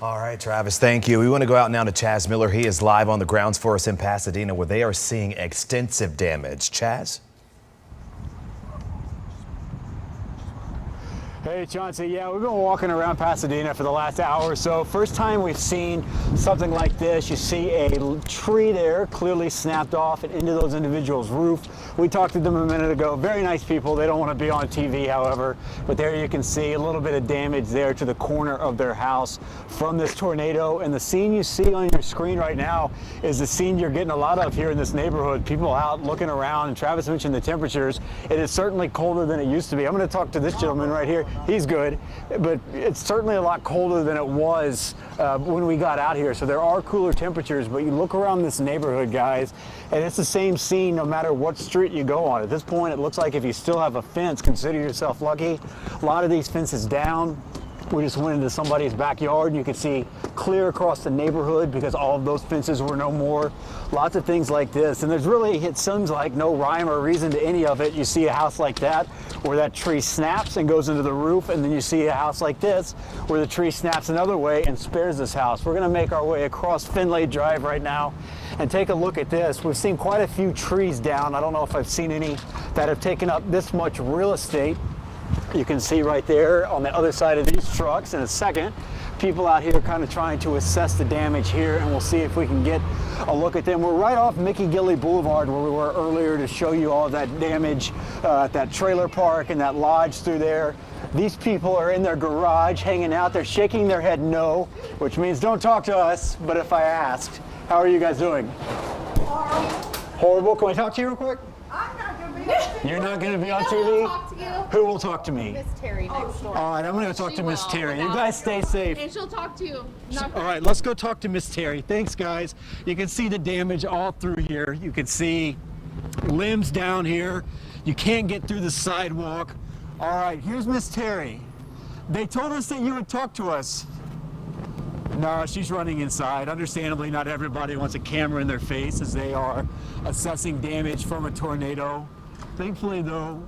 All right, Travis, thank you. We want to go out now to Chaz Miller. He is live on the grounds for us in Pasadena, where they are seeing extensive damage. Chaz? Hey, Chauncey. Yeah, we've been walking around Pasadena for the last hour or so. First time we've seen something like this. You see a tree there clearly snapped off and into those individuals' roof. We talked to them a minute ago. Very nice people. They don't want to be on TV, however. But there you can see a little bit of damage there to the corner of their house from this tornado. And the scene you see on your screen right now is the scene you're getting a lot of here in this neighborhood. People out looking around. And Travis mentioned the temperatures. It is certainly colder than it used to be. I'm going to talk to this gentleman right here. He's good, but it's certainly a lot colder than it was when we got out here. So there are cooler temperatures, but you look around this neighborhood, guys, and it's the same scene no matter what street you go on. At this point, it looks like if you still have a fence, consider yourself lucky. A lot of these fences down. We just went into somebody's backyard and you could see clear across the neighborhood because all of those fences were no more. Lots of things like this. And there's really, it seems like, no rhyme or reason to any of it. You see a house like that where that tree snaps and goes into the roof, and then you see a house like this where the tree snaps another way and spares this house. We're gonna make our way across Finlay Drive right now and take a look at this. We've seen quite a few trees down. I don't know if I've seen any that have taken up this much real estate. You can see right there on the other side of these trucks in a second, people out here kind of trying to assess the damage here, and we'll see if we can get a look at them. We're right off Mickey Gilley Boulevard where we were earlier to show you all of that damage at that trailer park and that lodge through there. These people are in their garage hanging out. They're shaking their head no, which means don't talk to us, but if I asked, how are you guys doing? Horrible. Can I talk to you real quick? You're not going to be on TV? Talk to you. Who will talk to me? Miss Terry next door. All right, I'm going to talk to Miss Terry. You guys stay safe. And she'll talk to you. All right, let's go talk to Miss Terry. Thanks, guys. You can see the damage all through here. You can see limbs down here. You can't get through the sidewalk. All right, here's Miss Terry. They told us that you would talk to us. No, she's running inside. Understandably, not everybody wants a camera in their face as they are assessing damage from a tornado. Thankfully, though,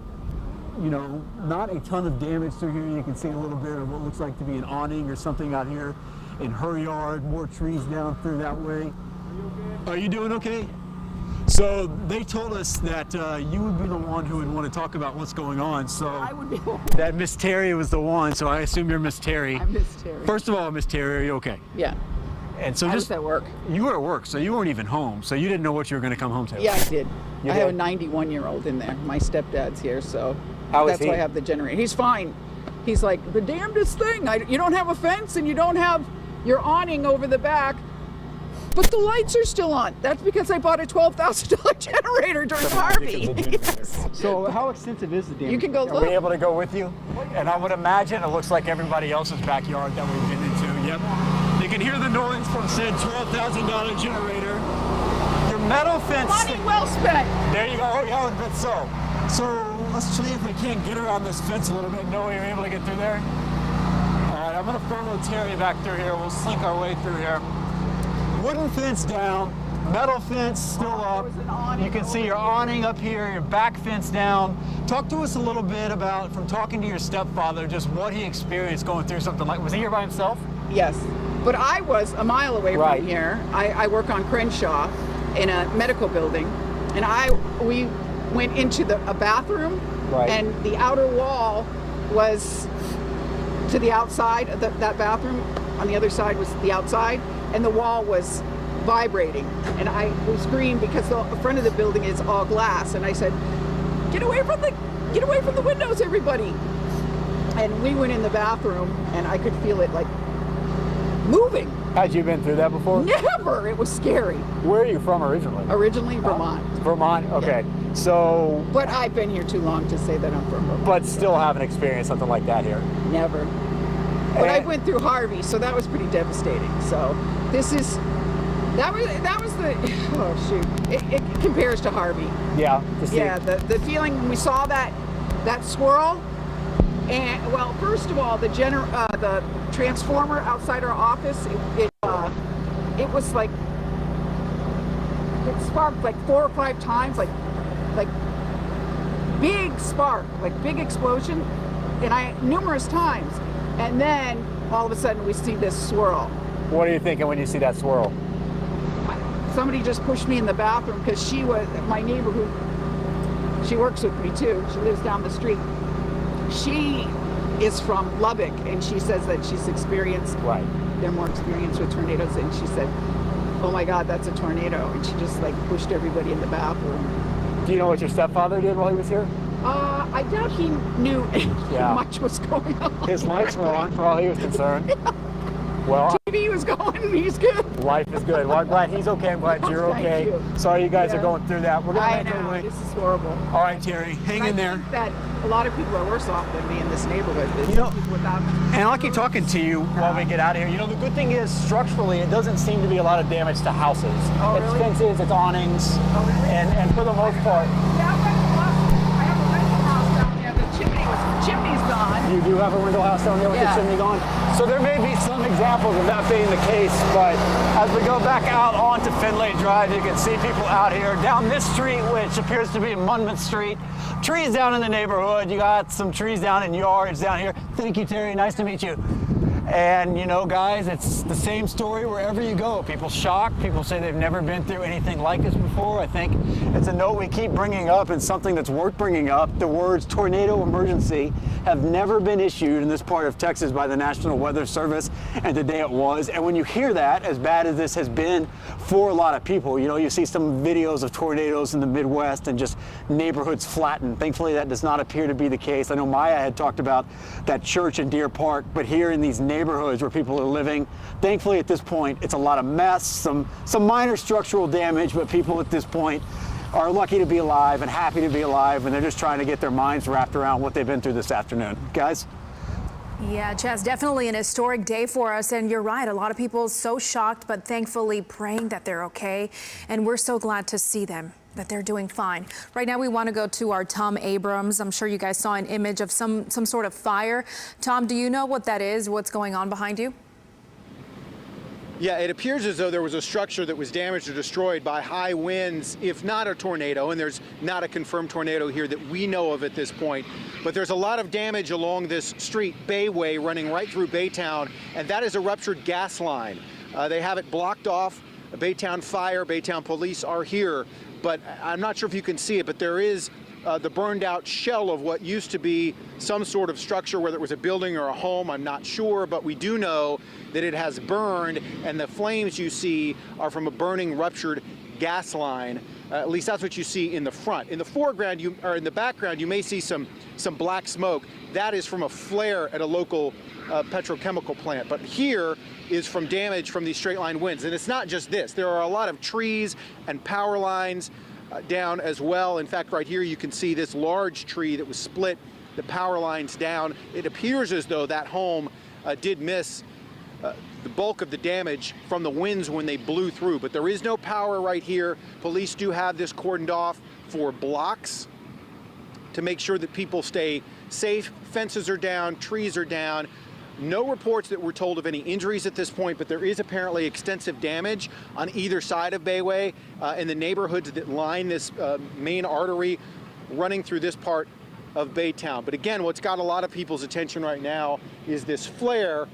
you know, not a ton of damage through here. You can see a little bit of what looks like to be an awning or something out here in her yard. More trees down through that way. Are you doing okay? So they told us that you would be the one who would want to talk about what's going on. So I would be the one. That Miss Terry was the one. So I assume you're Miss Terry. I'm Miss Terry. First of all, Miss Terry, are you okay? Yeah. And so I just was at work. You were at work, so you weren't even home. So you didn't know what you were going to come home to. Yeah, I did. You I have a did? 91-year-old in there. My stepdad's here, so How is that's he? why I have the generator. He's fine. He's like, the damnedest thing. You don't have a fence and you don't have your awning over the back, but the lights are still on. That's because I bought a $12,000 generator during Harvey. Yes. So how extensive is the damage? You can go Are look. we able to go with you? And I would imagine it looks like everybody else's backyard that we've been into. Yep. You can hear the noise from said $12,000 generator. Your metal fence. Money well spent. There you go. Oh, yeah, I bet so. So let's see if we can't get around this fence a little bit. No, you're able to get through there? All right, I'm going to follow Terry back through here. We'll slink our way through here. Wooden fence down, metal fence still up. You can see your awning up here, your back fence down. Talk to us a little bit about, from talking to your stepfather, just what he experienced going through something like, was he here by himself? Yes, but I was a mile away Right. from here. I work on Crenshaw in a medical building, and we went into a bathroom, Right. and the outer wall was to the outside of that bathroom. On the other side was the outside, and the wall was vibrating. And we screamed because the front of the building is all glass, and I said, "Get away from the windows, everybody!" And we went in the bathroom, and I could feel it like moving. Had you been through that before? Never. It was scary. Where are you from originally? Originally, Vermont. Vermont, okay. So, But I've been here too long to say that I'm from Vermont. but still haven't experienced something like that here. Never. But I And- went through Harvey, so that was pretty devastating. So that was the, oh shoot. It compares to Harvey. Yeah. Yeah, the feeling when we saw that swirl, and well, first of all, the transformer outside our office, it was like, it sparked like 4 or 5 times, like big spark, like big explosion, and numerous times, and then all of a sudden we see this swirl. What are you thinking when you see that swirl? Somebody just pushed me in the bathroom because she was my neighbor she works with me too. She lives down the street. She is from Lubbock, and she says that she's experienced, they're more experienced with tornadoes, and she said, "Oh my God, that's a tornado," and she just like pushed everybody in the bathroom. Do you know what your stepfather did while he was here? I doubt he knew Yeah. much was going on. His lights were on for all he was concerned. Well, TV was going. He's good. life is good. Well, I'm glad he's okay. I'm glad you're okay. Sorry you guys are going through that. We're I going to know. make This is horrible. All right, Terry, hang in there. I think that a lot of people are worse off than me in this neighborhood. You know, people without. And I'll keep talking to you while we get out of here. You know, the good thing is, structurally, it doesn't seem to be a lot of damage to houses. Oh, it's really? fences, it's awnings, and for the most part. I have a rental house down there. The chimney's gone. You do have a rental house down there with the chimney gone. So there may be some examples of that being the case, but as we go back out onto Finlay Drive, you can see people out here down this street, which appears to be Monmouth Street. Trees down in the neighborhood. You got some trees down in yards down here. Thank you, Terry. Nice to meet you. And you know, guys, it's the same story wherever you go. People shocked. People say they've never been through anything like this before. I think it's a note we keep bringing up and something that's worth bringing up. The words tornado emergency have never been issued in this part of Texas by the National Weather Service, and today it was. And when you hear that, as bad as this has been for a lot of people, you know, you see some videos of tornadoes in the Midwest and just neighborhoods flattened. Thankfully, that does not appear to be the case. I know Maya had talked about that church in Deer Park, but here in these neighborhoods where people are living, thankfully at this point, it's a lot of mess, some minor structural damage, but people at this point are lucky to be alive and happy to be alive, and they're just trying to get their minds wrapped around what they've been through this afternoon. Guys? Yeah, Chaz, definitely an historic day for us. And you're right, a lot of people so shocked, but thankfully praying that they're okay. And we're so glad to see them, that they're doing fine. Right now, we want to go to our Tom Abrams. I'm sure you guys saw an image of some sort of fire. Tom, do you know what that is? What's going on behind you? Yeah, it appears as though there was a structure that was damaged or destroyed by high winds, if not a tornado, and there's not a confirmed tornado here that we know of at this point. But there's a lot of damage along this street, Bayway, running right through Baytown, and that is a ruptured gas line. They have it blocked off. Baytown Fire, Baytown Police are here, but I'm not sure if you can see it, but there is the burned out shell of what used to be some sort of structure, whether it was a building or a home, I'm not sure, but we do know that it has burned, and the flames you see are from a burning, ruptured gas line. At least that's what you see in the front. In the foreground, or in the background, you may see some black smoke. That is from a flare at a local petrochemical plant. But here is from damage from these straight line winds. And it's not just this. There are a lot of trees and power lines down as well. In fact, right here you can see this large tree that was split, the power lines down. It appears as though that home did miss the bulk of the damage from the winds when they blew through. But there is no power right here. Police do have this cordoned off for blocks to make sure that people stay safe. Fences are down, trees are down. No reports that we're told of any injuries at this point, but there is apparently extensive damage on either side of Bayway in the neighborhoods that line this main artery running through this part of Baytown. But again, what's got a lot of people's attention right now is this flare,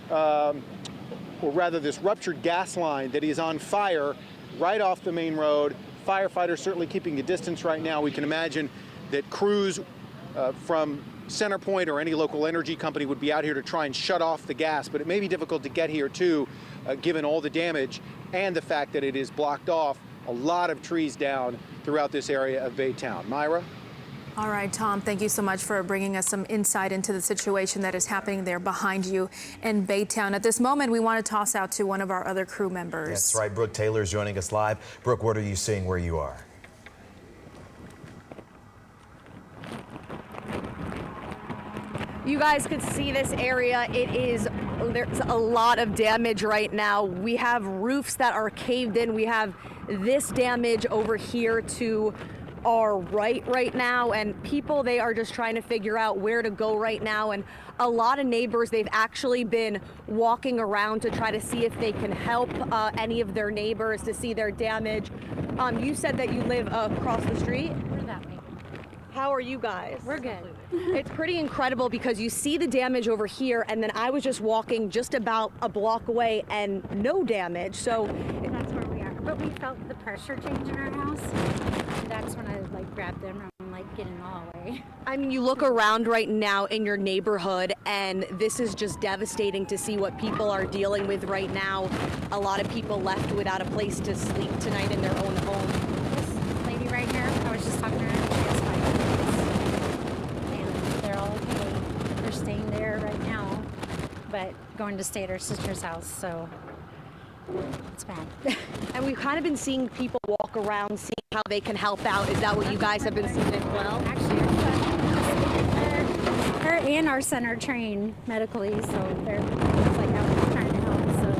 or rather this ruptured gas line that is on fire right off the main road. Firefighters certainly keeping a distance right now. We can imagine that crews from CenterPoint or any local energy company would be out here to try and shut off the gas, but it may be difficult to get here too, given all the damage and the fact that it is blocked off. A lot of trees down throughout this area of Baytown. Myra? All right, Tom, thank you so much for bringing us some insight into the situation that is happening there behind you in Baytown. At this moment, we want to toss out to one of our other crew members. That's right. Brooke Taylor is joining us live. Brooke, what are you seeing where you are? You guys could see this area. There's a lot of damage right now. We have roofs that are caved in. We have this damage over here to our right now, and people, they are just trying to figure out where to go right now. And a lot of neighbors, they've actually been walking around to try to see if they can help any of their neighbors to see their damage. You said that you live across the street? We're that way. How are you guys? We're good. It's pretty incredible because you see the damage over here, and then I was just walking just about a block away and no damage. So that's where we are. But we felt the pressure change in our house. And that's when I grabbed them and get in the hallway. I mean, you look around right now in your neighborhood, and this is just devastating to see what people are dealing with right now. A lot of people left without a place to sleep tonight in their own home. This lady right here, I was just talking to her. She has 5 kids, and they're all okay. They're staying there right now, but going going to stay at her sister's house, so it's bad. And we've kind of been seeing people walk around, seeing how they can help out. Is that what you guys have been seeing as well? Actually, her and our son are trained medically, so they're like out trying to help. So,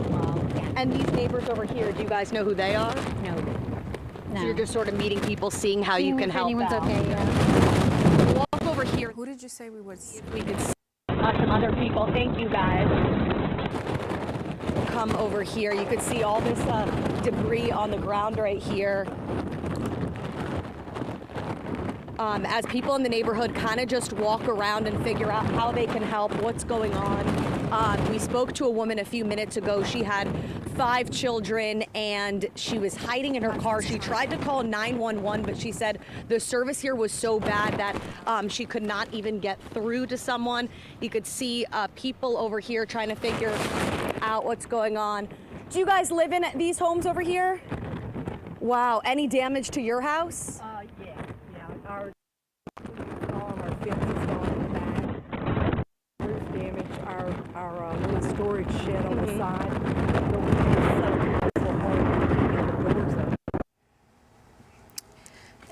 wow. And these neighbors over here, do you guys know who they are? No. So you're just sort of meeting people, seeing how you can help anyone's out. okay, yeah. Walk over here. Who did you say we would see? If we could see some other people. Thank you, guys. Come over here. You could see all this debris on the ground right here. As people in the neighborhood kind of just walk around and figure out how they can help, what's going on. We spoke to a woman a few minutes ago. She had 5 children and she was hiding in her car. She tried to call 911, but she said the service here was so bad that she could not even get through to someone. You could see people over here trying to figure out what's going on. Do you guys live in these homes over here? Wow. Any damage to your house? Yeah. All of our fences gone in the back. Roof damage, our little storage shed on the side.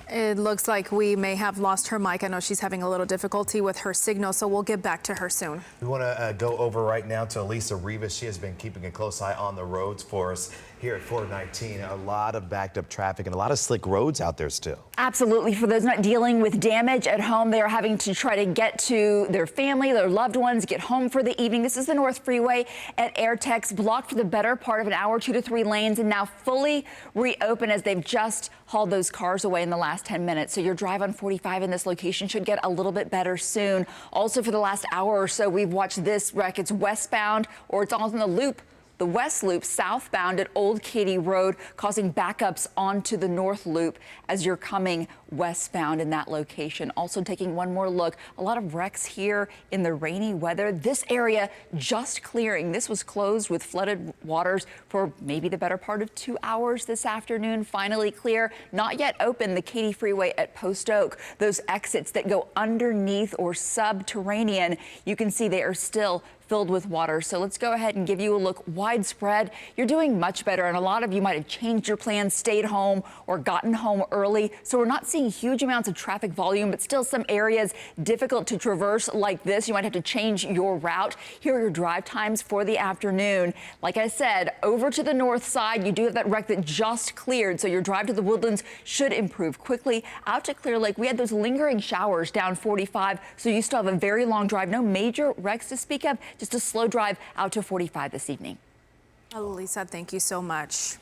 It looks like we may have lost her mic. I know she's having a little difficulty with her signal, so we'll get back to her soon. We want to go over right now to Elisa Rivas. She has been keeping a close eye on the roads for us here at 419. A lot of backed up traffic and a lot of slick roads out there still. Absolutely. For those not dealing with damage at home, they are having to try to get to their family, their loved ones, get home for the evening. This is the North Freeway at Airtex, blocked for the better part of an hour, 2 to 3 lanes, and now fully reopened as they've just hauled those cars away in the last 10 minutes. So your drive on 45 in this location should get a little bit better soon. Also, for the last hour or so, we've watched this wreck. It's westbound, or it's on the loop. The West Loop southbound at Old Katy Road, causing backups onto the North Loop as you're coming westbound in that location. Also taking one more look, a lot of wrecks here in the rainy weather. This area just clearing. This was closed with flooded waters for maybe the better part of 2 hours this afternoon. Finally clear. Not yet open, the Katy Freeway at Post Oak. Those exits that go underneath or subterranean, you can see they are still filled with water. So let's go ahead and give you a look widespread. You're doing much better, and a lot of you might have changed your plans, stayed home, or gotten home early. So we're not seeing huge amounts of traffic volume, but still some areas difficult to traverse like this. You might have to change your route. Here are your drive times for the afternoon. Like I said, over to the north side, you do have that wreck that just cleared, so your drive to the Woodlands should improve quickly. Out to Clear Lake, we had those lingering showers down 45, so you still have a very long drive. No major wrecks to speak of. Just a slow drive out to 45 this evening. Oh, Lisa, thank you so much.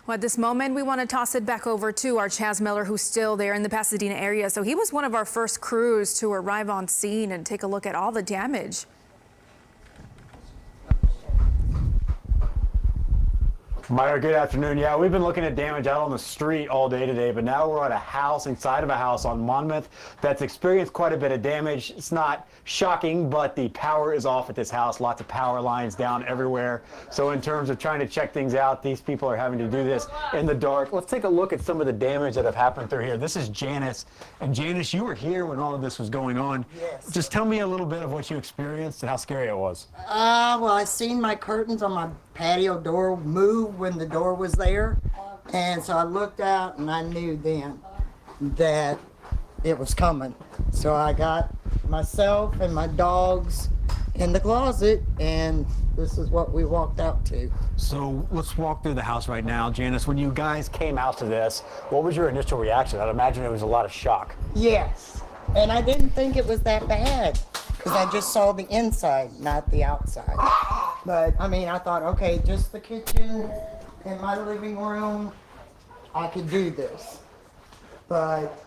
Well, at this moment, we want to toss it back over to our Chaz Miller, who's still there in the Pasadena area. So he was one of our first crews to arrive on scene and take a look at all the damage. Meyer, good afternoon. Yeah, we've been looking at damage out on the street all day today, but now we're at a house, inside of a house on Monmouth that's experienced quite a bit of damage. It's not shocking, but the power is off at this house. Lots of power lines down everywhere. So in terms of trying to check things out, these people are having to do this in the dark. Let's take a look at some of the damage that have happened through here. This is Janice. And Janice, you were here when all of this was going on. Yes. Just tell me a little bit of what you experienced and how scary it was. Well, I seen my curtains on my patio door move when the door was there, and so I looked out and I knew then that it was coming. So I got myself and my dogs in the closet, and this is what we walked out to. So let's walk through the house right now. Janice, when you guys came out to this, what was your initial reaction? I'd imagine it was a lot of shock. Yes, and I didn't think it was that bad because I just saw the inside, not the outside. But I mean, I thought, okay, just the kitchen and my living room, I could do this. But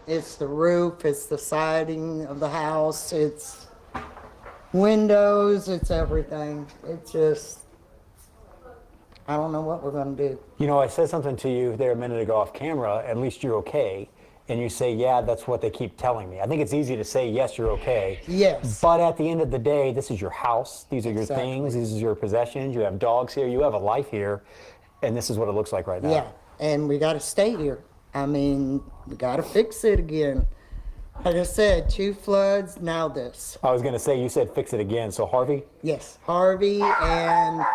it's the roof, it's the siding of the house, it's windows, it's everything. It's just, I don't know what we're gonna do. You know, I said something to you there a minute ago off camera, at least you're okay. And you say, yeah, that's what they keep telling me. I think it's easy to say, yes, you're okay. Yes. But at the end of the day, this is your house. These are your Exactly. things. These are your possessions. You have dogs here. You have a life here. And this is what it looks like right now. Yeah, and we gotta stay here. I mean, we gotta fix it again. Like I said, 2 floods, now this. I was going to say, you said fix it again. So Harvey? Yes, Harvey and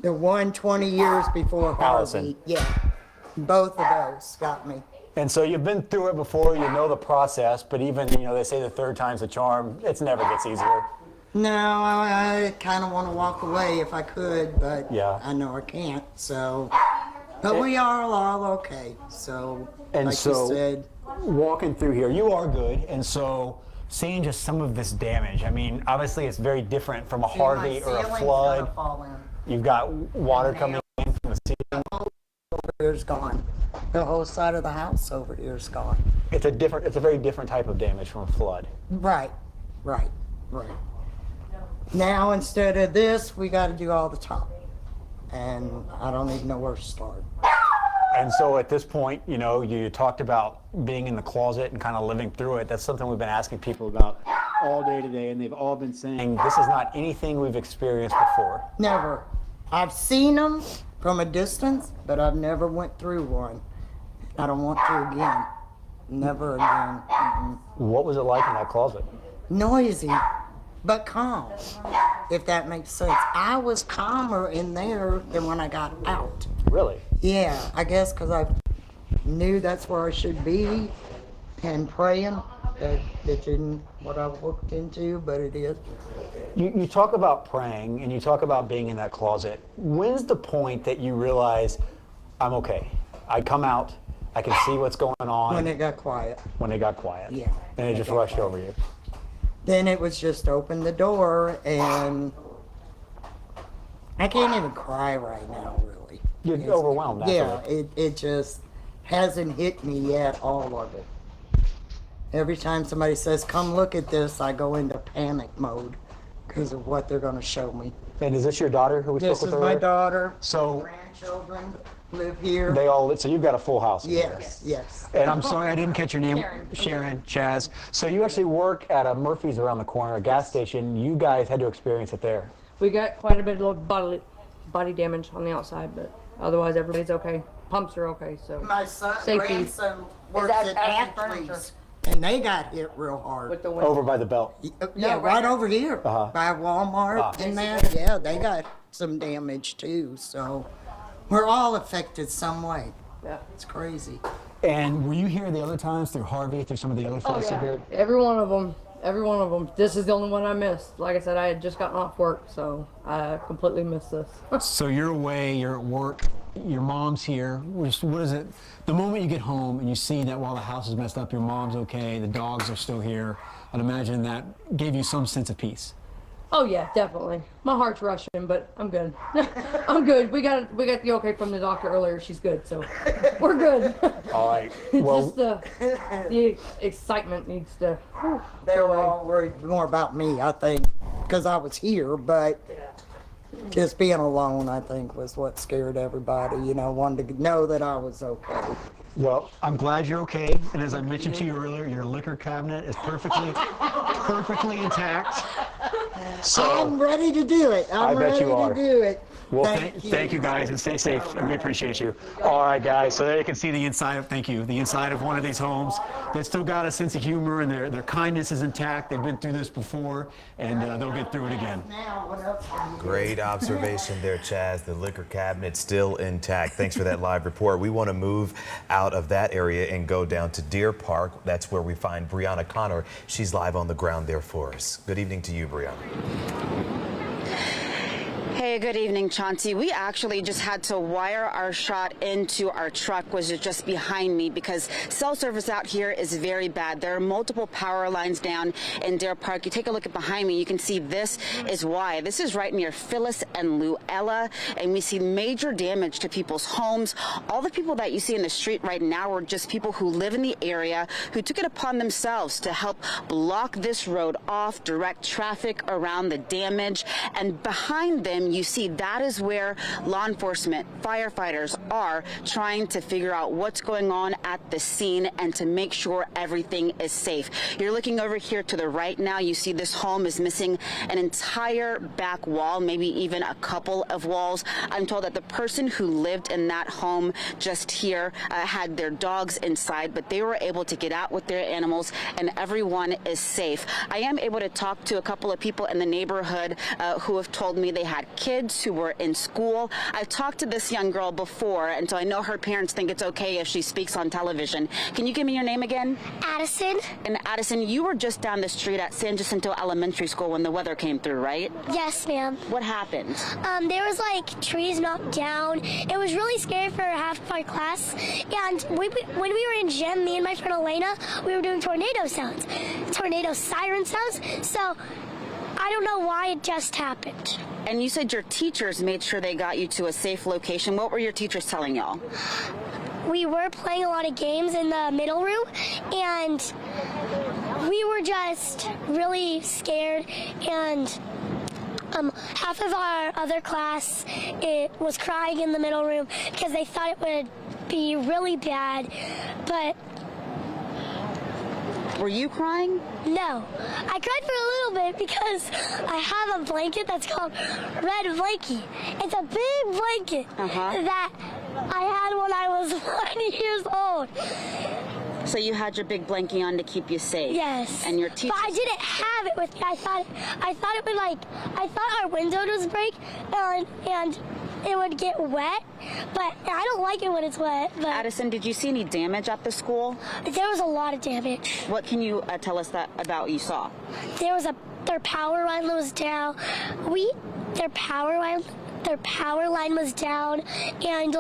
the one 20 years before Harvey. Allison. Yeah, both of those got me. And so you've been through it before, you know the process, but even, you know, they say the 3rd time's a charm. It never gets easier. No, I kind of want to walk away if I could, but yeah. I know I can't, so. But we are all okay, so, and like so, you said. Walking through here, you are good, and so seeing just some of this damage, I mean, obviously it's very different from a Harvey or a flood. You've got water coming in from the ceiling. The whole over here's gone. The whole side of the house over here's gone. It's a very different type of damage from a flood. Right. Now instead of this, we got to do all the top, and I don't even know where to start. And so at this point, you know, you talked about being in the closet and kind of living through it. That's something we've been asking people about all day today, and they've all been saying this is not anything we've experienced before. Never. I've seen them from a distance, but I've never went through one. I don't want to again. Never again. What was it like in that closet? Noisy, but calm, if that makes sense. I was calmer in there than when I got out. Really? Yeah, I guess because I knew that's where I should be and praying. That isn't what I looked into, but it is. You talk about praying and you talk about being in that closet. When's the point that you realize, I'm okay? I come out, I can see what's going on. When it got quiet. When it got quiet. Yeah. And it just rushed over you. Then it was just open the door, and I can't even cry right now, really. You're overwhelmed. Yeah, it just hasn't hit me yet, all of it. Every time somebody says, come look at this, I go into panic mode because of what they're going to show me. And is this your daughter who we spoke with This is earlier? my daughter. So Grandchildren live here. they all, so you've got a full house. Yes. And I'm sorry I didn't catch your name. Sharon, Chaz. So you actually work at a Murphy's around the corner, a gas station. You guys had to experience it there. We got quite a bit of body damage on the outside, but otherwise everybody's okay. Pumps are okay, so My son, safety. grandson works at Ashley's, and they got hit real hard. Over by the belt. Yeah, right over here Uh-huh. by Walmart and that. Yeah, they got some damage too. So we're all affected some way. Yeah, it's crazy. And were you here the other times through Harvey, through some of the other folks here? Every one of them. This is the only one I missed. Like I said, I had just gotten off work, so I completely missed this. So you're away, you're at work, your mom's here. What is it? The moment you get home and you see that while the house is messed up, your mom's okay, the dogs are still here, I'd imagine that gave you some sense of peace. Oh yeah, definitely. My heart's rushing, but I'm good. I'm good. We got the okay from the doctor earlier. She's good, so we're good. All right. Well, just the excitement needs to. They were all worried more about me, I think, because I was here, but just being alone, I think, was what scared everybody. You know, wanted to know that I was okay. well, I'm glad you're okay. And as I mentioned to you earlier, your liquor cabinet is perfectly intact. So I'm ready to do it. I'm bet ready you are. to do it. Well, thank you guys, and stay safe. And we appreciate you. All right, guys. So there you can see the inside of, the inside of one of these homes. They've still got a sense of humor, and their kindness is intact. They've been through this before, and they'll get through it again. Great observation there, Chaz. The liquor cabinet still intact. Thanks for that live report. We want to move out of that area and go down to Deer Park. That's where we find Brianna Connor. She's live on the ground there for us. Good evening to you, Brianna. Hey, good evening, Chauncey. We actually just had to wire our shot into our truck, which is just behind me, because cell service out here is very bad. There are multiple power lines down in Deer Park. You take a look at behind me, you can see this is why. This is right near Phyllis and Luella, and we see major damage to people's homes. All the people that you see in the street right now are just people who live in the area who took it upon themselves to help block this road off, direct traffic around the damage, and behind them And you see that is where law enforcement, firefighters are trying to figure out what's going on at the scene and to make sure everything is safe. You're looking over here to the right now. You see this home is missing an entire back wall, maybe even a couple of walls. I'm told that the person who lived in that home just here had their dogs inside, but they were able to get out with their animals and everyone is safe. I am able to talk to a couple of people in the neighborhood who have told me they had kids who were in school. I've talked to this young girl before, and so I know her parents think it's okay if she speaks on television. Can you give me your name again? Addison. And Addison, you were just down the street at San Jacinto Elementary School when the weather came through, right? Yes, ma'am. What happened? There was like trees knocked down. It was really scary for half of our class. And when we were in gym, me and my friend Elena, we were doing tornado sounds, tornado siren sounds. So I don't know why it just happened. And you said your teachers made sure they got you to a safe location. What were your teachers telling y'all? We were playing a lot of games in the middle room, and we were just really scared, and half of our other class was crying in the middle room because they thought it would be really bad, but... Were you crying? No. I cried for a little bit because I have a blanket that's called Red Blankie. It's a big blanket that I had when I was 1 years old. So you had your big blankie on to keep you safe? Yes. And your teachers... But I didn't have it with me. I thought it would I thought our window would break and it would get wet, but I don't like it when it's wet. But Addison, did you see any damage at the school? There was a lot of damage. What can you tell us about you saw? Their power line was down. Their power line was down, and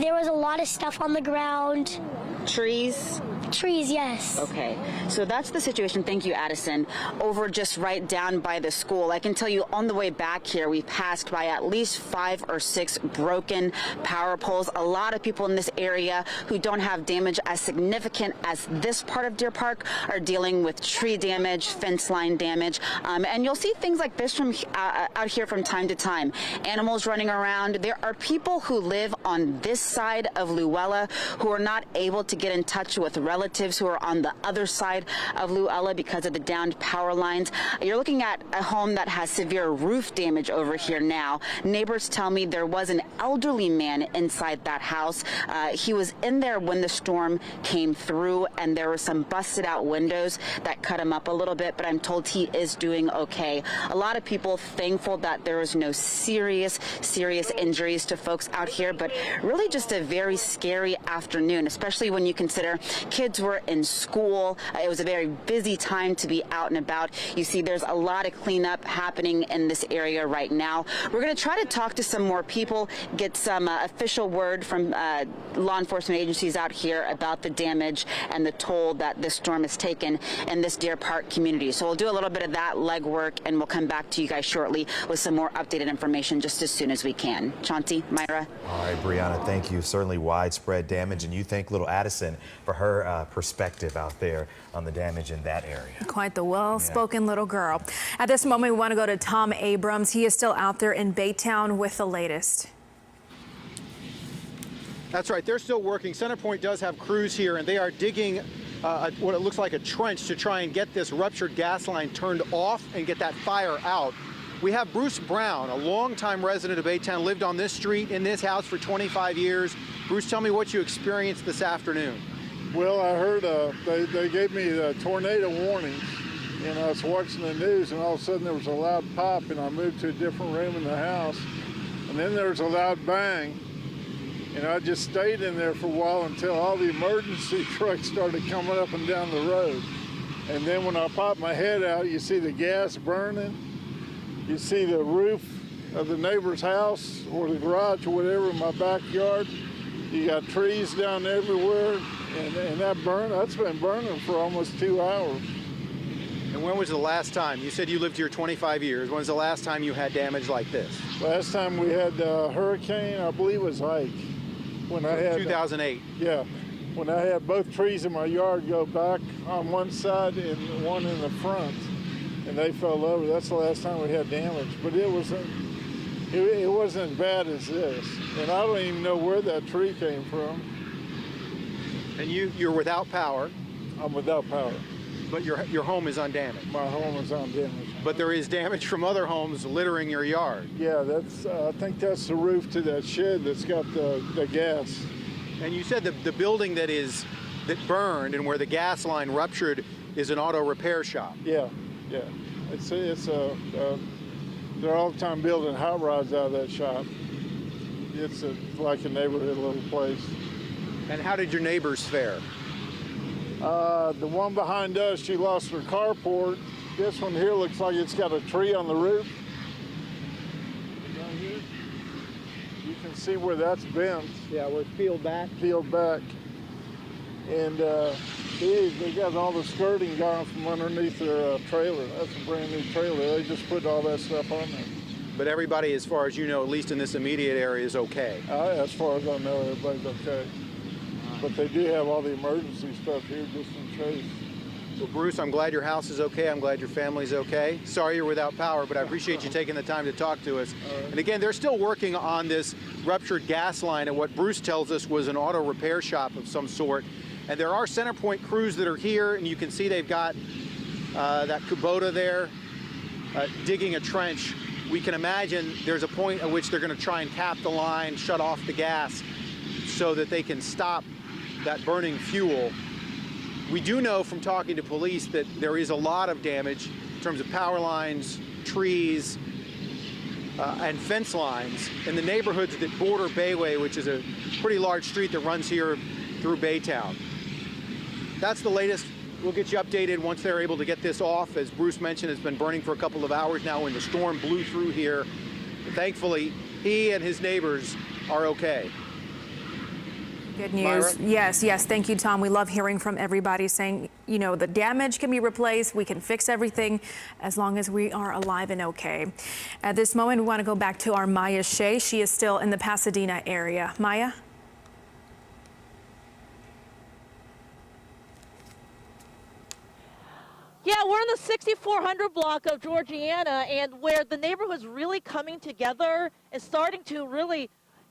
there was a lot of stuff on the ground. Trees? Trees, yes. Okay, so that's the situation. Thank you, Addison. Over just right down by the school. I can tell you on the way back here, we passed by at least 5 or 6 broken power poles. A lot of people in this area who don't have damage as significant as this part of Deer Park are dealing with tree damage, fence line damage, and you'll see things like this from out here from time to time. Animals running around. There are people who live on this side of Luella who are not able to get in touch with relatives who are on the other side of Luella because of the downed power lines. You're looking at a home that has severe roof damage over here now. Neighbors tell me there was an elderly man inside that house. He was in there when the storm came through, and there were some busted out windows that cut him up a little bit, but I'm told he is doing okay. A lot of people thankful that there was no serious injuries to folks out here, but really just a very scary afternoon, especially when you consider kids were in school. It was a very busy time to be out and about. You see there's a lot of cleanup happening in this area right now. We're going to try to talk to some more people, get some official word from law enforcement agencies out here about the damage and the toll that this storm has taken in this Deer Park community. So we'll do a little bit of that legwork, and we'll come back to you guys shortly with some more updated information just as soon as we can. Chauncey, Myra. All right, Brianna, thank you. Certainly widespread damage, and you thank little Addison for her perspective out there on the damage in that area. Quite the well-spoken little girl. At this moment, we want to go to Tom Abrams. He is still out there in Baytown with the latest. That's right. They're still working. Centerpoint does have crews here, and they are digging what it looks like a trench to try and get this ruptured gas line turned off and get that fire out. We have Bruce Brown, a longtime resident of Baytown, lived on this street in this house for 25 years. Bruce, tell me what you experienced this afternoon. Well, I heard they gave me the tornado warnings, and I was watching the news, and all of a sudden there was a loud pop, and I moved to a different room in the house, and then there was a loud bang, and I just stayed in there for a while until all the emergency trucks started coming up and down the road. And then when I popped my head out, you see the gas burning, you see the roof of the neighbor's house or the garage or whatever in my backyard. You got trees down everywhere. And that's been burning for almost 2 hours. And when was the last time? You said you lived here 25 years. When was the last time you had damage like this? Last time we had a hurricane, I believe it was Ike. When I had 2008. Yeah, when I had both trees in my yard go back on one side and one in the front, and they fell over. That's the last time we had damage. But it was it wasn't as bad as this. And I don't even know where that tree came from. And you're without power. I'm without power. But your home is undamaged. My home is undamaged. But there is damage from other homes littering your yard. Yeah, that's. I think that's the roof to that shed that's got the gas. And you said the building that burned and where the gas line ruptured is an auto repair shop. Yeah, yeah. They're all the time building hot rods out of that shop. It's like a neighborhood little place. And how did your neighbors fare? The one behind us, she lost her carport. This one here looks like it's got a tree on the roof. Down here, you can see where that's bent. Yeah, where it's peeled back. Peeled back. And they got all the skirting gone from underneath their trailer. That's a brand new trailer. They just put all that stuff on there. But everybody, as far as you know, at least in this immediate area, is okay. As far as I know, everybody's okay. But they do have all the emergency stuff here just in case. Well, Bruce, I'm glad your house is okay. I'm glad your family's okay. Sorry you're without power, but I appreciate you taking the time to talk to us. And again, they're still working on this ruptured gas line at what Bruce tells us was an auto repair shop of some sort. And there are CenterPoint crews that are here, and you can see they've got that Kubota there digging a trench. We can imagine there's a point at which they're going to try and tap the line, shut off the gas, so that they can stop that burning fuel. We do know from talking to police that there is a lot of damage in terms of power lines, trees, and fence lines in the neighborhoods that border Bayway, which is a pretty large street that runs here through Baytown. That's the latest. We'll get you updated once they're able to get this off. As Bruce mentioned, it's been burning for a couple of hours now when the storm blew through here. But thankfully, he and his neighbors are okay. Good news. Myra? Yes. Thank you, Tom. We love hearing from everybody saying, you know, the damage can be replaced. We can fix everything as long as we are alive and okay. At this moment, we want to go back to our Maya Shea. She is still in the Pasadena area. Maya? Yeah, we're in the 6400 block of Georgiana, and where the neighborhood's really coming together and starting to really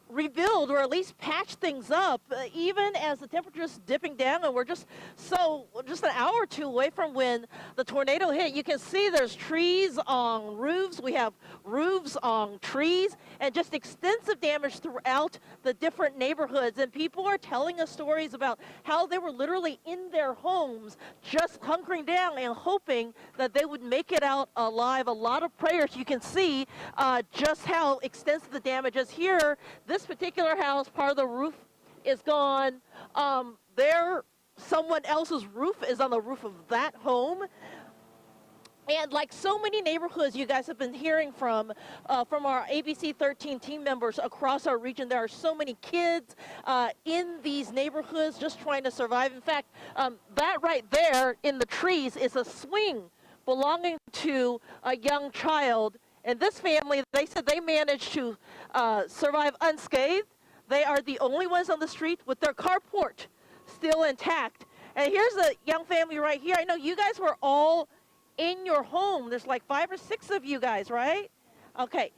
rebuild or at least patch things up, even as the temperature's dipping down, and we're just an hour or two away from when the tornado hit. You can see there's trees on roofs. We have roofs on trees, and just extensive damage throughout the different neighborhoods. And people are telling us stories about how they were literally in their homes just hunkering down and hoping that they would make it out alive. A lot of prayers. You can see just how extensive the damage is here. This particular house, part of the roof is gone. Someone else's roof is on the roof of that home. And like so many neighborhoods you guys have been hearing from our ABC 13 team members across our region, there are so many kids in these neighborhoods just trying to survive. In fact, that right there in the trees is a swing belonging to a young child. And this family, they said they managed to survive unscathed. They are the only ones on the street with their carport still intact. And here's a young family right here. I know you guys were all in your home. There's like 5 or 6 of you guys, right? Okay.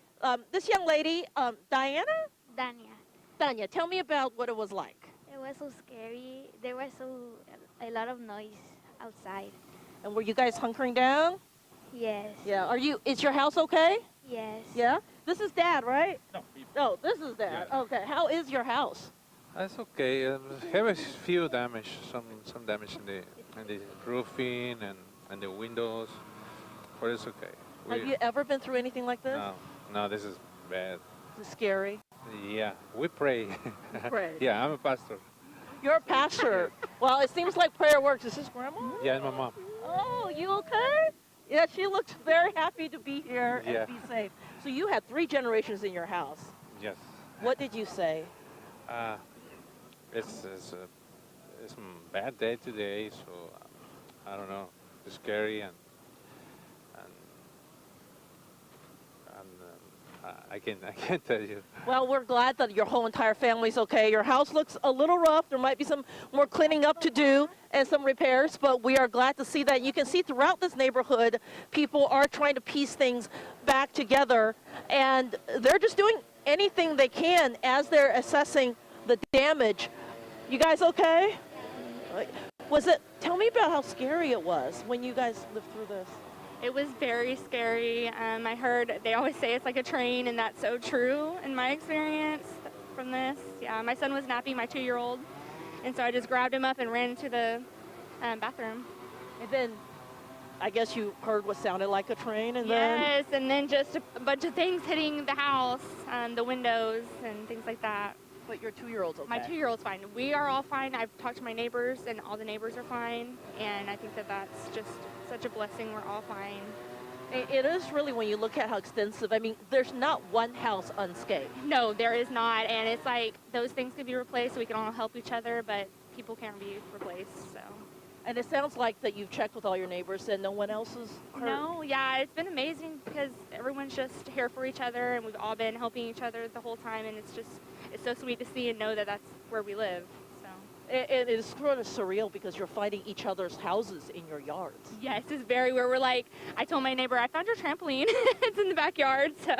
This young lady, Diana? Danya, tell me about what it was like. It was so scary. There was a lot of noise outside. And were you guys hunkering down? Yes. Yeah. Is your house okay? Yes. Yeah? This is Dad, right? No, this is Dad. Yeah. Okay. How is your house? That's okay. Have a few damage, some damage in the roofing and the windows, but it's okay. Have you ever been through anything like this? No, this is bad. Is it scary? Yeah, we pray. Pray. Yeah, I'm a pastor. You're a pastor. Well, it seems like prayer works. Is this Grandma? Yeah, my mom. Oh, you okay? Yeah, she looks very happy to be here Yeah. and be safe. So you had 3 generations in your house. Yes. What did you say? It's a bad day today, so I don't know. It's scary and I can't tell you. Well, we're glad that your whole entire family's okay. Your house looks a little rough. There might be some more cleaning up to do. and some repairs, but we are glad to see that. You can see throughout this neighborhood, people are trying to piece things back together, and they're just doing anything they can as they're assessing the damage. You guys okay? Tell me about how scary it was when you guys lived through this. It was very scary. I heard they always say it's like a train, and that's so true in my experience from this. Yeah, my son was napping, my 2-year-old, and so I just grabbed him up and ran into the bathroom. And then I guess you heard what sounded like a train, and yes, and then just a bunch of things hitting the house, the windows, and things like that. But your 2-year-old's okay? My 2-year-old's fine. We are all fine. I've talked to my neighbors, and all the neighbors are fine, and I think that that's just such a blessing. We're all fine. It is really, when you look at how extensive, I mean, there's not one house unscathed. No, there is not, and it's like those things can be replaced so we can all help each other, but people can't be replaced, so. And it sounds like that you've checked with all your neighbors and no one else is hurt? No, yeah, it's been amazing because everyone's just here for each other, and we've all been helping each other the whole time, and it's so sweet to see and know that that's where we live. It is sort of surreal because you're finding each other's houses in your yards. Yes, it's very where we're like, I told my neighbor, I found your trampoline. It's in the backyard, so.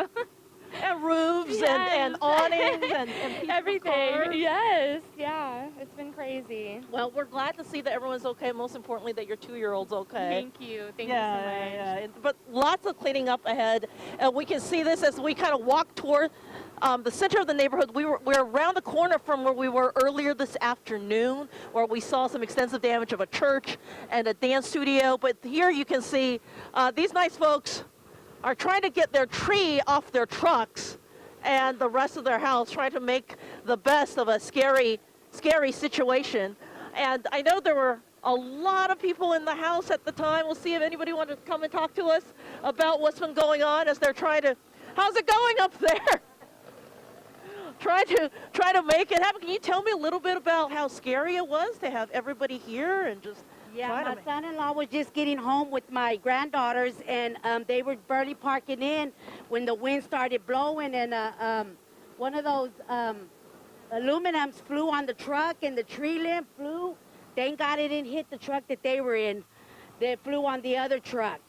And roofs and awnings and everything. Cars. Yes, yeah, it's been crazy. Well, we're glad to see that everyone's okay. Most importantly, that your 2-year-old's okay. Thank you so much. Yeah. But lots of cleaning up ahead. We can see this as we kind of walk toward the center of the neighborhood. We're around the corner from where we were earlier this afternoon, where we saw some extensive damage of a church and a dance studio. But here you can see these nice folks are trying to get their tree off their trucks and the rest of their house, trying to make the best of a scary situation. And I know there were a lot of people in the house at the time. We'll see if anybody wants to come and talk to us about what's been going on as they're trying to, how's it going up there? try to make it happen. Can you tell me a little bit about how scary it was to have everybody here and just my son-in-law was just getting home with my granddaughters, and they were barely parking in when the wind started blowing, and one of those aluminums flew on the truck, and the tree limb flew. Thank God it didn't hit the truck that they were in. They flew on the other truck.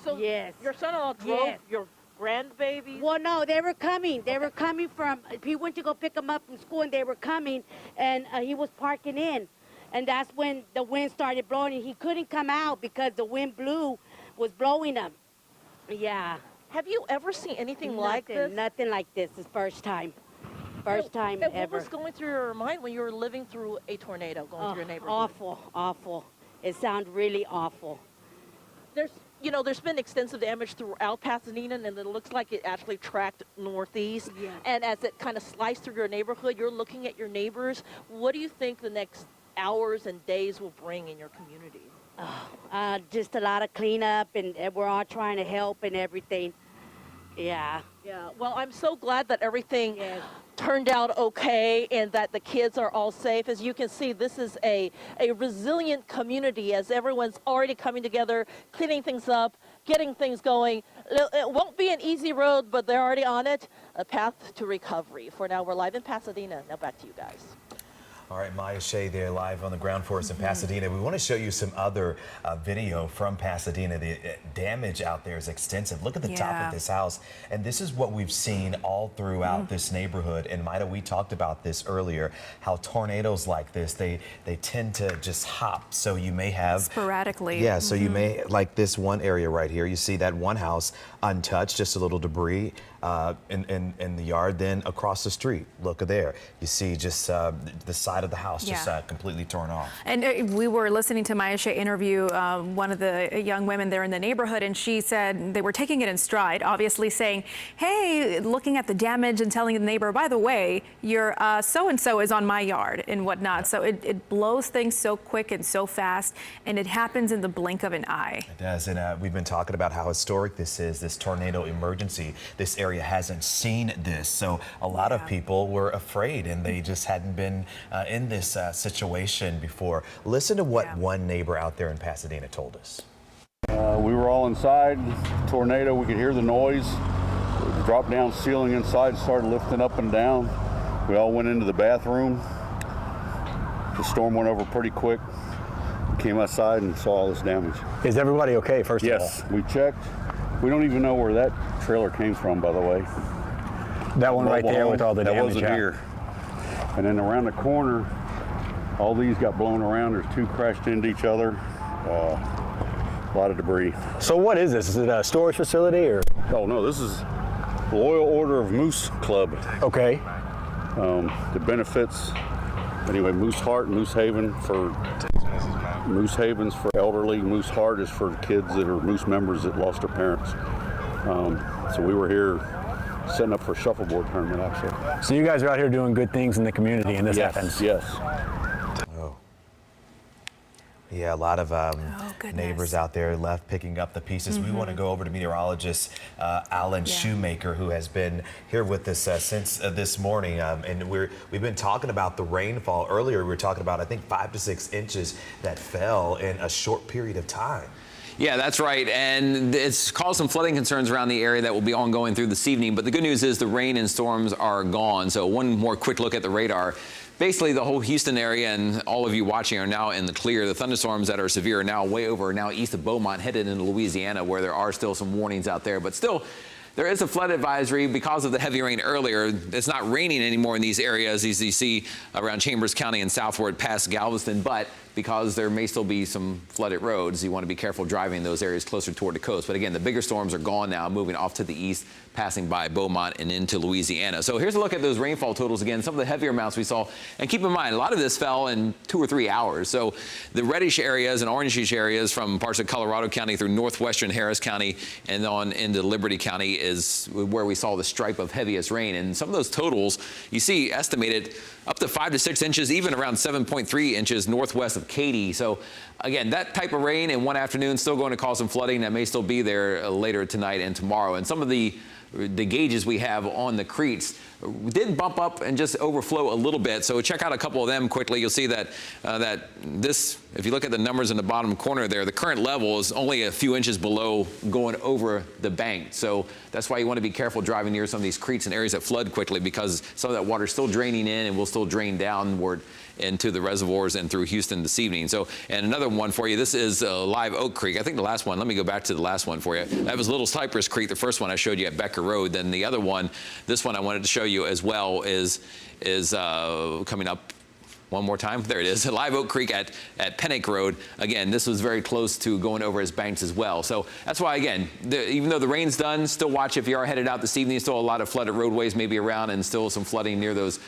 So yes. Your son-in-law drove your grandbaby? Well, no, they were coming. They were coming from, he went to go pick them up from school, and they were coming, and he was parking in. And that's when the wind started blowing, and he couldn't come out because the wind was blowing him. Yeah. Have you ever seen anything like this? Nothing like this. It's first time. First time ever. What was going through your mind when you were living through a tornado going through your neighborhood? Awful, awful. It sounded really awful. There's been extensive damage throughout Pasadena, and it looks like it actually tracked northeast. Yeah. And as it kind of sliced through your neighborhood, you're looking at your neighbors. What do you think the next hours and days will bring in your community? Just a lot of cleanup, and we're all trying to help and everything. Yeah. Yeah. Well, I'm so glad that everything turned out okay and that the kids are all safe. As you can see, this is a resilient community as everyone's already coming together, cleaning things up, getting things going. It won't be an easy road, but they're already on it, a path to recovery. For now, we're live in Pasadena. Now back to you guys. All right, Maya Shea there live on the ground for us in Pasadena. We want to show you some other video from Pasadena. The damage out there is extensive. Look at the top of this house. And this is what we've seen all throughout this neighborhood. And Maida, we talked about this earlier, how tornadoes like this, they tend to just hop. So you may have sporadically. Yeah, so you may, like this one area right here, you see that one house untouched, just a little debris in the yard. Then across the street, look there, you see just the side of the house just completely torn off. And we were listening to Maya Shea interview one of the young women there in the neighborhood, and she said they were taking it in stride, obviously saying, hey, looking at the damage and telling the neighbor, by the way, your so-and-so is on my yard and whatnot. So it blows things so quick and so fast, and it happens in the blink of an eye. It does, and we've been talking about how historic this is, this tornado emergency. This area hasn't seen this, so a lot of people were afraid, and they just hadn't been in this situation before. Listen to what one neighbor out there in Pasadena told us. We were all inside. Tornado, we could hear the noise. The drop down ceiling inside started lifting up and down. We all went into the bathroom. The storm went over pretty quick. came outside and saw all this damage. Is everybody okay, first of all? Yes, we checked. We don't even know where that trailer came from, by the way. That one right there with all the damage. That wasn't here. And then around the corner, all these got blown around. There's two crashed into each other. A lot of debris. So what is this? Is it a storage facility or? Oh no, this is the Loyal Order of Moose Club. Okay. The benefits, anyway, Moose Heart, Moose Haven for Moose Haven's for elderly. Moose Heart is for kids that are Moose members that lost their parents. So we were here setting up for a shuffleboard tournament, actually. So you guys are out here doing good things in the community, and this happens. Yes. Oh. Yeah, a lot of neighbors out there left picking up the pieces. We want to go over to meteorologist Alan Shoemaker, who has been here with us since this morning. And we've been talking about the rainfall. Earlier, we were talking about, I think, 5 to 6 inches that fell in a short period of time. Yeah, that's right. And it's caused some flooding concerns around the area that will be ongoing through this evening. But the good news is the rain and storms are gone. So one more quick look at the radar. Basically, the whole Houston area and all of you watching are now in the clear. The thunderstorms that are severe are now way over, now east of Beaumont, headed into Louisiana, where there are still some warnings out there. But still, there is a flood advisory because of the heavy rain earlier. It's not raining anymore in these areas, as you see around Chambers County and southward past Galveston. But because there may still be some flooded roads, you want to be careful driving in those areas closer toward the coast. But again, the bigger storms are gone now, moving off to the east, passing by Beaumont and into Louisiana. So here's a look at those rainfall totals again, some of the heavier amounts we saw. And keep in mind, a lot of this fell in 2 or 3 hours. So the reddish areas and orangish areas from parts of Colorado County through northwestern Harris County and on into Liberty County is where we saw the stripe of heaviest rain. And some of those totals you see estimated up to 5 to 6 inches, even around 7.3 inches northwest of Katy. So again, that type of rain in one afternoon still going to cause some flooding that may still be there later tonight and tomorrow. And some of the gauges we have on the creeks did bump up and just overflow a little bit. So check out a couple of them quickly. You'll see that this, if you look at the numbers in the bottom corner there, the current level is only a few inches below going over the bank. So that's why you want to be careful driving near some of these creeks and areas that flood quickly, because some of that water is still draining in and will still drain downward into the reservoirs and through Houston this evening. So, and another one for you, this is Live Oak Creek. I think the last one, let me go back to the last one for you. That was Little Cypress Creek, the first one I showed you at Becker Road. Then the other one, this one I wanted to show you as well is coming up one more time. There it is, Live Oak Creek at Pennock Road. Again, this was very close to going over his banks as well. So that's why, again, even though the rain's done, still watch if you are headed out this evening. Still a lot of flooded roadways maybe around, and still some flooding near those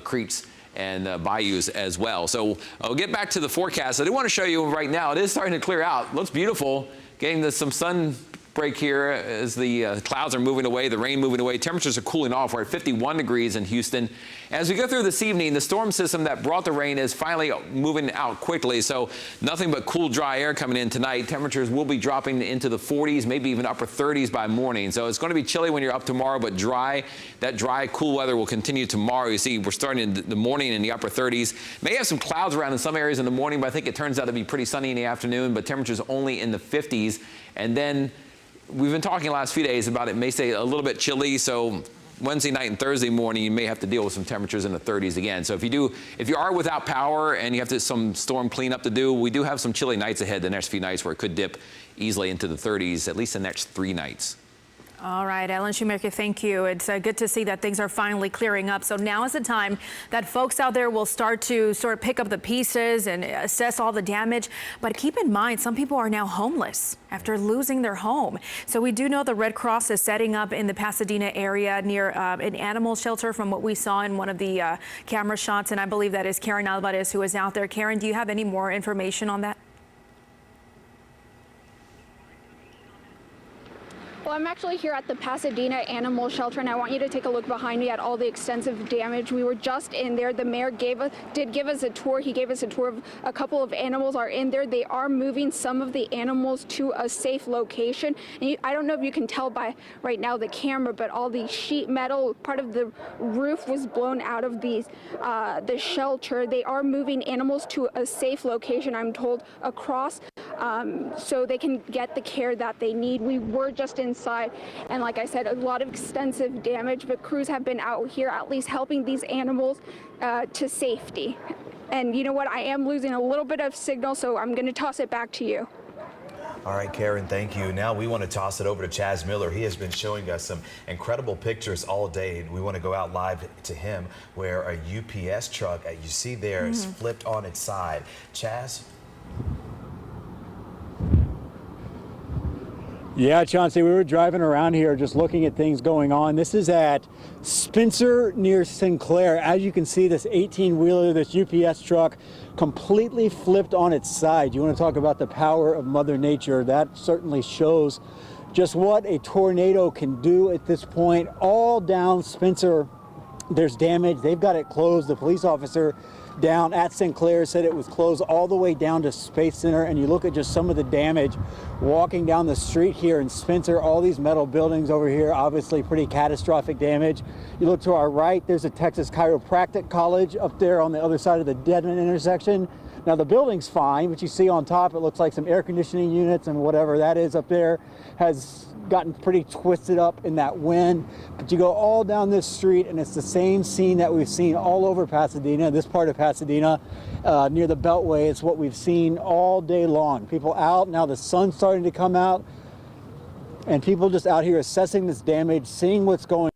creeks and bayous as well. So I'll get back to the forecast. I do want to show you right now, it is starting to clear out. Looks beautiful. Getting some sun break here as the clouds are moving away, the rain moving away. Temperatures are cooling off. We're at 51 degrees in Houston. As we go through this evening, the storm system that brought the rain is finally moving out quickly. So nothing but cool, dry air coming in tonight. Temperatures will be dropping into the 40s, maybe even upper 30s by morning. So it's going to be chilly when you're up tomorrow, but dry. That dry, cool weather will continue tomorrow. You see, we're starting in the morning in the upper 30s. May have some clouds around in some areas in the morning, but I think it turns out to be pretty sunny in the afternoon, but temperatures only in the 50s. And then we've been talking the last few days about it may stay a little bit chilly, so Wednesday night and Thursday morning you may have to deal with some temperatures in the 30s again. So if you are without power and you have some storm cleanup to do, we do have some chilly nights ahead the next few nights where it could dip easily into the 30s, at least the next 3 nights. All right, Alan Shoemaker, thank you. It's good to see that things are finally clearing up. So now is the time that folks out there will start to pick up the pieces and assess all the damage. But keep in mind, some people are now homeless after losing their home. So we do know the Red Cross is setting up in the Pasadena area near an animal shelter from what we saw in one of the camera shots. And I believe that is Karen Alvarez who is out there. Karen, do you have any more information on that? Well, I'm actually here at the Pasadena Animal Shelter, and I want you to take a look behind me at all the extensive damage. We were just in there. The mayor did give us a tour. He gave us a tour of a couple of animals are in there. They are moving some of the animals to a safe location. And I don't know if you can tell by right now the camera, but all the sheet metal, part of the roof was blown out of the shelter. They are moving animals to a safe location, I'm told, across so they can get the care that they need. We were just inside, and like I said, a lot of extensive damage, but crews have been out here at least helping these animals to safety. And you know what? I am losing a little bit of signal, so I'm going to toss it back to you. All right, Karen, thank you. Now we want to toss it over to Chaz Miller. He has been showing us some incredible pictures all day. We want to go out live to him where a UPS truck, you see there, is flipped on its side. Chaz? Yeah, Chauncey, we were driving around here just looking at things going on. This is at Spencer near Sinclair. As you can see, this 18-wheeler, this UPS truck, completely flipped on its side. You want to talk about the power of Mother Nature. That certainly shows just what a tornado can do at this point. All down Spencer, there's damage. They've got it closed. The police officer down at Sinclair said it was closed all the way down to Space Center, and you look at just some of the damage walking down the street here in Spencer. All these metal buildings over here, obviously pretty catastrophic damage. You look to our right, there's a Texas Chiropractic College up there on the other side of the Deadman intersection. Now the building's fine, but you see on top it looks like some air conditioning units and whatever that is up there has gotten pretty twisted up in that wind. But you go all down this street and it's the same scene that we've seen all over Pasadena, this part of Pasadena, near the Beltway. It's what we've seen all day long. People out, now the sun's starting to come out, and people just out here assessing this damage, seeing what's going on.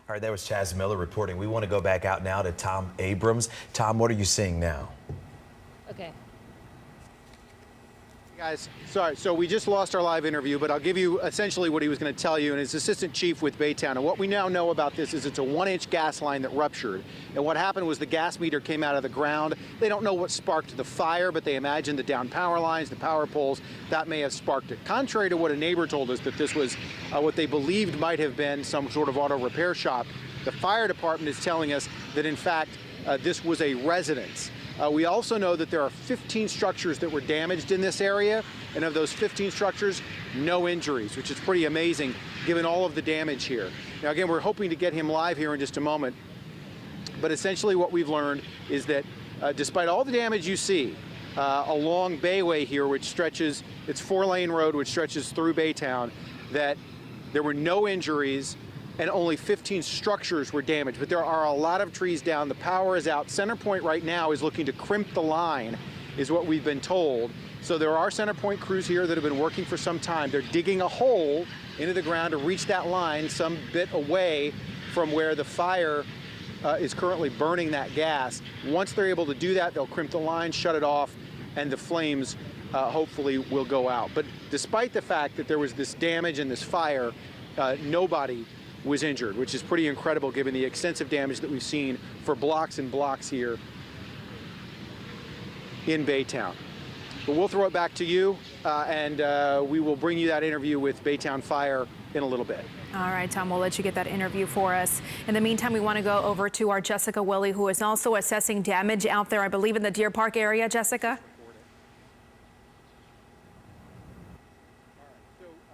All right, that was Chaz Miller reporting. We want to go back out now to Tom Abrams. Tom, what are you seeing now? Okay. Guys, sorry, so we just lost our live interview, but I'll give you essentially what he was going to tell you, and his assistant chief with Baytown. And what we now know about this is it's a 1-inch gas line that ruptured. And what happened was the gas meter came out of the ground. They don't know what sparked the fire, but they imagine the down power lines, the power poles, that may have sparked it. Contrary to what a neighbor told us, that this was what they believed might have been some sort of auto repair shop, the fire department is telling us that, in fact, this was a residence. We also know that there are 15 structures that were damaged in this area, and of those 15 structures, no injuries, which is pretty amazing given all of the damage here. Now again, we're hoping to get him live here in just a moment, but essentially what we've learned is that despite all the damage you see along Bayway here, which stretches, it's 4-lane road which stretches through Baytown, that there were no injuries and only 15 structures were damaged. But there are a lot of trees down. The power is out. CenterPoint right now is looking to crimp the line, is what we've been told. So there are CenterPoint crews here that have been working for some time. They're digging a hole into the ground to reach that line some bit away from where the fire is currently burning that gas. Once they're able to do that, they'll crimp the line, shut it off, and the flames hopefully will go out. But despite the fact that there was this damage and this fire, nobody was injured, which is pretty incredible given the extensive damage that we've seen for blocks and blocks here in Baytown. But we'll throw it back to you, and we will bring you that interview with Baytown Fire in a little bit. All right, Tom, we'll let you get that interview for us. In the meantime, we want to go over to our Jessica Willie, who is also assessing damage out there, I believe, in the Deer Park area. Jessica?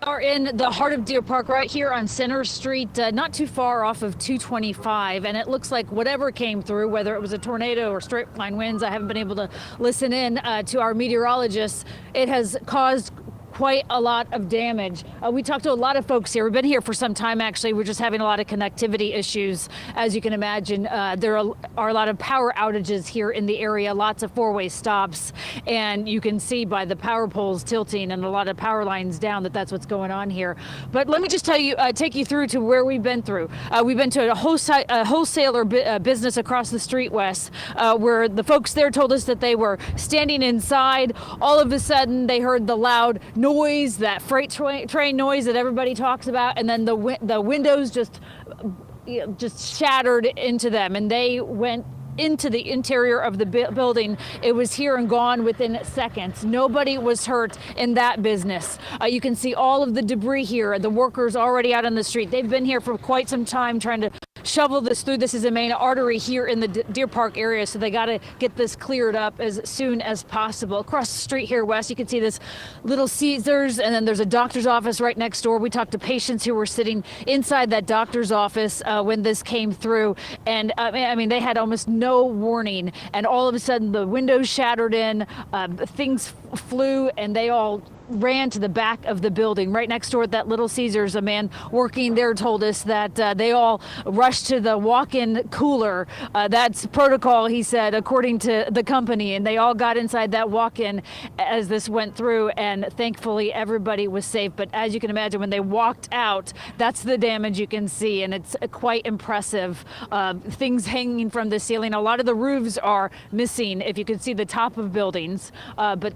Are in the heart of Deer Park right here on Center Street, not too far off of 225, and it looks like whatever came through, whether it was a tornado or straight line winds, I haven't been able to listen in to our meteorologists, it has caused quite a lot of damage. We talked to a lot of folks here. We've been here for some time, actually. We're just having a lot of connectivity issues. As you can imagine, there are a lot of power outages here in the area, lots of four-way stops, and you can see by the power poles tilting and a lot of power lines down that that's what's going on here. But let me just tell you, take you through to where we've been through. We've been to a wholesaler business across the street, Wes, where the folks there told us that they were standing inside. All of a sudden, they heard the loud noise, that freight train noise that everybody talks about, and then the windows just shattered into them, and they went into the interior of the building. It was here and gone within seconds. Nobody was hurt in that business. You can see all of the debris here. The workers already out on the street. They've been here for quite some time trying to shovel this through. This is a main artery here in the Deer Park area, so they got to get this cleared up as soon as possible. Across the street here, Wes, you can see this Little Caesars, and then there's a doctor's office right next door. We talked to patients who were sitting inside that doctor's office when this came through, and I mean, they had almost no warning, and all of a sudden the windows shattered in, things flew, and they all ran to the back of the building right next door at that Little Caesars. A man working there told us that they all rushed to the walk-in cooler. That's protocol, he said, according to the company, and they all got inside that walk-in as this went through, and thankfully everybody was safe. But as you can imagine, when they walked out, that's the damage you can see, and it's quite impressive. Things hanging from the ceiling. A lot of the roofs are missing, if you can see the top of buildings, but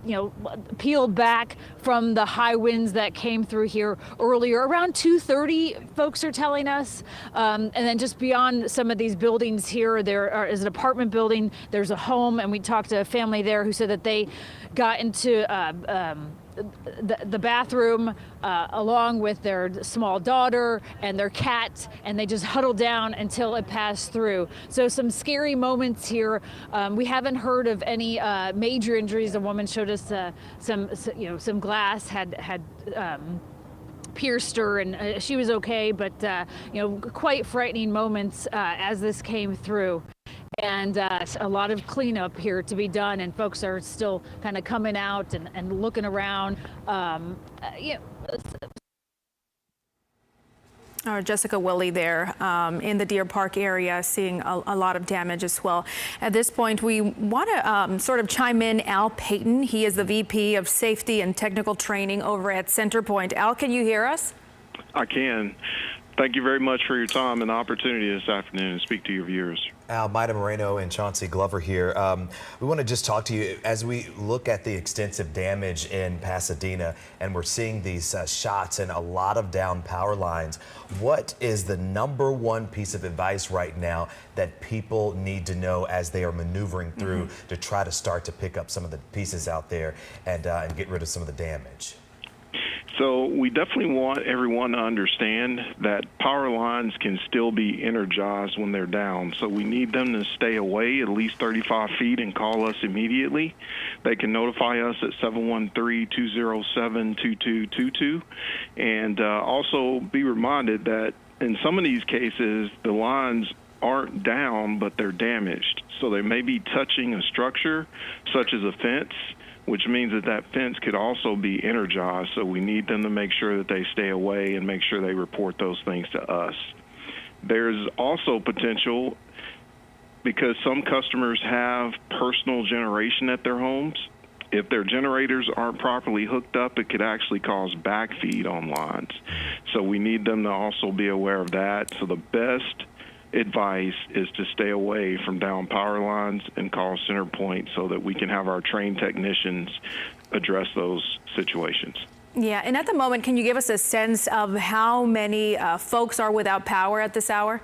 peeled back from the high winds that came through here earlier around 2:30, folks are telling us. And then just beyond some of these buildings here, there is an apartment building, there's a home, and we talked to a family there who said that they got into the bathroom along with their small daughter and their cat, and they just huddled down until it passed through. So some scary moments here. We haven't heard of any major injuries. A woman showed us some glass had pierced her, and she was okay, but quite frightening moments as this came through. And a lot of cleanup here to be done, and folks are still kind of coming out and looking around. Jessica Willey there in the Deer Park area, seeing a lot of damage as well. At this point, we want to sort of chime in Al Payton. He is the VP of Safety and Technical Training over at Centerpoint. Al, can you hear us? I can. Thank you very much for your time and the opportunity this afternoon to speak to your viewers. Al, Maida Moreno and Chauncey Glover here. We want to just talk to you as we look at the extensive damage in Pasadena, and we're seeing these shots and a lot of down power lines. What is the #1 piece of advice right now that people need to know as they are maneuvering through to try to start to pick up some of the pieces out there and get rid of some of the damage? So we definitely want everyone to understand that power lines can still be energized when they're down. So we need them to stay away at least 35 feet and call us immediately. They can notify us at 713-207-2222. And also be reminded that in some of these cases, the lines aren't down, but they're damaged. So they may be touching a structure, such as a fence, which means that fence could also be energized. So we need them to make sure that they stay away and make sure they report those things to us. There's also potential because some customers have personal generation at their homes. If their generators aren't properly hooked up, it could actually cause backfeed on lines. So we need them to also be aware of that. So the best advice is to stay away from down power lines and call Centerpoint so that we can have our trained technicians address those situations. Yeah, and at the moment, can you give us a sense of how many folks are without power at this hour?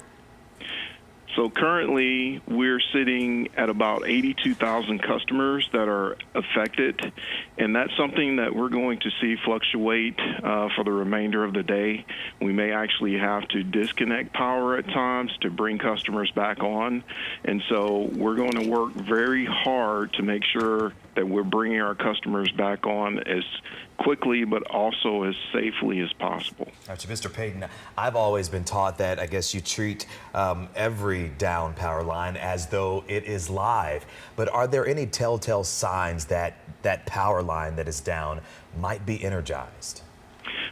So currently, we're sitting at about 82,000 customers that are affected, and that's something that we're going to see fluctuate for the remainder of the day. We may actually have to disconnect power at times to bring customers back on, and so we're going to work very hard to make sure that we're bringing our customers back on as quickly but also as safely as possible. Gotcha. Mr. Payton, I've always been taught that I guess you treat every down power line as though it is live. But are there any telltale signs that that power line that is down might be energized?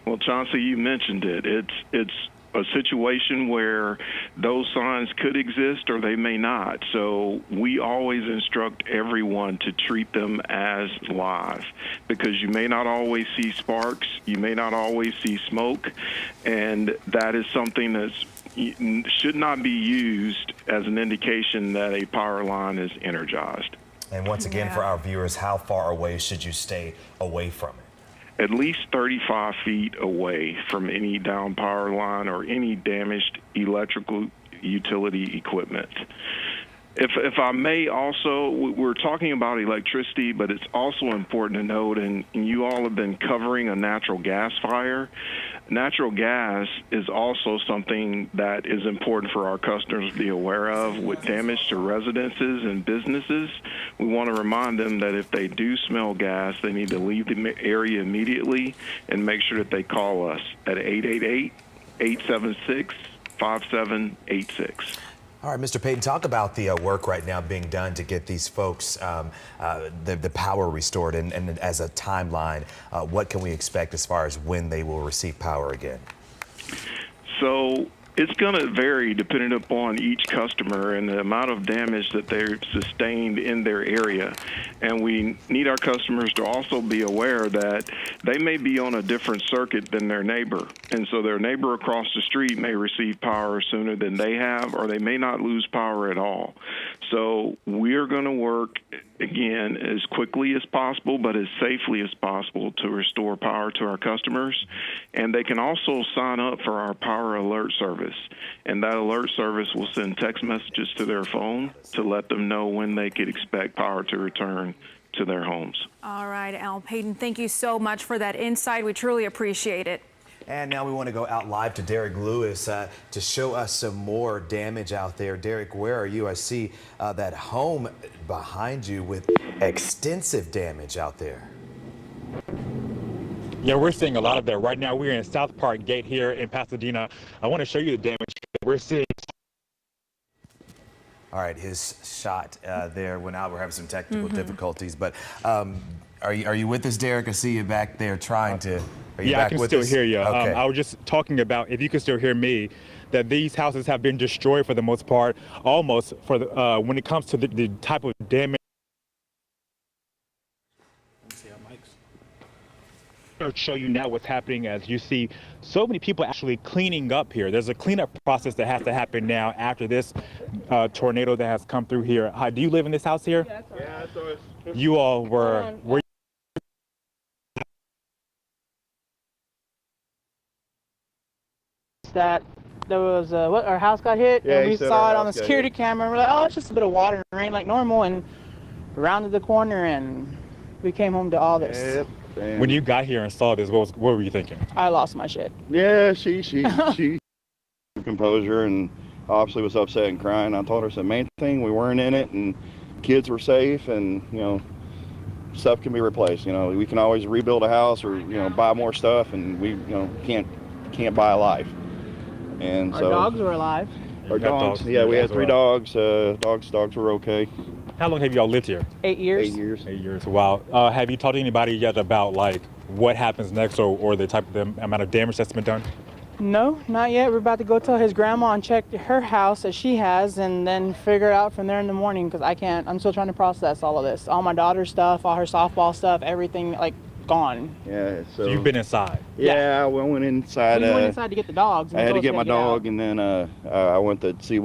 Well, Chauncey, you mentioned it. It's a situation where those signs could exist or they may not. So we always instruct everyone to treat them as live, because you may not always see sparks, you may not always see smoke, and that is something that should not be used as an indication that a power line is energized. And once again, for our viewers, how far away should you stay away from it? At least 35 feet away from any down power line or any damaged electrical utility equipment. If I may also, we're talking about electricity, but it's also important to note, and you all have been covering a natural gas fire. Natural gas is also something that is important for our customers to be aware of with damage to residences and businesses. We want to remind them that if they do smell gas, they need to leave the area immediately and make sure that they call us at 888-876-5786. All right, Mr. Payton, talk about the work right now being done to get these folks the power restored, and as a timeline, what can we expect as far as when they will receive power again? So it's going to vary depending upon each customer and the amount of damage that they've sustained in their area. And we need our customers to also be aware that they may be on a different circuit than their neighbor. And so their neighbor across the street may receive power sooner than they have, or they may not lose power at all. So we're going to work, again, as quickly as possible, but as safely as possible to restore power to our customers. And they can also sign up for our Power Alert service. And that alert service will send text messages to their phone to let them know when they could expect power to return to their homes. All right, Al Payton, thank you so much for that insight. We truly appreciate it. And now we want to go out live to Derek Lewis to show us some more damage out there. Derek, where are you? I see that home behind you with extensive damage out there. Yeah, we're seeing a lot of that right now. We're in South Park Gate here in Pasadena. I want to show you the damage we're seeing. All right, his shot there went out. We're having some technical difficulties, but are you with us, Derek? I see you back there trying to. Are you yeah, back I can with still us? hear you. Okay. I was just talking about, if you can still hear me, that these houses have been destroyed for the most part, almost for the, when it comes to the type of damage. I'll show you now what's happening as you see so many people actually cleaning up here. There's a cleanup process that has to happen now after this tornado that has come through here. Hi, do you live in this house here? Yeah, so it's You all were that there was what our house got hit, Yeah, and he we said saw our it on the house got security hit. camera, and we're like, oh, it's just a bit of water and rain like normal, and we rounded the corner and we came home to all this. Yep. When you got here and saw this, what were you thinking? I lost my shit. Yeah, she composure and obviously was upset and crying. I told her it's the main thing, we weren't in it and kids were safe, and stuff can be replaced. We can always rebuild a house or buy more stuff, and we can't buy a life. And Our so dogs were alive. our dogs, yeah, we had 3 dogs. Dogs were okay. How long have y'all lived here? 8 years. 8 years. 8 years. Wow. Have you talked to anybody yet about like what happens next, or the type of amount of damage that's been done? No, not yet. We're about to go tell his grandma and check her house that she has, and then figure it out from there in the morning, because I can't. I'm still trying to process all of this. All my daughter's stuff, all her softball stuff, everything like gone. Yeah, So you've been inside. Yeah, I went inside. We went inside to get the dogs. And I they had to told us get we my had out. dog, and then I went to see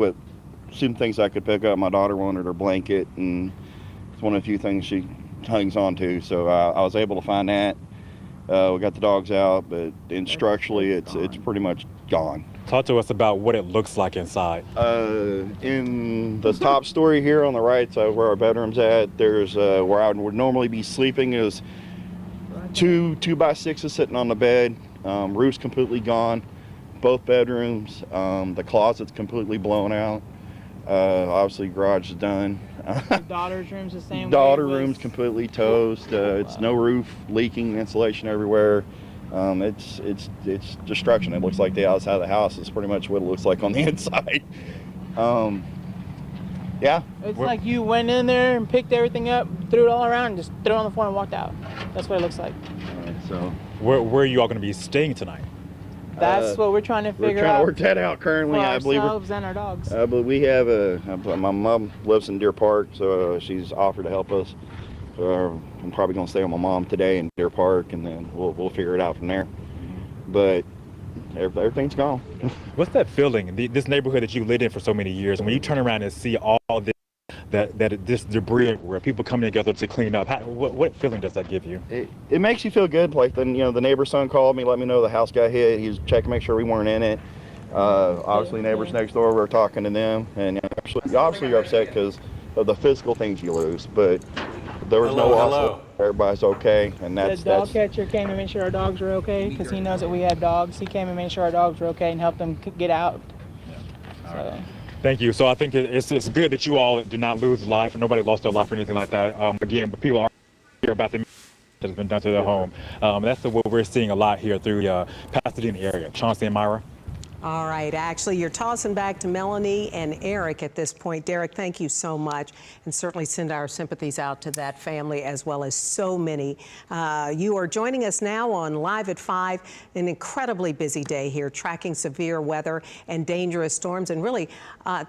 some things I could pick up. My daughter wanted her blanket, and it's one of the few things she hangs on to. So I was able to find that. We got the dogs out, but structurally, it's pretty much gone. Talk to us about what it looks like inside. In the top story here on the right side where our bedroom's at, there's where I would normally be sleeping is 2 2x6s sitting on the bed. Roof's completely gone. Both bedrooms. The closet's completely blown out. Obviously, garage is done. The daughter's room's the same. Daughter way it was. room's completely toast. It's no roof, leaking, insulation everywhere. It's destruction. It looks like the outside of the house is pretty much what it looks like on the inside. Yeah. It's like you went in there and picked everything up, threw it all around, and just threw it on the floor and walked out. That's what it looks like. So where are you all going to be staying tonight? That's what we're trying to figure out. We're trying to work that out currently. For I believe ourselves and our dogs. I believe we have my mom lives in Deer Park, so she's offered to help us. I'm probably going to stay with my mom today in Deer Park, and then we'll figure it out from there. But everything's gone. What's that feeling? This neighborhood that you lived in for so many years, and when you turn around and see all this, this debris where people come together to clean up, what feeling does that give you? It makes you feel good. Like the neighbor's son called me, let me know the house got hit. He was checking, make sure we weren't in it. Obviously, neighbors next door, we're talking to them, and obviously you're upset because of the physical things you lose, but there was no loss. Everybody's okay, and The dog catcher came and made sure our dogs were okay, because he knows that we have dogs. He came and made sure our dogs were okay and helped them get out. So. Thank you. So I think it's good that you all did not lose life, and nobody lost their life or anything like that. Again, but people are hear about the that's been done to their home. That's what we're seeing a lot here through the Pasadena area. Chauncey and Myra. All right, actually, you're tossing back to Melanie and Eric at this point. Derek, thank you so much, and certainly send our sympathies out to that family as well as so many. You are joining us now on Live at 5, an incredibly busy day here, tracking severe weather and dangerous storms, and really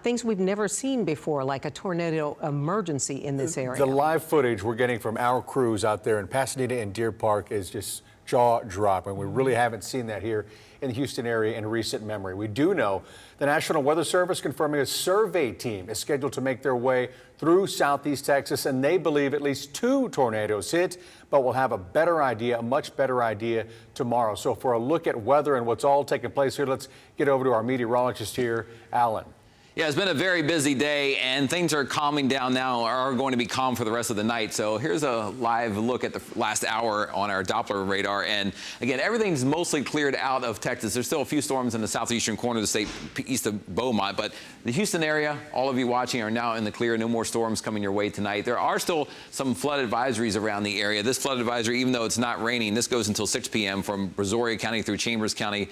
things we've never seen before, like a tornado emergency in this area. The live footage we're getting from our crews out there in Pasadena and Deer Park is just jaw-dropping. We really haven't seen that here in the Houston area in recent memory. We do know the National Weather Service confirming a survey team is scheduled to make their way through southeast Texas, and they believe at least 2 tornadoes hit, but we'll have a better idea, a much better idea tomorrow. So for a look at weather and what's all taking place here, let's get over to our meteorologist here, Alan. Yeah, it's been a very busy day, and things are calming down now, are going to be calm for the rest of the night. So here's a live look at the last hour on our Doppler radar. And again, everything's mostly cleared out of Texas. There's still a few storms in the southeastern corner of the state, east of Beaumont. But the Houston area, all of you watching, are now in the clear. No more storms coming your way tonight. There are still some flood advisories around the area. This flood advisory, even though it's not raining, this goes until 6 p.m. from Brazoria County through Chambers County,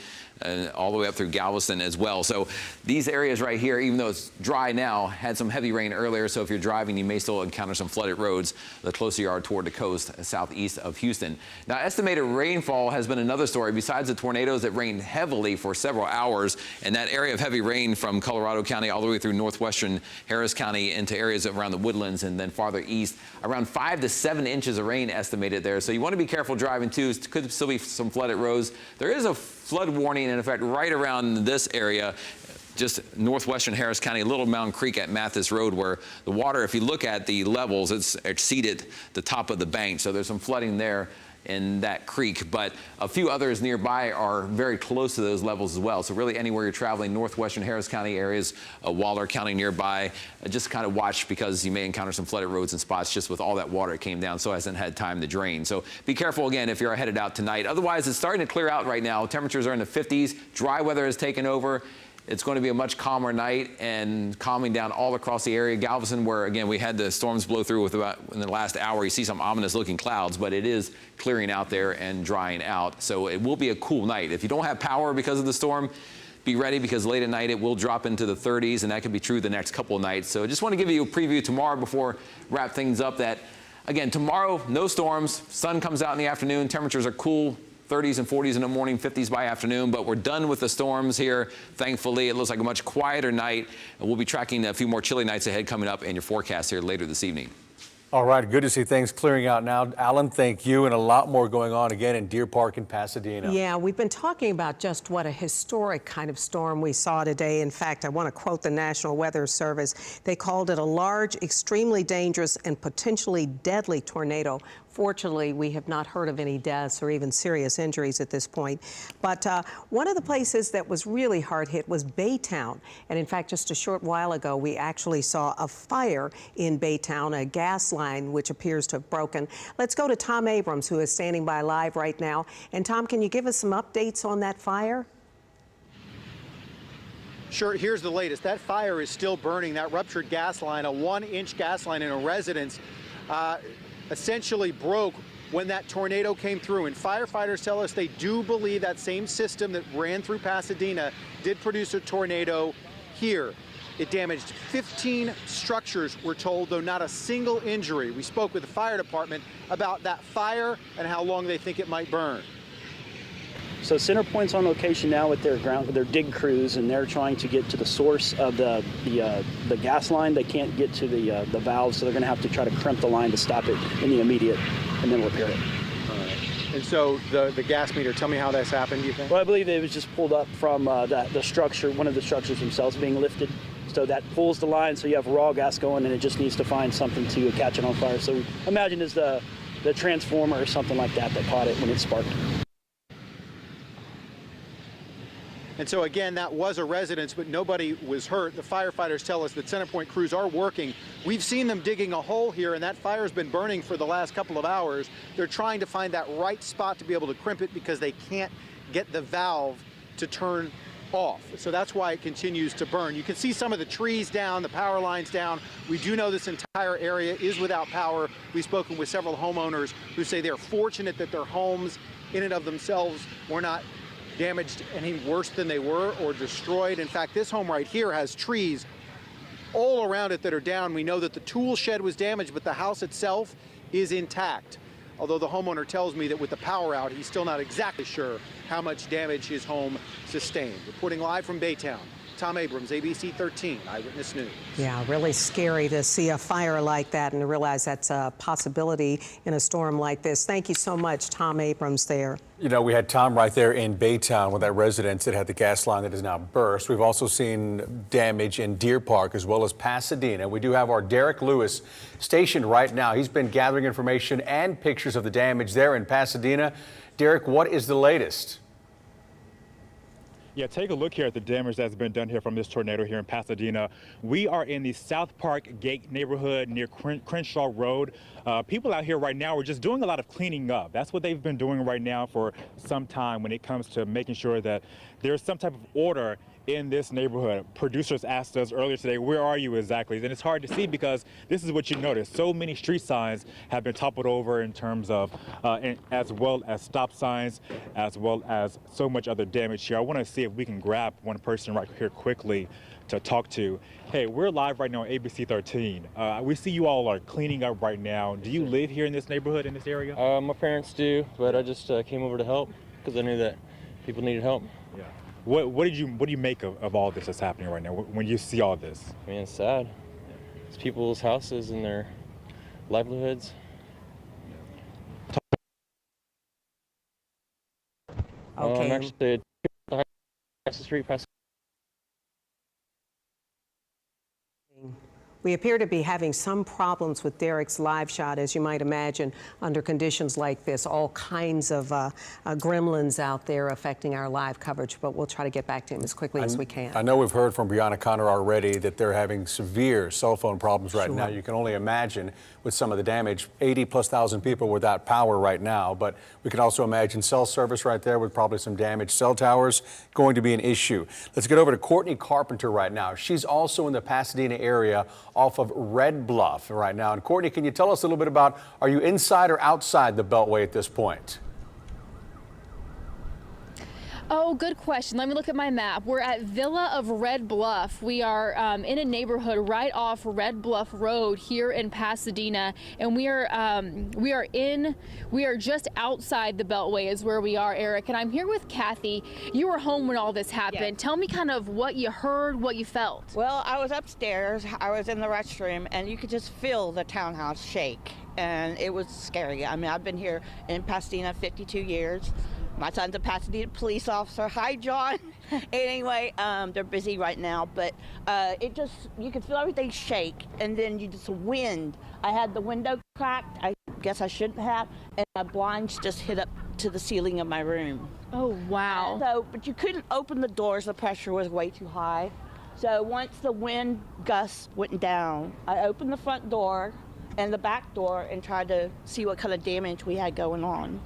all the way up through Galveston as well. So these areas right here, even though it's dry now, had some heavy rain earlier. So if you're driving, you may still encounter some flooded roads the closer you are toward the coast southeast of Houston. Now, estimated rainfall has been another story. Besides the tornadoes that rained heavily for several hours, and that area of heavy rain from Colorado County all the way through northwestern Harris County into areas around the woodlands and then farther east, around 5 to 7 inches of rain estimated there. So you want to be careful driving too. Could still be some flooded roads. There is a flood warning in effect right around this area, just northwestern Harris County, Little Mountain Creek at Mathis Road, where the water, if you look at the levels, it's exceeded the top of the bank. So there's some flooding there in that creek, but a few others nearby are very close to those levels as well. So really anywhere you're traveling, northwestern Harris County areas, Waller County nearby, just kind of watch, because you may encounter some flooded roads and spots just with all that water that came down, so it hasn't had time to drain. So be careful again if you're headed out tonight. Otherwise, it's starting to clear out right now. Temperatures are in the 50s. Dry weather has taken over. It's going to be a much calmer night and calming down all across the area. Galveston, where again we had the storms blow through with about in the last hour, you see some ominous looking clouds, but it is clearing out there and drying out. So it will be a cool night. If you don't have power because of the storm, be ready, because late at night it will drop into the 30s, and that could be true the next couple of nights. So I just want to give you a preview tomorrow before wrap things up that, again, tomorrow, no storms, sun comes out in the afternoon, temperatures are cool, 30s and 40s in the morning, 50s by afternoon, but we're done with the storms here. Thankfully, it looks like a much quieter night, and we'll be tracking a few more chilly nights ahead coming up in your forecast here later this evening. All right, good to see things clearing out now. Alan, thank you, and a lot more going on again in Deer Park and Pasadena. Yeah, we've been talking about just what a historic kind of storm we saw today. In fact, I want to quote the National Weather Service. They called it a large, extremely dangerous, and potentially deadly tornado. Fortunately, we have not heard of any deaths or even serious injuries at this point. But one of the places that was really hard hit was Baytown. And in fact, just a short while ago, we actually saw a fire in Baytown, a gas line which appears to have broken. Let's go to Tom Abrams, who is standing by live right now. And Tom, can you give us some updates on that fire? Sure, here's the latest. That fire is still burning. That ruptured gas line, a 1-inch gas line in a residence, essentially broke when that tornado came through. And firefighters tell us they do believe that same system that ran through Pasadena did produce a tornado here. It damaged 15 structures, we're told, though not a single injury. We spoke with the fire department about that fire and how long they think it might burn. So CenterPoint's on location now with their dig crews, and they're trying to get to the source of the gas line. They can't get to the valve, so they're going to have to try to crimp the line to stop it in the immediate, and then repair it. And so the gas meter, tell me how that's happened, do you think? Well, I believe it was just pulled up from the structure, one of the structures themselves being lifted. So that pulls the line, so you have raw gas going, and it just needs to find something to catch it on fire. So imagine it's the transformer or something like that caught it when it sparked. And so again, that was a residence, but nobody was hurt. The firefighters tell us that CenterPoint crews are working. We've seen them digging a hole here, and that fire's been burning for the last couple of hours. They're trying to find that right spot to be able to crimp it because they can't get the valve to turn off. So that's why it continues to burn. You can see some of the trees down, the power lines down. We do know this entire area is without power. We've spoken with several homeowners who say they're fortunate that their homes in and of themselves were not damaged any worse than they were or destroyed. In fact, this home right here has trees all around it that are down. We know that the tool shed was damaged, but the house itself is intact. Although the homeowner tells me that with the power out, he's still not exactly sure how much damage his home sustained. Reporting live from Baytown, Tom Abrams, ABC 13 Eyewitness News. Yeah, really scary to see a fire like that and to realize that's a possibility in a storm like this. Thank you so much, Tom Abrams there. You know, we had Tom right there in Baytown with that residence that had the gas line that is now burst. We've also seen damage in Deer Park as well as Pasadena. We do have our Derek Lewis stationed right now. He's been gathering information and pictures of the damage there in Pasadena. Derek, what is the latest? Yeah, take a look here at the damage that's been done here from this tornado here in Pasadena. We are in the South Park Gate neighborhood near Crenshaw Road. People out here right now are just doing a lot of cleaning up. That's what they've been doing right now for some time when it comes to making sure that there's some type of order in this neighborhood. Producers asked us earlier today, where are you exactly? And it's hard to see because this is what you notice. So many street signs have been toppled over in terms of, as well as stop signs, as well as so much other damage here. I want to see if we can grab one person right here quickly to talk to. Hey, we're live right now on ABC 13. We see you all are cleaning up right now. Do you live here in this neighborhood, in this area? My parents do, but I just came over to help because I knew that people needed help. Yeah. What do you make of all this that's happening right now when you see all this? I mean, it's sad. It's people's houses and their livelihoods. Okay. I'm actually across the street past. We appear to be having some problems with Derek's live shot, as you might imagine, under conditions like this. All kinds of gremlins out there affecting our live coverage, but we'll try to get back to him as quickly as we can. I know we've heard from Brianna Connor already that they're having severe cell phone problems right now. You can only imagine with some of the damage, 80,000+ people without power right now, but we can also imagine cell service right there with probably some damaged cell towers going to be an issue. Let's get over to Courtney Carpenter right now. She's also in the Pasadena area off of Red Bluff right now. And Courtney, can you tell us a little bit about, are you inside or outside the Beltway at this point? Oh, good question. Let me look at my map. We're at Villa of Red Bluff. We are in a neighborhood right off Red Bluff Road here in Pasadena, and we are just outside the Beltway is where we are, Eric. And I'm here with Kathy. You were home when all this happened. Yeah. Tell me kind of what you heard, what you felt. Well, I was upstairs. I was in the restroom, and you could just feel the townhouse shake, and it was scary. I mean, I've been here in Pasadena 52 years. My son's a Pasadena police officer. Hi, John. Anyway, they're busy right now, but you could feel everything shake, and then you just wind. I had the window cracked. I guess I shouldn't have, and my blinds just hit up to the ceiling of my room. Oh, wow. But you couldn't open the doors. The pressure was way too high. So once the wind gusts went down, I opened the front door and the back door and tried to see what kind of damage we had going on.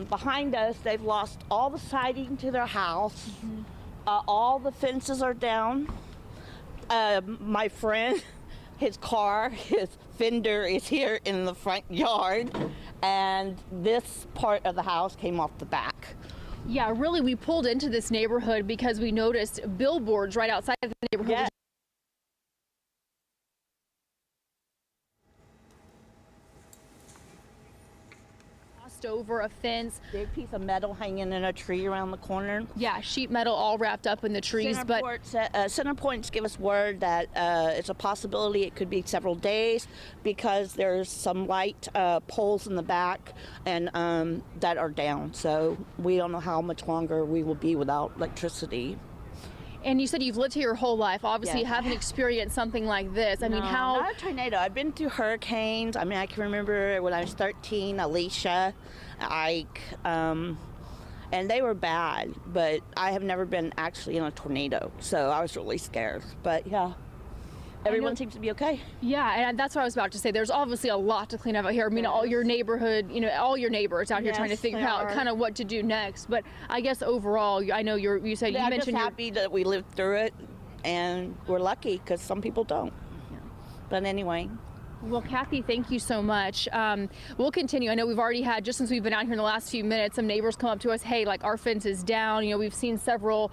Behind us, they've lost all the siding to their house. All the fences are down. My friend, his car, his fender is here in the front yard, and this part of the house came off the back. Yeah, really, we pulled into this neighborhood because we noticed billboards right outside of the neighborhood. Yeah. Over a fence. Big piece of metal hanging in a tree around the corner. Yeah, sheet metal all wrapped up in the trees. Center Points give us word that it's a possibility it could be several days because there's some light poles in the back and that are down. So we don't know how much longer we will be without electricity. And you said you've lived here your whole life. Obviously, Yes. You haven't experienced something like this. I mean, how? Not a tornado. I've been through hurricanes. I mean, I can remember when I was 13, Alicia, Ike, and they were bad. But I have never been actually in a tornado, so I was really scared. But yeah. Everyone seems to be okay. Yeah, and that's what I was about to say. There's obviously a lot to clean up out here. I mean, all your neighborhood, all your neighbors out here trying to figure out kind of what to do next. But I guess overall, I know you said you I'm mentioned just happy that we lived through it, and we're lucky because some people don't. Yeah. But anyway. Well, Kathy, thank you so much. We'll continue. I know we've already had, just since we've been out here in the last few minutes, some neighbors come up to us, hey, like our fence is down. You know, we've seen several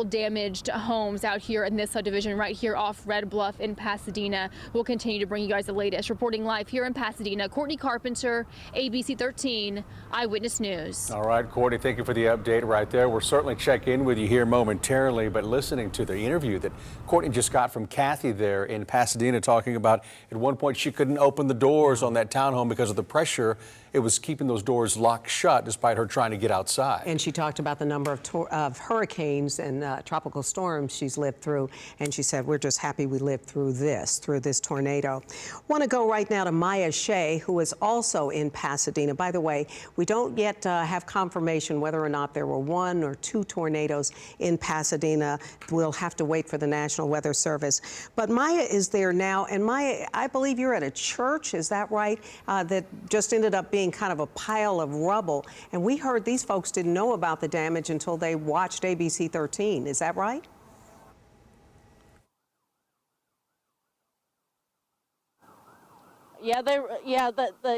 damaged homes out here in this subdivision right here off Red Bluff in Pasadena. We'll continue to bring you guys the latest. Reporting live here in Pasadena, Courtney Carpenter, ABC 13 Eyewitness News. All right, Courtney, thank you for the update right there. We'll certainly check in with you here momentarily, but listening to the interview that Courtney just got from Kathy there in Pasadena, talking about at one point she couldn't open the doors on that townhome because of the pressure. It was keeping those doors locked shut despite her trying to get outside. And she talked about the number of hurricanes and tropical storms she's lived through. And she said, we're just happy we lived through this tornado. Want to go right now to Maya Shea, who is also in Pasadena. By the way, we don't yet have confirmation whether or not there were 1 or 2 tornadoes in Pasadena. We'll have to wait for the National Weather Service. But Maya is there now. And Maya, I believe you're at a church, is that right? That just ended up being kind of a pile of rubble. And we heard these folks didn't know about the damage until they watched ABC 13. Is that right? Yeah,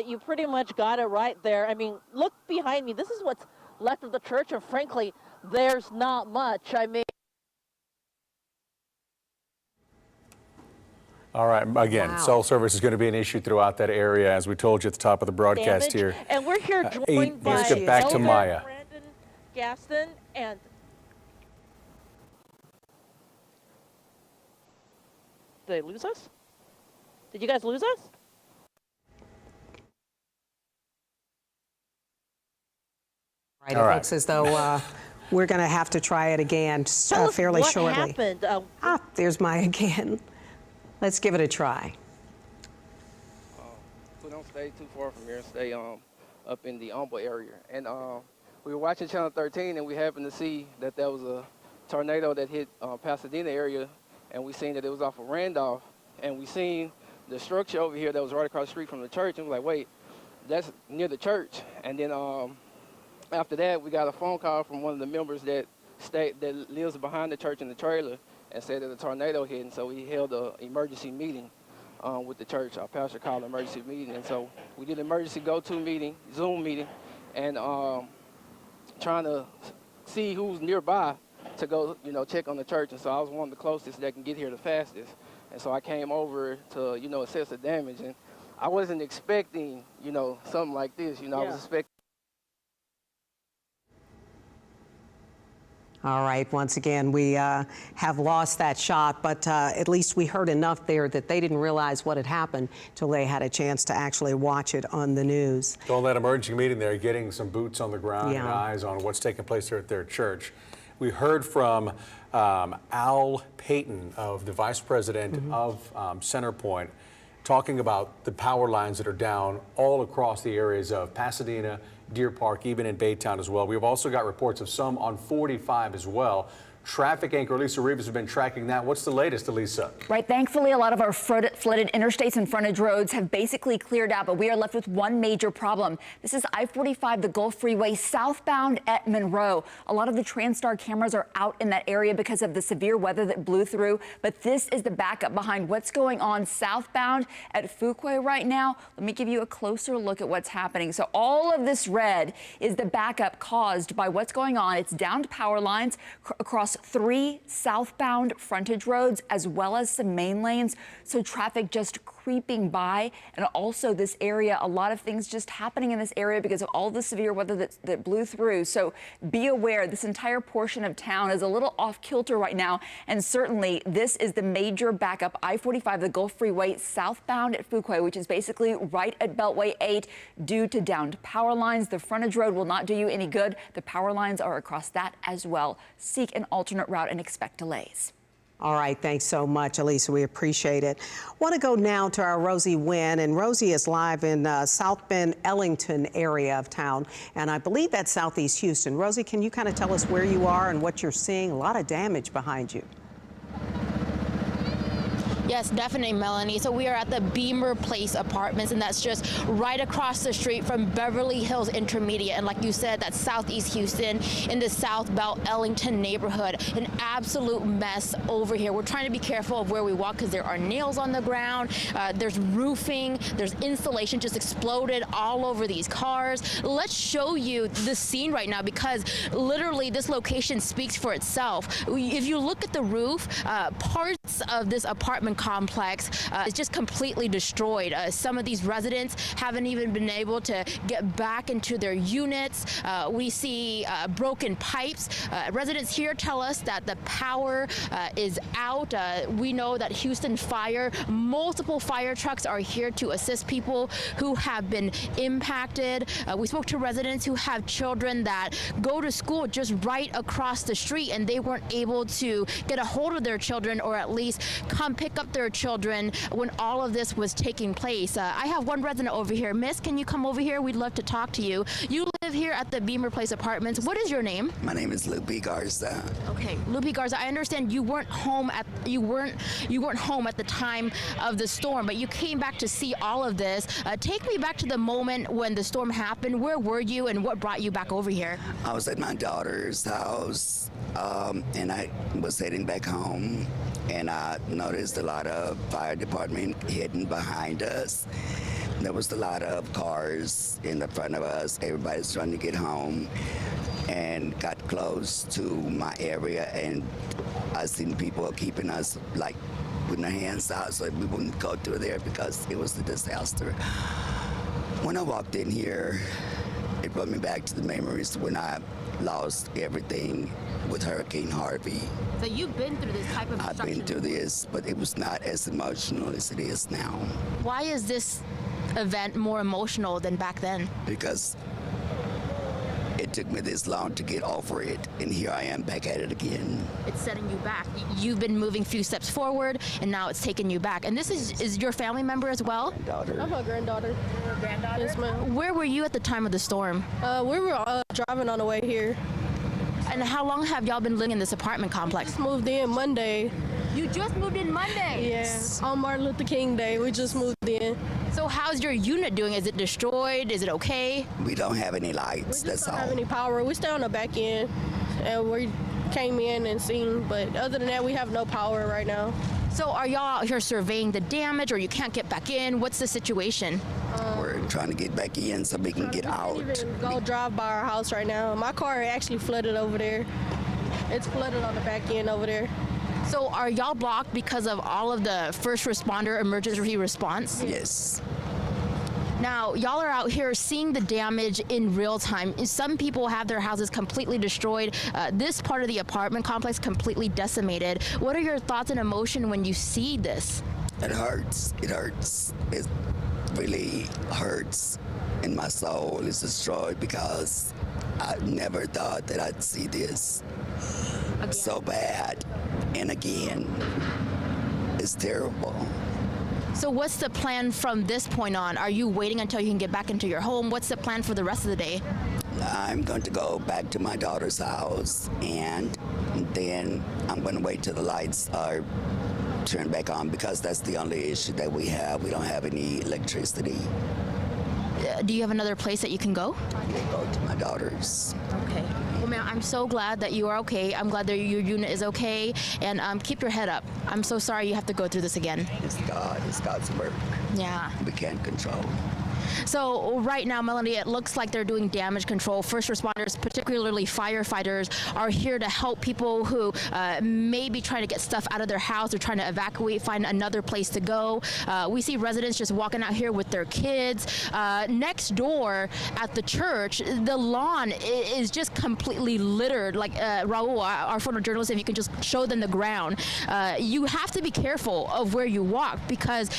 you pretty much got it right there. I mean, look behind me. This is what's left of the church, and frankly, there's not much. I mean. All right, again, Wow. cell service is going to be an issue throughout that area, as we told you at the top of the broadcast Damage. here. And we're here joined by Let's get back to Elder Maya. Brandon Gaston and did they lose us? Did you guys lose us? Right, All it right. looks as though we're going to have to try it again fairly what shortly. happened? There's Maya again. Let's give it a try. We don't stay too far from here. Stay up in the Humble area. And we were watching Channel 13, and we happened to see that there was a tornado that hit Pasadena area, and we seen that it was off of Randolph, and we seen the structure over here that was right across the street from the church, and we're like, wait, that's near the church. And then after that, we got a phone call from one of the members that lives behind the church in the trailer, and said that a tornado hit, and so we held an emergency meeting with the church. Our pastor called an emergency meeting, and so we did an emergency go-to meeting, Zoom meeting, and trying to see who's nearby to go, check on the church. And so I was one of the closest that can get here the fastest, and so I came over to, assess the damage, and I wasn't expecting, something like this. I was expecting. All right, once again, we have lost that shot, but at least we heard enough there that they didn't realize what had happened till they had a chance to actually watch it on the news. So on that emergency meeting there, getting some boots on the ground and Yeah. eyes on what's taking place there at their church. We heard from Al Payton, the vice president of Centerpoint, talking about the power lines that are down all across the areas of Pasadena, Deer Park, even in Baytown as well. We've also got reports of some on 45 as well. Traffic anchor Elisa Rivas has been tracking that. What's the latest, Elisa? Right. Thankfully, a lot of our flooded interstates and frontage roads have basically cleared out, but we are left with one major problem. This is I-45, the Gulf Freeway, southbound at Monroe. A lot of the TransStar cameras are out in that area because of the severe weather that blew through, but this is the backup behind what's going on southbound at Fuquay right now. Let me give you a closer look at what's happening. So all of this red is the backup caused by what's going on. It's downed power lines across 3 southbound frontage roads as well as some main lanes. So traffic just creeping by, and also this area, a lot of things just happening in this area because of all the severe weather that blew through. So be aware, this entire portion of town is a little off kilter right now, and certainly this is the major backup, I-45, the Gulf Freeway, southbound at Fuquay, which is basically right at Beltway 8 due to downed power lines. The frontage road will not do you any good. The power lines are across that as well. Seek an alternate route and expect delays. All right, thanks so much, Elisa. We appreciate it. Want to go now to our Rosie Wynn, and Rosie is live in South Bend, Ellington area of town, and I believe that's southeast Houston. Rosie, can you kind of tell us where you are and what you're seeing? A lot of damage behind you. Yes, definitely, Melanie. So we are at the Beamer Place Apartments, and that's just right across the street from Beverly Hills Intermediate. And like you said, that's Southeast Houston in the South Bell Ellington neighborhood. An absolute mess over here. We're trying to be careful of where we walk because there are nails on the ground. There's roofing. There's insulation just exploded all over these cars. Let's show you the scene right now because literally this location speaks for itself. If you look at the roof, parts of this apartment complex is just completely destroyed. Some of these residents haven't even been able to get back into their units. We see broken pipes. Residents here tell us that the power is out. We know that Houston Fire, multiple fire trucks are here to assist people who have been impacted. We spoke to residents who have children that go to school just right across the street, and they weren't able to get a hold of their children or at least come pick up their children when all of this was taking place. I have one resident over here. Miss, can you come over here? We'd love to talk to you. You live here at the Beamer Place Apartments. What is your name? My name is Lupe Garza. Okay, Lupe Garza. I understand you weren't home at the time of the storm, but you came back to see all of this. Take me back to the moment when the storm happened. Where were you, and what brought you back over here? I was at my daughter's house, and I was heading back home, and I noticed a lot of fire department hidden behind us. There was a lot of cars in the front of us. Everybody's trying to get home, and got close to my area, and I seen people keeping us like putting their hands out so we wouldn't go through there because it was a disaster. When I walked in here, it brought me back to the memories when I lost everything with Hurricane Harvey. So you've been through this type of destruction. I've been through this, but it was not as emotional as it is now. Why is this event more emotional than back then? Because it took me this long to get over it, and here I am back at it again. It's setting you back. You've been moving a few steps forward, and now it's taking you back. And this is your family member as well? Daughter. I'm her granddaughter. Your granddaughter? Yes, ma'am. Where were you at the time of the storm? We were driving on the way here. And how long have y'all been living in this apartment complex? We just moved in Monday. You just moved in Monday? Yeah, on Martin Luther King Day, we just moved in. So how's your unit doing? Is it destroyed? Is it okay? We don't have any lights, that's all. We don't have any power. We stay on the back end, and we came in and seen, but other than that, we have no power right now. So are y'all out here surveying the damage, or you can't get back in? What's the situation? We're trying to get back in so we can get out. We can't even go drive by our house right now. My car actually flooded over there. It's flooded on the back end over there. So are y'all blocked because of all of the first responder emergency response? Yes. Now, y'all are out here seeing the damage in real time. Some people have their houses completely destroyed. This part of the apartment complex completely decimated. What are your thoughts and emotion when you see this? It hurts. It hurts. It really hurts. And my soul is destroyed because I never thought that I'd see this so bad. And again, it's terrible. So what's the plan from this point on? Are you waiting until you can get back into your home? What's the plan for the rest of the day? I'm going to go back to my daughter's house, and then I'm going to wait till the lights are turned back on because that's the only issue that we have. We don't have any electricity. Do you have another place that you can go? I can go to my daughter's. Okay. Well, ma'am, I'm so glad that you are okay. I'm glad that your unit is okay, and keep your head up. I'm so sorry you have to go through this again. It's God's work. Yeah. We can't control. So right now, Melanie, it looks like they're doing damage control. First responders, particularly firefighters, are here to help people who may be trying to get stuff out of their house. They're trying to evacuate, find another place to go. We see residents just walking out here with their kids. Next door at the church, the lawn is just completely littered. Like Raul, our photojournalist, if you can just show them the ground. You have to be careful of where you walk because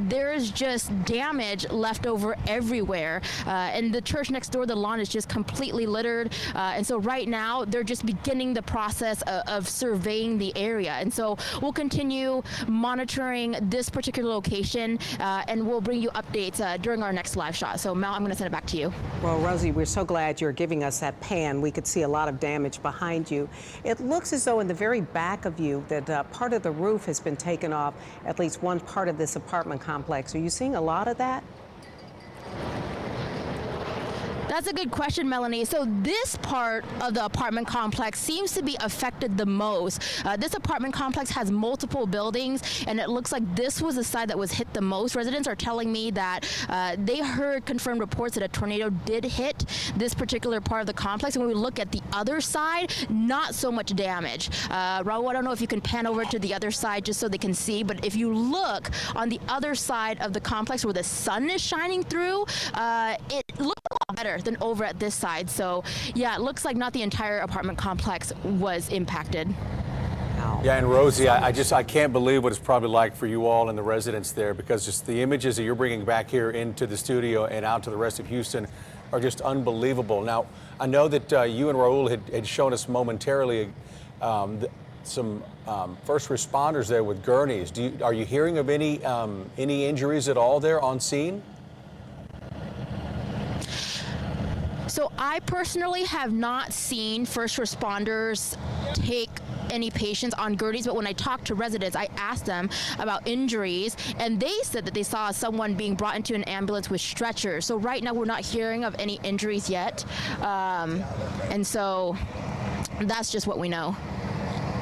there is just damage left over everywhere. And the church next door, the lawn is just completely littered. And so right now, they're just beginning the process of surveying the area. And so we'll continue monitoring this particular location, and we'll bring you updates during our next live shot. So Mel, I'm going to send it back to you. Well, Rosie, we're so glad you're giving us that pan. We could see a lot of damage behind you. It looks as though in the very back of you that part of the roof has been taken off, at least one part of this apartment complex. Are you seeing a lot of that? That's a good question, Melanie. So this part of the apartment complex seems to be affected the most. This apartment complex has multiple buildings, and it looks like this was the side that was hit the most. Residents are telling me that they heard confirmed reports that a tornado did hit this particular part of the complex. And when we look at the other side, not so much damage. Raul, I don't know if you can pan over to the other side just so they can see, but if you look on the other side of the complex where the sun is shining through, it looks a lot better than over at this side. So yeah, it looks like not the entire apartment complex was impacted. Yeah, and Rosie, I can't believe what it's probably like for you all and the residents there, because just the images that you're bringing back here into the studio and out to the rest of Houston are just unbelievable. Now, I know that you and Raul had shown us momentarily some first responders there with gurneys. Are you hearing of any injuries at all there on scene? So I personally have not seen first responders take any patients on gurneys, but when I talked to residents, I asked them about injuries, and they said that they saw someone being brought into an ambulance with stretchers. So right now we're not hearing of any injuries yet, and so that's just what we know.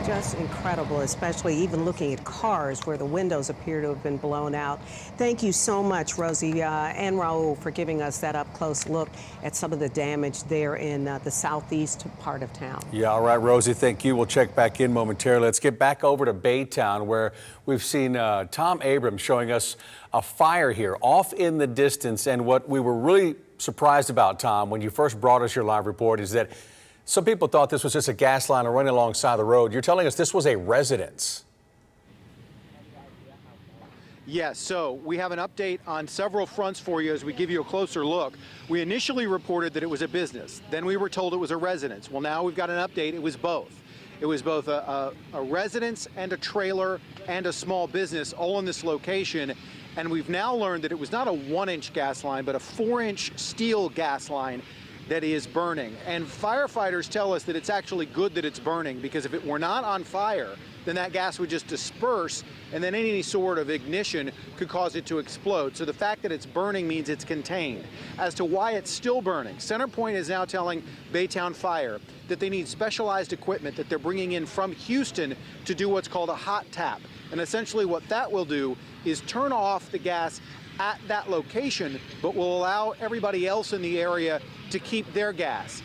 Just incredible, especially even looking at cars where the windows appear to have been blown out. Thank you so much, Rosie and Raul, for giving us that up-close look at some of the damage there in the southeast part of town. Yeah, all right, Rosie, thank you. We'll check back in momentarily. Let's get back over to Baytown, where we've seen Tom Abrams showing us a fire here off in the distance. And what we were really surprised about, Tom, when you first brought us your live report, is that some people thought this was just a gas line running alongside the road. You're telling us this was a residence. Yes, so we have an update on several fronts for you as we give you a closer look. We initially reported that it was a business. Then we were told it was a residence. Well, now we've got an update. It was both. It was both a residence and a trailer and a small business all in this location. And we've now learned that it was not a 1-inch gas line, but a 4-inch steel gas line that is burning. And firefighters tell us that it's actually good that it's burning, because if it were not on fire, then that gas would just disperse, and then any sort of ignition could cause it to explode. So the fact that it's burning means it's contained. As to why it's still burning, CenterPoint is now telling Baytown Fire that they need specialized equipment that they're bringing in from Houston to do what's called a hot tap. And essentially what that will do is turn off the gas at that location, but will allow everybody else in the area to keep their gas.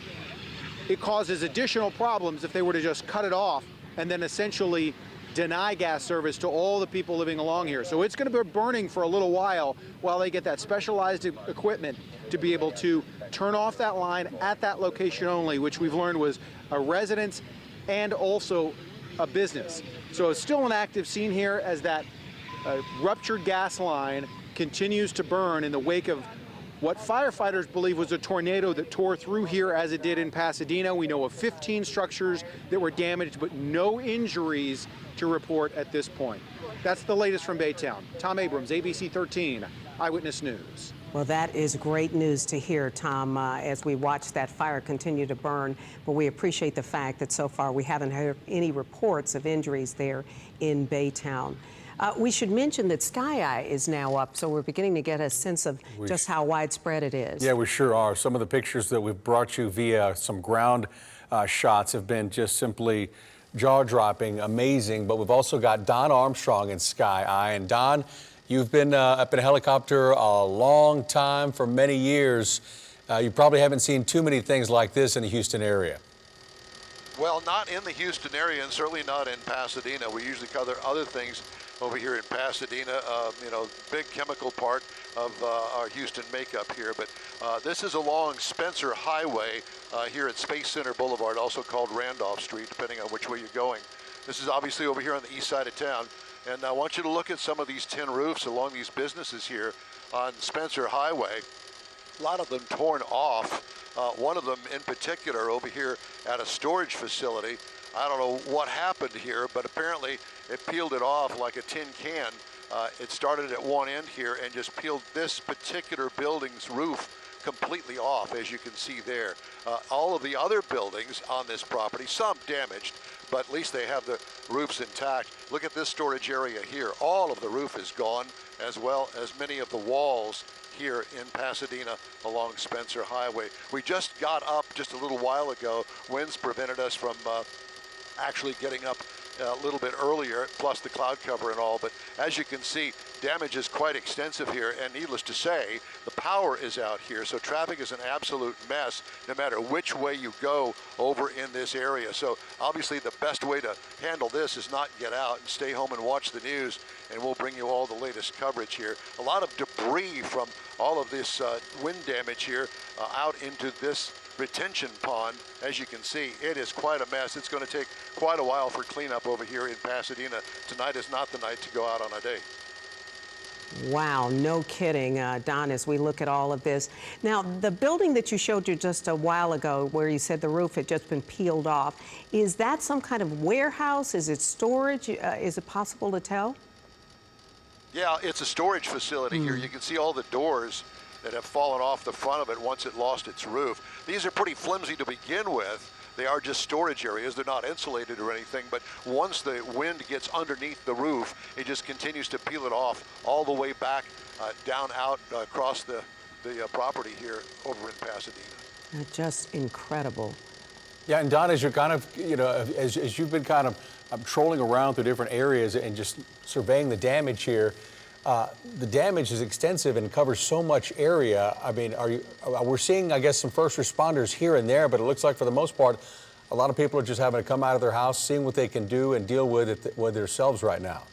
It causes additional problems if they were to just cut it off and then essentially deny gas service to all the people living along here. So it's going to be burning for a little while they get that specialized equipment to be able to turn off that line at that location only, which we've learned was a residence and also a business. So it's still an active scene here as that ruptured gas line continues to burn in the wake of what firefighters believe was a tornado that tore through here as it did in Pasadena. We know of 15 structures that were damaged, but no injuries to report at this point. That's the latest from Baytown. Tom Abrams, ABC 13, Eyewitness News. Well, that is great news to hear, Tom, as we watch that fire continue to burn. But we appreciate the fact that so far we haven't heard any reports of injuries there in Baytown. We should mention that Sky Eye is now up, so we're beginning to get a sense of just how widespread it is. Yeah, we sure are. Some of the pictures that we've brought you via some ground shots have been just simply jaw-dropping, amazing. But we've also got Don Armstrong in Sky Eye. And Don, you've been up in a helicopter a long time, for many years. You probably haven't seen too many things like this in the Houston area. Well, not in the Houston area, and certainly not in Pasadena. We usually cover other things over here in Pasadena, big chemical part of our Houston makeup here. But this is along Spencer Highway here at Space Center Boulevard, also called Randolph Street, depending on which way you're going. This is obviously over here on the east side of town. And I want you to look at some of these tin roofs along these businesses here on Spencer Highway. A lot of them torn off. One of them in particular over here at a storage facility. I don't know what happened here, but apparently it peeled it off like a tin can. It started at one end here and just peeled this particular building's roof completely off, as you can see there. All of the other buildings on this property, some damaged, but at least they have the roofs intact. Look at this storage area here. All of the roof is gone, as well as many of the walls here in Pasadena along Spencer Highway. We just got up just a little while ago. Winds prevented us from actually getting up a little bit earlier, plus the cloud cover and all. But as you can see, damage is quite extensive here, and needless to say, the power is out here, so traffic is an absolute mess no matter which way you go over in this area. So obviously the best way to handle this is not get out and stay home and watch the news, and we'll bring you all the latest coverage here. A lot of debris from all of this wind damage here out into this retention pond. As you can see, it is quite a mess. It's going to take quite a while for cleanup over here in Pasadena. Tonight is not the night to go out on a date. Wow, no kidding, Don, as we look at all of this. Now, the building that you showed you just a while ago, where you said the roof had just been peeled off, is that some kind of warehouse? Is it storage? Is it possible to tell? Yeah, it's a storage facility here. You can see all the doors that have fallen off the front of it once it lost its roof. These are pretty flimsy to begin with. They are just storage areas. They're not insulated or anything, but once the wind gets underneath the roof, it just continues to peel it off all the way back down out across the property here over in Pasadena. Just incredible. Yeah, and Don, as you're kind of, as you've been kind of trolling around through different areas and just surveying the damage here, the damage is extensive and covers so much area. I mean, we're seeing, I guess, some first responders here and there, but it looks like for the most part, a lot of people are just having to come out of their house, seeing what they can do and deal with it with themselves right now.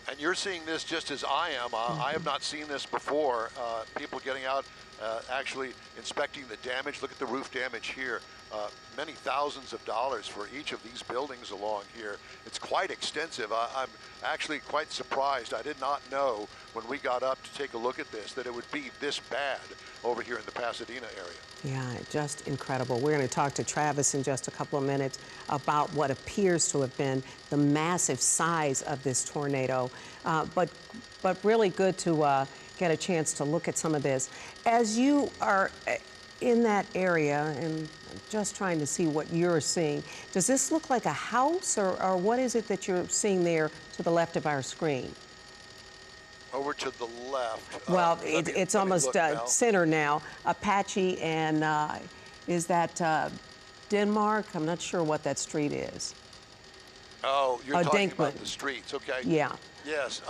And you're seeing this just as I am. I have not seen this before. People getting out, actually inspecting the damage. Look at the roof damage here. Many thousands of dollars for each of these buildings along here. It's quite extensive. I'm actually quite surprised. I did not know when we got up to take a look at this that it would be this bad over here in the Pasadena area. Yeah, just incredible. We're going to talk to Travis in just a couple of minutes about what appears to have been the massive size of this tornado, but really good to get a chance to look at some of this. As you are in that area and just trying to see what you're seeing, does this look like a house, or what is it that you're seeing there to the left of our screen? Over to the left. Well, it's almost center now. Apache and is that Denmark? I'm not sure what that street is. Oh, you're talking Dinkman. about the streets, okay. Yeah. Yes,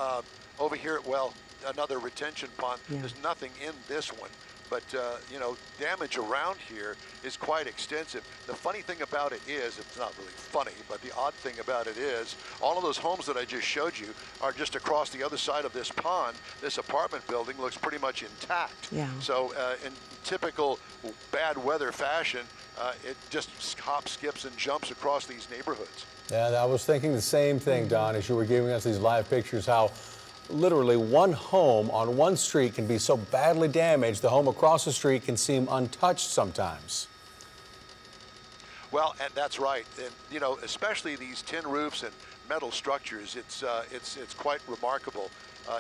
over here, well, another retention pond. Yeah. There's nothing in this one, but damage around here is quite extensive. The funny thing about it is, it's not really funny, but the odd thing about it is, all of those homes that I just showed you are just across the other side of this pond. This apartment building looks pretty much intact. Yeah. So in typical bad weather fashion, it just hops, skips, and jumps across these neighborhoods. Yeah, I was thinking the same thing, Don, as you were giving us these live pictures, how literally one home on one street can be so badly damaged, the home across the street can seem untouched sometimes. Well, and that's right. And, especially these tin roofs and metal structures, it's quite remarkable.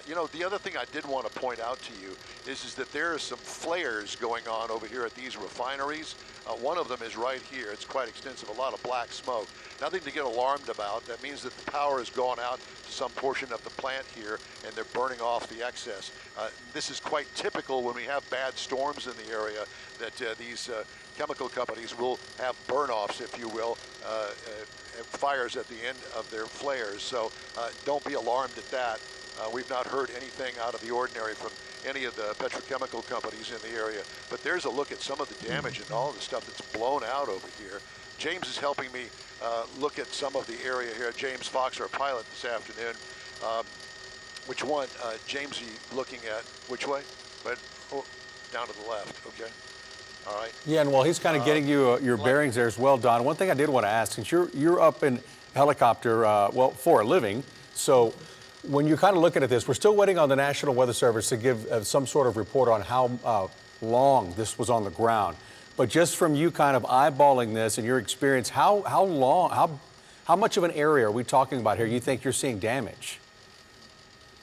The other thing I did want to point out to you is that there are some flares going on over here at these refineries. One of them is right here. It's quite extensive, a lot of black smoke. Nothing to get alarmed about. That means that the power has gone out to some portion of the plant here, and they're burning off the excess. This is quite typical when we have bad storms in the area, that these chemical companies will have burn-offs, if you will, fires at the end of their flares. So don't be alarmed at that. We've not heard anything out of the ordinary from any of the petrochemical companies in the area. But there's a look at some of the damage and all of the stuff that's blown out over here. James is helping me look at some of the area here. James Fox, our pilot this afternoon. Which one, James, are you looking at? Which way? But down to the left, okay. All right. Yeah, and while he's kind of getting you your bearings there as well, Don, one thing I did want to ask, since you're up in helicopter, for a living, so when you're kind of looking at this, we're still waiting on the National Weather Service to give some sort of report on how long this was on the ground. But just from you kind of eyeballing this and your experience, how much of an area are we talking about here you think you're seeing damage?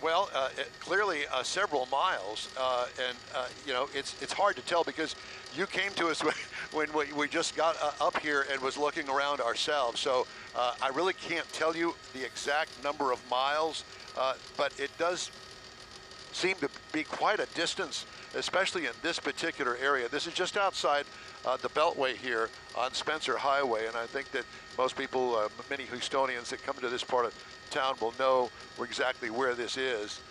Well, clearly several miles, and you know, it's hard to tell because you came to us when we just got up here and was looking around ourselves. So I really can't tell you the exact number of miles, but it does seem to be quite a distance, especially in this particular area. This is just outside the Beltway here on Spencer Highway, and I think that most people, many Houstonians that come to this part of town will know exactly where this is.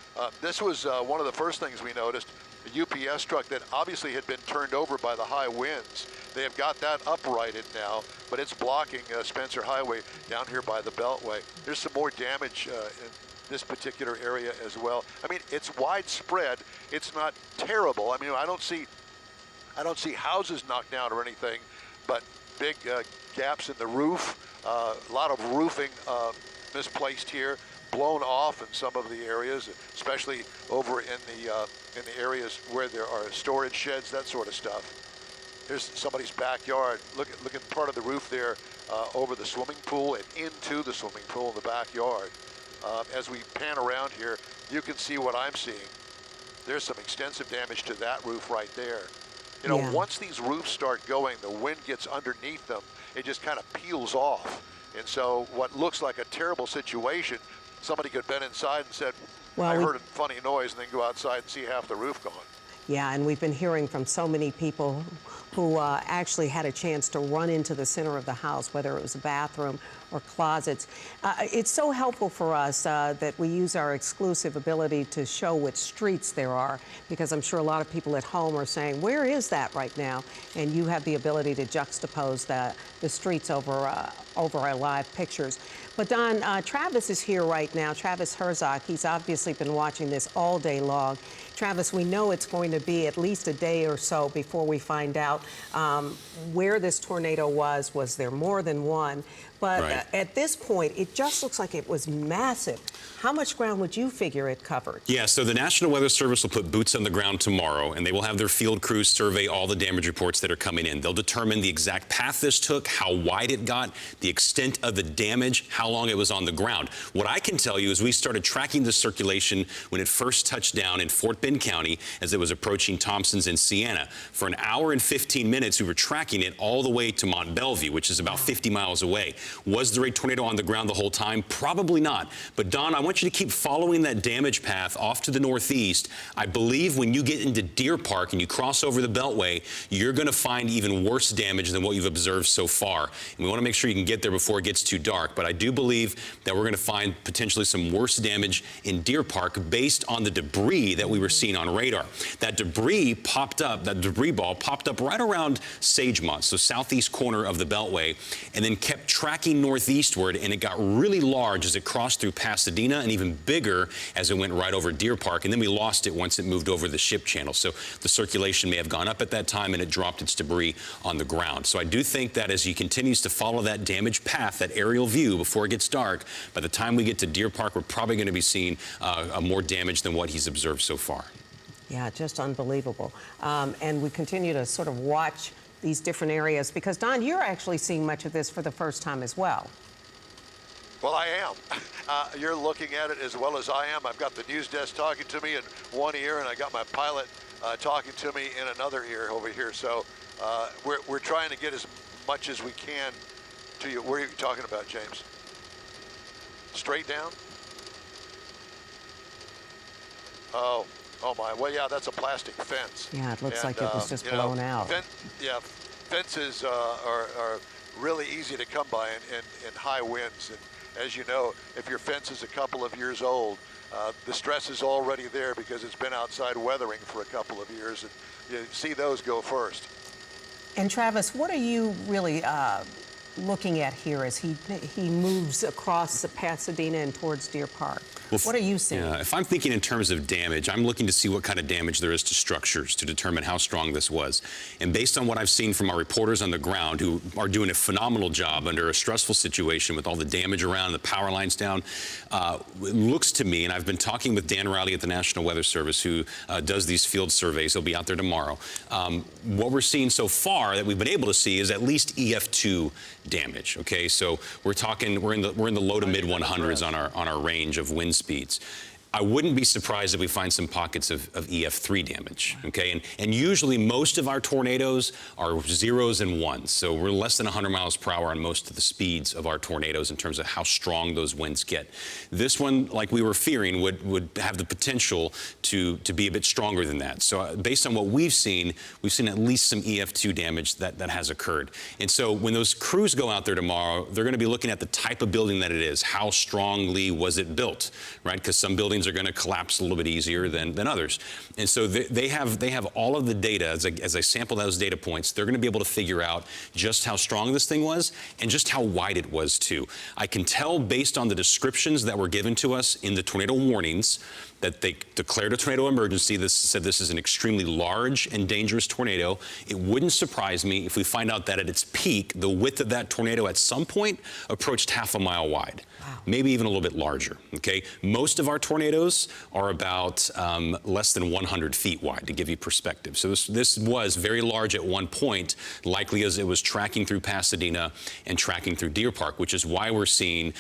This was one of the first things we noticed, a UPS truck that obviously had been turned over by the high winds. They have got that uprighted now, but it's blocking Spencer Highway down here by the Beltway. There's some more damage in this particular area as well. I mean, it's widespread. It's not terrible. I mean, I don't see houses knocked down or anything, but big gaps in the roof, a lot of roofing misplaced here, blown off in some of the areas, especially over in the areas where there are storage sheds, that sort of stuff. Here's somebody's backyard. Look at part of the roof there over the swimming pool and into the swimming pool in the backyard. As we pan around here, you can see what I'm seeing. There's some extensive damage to that roof right there. You know, once these roofs start going, the wind gets underneath them, it just kind of peels off. And so what looks like a terrible situation, somebody could have been inside and said, well, I heard a funny noise, and then go outside and see half the roof gone. Yeah, and we've been hearing from so many people who actually had a chance to run into the center of the house, whether it was a bathroom or closets. It's so helpful for us that we use our exclusive ability to show which streets there are, because I'm sure a lot of people at home are saying, where is that right now? And you have the ability to juxtapose the streets over our live pictures. But Don, Travis is here right now, Travis Herzog. He's obviously been watching this all day long. Travis, we know it's going to be at least a day or so before we find out where this tornado was. Was there more than one? But at this point, it just looks like it was massive. How much ground would you figure it covered? Yeah, so the National Weather Service will put boots on the ground tomorrow, and they will have their field crews survey all the damage reports that are coming in. They'll determine the exact path this took, how wide it got, the extent of the damage, how long it was on the ground. What I can tell you is we started tracking the circulation when it first touched down in Fort Bend County as it was approaching Thompson's and Siena. For an hour and 15 minutes, we were tracking it all the way to Mont Belvieu, which is about 50 miles away. Was there a tornado on the ground the whole time? Probably not. But Don, I want you to keep following that damage path off to the northeast. I believe when you get into Deer Park and you cross over the Beltway, you're going to find even worse damage than what you've observed so far. And we want to make sure you can get there before it gets too dark. But I do believe that we're going to find potentially some worse damage in Deer Park based on the debris that we were seeing on radar. That debris popped up, that debris ball popped up right around Sagemont, so southeast corner of the Beltway, and then kept tracking northeastward, and it got really large as it crossed through Pasadena and even bigger as it went right over Deer Park, and then we lost it once it moved over the ship channel. So the circulation may have gone up at that time and it dropped its debris on the ground. So I do think that as he continues to follow that damage path, that aerial view before it gets dark, by the time we get to Deer Park, we're probably going to be seeing more damage than what he's observed so far. Yeah, just unbelievable. And we continue to sort of watch these different areas because, Don, you're actually seeing much of this for the first time as well. Well, I am. You're looking at it as well as I am. I've got the news desk talking to me in one ear, and I got my pilot talking to me in another ear over here. So we're trying to get as much as we can to you. Where are you talking about, James? Straight down? Oh my. Well, yeah, that's a plastic fence. Yeah, it looks like it was just blown out. Fences are really easy to come by in high winds. And as you know, if your fence is a couple of years old, the stress is already there because it's been outside weathering for a couple of years, and you see those go first. And Travis, what are you really looking at here as he moves across Pasadena and towards Deer Park? Well, what are you seeing? If I'm thinking in terms of damage, I'm looking to see what kind of damage there is to structures to determine how strong this was. And based on what I've seen from our reporters on the ground, who are doing a phenomenal job under a stressful situation with all the damage around, the power lines down, it looks to me, and I've been talking with Dan Riley at the National Weather Service, who does these field surveys. He'll be out there tomorrow. What we're seeing so far that we've been able to see is at least EF2 damage. Okay, so we're in the low to mid 100s on our range of wind speeds. I wouldn't be surprised if we find some pockets of EF3 damage, okay? And usually most of our tornadoes are zeros and ones, so we're less than 100 miles per hour on most of the speeds of our tornadoes in terms of how strong those winds get. This one, like we were fearing, would have the potential to be a bit stronger than that. So based on what we've seen at least some EF2 damage that has occurred. And so when those crews go out there tomorrow, they're going to be looking at the type of building that it is. How strongly was it built, right? Because some buildings are going to collapse a little bit easier than others. And so they have all of the data. As I sample those data points, they're going to be able to figure out just how strong this thing was and just how wide it was too. I can tell based on the descriptions that were given to us in the tornado warnings that they declared a tornado emergency. This said this is an extremely large and dangerous tornado. It wouldn't surprise me if we find out that at its peak, the width of that tornado at some point approached half a mile wide. Wow. Maybe even a little bit larger, okay? Most of our tornadoes are about less than 100 feet wide, to give you perspective. So this was very large at one point, likely as it was tracking through Pasadena and tracking through Deer Park, which is why we're seeing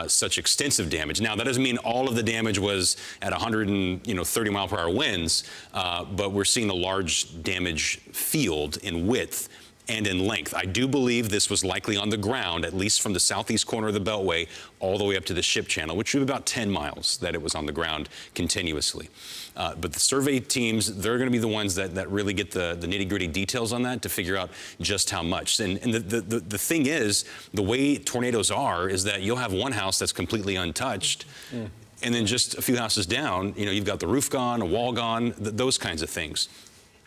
such extensive damage. Now, that doesn't mean all of the damage was at 130 mile per hour winds, but we're seeing a large damage field in width and in length. I do believe this was likely on the ground, at least from the southeast corner of the Beltway all the way up to the ship channel, which would be about 10 miles that it was on the ground continuously. But the survey teams, they're going to be the ones that really get the nitty-gritty details on that to figure out just how much. And the thing is, the way tornadoes are is that you'll have one house that's completely untouched. Yeah. And then just a few houses down, you've got the roof gone, a wall gone, those kinds of things.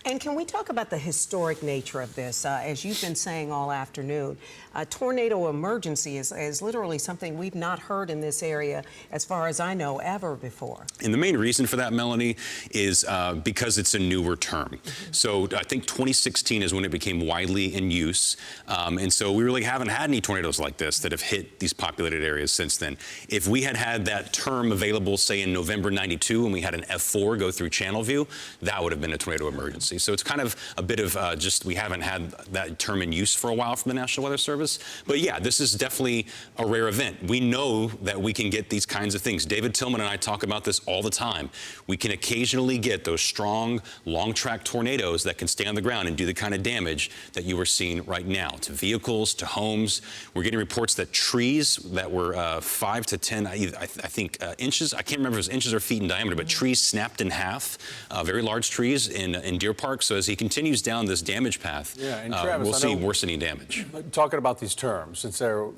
And can we talk about the historic nature of this? As you've been saying all afternoon, a tornado emergency is literally something we've not heard in this area, as far as I know, ever before. And the main reason for that, Melanie, is because it's a newer term. Mm-hmm. So I think 2016 is when it became widely in use. And so we really haven't had any tornadoes like this that have hit these populated areas since then. If we had had that term available, say, in November '92, when we had an F4 go through Channelview, that would have been a tornado emergency. So it's kind of a bit of just we haven't had that term in use for a while from the National Weather Service. But yeah, this is definitely a rare event. We know that we can get these kinds of things. David Tillman and I talk about this all the time. We can occasionally get those strong, long-track tornadoes that can stay on the ground and do the kind of damage that you are seeing right now to vehicles, to homes. We're getting reports that trees that were 5 to 10, I think, inches, I can't remember if it was inches or feet in diameter, but trees snapped in half, very large trees in Deer Park. So as he continues down this damage path, Travis, we'll see worsening damage. Talking about these terms, since a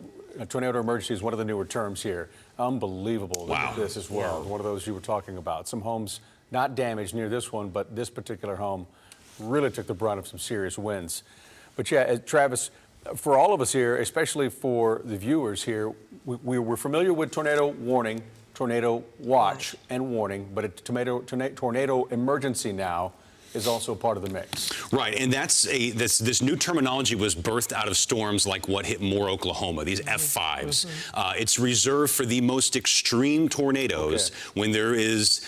tornado emergency is one of the newer terms here, unbelievable. Wow. Look at this as well. Yeah. One of those you were talking about. Some homes not damaged near this one, but this particular home really took the brunt of some serious winds. But yeah, Travis, for all of us here, especially for the viewers here, we're familiar with tornado warning, tornado watch and warning, but a tornado emergency now is also part of the mix. Right, and this new terminology was birthed out of storms like what hit Moore, Oklahoma, these F5s. It's reserved for the most extreme tornadoes when there is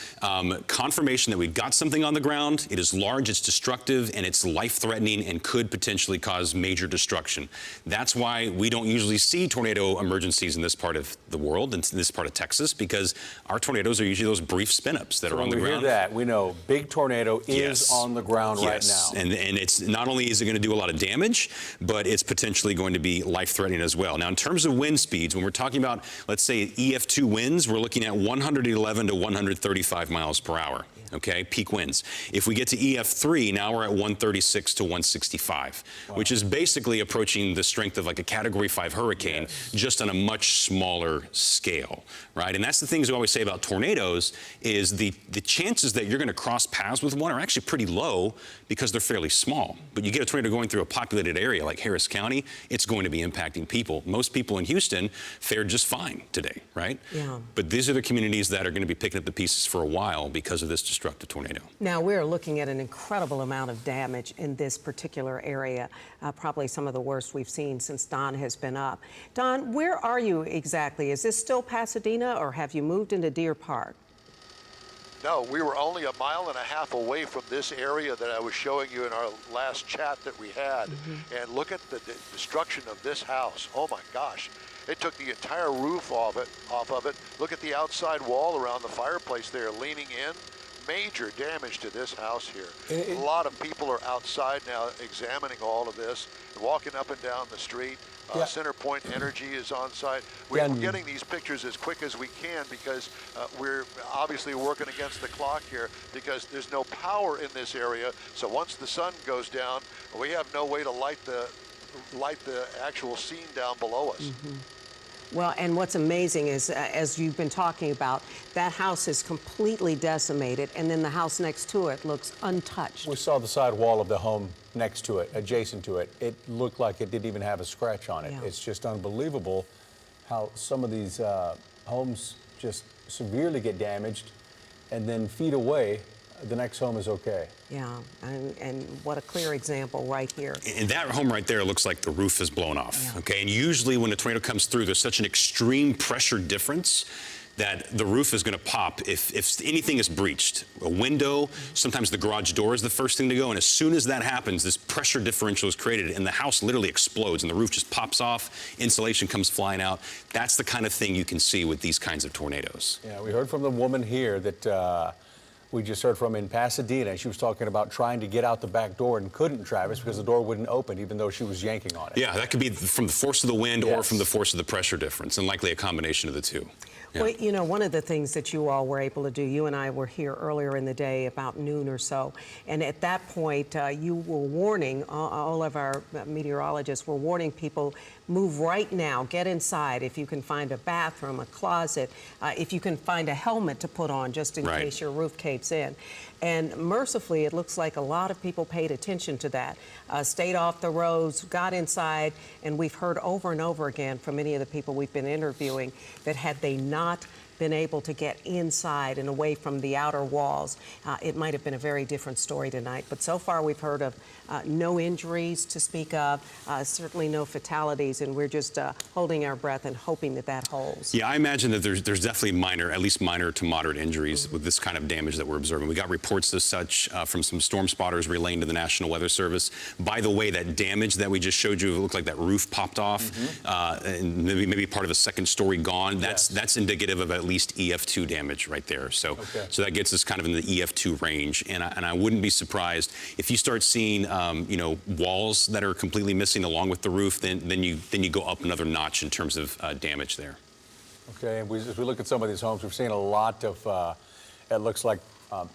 confirmation that we've got something on the ground, it is large, it's destructive, and it's life-threatening and could potentially cause major destruction. That's why we don't usually see tornado emergencies in this part of the world, in this part of Texas, because our tornadoes are usually those brief spin-ups that are on the ground. We hear that. We know big tornado is on the ground right now. And it's not only is it going to do a lot of damage, but it's potentially going to be life-threatening as well. Now, in terms of wind speeds, when we're talking about, let's say, EF2 winds, we're looking at 111 to 135 miles per hour. Okay, peak winds. If we get to EF3, now we're at 136 to 165, which is basically approaching the strength of like a Category 5 hurricane, just on a much smaller scale, right? And that's the things we always say about tornadoes is the chances that you're going to cross paths with one are actually pretty low because they're fairly small. But you get a tornado going through a populated area like Harris County, it's going to be impacting people. Most people in Houston fared just fine today, right? Yeah. But these are the communities that are going to be picking up the pieces for a while because of this destructive tornado. Now, we're looking at an incredible amount of damage in this particular area, probably some of the worst we've seen since Don has been up. Don, where are you exactly? Is this still Pasadena, or have you moved into Deer Park? No, we were only a mile and a half away from this area that I was showing you in our last chat that we had. And look at the destruction of this house. Oh my gosh. It took the entire roof off of it. Look at the outside wall around the fireplace there, leaning in. Major damage to this house here. A lot of people are outside now examining all of this, walking up and down the street. CenterPoint Energy is on site. We're getting these pictures as quick as we can because we're obviously working against the clock here because there's no power in this area. So once the sun goes down, we have no way to light the actual scene down below us. Well, and what's amazing is, as you've been talking about, that house is completely decimated, and then the house next to it looks untouched. We saw the side wall of the home next to it, adjacent to it. It looked like it didn't even have a scratch on it. Yeah. It's just unbelievable how some of these homes just severely get damaged, and then feet away, the next home is okay. Yeah, and what a clear example right here. And that home right there looks like the roof is blown off, okay? And usually when a tornado comes through, there's such an extreme pressure difference that the roof is going to pop if anything is breached. A window, sometimes the garage door is the first thing to go, and as soon as that happens, this pressure differential is created, and the house literally explodes, and the roof just pops off, insulation comes flying out. That's the kind of thing you can see with these kinds of tornadoes. Yeah, we heard from the woman here that we just heard from in Pasadena. She was talking about trying to get out the back door and couldn't, Travis, because the door wouldn't open even though she was yanking on it. Yeah, that could be from the force of the wind or from the force of the pressure difference, and likely a combination of the two. Yeah. Well, you know, one of the things that you all were able to do, you and I were here earlier in the day about noon or so, and at that point you were warning, all of our meteorologists were warning people, move right now, get inside if you can find a bathroom, a closet, if you can find a helmet to put on just in case your roof caves in. And mercifully, it looks like a lot of people paid attention to that, stayed off the roads, got inside, and we've heard over and over again from many of the people we've been interviewing that had they not been able to get inside and away from the outer walls, it might have been a very different story tonight. But so far, we've heard of no injuries to speak of, certainly no fatalities, and we're just holding our breath and hoping that that holds. Yeah, I imagine that there's definitely minor, at least minor to moderate injuries with this kind of damage that we're observing. We got reports as such from some storm spotters relaying to the National Weather Service. By the way, that damage that we just showed you, it looked like that roof popped off, and maybe part of a second story gone. That's indicative of at least EF2 damage right there. So, so that gets us kind of in the EF2 range, and I wouldn't be surprised if you start seeing you know, walls that are completely missing along with the roof. Then you go up another notch in terms of damage there. Okay, and as we look at some of these homes, we've seen a lot of it looks like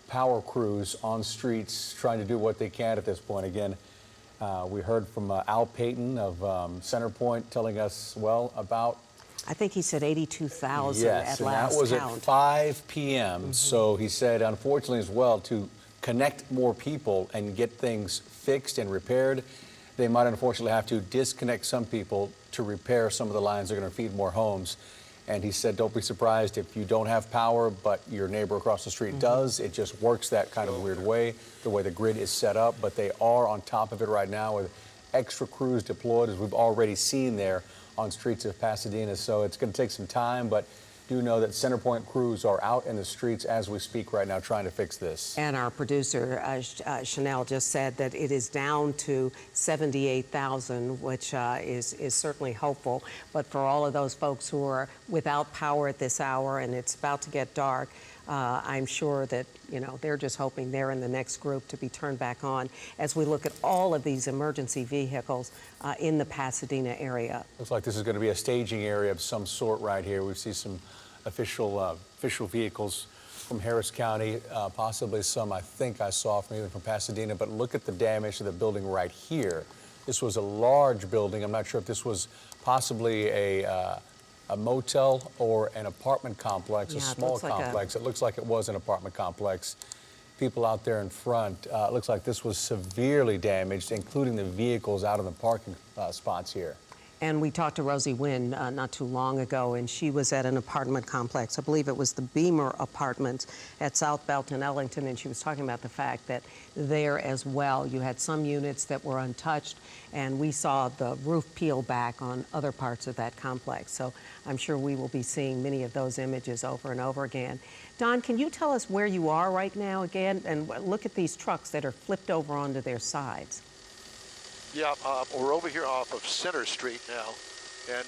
power crews on streets trying to do what they can at this point. Again, we heard from Al Payton of CenterPoint telling us, well, about I think he said 82,000 at last count. Yes, and that was at 5 p.m. So he said, unfortunately as well, to connect more people and get things fixed and repaired, they might unfortunately have to disconnect some people to repair some of the lines that are going to feed more homes. And he said, don't be surprised if you don't have power, but your neighbor across the street does. It just works that kind of weird way, the way the grid is set up. But they are on top of it right now with extra crews deployed, as we've already seen there on streets of Pasadena. So it's going to take some time, but do know that CenterPoint crews are out in the streets as we speak right now trying to fix this. And our producer, Chanel, just said that it is down to 78,000, which is certainly hopeful. But for all of those folks who are without power at this hour and it's about to get dark, I'm sure that, you know, they're just hoping they're in the next group to be turned back on as we look at all of these emergency vehicles in the Pasadena area. Looks like this is going to be a staging area of some sort right here. We see some official vehicles from Harris County, possibly some I think I saw from even from Pasadena, but look at the damage to the building right here. This was a large building. I'm not sure if this was possibly a motel or an apartment complex, a small complex. It looks like it was an apartment complex. People out there in front, it looks like this was severely damaged, including the vehicles out in the parking spots here. And we talked to Rosie Wynn not too long ago, and she was at an apartment complex. I believe it was the Beamer Apartments at South Belton, Ellington, and she was talking about the fact that there as well, you had some units that were untouched, and we saw the roof peel back on other parts of that complex. So I'm sure we will be seeing many of those images over and over again. Don, can you tell us where you are right now again? And look at these trucks that are flipped over onto their sides. Yeah, we're over here off of Center Street now, And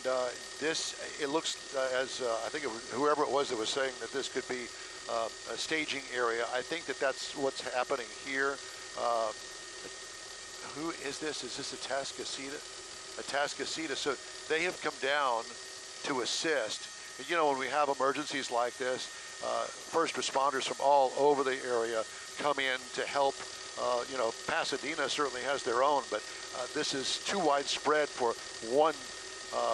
it looks as I think it was whoever it was that was saying that this could be a staging area. I think that's what's happening here. Who is this? Is this a Atascocita? Atascocita. So they have come down to assist. You know, when we have emergencies like this, first responders from all over the area come in to help. You know, Pasadena certainly has their own, but this is too widespread for one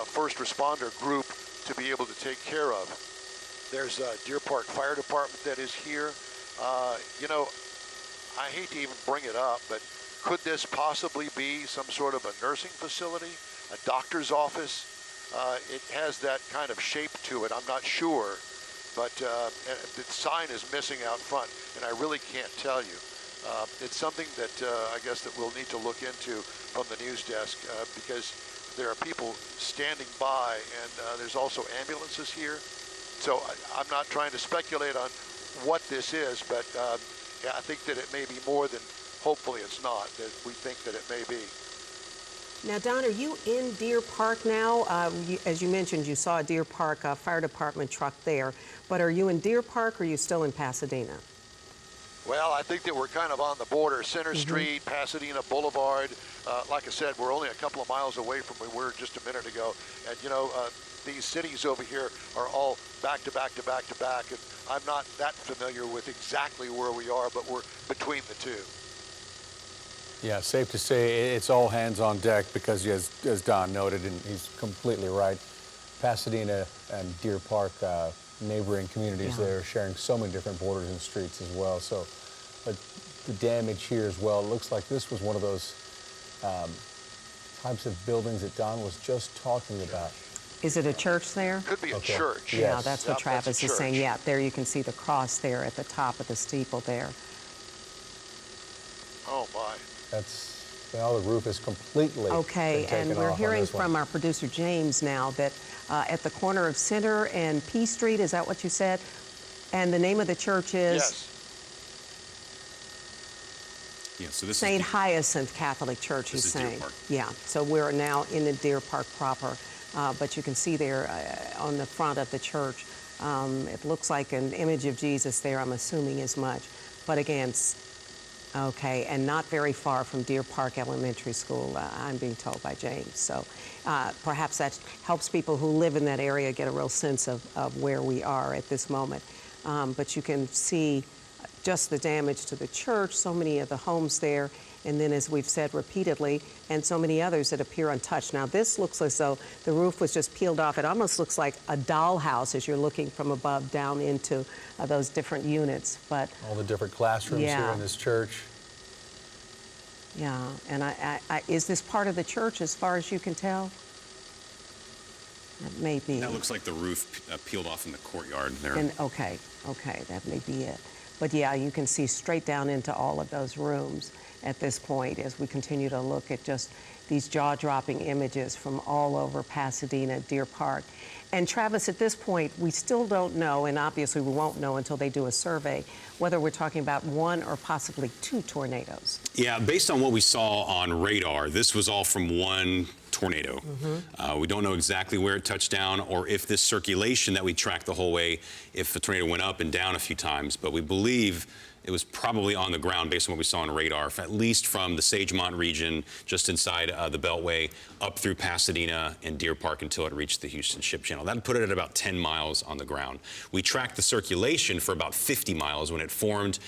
first responder group to be able to take care of. There's Deer Park Fire Department that is here. You know, I hate to even bring it up, but could this possibly be some sort of a nursing facility, a doctor's office? It has that kind of shape to it. I'm not sure, but the sign is missing out front, and I really can't tell you. It's something that I guess that we'll need to look into from the news desk because there are people standing by, and there's also ambulances here. So I'm not trying to speculate on what this is, but yeah, I think that it may be more than, hopefully it's not, that we think that it may be. Now, Don, are you in Deer Park now? As you mentioned, you saw a Deer Park Fire Department truck there, but are you in Deer Park or are you still in Pasadena? Well, I think that we're kind of on the border, Center Street, Pasadena Boulevard. Like I said, we're only a couple of miles away from where we were just a minute ago. And, you know, these cities over here are all back to back to back to back. And I'm not that familiar with exactly where we are, but we're between the two. Yeah, safe to say it's all hands on deck because, as Don noted, and he's completely right, Pasadena and Deer Park, neighboring communities there, sharing so many different borders and streets as well. So the damage here as well, it looks like this was one of those types of buildings that Don was just talking about. Is it a church there? Could be a church. Yeah, that's what Travis is saying. Yeah, there you can see the cross there at the top of the steeple there. Oh, my. That's, well, the roof is completely okay, and we're hearing from our producer James now that at the corner of Center and P Street, is that what you said? And the name of the church is? Yes. Yeah, so this St. Hyacinth Catholic Church, he's saying. Yeah, so we're now in the Deer Park proper, but you can see there on the front of the church, it looks like an image of Jesus there, I'm assuming as much. But again, okay, and not very far from Deer Park Elementary School, I'm being told by James. So perhaps that helps people who live in that area get a real sense of where we are at this moment. But you can see just the damage to the church, so many of the homes there, and then as we've said repeatedly, and so many others that appear untouched. Now this looks as though the roof was just peeled off. It almost looks like a dollhouse as you're looking from above down into those different units. But all the different classrooms here in this church. Yeah, and is this part of the church as far as you can tell? That may be. That looks like the roof peeled off in the courtyard there. And, okay, that may be it. But yeah, you can see straight down into all of those rooms at this point as we continue to look at just these jaw-dropping images from all over Pasadena, Deer Park. And Travis, at this point, we still don't know, and obviously we won't know until they do a survey, whether we're talking about one or possibly two tornadoes. Yeah, based on what we saw on radar, this was all from one tornado. We don't know exactly where it touched down or if this circulation that we tracked the whole way, if the tornado went up and down a few times, but we believe it was probably on the ground based on what we saw on radar, at least from the Sagemont region, just inside the Beltway, up through Pasadena and Deer Park until it reached the Houston Ship Channel. That put it at about 10 miles on the ground. We tracked the circulation for about 50 miles when it formed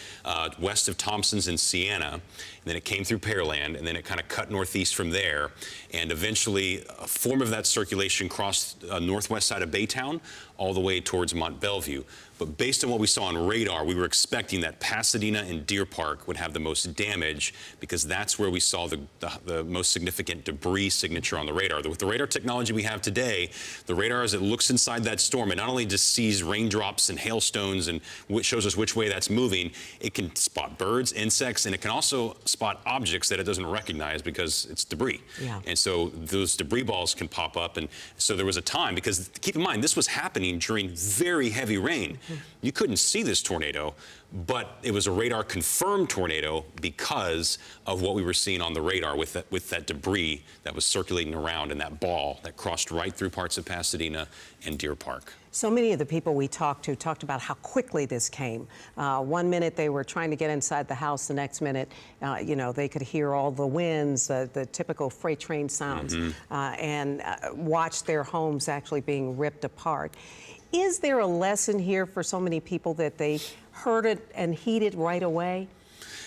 west of Thompson's and Sienna, and then it came through Pearland, and then it kind of cut northeast from there, and eventually a form of that circulation crossed northwest side of Baytown all the way towards Mont Belvieu. But based on what we saw on radar, we were expecting that Pasadena and Deer Park would have the most damage because that's where we saw the most significant debris signature on the radar. With the radar technology we have today, the radar, as it looks inside that storm, it not only just sees raindrops and hailstones and shows us which way that's moving, it can spot birds, insects, and it can also spot objects that it doesn't recognize because it's debris. Yeah. And so those debris balls can pop up. And so there was a time, because keep in mind, this was happening happening during very heavy rain. You couldn't see this tornado, but it was a radar confirmed tornado because of what we were seeing on the radar with that debris that was circulating around and that ball that crossed right through parts of Pasadena and Deer Park. So many of the people we talked to talked about how quickly this came. 1 minute they were trying to get inside the house, the next minute, you know, they could hear all the winds, the typical freight train sounds, and watch their homes actually being ripped apart. Is there a lesson here for so many people that they heard it and heeded right away?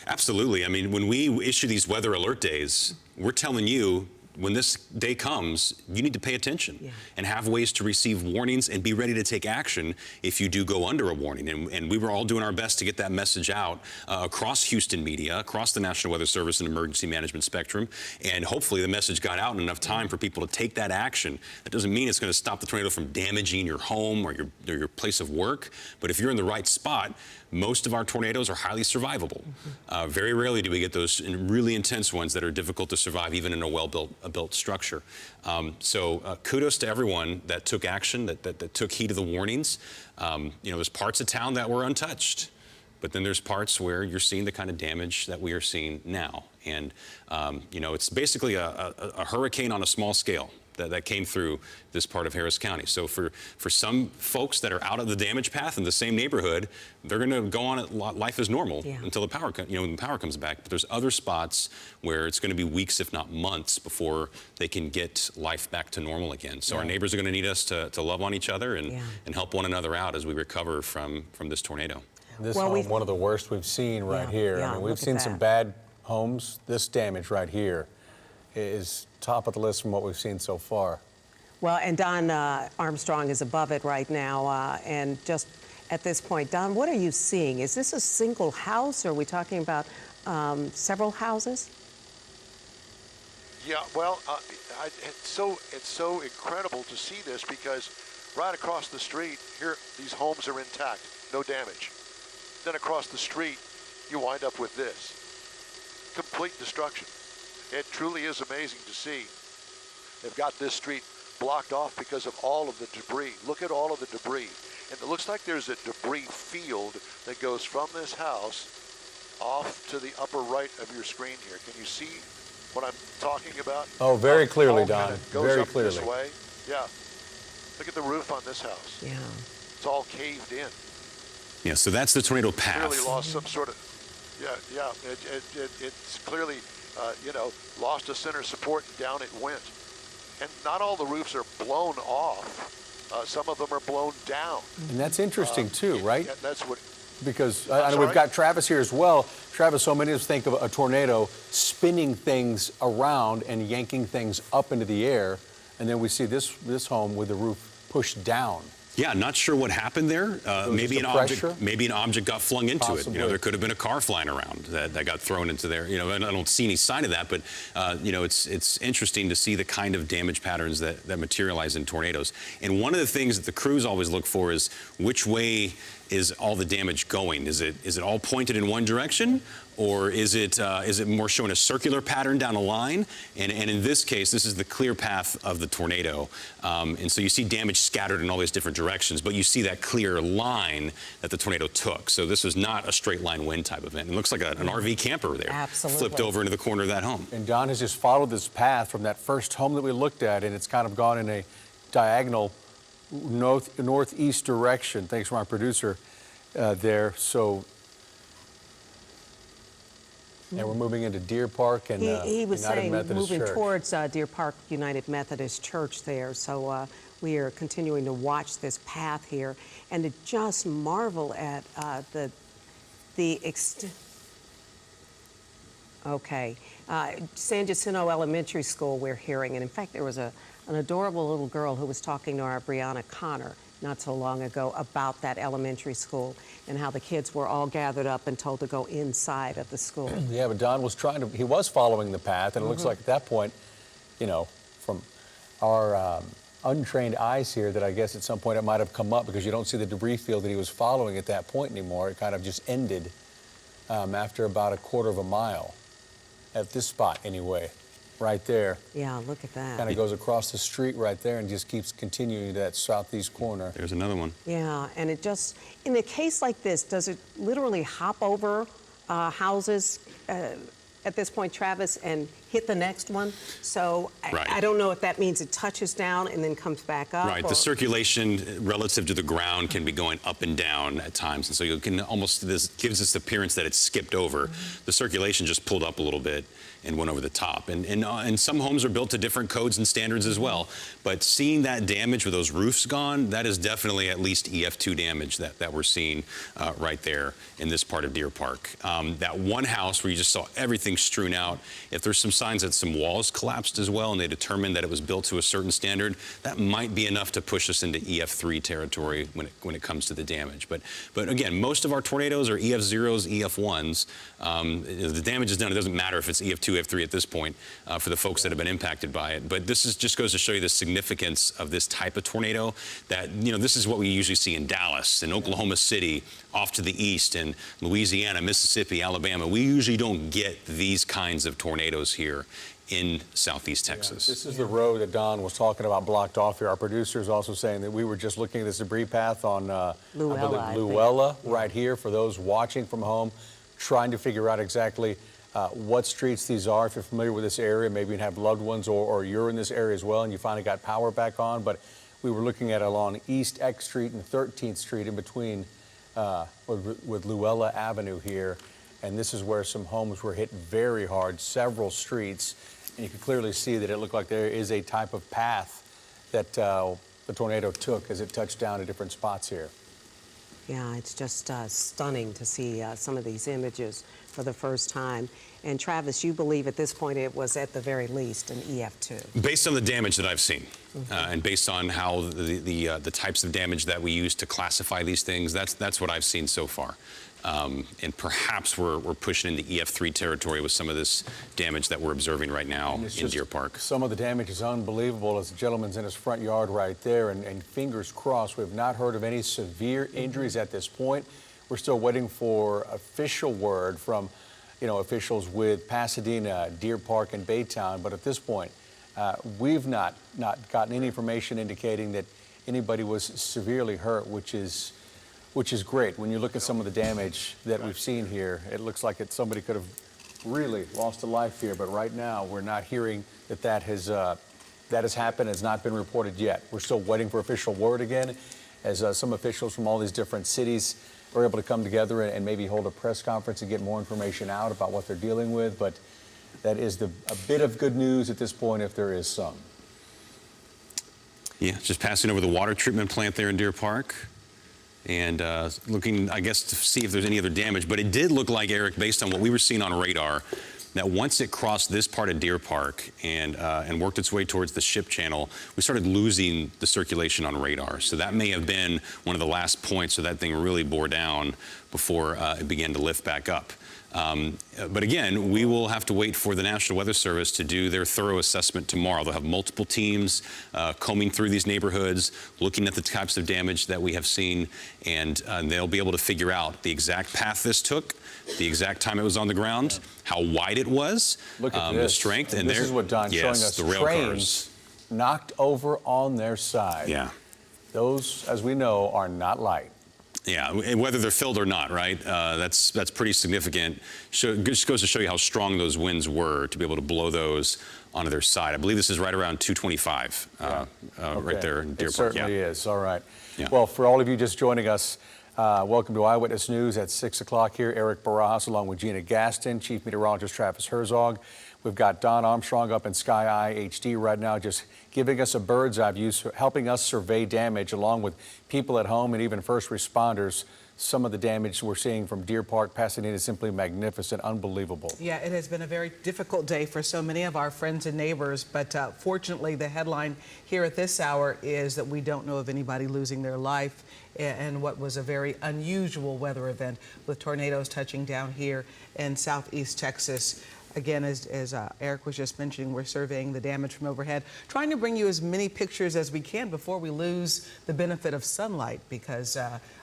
Absolutely. I mean, when we issue these weather alert days, we're telling you, when this day comes, you need to pay attention and have ways to receive warnings and be ready to take action if you do go under a warning. And we were all doing our best to get that message out across Houston media, across the National Weather Service and emergency management spectrum. And hopefully the message got out in enough time for people to take that action. That doesn't mean it's going to stop the tornado from damaging your home or your place of work. But if you're in the right spot, most of our tornadoes are highly survivable. Very rarely do we get those really intense ones that are difficult to survive even in a well-built structure. So kudos to everyone that took action, that took heed of the warnings. You know, there's parts of town that were untouched, but then there's parts where you're seeing the kind of damage that we are seeing now. And, you know, it's basically a hurricane on a small scale that came through this part of Harris County. So for some folks that are out of the damage path in the same neighborhood, they're going to go on it life as normal until the power, when the power comes back. But there's other spots where it's going to be weeks, if not months, before they can get life back to normal again. So our neighbors are going to need us to love on each other and help one another out as we recover from this tornado. This home, one of the worst we've seen right here. I mean, we've seen some bad homes. This damage right here is top of the list from what we've seen so far. Well, and Don Armstrong is above it right now. And just at this point, Don, what are you seeing? Is this a single house, or are we talking about several houses? Yeah, well, it's so incredible to see this because right across the street here, these homes are intact, no damage. Then across the street, you wind up with this, complete destruction. It truly is amazing to see. They've got this street blocked off because of all of the debris. Look at all of the debris. And it looks like there's a debris field that goes from this house off to the upper right of your screen here. Can you see what I'm talking about? Oh, very clearly, Don. Very clearly. This way. Yeah. Look at the roof on this house. Yeah. It's all caved in. Yeah, so that's the tornado path. Clearly lost some sort of, it's clearly, you know, lost a center support and down it went. And not all the roofs are blown off. Some of them are blown down. And that's interesting too, right? Yeah, that's what. Because I know we've got Travis here as well. Travis, so many of us think of a tornado spinning things around and yanking things up into the air. And then we see this home with the roof pushed down. Yeah, not sure what happened there. Maybe an object got flung into it. You know, there could have been a car flying around that got thrown into there. You know, and I don't see any sign of that, but you know, it's interesting to see the kind of damage patterns that materialize in tornadoes. And one of the things that the crews always look for is which way is all the damage going? Is it all pointed in one direction, or is it more showing a circular pattern down a line? And in this case, this is the clear path of the tornado, and so you see damage scattered in all these different directions, but you see that clear line that the tornado took. So this was not a straight line wind type event. It looks like an RV camper there, flipped over into the corner of that home. And Don has just followed this path from that first home that we looked at, and it's kind of gone in a diagonal northeast direction. Thanks to our producer there. So, and we're moving into Deer Park and he was United saying Methodist moving Church. towards Deer Park United Methodist Church there. So we are continuing to watch this path here and to just marvel at the extent. Okay, San Jacinto Elementary School we're hearing, and in fact there was an adorable little girl who was talking to our Brianna Connor not so long ago about that elementary school and how the kids were all gathered up and told to go inside of the school. Yeah, but Don was he was following the path, and it looks like at that point, you know, from our untrained eyes here, that I guess at some point it might have come up because you don't see the debris field that he was following at that point anymore. It kind of just ended after about a quarter of a mile at this spot anyway. right there. Yeah, look at that. Kind of goes across the street right there and just keeps continuing to that southeast corner. There's another one. Yeah, and it just, in a case like this, does it literally hop over houses at this point, Travis, and hit the next one? So Right. I don't know if that means it touches down and then comes back up. Right, the circulation relative to the ground can be going up and down at times, and so you can almost, this gives us the appearance that it's skipped over. The circulation just pulled up a little bit and went over the top. And some homes are built to different codes and standards as well. But seeing that damage with those roofs gone, that is definitely at least EF2 damage that we're seeing right there in this part of Deer Park. That one house where you just saw everything strewn out, if there's some signs that some walls collapsed as well and they determined that it was built to a certain standard, that might be enough to push us into EF3 territory when it comes to the damage. But again, most of our tornadoes are EF0s, EF1s. The damage is done. It doesn't matter if it's EF2, EF3 at this point for the folks that have been impacted by it. But this just goes to show you the significance of this type of tornado, that, you know, this is what we usually see in Dallas, in Oklahoma City, off to the east, in Louisiana, Mississippi, Alabama. We usually don't get these kinds of tornadoes here in southeast Texas. Yeah, this is the road that Don was talking about blocked off here. Our producer is also saying that we were just looking at this debris path on Luella right here for those watching from home, trying to figure out exactly what streets these are. If you're familiar with this area, maybe you have loved ones or you're in this area as well and you finally got power back on. But we were looking at along East X Street and 13th Street in between with Luella Avenue here. And this is where some homes were hit very hard, several streets. And you can clearly see that it looked like there is a type of path that the tornado took as it touched down at different spots here. Yeah, it's just stunning to see some of these images for the first time. And Travis, you believe at this point it was at the very least an EF2? Based on the damage that I've seen, and based on how the types of damage that we use to classify these things, that's what I've seen so far. And perhaps we're pushing into EF3 territory with some of this damage that we're observing right now in Deer Park. Some of the damage is unbelievable, as the gentleman's in his front yard right there, and fingers crossed, we've not heard of any severe injuries at this point. We're still waiting for official word from, you know, officials with Pasadena, Deer Park, and Baytown, but at this point, we've not gotten any information indicating that anybody was severely hurt, which is great. When you look at some of the damage that we've seen here, it looks like somebody could have really lost a life here. But right now, we're not hearing that has happened. Has not been reported yet. We're still waiting for official word again, as some officials from all these different cities are able to come together and maybe hold a press conference and get more information out about what they're dealing with. But that is a bit of good news at this point, if there is some. Yeah, just passing over the water treatment plant there in Deer Park. And looking, I guess, to see if there's any other damage. But it did look like, Eric, based on what we were seeing on radar, that once it crossed this part of Deer Park and worked its way towards the ship channel, we started losing the circulation on radar. So that may have been one of the last points, so that thing really bore down before it began to lift back up. But again, we will have to wait for the National Weather Service to do their thorough assessment tomorrow. They'll have multiple teams combing through these neighborhoods, looking at the types of damage that we have seen, and they'll be able to figure out the exact path this took, the exact time it was on the ground, how wide it was, look at this. The strength. And this is what Don's showing us, the rail trains cars knocked over on their side. Yeah. Those, as we know, are not light. Yeah, whether they're filled or not, right? That's pretty significant. Just goes to show you how strong those winds were to be able to blow those onto their side. I believe this is right around 225, right there in Deer Park. It certainly is. All right. Yeah. Well, for all of you just joining us, welcome to Eyewitness News at 6 o'clock here. Eric Barajas along with Gina Gaston, Chief Meteorologist Travis Herzog. We've got Don Armstrong up in Sky Eye HD right now, just giving us a bird's eye view, helping us survey damage along with people at home and even first responders. Some of the damage we're seeing from Deer Park, Pasadena is simply magnificent, unbelievable. Yeah, it has been a very difficult day for so many of our friends and neighbors, but fortunately the headline here at this hour is that we don't know of anybody losing their life in what was a very unusual weather event with tornadoes touching down here in southeast Texas. Again, as Eric was just mentioning, we're surveying the damage from overhead, trying to bring you as many pictures as we can before we lose the benefit of sunlight, because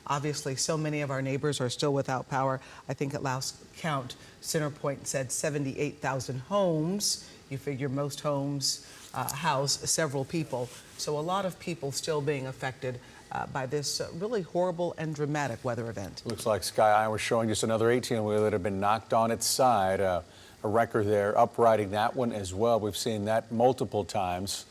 obviously so many of our neighbors are still without power. I think at last count, CenterPoint said 78,000 homes. You figure most homes house several people. So a lot of people still being affected by this really horrible and dramatic weather event. Looks like Sky Eye was showing just another 18-wheeler that had been knocked on its side. A wrecker there uprighting that one as well. We've seen that multiple times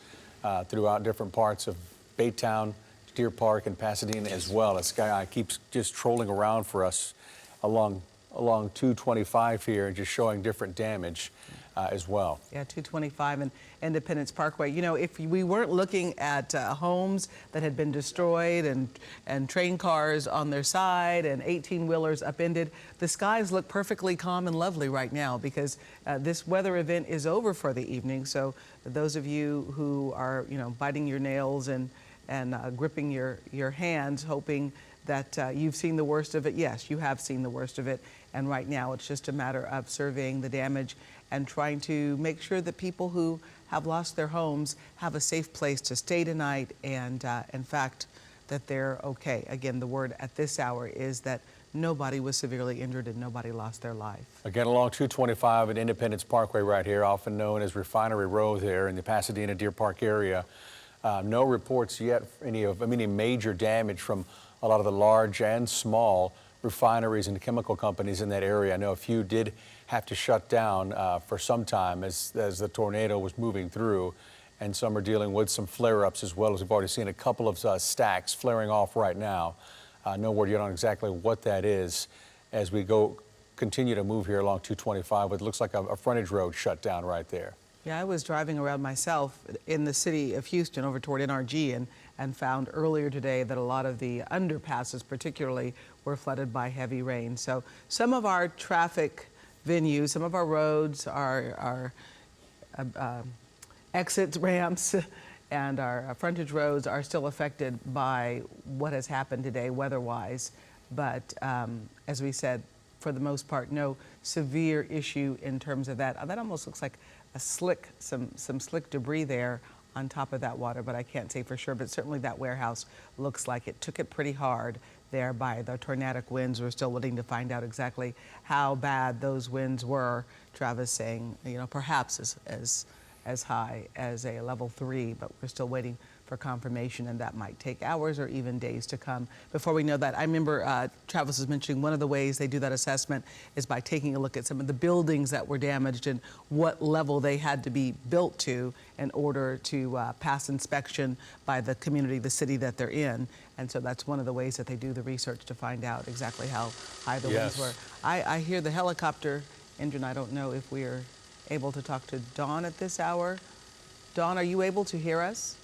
throughout different parts of Baytown, Deer Park, and Pasadena as well. As Sky Eye keeps just trolling around for us along 225 here and just showing different damage as well. Yeah, 225 and Independence Parkway. You know, if we weren't looking at homes that had been destroyed and train cars on their side and 18-wheelers upended, the skies look perfectly calm and lovely right now, because this weather event is over for the evening. So those of you who are, you know, biting your nails and gripping your hands, hoping that you've seen the worst of it. Yes, you have seen the worst of it. And right now it's just a matter of surveying the damage and trying to make sure that people who have lost their homes have a safe place to stay tonight, and in fact, that they're okay. Again, the word at this hour is that nobody was severely injured and nobody lost their life. Again, along 225 at Independence Parkway right here, often known as Refinery Road there in the Pasadena Deer Park area. No reports yet of any major damage from a lot of the large and small refineries and chemical companies in that area. I know a few did have to shut down for some time as the tornado was moving through, and some are dealing with some flare-ups as well, as we've already seen a couple of stacks flaring off right now. No word yet on exactly what that is as we continue to move here along 225, but it looks like a frontage road shut down right there. Yeah, I was driving around myself in the city of Houston over toward NRG and found earlier today that a lot of the underpasses particularly were flooded by heavy rain. So some of our traffic venues, some of our roads, our exit ramps and our frontage roads are still affected by what has happened today weather-wise. But as we said, for the most part, no severe issue in terms of that. That almost looks like a slick, some slick debris there on top of that water, but I can't say for sure. But certainly that warehouse looks like it took it pretty hard there by the tornadic winds. We're still waiting to find out exactly how bad those winds were. Travis saying, you know, perhaps as high as a level 3, but we're still waiting for confirmation, and that might take hours or even days to come before we know that. I remember Travis was mentioning one of the ways they do that assessment is by taking a look at some of the buildings that were damaged and what level they had to be built to in order to pass inspection by the community, the city that they're in. And so that's one of the ways that they do the research to find out exactly how high the winds were. I hear the helicopter engine. I don't know if we are able to talk to Dawn at this hour. Dawn, are you able to hear us?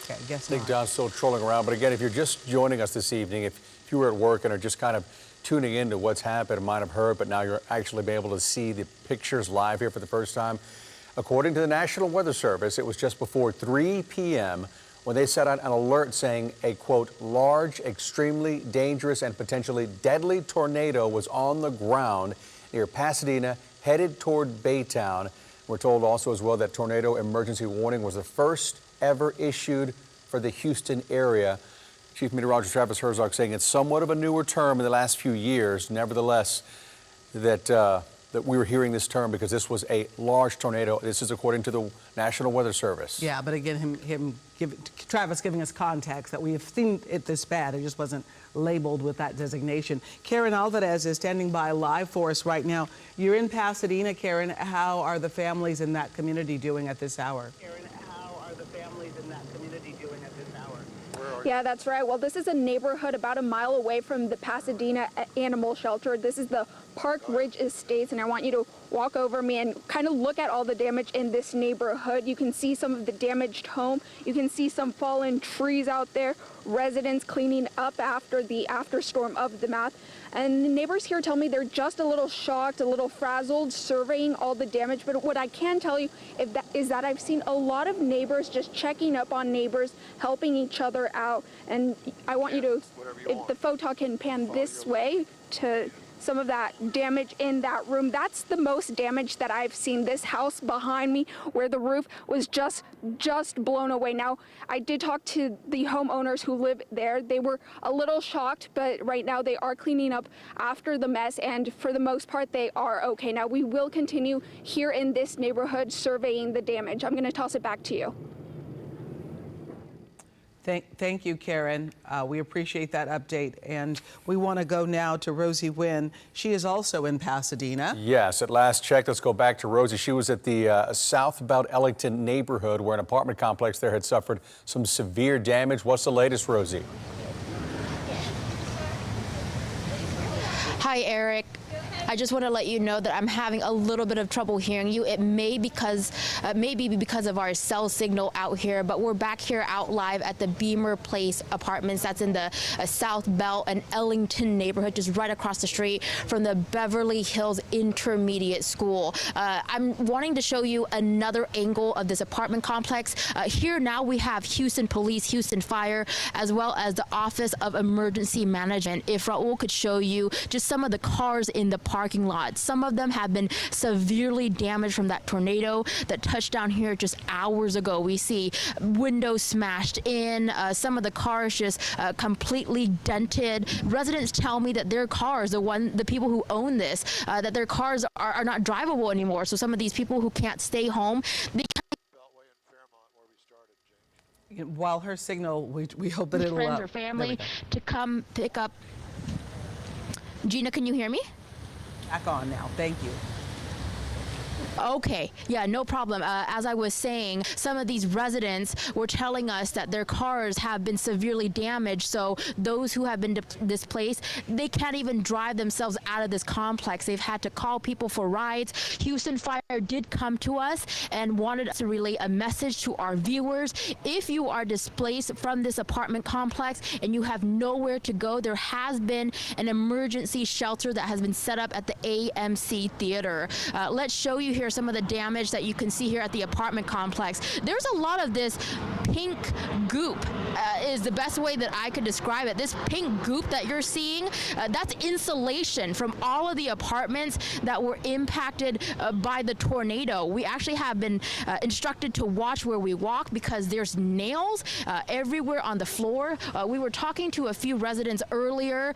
Okay, I guess not. I think Dawn's still trolling around, but again, if you're just joining us this evening, if you were at work and are just kind of tuning into what's happened, might have heard, but now you're actually able to see the pictures live here for the first time. According to the National Weather Service, it was just before 3 p.m. when they set out an alert saying a, quote, large, extremely dangerous and potentially deadly tornado was on the ground near Pasadena, headed toward Baytown. We're told also as well that tornado emergency warning was the first ever issued for the Houston area. Chief Meteorologist Travis Herzog saying it's somewhat of a newer term in the last few years. Nevertheless, that we were hearing this term because this was a large tornado. This is according to the National Weather Service. Yeah, but again, Travis giving us context that we have seen it this bad. It just wasn't labeled with that designation. Karen Alvarez is standing by live for us right now. You're in Pasadena, Karen. How are the families in that community doing at this hour? Yeah, that's right. Well, this is a neighborhood about a mile away from the Pasadena Animal Shelter. This is the Park Ridge Estates, and I want you to walk over me and kind of look at all the damage in this neighborhood. You can see some of the damaged home. You can see some fallen trees out there, residents cleaning up after the afterstorm of the math. And the neighbors here tell me they're just a little shocked, a little frazzled, surveying all the damage. But what I can tell you is that I've seen a lot of neighbors just checking up on neighbors, helping each other out. And I want you to, if the photo can pan this way to some of that damage in that room. That's the most damage that I've seen. This house behind me, where the roof was just blown away. Now, I did talk to the homeowners who live there. They were a little shocked, but right now they are cleaning up after the mess, and for the most part, they are okay. Now, we will continue here in this neighborhood surveying the damage. I'm going to toss it back to you. Thank you, Karen. We appreciate that update. And we want to go now to Rosie Wynn. She is also in Pasadena. Yes, at last check, let's go back to Rosie. She was at the southbound Ellington neighborhood where an apartment complex there had suffered some severe damage. What's the latest, Rosie? Hi, Eric. I just want to let you know that I'm having a little bit of trouble hearing you. It may be because of our cell signal out here, but we're back here out live at the Beamer Place Apartments. That's in the South Bell and Ellington neighborhood, just right across the street from the Beverly Hills Intermediate School. I'm wanting to show you another angle of this apartment complex. Here now we have Houston Police, Houston Fire, as well as the Office of Emergency Management. If Raul could show you just some of the cars in the parking lot. Some of them have been severely damaged from that tornado that touched down here just hours ago. We see windows smashed in, some of the cars just completely dented. Residents tell me that their cars, the people who own this, that their cars are not drivable anymore. So some of these people who can't stay home, they While her signal, we hope that it'll friends or family to come pick up. Gina, can you hear me? Back on now. Thank you. Okay, yeah, no problem. As I was saying, some of these residents were telling us that their cars have been severely damaged, so those who have been displaced, they can't even drive themselves out of this complex. They've had to call people for rides. Houston Fire did come to us and wanted us to relay a message to our viewers. If you are displaced from this apartment complex and you have nowhere to go, there has been an emergency shelter that has been set up at the AMC Theater. Let's show you here some of the damage that you can see here at the apartment complex. There's a lot of this pink goop is the best way that I could describe it. This pink goop that you're seeing, that's insulation from all of the apartments that were impacted by the tornado. We actually have been instructed to watch where we walk because there's nails everywhere on the floor. We were talking to a few residents earlier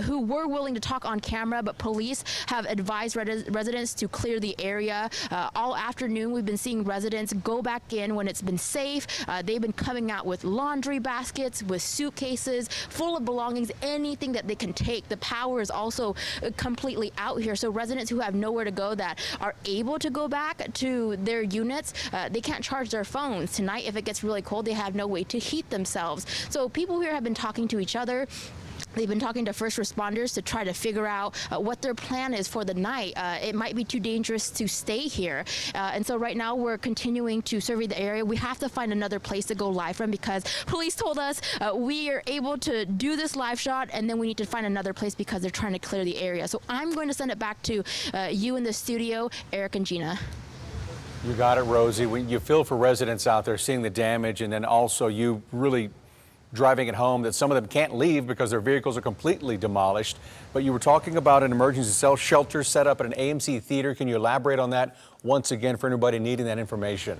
who were willing to talk on camera, but police have advised residents to clear the area. All afternoon, we've been seeing residents go back in when it's been safe. They've been coming out with laundry baskets, with suitcases full of belongings, anything that they can take. The power is also completely out here. So residents who have nowhere to go that are able to go back to their units, they can't charge their phones. Tonight, if it gets really cold, they have no way to heat themselves. So people here have been talking to each other. They've been talking to first responders to try to figure out what their plan is for the night. It might be too dangerous to stay here. And so right now we're continuing to survey the area. We have to find another place to go live from because police told us we are able to do this live shot and then we need to find another place because they're trying to clear the area. So I'm going to send it back to you in the studio, Eric and Gina. You got it, Rosie. You feel for residents out there seeing the damage, and then also you really driving it home that some of them can't leave because their vehicles are completely demolished. But you were talking about an emergency cell shelter set up at an AMC theater. Can you elaborate on that once again for anybody needing that information?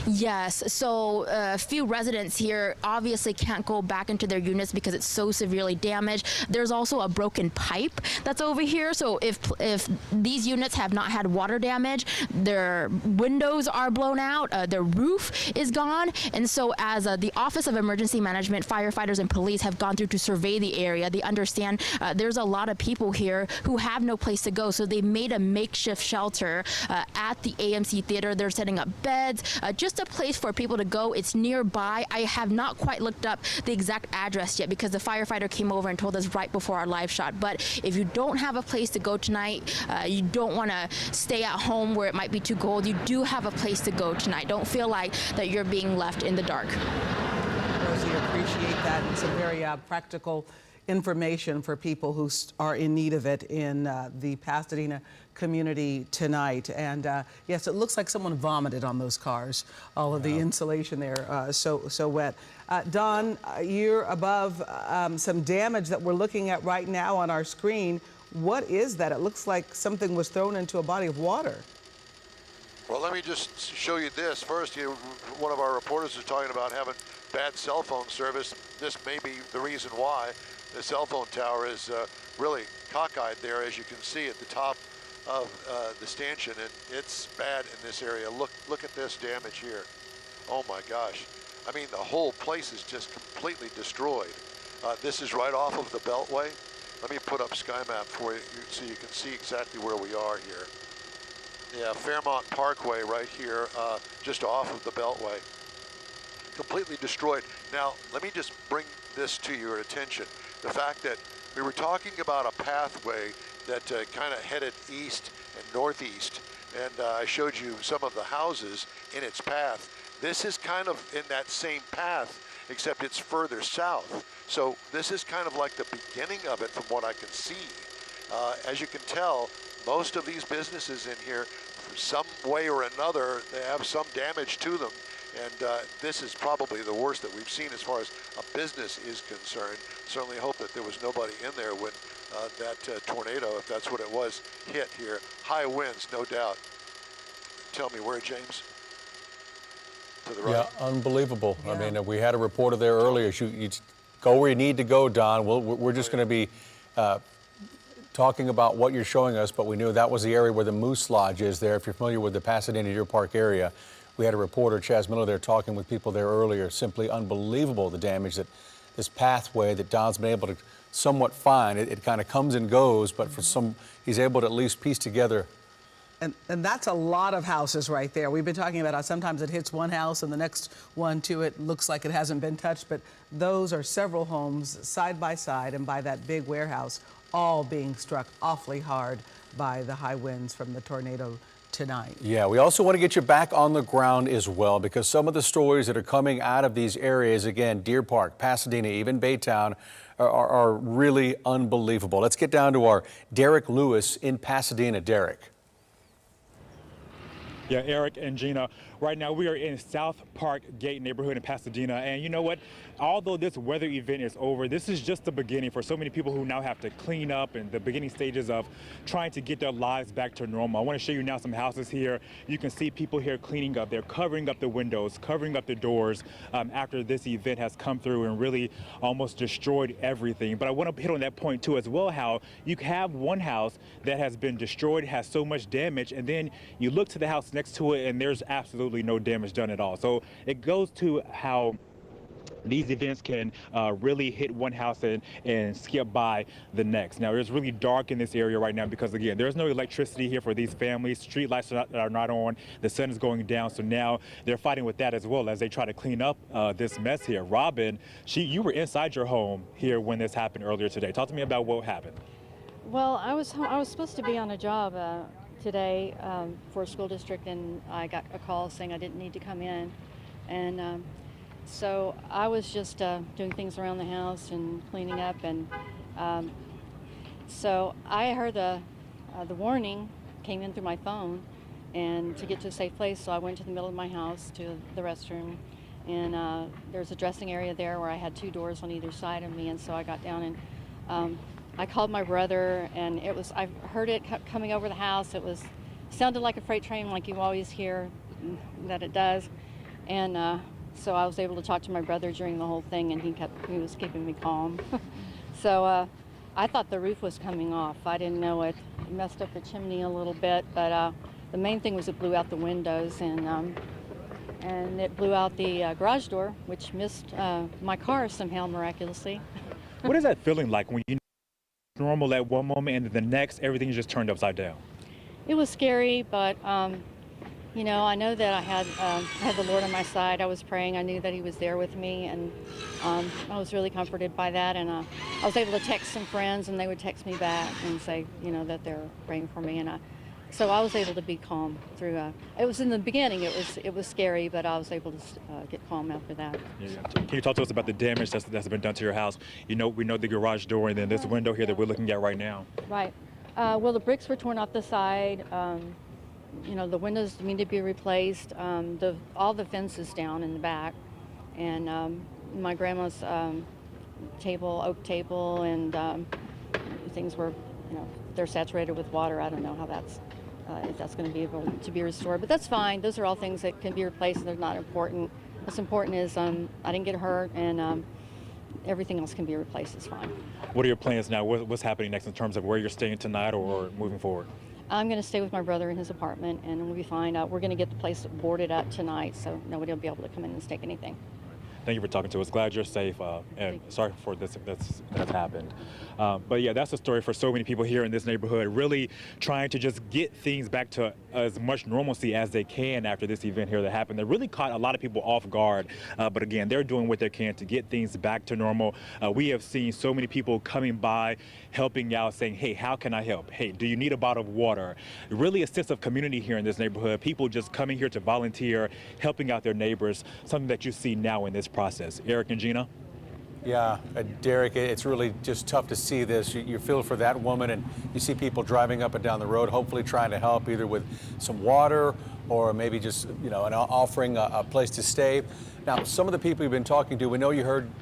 Yes, so a few residents here obviously can't go back into their units because it's so severely damaged. There's also a broken pipe that's over here. So if these units have not had water damage, their windows are blown out, their roof is gone. And so as the Office of Emergency Management, firefighters and police have gone through to survey the area, they understand there's a lot of people here who have no place to go. So they made a makeshift shelter at the AMC Theater. They're setting up beds, just a place for people to go. It's nearby. I have not quite looked up the exact address yet because the firefighter came over and told us right before our live shot. But if you don't have a place to go tonight, you don't want to stay at home where it might be too cold, you do have a place to go tonight. Don't feel like that you're being left in the dark. Rosie, appreciate that. And some very practical information for people who are in need of it in the Pasadena community tonight. And yes, it looks like someone vomited on those cars. All of the insulation there, so wet. Don, you're above some damage that we're looking at right now on our screen. What is that? It looks like something was thrown into a body of water. Well, let me just show you this. First, one of our reporters is talking about having bad cell phone service. This may be the reason why. The cell phone tower is really cockeyed there, as you can see at the top of the stanchion, and it's bad in this area. Look at this damage here. Oh my gosh. I mean, the whole place is just completely destroyed. This is right off of the Beltway. Let me put up SkyMap for you so you can see exactly where we are here. Yeah, Fairmont Parkway right here, just off of the Beltway. Completely destroyed. Now, let me just bring this to your attention. The fact that we were talking about a pathway that kind of headed east and northeast, and I showed you some of the houses in its path. This is kind of in that same path, except it's further south. So this is kind of like the beginning of it from what I can see. As you can tell, most of these businesses in here, some way or another, they have some damage to them. And this is probably the worst that we've seen as far as a business is concerned. Certainly hope that there was nobody in there when that tornado, if that's what it was, hit here. High winds, no doubt. Tell me where, James? To the right. Yeah, unbelievable. Yeah. I mean, we had a reporter there earlier. You go where you need to go, Don. We're just going to be talking about what you're showing us, but we knew that was the area where the Moose Lodge is there. If you're familiar with the Pasadena Deer Park area, we had a reporter, Chaz Miller, there talking with people there earlier. Simply unbelievable, the damage that this pathway that Don's been able to somewhat find. It kind of comes and goes, but for he's able to at least piece together. And that's a lot of houses right there. We've been talking about how sometimes it hits one house and the next one to it looks like it hasn't been touched, but those are several homes side by side and by that big warehouse, all being struck awfully hard by the high winds from the tornado tonight. Yeah, we also want to get you back on the ground as well, because some of the stories that are coming out of these areas, again, Deer Park, Pasadena, even Baytown, are really unbelievable. Let's get down to our Derek Lewis in Pasadena. Derek. Yeah, Eric and Gina, right now we are in South Park Gate neighborhood in Pasadena, and you know what? Although this weather event is over, this is just the beginning for so many people who now have to clean up and the beginning stages of trying to get their lives back to normal. I want to show you now some houses here. You can see people here cleaning up. They're covering up the windows, covering up the doors after this event has come through and really almost destroyed everything. But I want to hit on that point too as well, how you have one house that has been destroyed, has so much damage, and then you look to the house next to it and there's absolutely no damage done at all. So it goes to how these events can really hit one house and skip by the next. Now, it's really dark in this area right now because, again, there's no electricity here for these families. Street lights are not on. The sun is going down. So now they're fighting with that as well as they try to clean up this mess here. Robin, you were inside your home here when this happened earlier today. Talk to me about what happened. Well, I was supposed to be on a job today for a school district, and I got a call saying I didn't need to come in. And so I was just doing things around the house and cleaning up, and so I heard the warning came in through my phone, and to get to a safe place, so I went to the middle of my house to the restroom, and there's a dressing area there where I had two doors on either side of me, and so I got down and I called my brother, and I heard it coming over the house. Sounded like a freight train, like you always hear that it does, and so I was able to talk to my brother during the whole thing, and he was keeping me calm. So I thought the roof was coming off. I didn't know it. It messed up the chimney a little bit, but the main thing was it blew out the windows, and it blew out the garage door, which missed my car somehow miraculously. What is that feeling like when you normal at one moment and the next everything just turned upside down? It was scary, but you know, I know that I had the Lord on my side. I was praying. I knew that He was there with me, and I was really comforted by that. And I was able to text some friends, and they would text me back and say, you know, that they're praying for me. And so I was able to be calm through. It was in the beginning. It was scary, but I was able to get calm after that. Yeah. Can you talk to us about the damage that's been done to your house? You know, we know the garage door, and then this window here that we're looking at right now. Right. Well, the bricks were torn off the side. You know, the windows need to be replaced. All the fences down in the back, and my grandma's table, oak table, and things were, they're saturated with water. I don't know how that's if that's going to be able to be restored, but that's fine. Those are all things that can be replaced, and they're not important. What's important is I didn't get hurt, and everything else can be replaced. It's fine. What are your plans now? What's happening next in terms of where you're staying tonight or moving forward? I'm going to stay with my brother in his apartment, and we'll be fine. We're going to get the place boarded up tonight, so nobody will be able to come in and stake anything. Thank you for talking to us. Glad you're safe, and sorry for this that's happened. But yeah, that's the story for so many people here in this neighborhood, really trying to just get things back to as much normalcy as they can after this event here that happened. That really caught a lot of people off guard. But again, they're doing what they can to get things back to normal. We have seen so many people coming by, helping out, saying, hey, how can I help? Hey, do you need a bottle of water? Really a sense of community here in this neighborhood. People just coming here to volunteer, helping out their neighbors, something that you see now in this process. Eric and Gina? Yeah, Derek, it's really just tough to see this. You feel for that woman, and you see people driving up and down the road, hopefully trying to help either with some water or maybe just, offering a place to stay. Now, some of the people you've been talking to, we know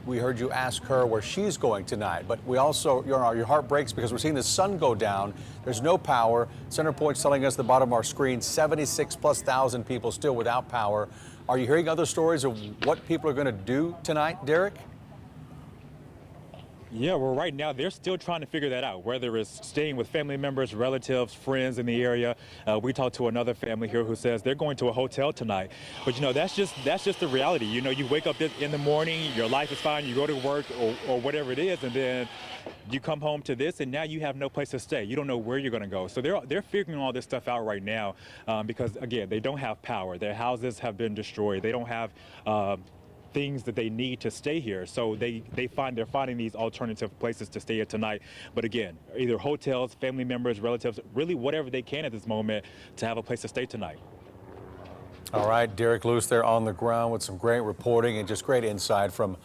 we heard you ask her where she's going tonight, but we also, your heart breaks because we're seeing the sun go down. There's no power. Centerpoint's telling us at the bottom of our screen, 76,000+ people still without power. Are you hearing other stories of what people are going to do tonight, Derek? Yeah, well, right now they're still trying to figure that out, whether it's staying with family members, relatives, friends in the area. We talked to another family here who says they're going to a hotel tonight. But that's just the reality. You wake up in the morning, your life is fine, you go to work or whatever it is, and then you come home to this, and now you have no place to stay. You don't know where you're going to go. So they're figuring all this stuff out right now because again, they don't have power. Their houses have been destroyed. They don't have things that they need to stay here. So they're finding these alternative places to stay at tonight. But again, either hotels, family members, relatives, really whatever they can at this moment to have a place to stay tonight. All right, Derek Lewis there on the ground with some great reporting and just great insight from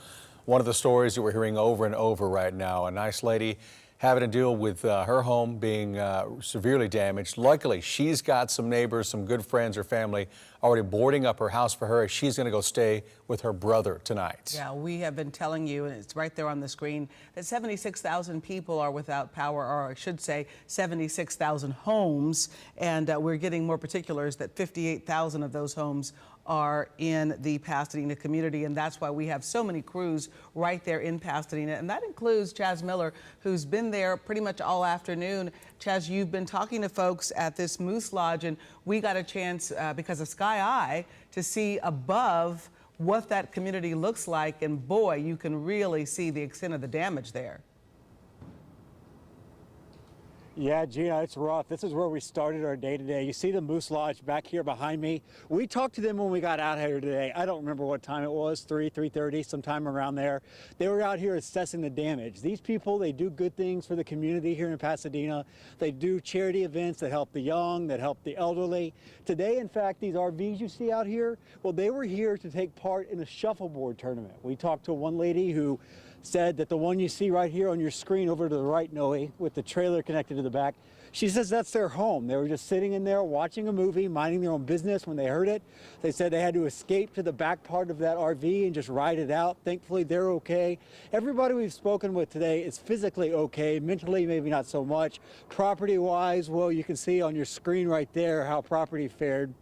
one of the stories that we're hearing over and over right now. A nice lady having to deal with her home being severely damaged. Luckily, she's got some neighbors, some good friends, her family already boarding up her house for her as she's going to go stay with her brother tonight. Yeah, we have been telling you, and it's right there on the screen, that 76,000 people are without power, or I should say 76,000 homes, and we're getting more particulars that 58,000 of those homes are in the Pasadena community, and that's why we have so many crews right there in Pasadena, and that includes Chaz Miller, who's been there pretty much all afternoon. Chaz, you've been talking to folks at this Moose Lodge, and we got a chance, because of Sky Eye, to see above what that community looks like, and boy, you can really see the extent of the damage there. Yeah, Gina, it's rough. This is where we started our day today. You see the Moose Lodge back here behind me. We talked to them when we got out here today. I don't remember what time it was, 3:30, sometime around there. They were out here assessing the damage. These people, they do good things for the community here in Pasadena. They do charity events that help the young, that help the elderly. Today, in fact, these RVs you see out here, well, they were here to take part in a shuffleboard tournament. We talked to one lady who said that the one you see right here on your screen over to the right, Noe, with the trailer connected to the back, she says that's their home. They were just sitting in there watching a movie, minding their own business when they heard it. They said they had to escape to the back part of that RV and just ride it out. Thankfully, they're okay. Everybody we've spoken with today is physically okay, mentally maybe not so much. Property-wise, well, you can see on your screen right there how property fared.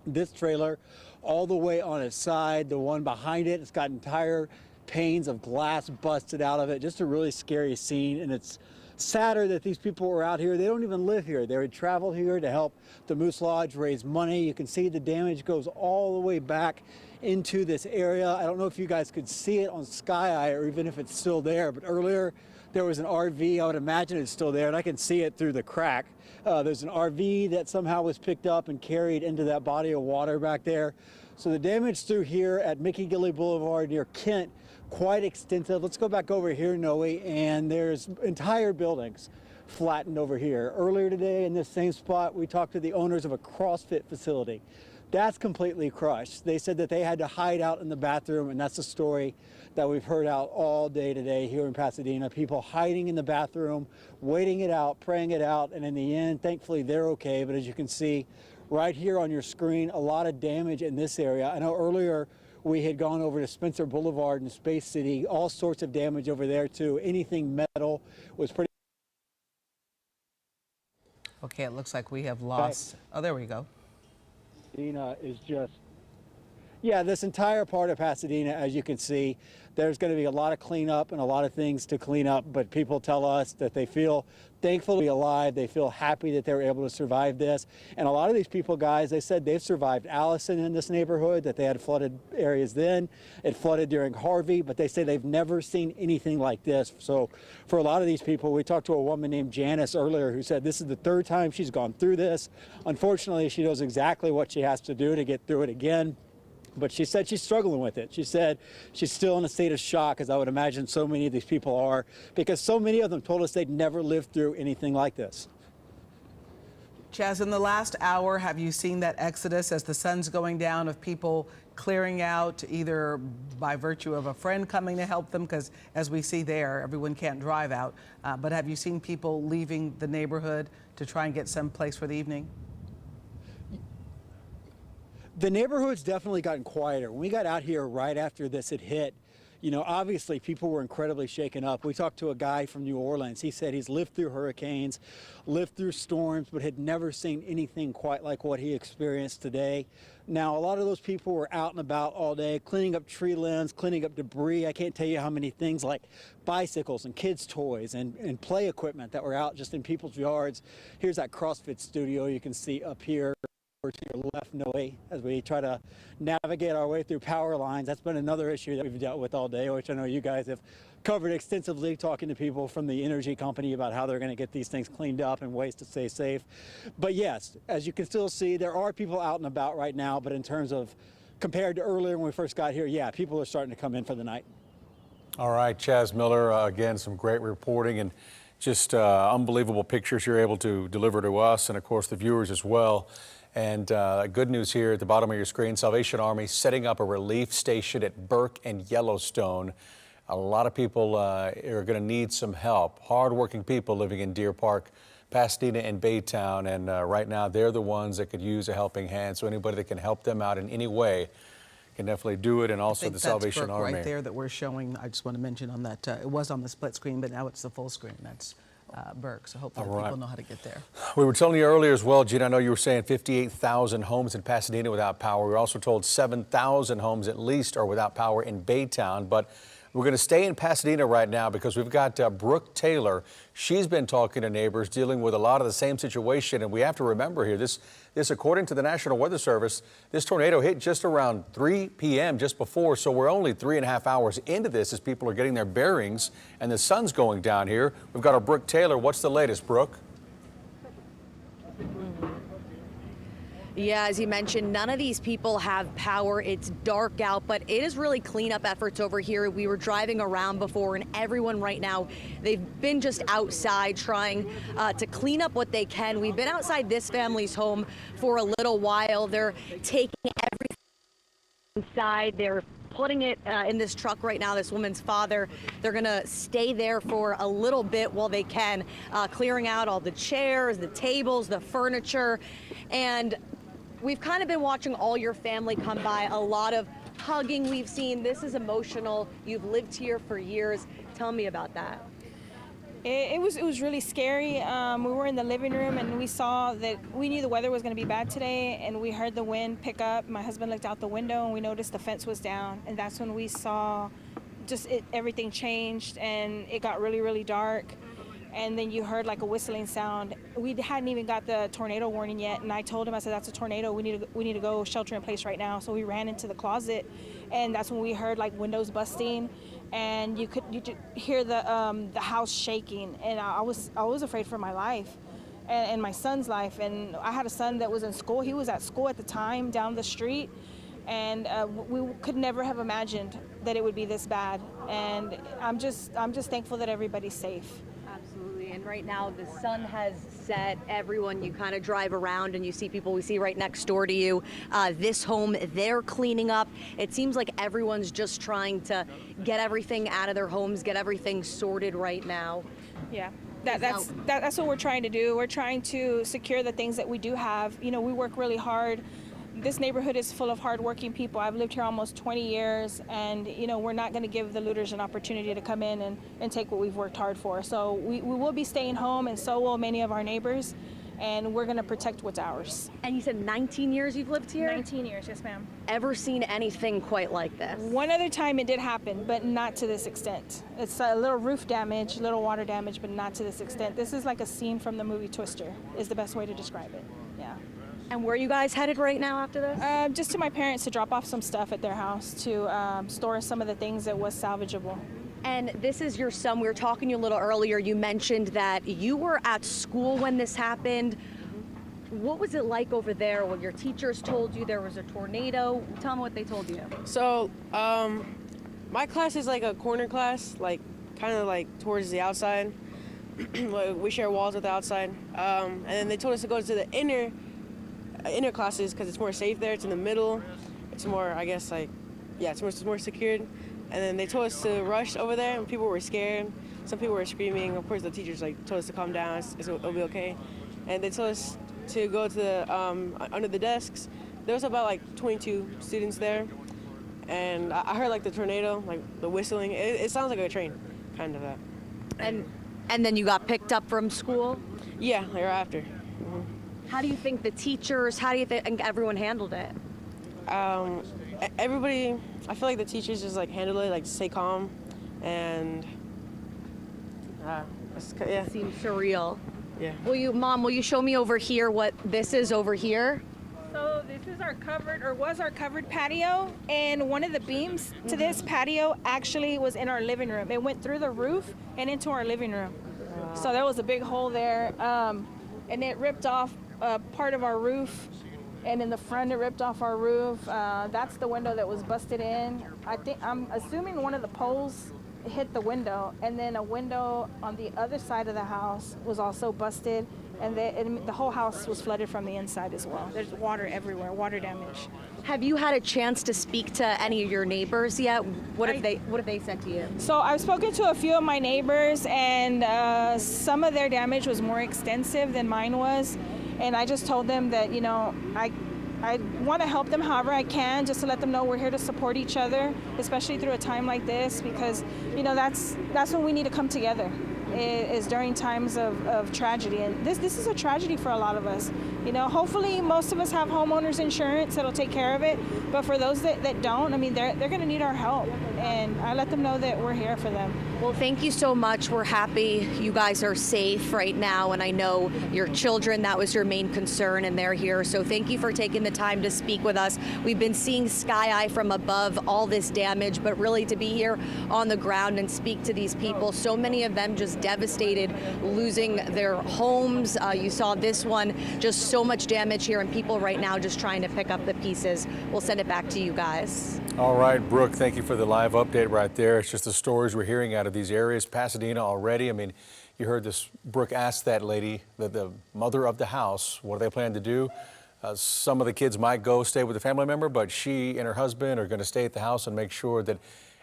This trailer all the way on its side, the one behind it, it's got entire panes of glass busted out of it. Just a really scary scene, and it's sadder that these people were out here. They don't even live here. They would travel here to help the Moose Lodge raise money. You can see the damage goes all the way back into this area. I don't know if you guys could see it on Sky Eye or even if it's still there, but earlier there was an RV. I would imagine it's still there, and I can see it through the crack. There's an RV that somehow was picked up and carried into that body of water back there. So the damage through here at Mickey Gilley Boulevard near Kent, quite extensive. Let's go back over here, Noe, and there's entire buildings flattened over here. Earlier today in this same spot, we talked to the owners of a CrossFit facility. That's completely crushed. They said that they had to hide out in the bathroom, and that's the story that we've heard out all day today here in Pasadena. People hiding in the bathroom, waiting it out, praying it out, and in the end, thankfully, they're okay. But as you can see right here on your screen, a lot of damage in this area. I know earlier We had gone over to Spencer Boulevard and Space City, all sorts of damage over there too. Anything metal was pretty. Okay, it looks like we have lost. Oh, there we go. Pasadena is just, yeah, this entire part of Pasadena, as you can see, there's going to be a lot of cleanup and a lot of things to clean up, but people tell us that they feel thankful to be alive. They feel happy that they were able to survive this. And a lot of these people, guys, they said they've survived Allison in this neighborhood, that they had flooded areas then. It flooded during Harvey, but they say they've never seen anything like this. So for a lot of these people, we talked to a woman named Janice earlier who said this is the third time she's gone through this. Unfortunately, she knows exactly what she has to do to get through it again. But she said she's struggling with it. She said she's still in a state of shock, as I would imagine so many of these people are, because so many of them told us they'd never lived through anything like this. Chaz, in the last hour, have you seen that exodus as the sun's going down of people clearing out, either by virtue of a friend coming to help them, because as we see there, everyone can't drive out, but have you seen people leaving the neighborhood to try and get some place for the evening? The neighborhood's definitely gotten quieter. When we got out here right after this had hit, you know, obviously people were incredibly shaken up. We talked to a guy from New Orleans. He said he's lived through hurricanes, lived through storms, but had never seen anything quite like what he experienced today. Now, a lot of those people were out and about all day, cleaning up tree limbs, cleaning up debris. I can't tell you how many things like bicycles and kids' toys and play equipment that were out just in people's yards. Here's that CrossFit studio you can see up here. To your left, Noe, as we try to navigate our way through power lines. That's been another issue that we've dealt with all day, which I know you guys have covered extensively, talking to people from the energy company about how they're going to get these things cleaned up and ways to stay safe. But yes, as you can still see, there are people out and about right now, but in terms of compared to earlier when we first got here, yeah, people are starting to come in for the night. All right, Chaz Miller, again, some great reporting and just unbelievable pictures you're able to deliver to us and, of course, the viewers as well. And good news here at the bottom of your screen, Salvation Army setting up a relief station at Burke and Yellowstone. A lot of people are going to need some help. Hardworking people living in Deer Park, Pasadena, and Baytown. And right now, they're the ones that could use a helping hand. So anybody that can help them out in any way can definitely do it. And also the Salvation Army. Right there that we're showing, I just want to mention on that, it was on the split screen, but now it's the full screen. That's Burke, so hopefully people know how to get there. We were telling you earlier as well, Gina, I know you were saying 58,000 homes in Pasadena without power. We were also told 7,000 homes at least are without power in Baytown. But we're going to stay in Pasadena right now because we've got Brooke Taylor. She's been talking to neighbors, dealing with a lot of the same situation. And we have to remember here, this according to the National Weather Service, this tornado hit just around 3 p.m. just before. So we're only 3.5 hours into this as people are getting their bearings and the sun's going down here. We've got our Brooke Taylor. What's the latest, Brooke? Yeah, as you mentioned, none of these people have power. It's dark out, but it is really cleanup efforts over here. We were driving around before, and everyone right now, they've been just outside trying to clean up what they can. We've been outside this family's home for a little while. They're taking everything inside. They're putting it in this truck right now, this woman's father. They're going to stay there for a little bit while they can, clearing out all the chairs, the tables, the furniture. And we've kind of been watching all your family come by, a lot of hugging we've seen. This is emotional. You've lived here for years. Tell me about that. It was really scary. We were in the living room and we saw that we knew the weather was going to be bad today, and we heard the wind pick up. My husband looked out the window and we noticed the fence was down, and that's when we saw just everything changed and it got really, really dark. And then you heard like a whistling sound. We hadn't even got the tornado warning yet, and I told him, I said, that's a tornado. We need to go shelter in place right now. So we ran into the closet, and that's when we heard like windows busting, and you could hear the house shaking. And I was afraid for my life and my son's life. And I had a son that was in school. He was at school at the time down the street, and we could never have imagined that it would be this bad. And I'm just thankful that everybody's safe. Absolutely. And right now the sun has set. Everyone, you kind of drive around and you see people we see right next door to you. This home, they're cleaning up. It seems like everyone's just trying to get everything out of their homes, get everything sorted right now. Yeah. That's what we're trying to do. We're trying to secure the things that we do have. You know, we work really hard this neighborhood is full of hardworking people. I've lived here almost 20 years, and we're not going to give the looters an opportunity to come in and take what we've worked hard for. So we will be staying home, and so will many of our neighbors, and we're going to protect what's ours. And you said 19 years you've lived here? 19 years, yes, ma'am. Ever seen anything quite like this? One other time it did happen, but not to this extent. It's a little roof damage, little water damage, but not to this extent. This is like a scene from the movie Twister, is the best way to describe it. Yeah. And where are you guys headed right now after this? Just to my parents to drop off some stuff at their house to store some of the things that was salvageable. And this is your son. We were talking to you a little earlier. You mentioned that you were at school when this happened. What was it like over there when your teachers told you there was a tornado? Tell me what they told you. So, my class is like a corner class, like kind of like towards the outside. We share walls with the outside. And then they told us to go to the inner classes because it's more safe there. It's in the middle. It's more, I guess, like, yeah, it's more secured. And then they told us to rush over there, and people were scared. Some people were screaming. Of course, the teachers told us to calm down. It'll be okay. And they told us to go to the under the desks. There was about 22 students there, and I heard the tornado, the whistling. It sounds like a train, kind of that. And then you got picked up from school? Yeah, right after. Mm-hmm. How do you think the teachers, how do you think everyone handled it? Everybody, I feel like the teachers just handle it, stay calm, and yeah. It seems surreal. Yeah. Mom, will you show me over here what this is over here? So this is our covered patio, and one of the beams to this patio actually was in our living room. It went through the roof and into our living room. So there was a big hole there, and it ripped off part of our roof, and in the front it ripped off our roof. That's the window that was busted in. I'm assuming one of the poles hit the window, and then a window on the other side of the house was also busted, and the whole house was flooded from the inside as well. There's water everywhere, water damage. Have you had a chance to speak to any of your neighbors yet? What have they said to you? So I've spoken to a few of my neighbors, and some of their damage was more extensive than mine was, and I just told them that I want to help them however I can, just to let them know we're here to support each other, especially through a time like this, because that's when we need to come together, is during times of tragedy. And this is a tragedy for a lot of us. Hopefully most of us have homeowners insurance that'll take care of it, but for those that don't, they're going to need our help, and I let them know that we're here for them. Well, thank you so much. We're happy you guys are safe right now, and I know your children, that was your main concern, and they're here. So thank you for taking the time to speak with us. We've been seeing sky eye from above, all this damage, but really to be here on the ground and speak to these people, so many of them just devastated, losing their homes. You saw this one, just so much damage here, and people right now just trying to pick up the pieces. We'll send it back to you guys. All right, Brooke, thank you for the live update right there. It's just the stories we're hearing out of these areas. Pasadena already. You heard this. Brooke asked that lady, the mother of the house, what do they plan to do? Some of the kids might go stay with a family member, but she and her husband are going to stay at the house and make sure that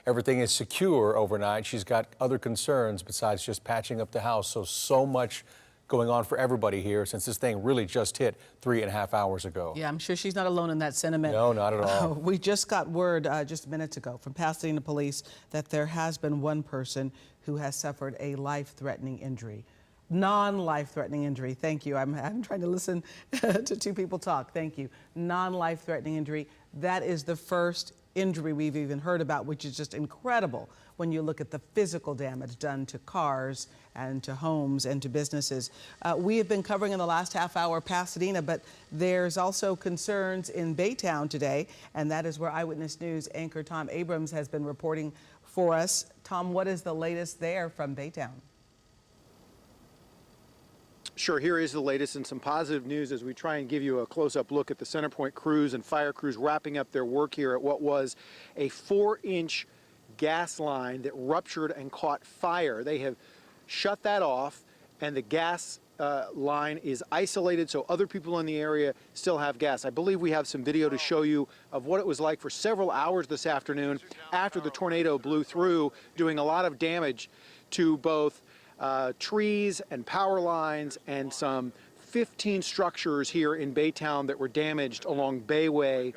everything is secure overnight. She's got other concerns besides just patching up the house. So much going on for everybody here since this thing really just hit 3.5 hours ago. Yeah, I'm sure she's not alone in that sentiment. No, not at all. We just got word just minutes ago from Pasadena police that there has been one person who has suffered a life-threatening injury. Non-life-threatening injury. Thank you. I'm trying to listen to two people talk. Thank you. Non-life-threatening injury. That is the first injury we've even heard about, which is just incredible when you look at the physical damage done to cars and to homes and to businesses. We have been covering in the last half hour Pasadena, but there's also concerns in Baytown today, and that is where Eyewitness News anchor Tom Abrams has been reporting for us. Tom, what is the latest there from Baytown? Sure, here is the latest and some positive news as we try and give you a close-up look at the Centerpoint crews and fire crews wrapping up their work here at what was a 4-inch gas line that ruptured and caught fire. They have shut that off, and the gas line is isolated so other people in the area still have gas. I believe we have some video to show you of what it was like for several hours this afternoon after the tornado blew through, doing a lot of damage to both trees and power lines and some 15 structures here in Baytown that were damaged along Bayway.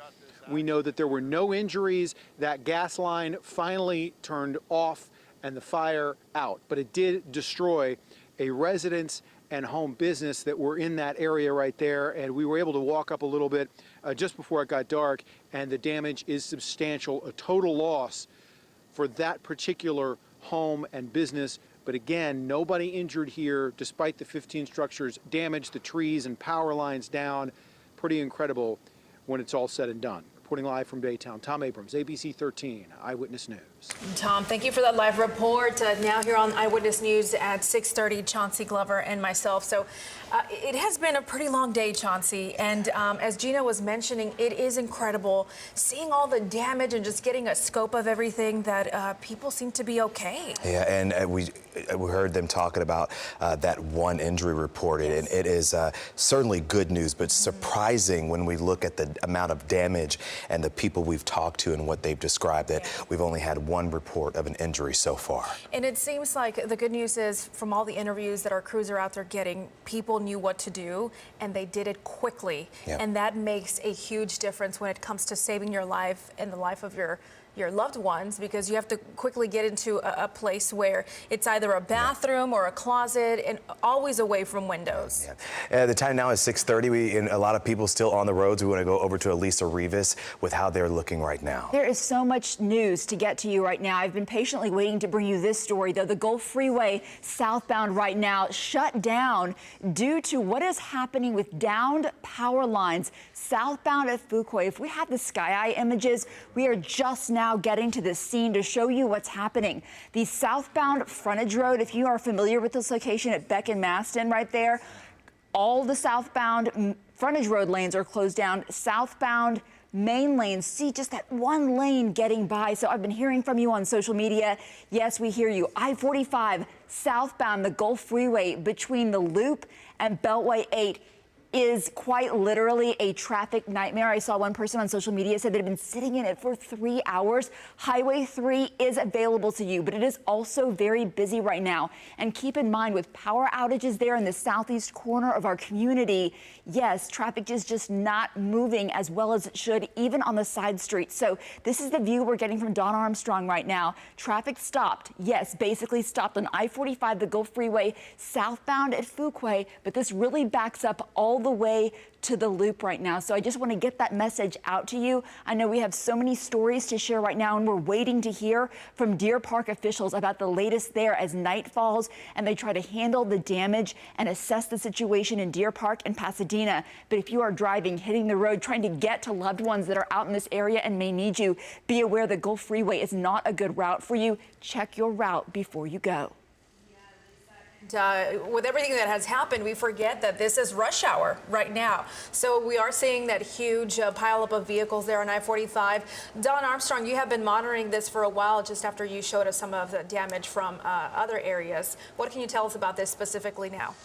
We know that there were no injuries. That gas line finally turned off and the fire out, but it did destroy a residence and home business that were in that area right there. And we were able to walk up a little bit just before it got dark, and the damage is substantial, a total loss for that particular home and business. But again, nobody injured here despite the 15 structures damaged, the trees and power lines down. Pretty incredible when it's all said and done. Reporting live from Baytown, Tom Abrams, ABC 13 Eyewitness News. Tom, thank you for that live report. Now here on Eyewitness News at 6:30, Chauncey Glover and myself. So it has been a pretty long day, Chauncey. And as Gina was mentioning, it is incredible seeing all the damage and just getting a scope of everything that people seem to be okay. Yeah, and we heard them talking about that one injury reported. Yes. And it is certainly good news, but surprising when we look at the amount of damage and the people we've talked to and what they've described, that we've only had one report of an injury so far. And it seems like the good news is, from all the interviews that our crews are out there getting, people knew what to do and they did it quickly. Yep. And that makes a huge difference when it comes to saving your life and the life of your loved ones, because you have to quickly get into a place where it's either a bathroom or a closet and always away from windows. The time now is 6:30. And a lot of people still on the roads. We want to go over to Elisa Rivas with how they're looking right now. There is so much news to get to you right now. I've been patiently waiting to bring you this story, though. The Gulf Freeway southbound right now shut down due to what is happening with downed power lines southbound at Fuquay. If we have the sky eye images, we are just now getting to the scene to show you what's happening. The southbound frontage road, if you are familiar with this location at Beck and Maston right there, all the southbound frontage road lanes are closed down. Southbound main lanes, see just that one lane getting by. So I've been hearing from you on social media. Yes, we hear you. I-45 southbound, the Gulf Freeway between the Loop and Beltway 8 is quite literally a traffic nightmare. I saw one person on social media said they've been sitting in it for 3 hours. Highway 3 is available to you, but it is also very busy right now. And keep in mind, with power outages there in the southeast corner of our community, yes, traffic is just not moving as well as it should, even on the side streets. So this is the view we're getting from Don Armstrong right now. Traffic stopped, yes, basically stopped on I-45, the Gulf Freeway, southbound at Fuquay, but this really backs up all the way to the Loop right now. So I just want to get that message out to you. I know we have so many stories to share right now, and we're waiting to hear from Deer Park officials about the latest there as night falls and they try to handle the damage and assess the situation in Deer Park and Pasadena. But if you are driving, hitting the road, trying to get to loved ones that are out in this area and may need you, be aware the Gulf Freeway is not a good route for you. Check your route before you go. With everything that has happened, we forget that this is rush hour right now. So we are seeing that huge pileup of vehicles there on I-45. Don Armstrong, you have been monitoring this for a while just after you showed us some of the damage from other areas. What can you tell us about this specifically now?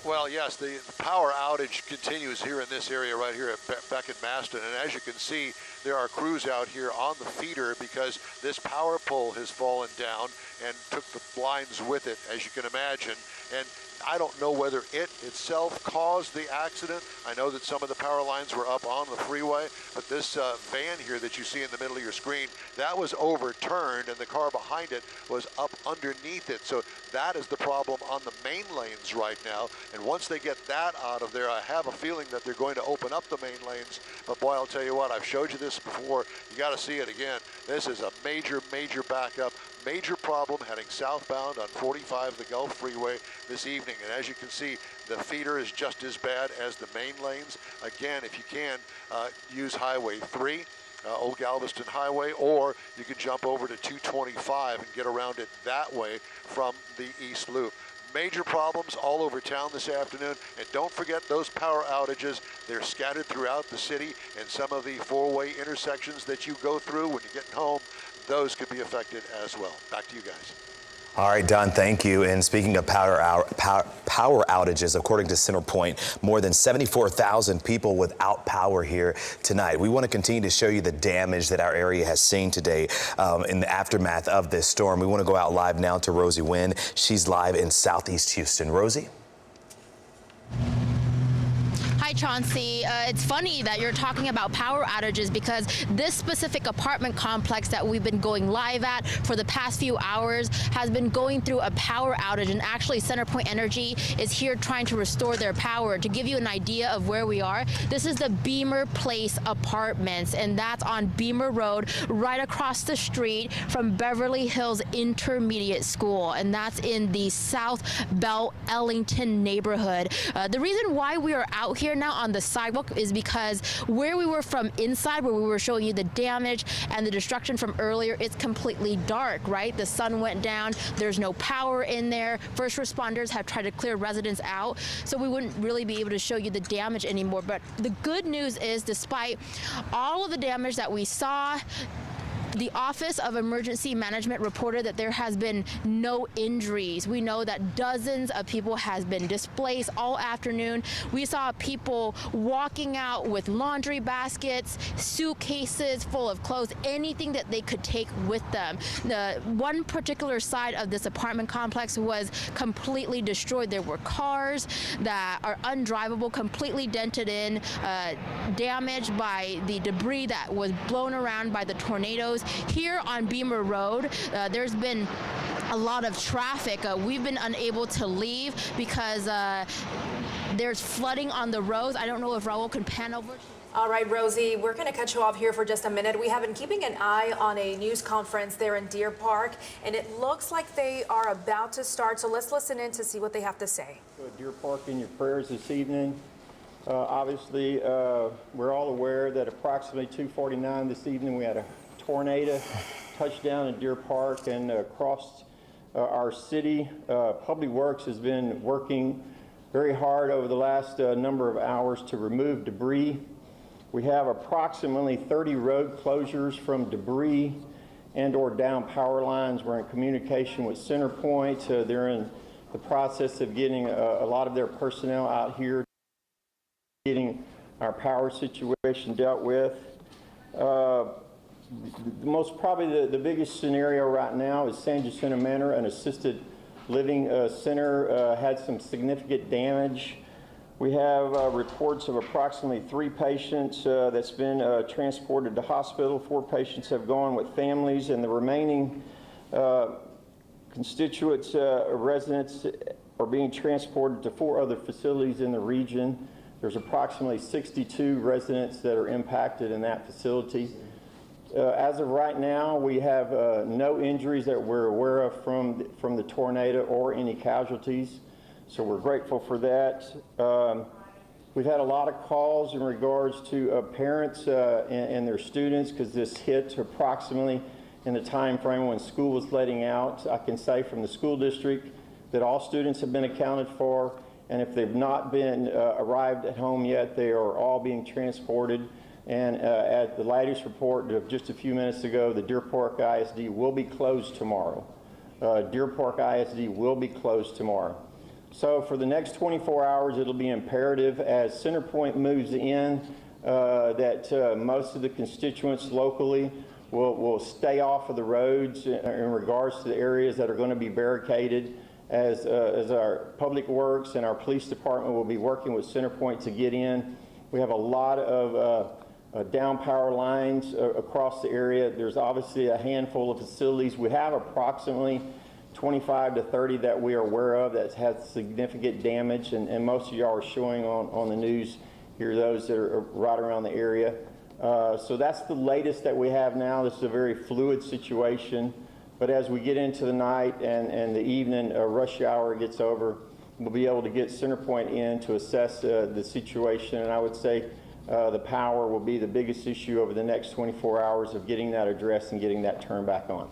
Well, yes, the power outage continues here in this area right here at Beck and Maston. And as you can see, there are crews out here on the feeder because this power pole has fallen down and took the lines with it, as you can imagine. And I don't know whether it itself caused the accident. I know that some of the power lines were up on the freeway, but this van here that you see in the middle of your screen, that was overturned and the car behind it was up underneath it. So that is the problem on the main lanes right now. And once they get that out of there, I have a feeling that they're going to open up the main lanes. But boy, I'll tell you what, I've showed you this before. You got to see it again. This is a major, major backup. Major problem heading southbound on 45, the Gulf Freeway this evening. And as you can see, the feeder is just as bad as the main lanes. Again, if you can, use Highway 3, Old Galveston Highway, or you can jump over to 225 and get around it that way from the East Loop. Major problems all over town this afternoon. And don't forget those power outages. They're scattered throughout the city, and some of the four-way intersections that you go through when you're getting home, those could be affected as well. Back to you guys. All right, Don, thank you. And speaking of power outages, according to CenterPoint, more than 74,000 people without power here tonight. We want to continue to show you the damage that our area has seen today in the aftermath of this storm. We want to go out live now to Rosie Wynn. She's live in Southeast Houston. Rosie? Chauncey. It's funny that you're talking about power outages because this specific apartment complex that we've been going live at for the past few hours has been going through a power outage, and actually CenterPoint Energy is here trying to restore their power. To give you an idea of where we are, this is the Beamer Place Apartments, and that's on Beamer Road, right across the street from Beverly Hills Intermediate School, and that's in the South Bell Ellington neighborhood. The reason why we are out here now on the sidewalk is because where we were from inside, where we were showing you the damage and the destruction from earlier, it's completely dark, right? The sun went down, there's no power in there. First responders have tried to clear residents out, so we wouldn't really be able to show you the damage anymore. But the good news is, despite all of the damage that we saw, the Office of Emergency Management reported that there has been no injuries. We know that dozens of people has been displaced all afternoon. We saw people walking out with laundry baskets, suitcases full of clothes, anything that they could take with them. The one particular side of this apartment complex was completely destroyed. There were cars that are undrivable, completely dented in, damaged by the debris that was blown around by the tornadoes. Here on Beamer Road, there's been a lot of traffic. We've been unable to leave because there's flooding on the roads. I don't know if Raul can pan over. All right, Rosie, we're going to cut you off here for just a minute. We have been keeping an eye on a news conference there in Deer Park, and it looks like they are about to start. So let's listen in to see what they have to say. Deer Park in your prayers this evening. Obviously, we're all aware that approximately 2:49 this evening we had a tornado touchdown in Deer Park and across our city. Public Works has been working very hard over the last number of hours to remove debris. We have approximately 30 road closures from debris and or down power lines. We're in communication with CenterPoint. They're in the process of getting a lot of their personnel out here, getting our power situation dealt with. Probably the biggest scenario right now is San Jacinto Manor, an assisted living center, had some significant damage. We have reports of approximately 3 patients that's been transported to hospital. 4 patients have gone with families, and the remaining constituents, residents, are being transported to 4 other facilities in the region. There's approximately 62 residents that are impacted in that facility. As of right now, we have no injuries that we're aware of from the tornado or any casualties, so we're grateful for that. We've had a lot of calls in regards to parents and their students because this hit approximately in the time frame when school was letting out. I can say from the school district that all students have been accounted for, and if they've not been arrived at home yet, they are all being transported. And at the latest report of just a few minutes ago, the Deer Park ISD will be closed tomorrow. Deer Park ISD will be closed tomorrow. So for the next 24 hours, it'll be imperative as CenterPoint moves in that most of the constituents locally will stay off of the roads in regards to the areas that are going to be barricaded, as our Public Works and our police department will be working with CenterPoint to get in. We have a lot of down power lines across the area. There's obviously a handful of facilities. We have approximately 25 to 30 that we are aware of that had significant damage, and most of y'all are showing on the news here those that are right around the area. So that's the latest that we have now. This is a very fluid situation, but as we get into the night and the evening rush hour gets over, we'll be able to get CenterPoint in to assess the situation, and I would say the power will be the biggest issue over the next 24 hours of getting that addressed and getting that turned back on.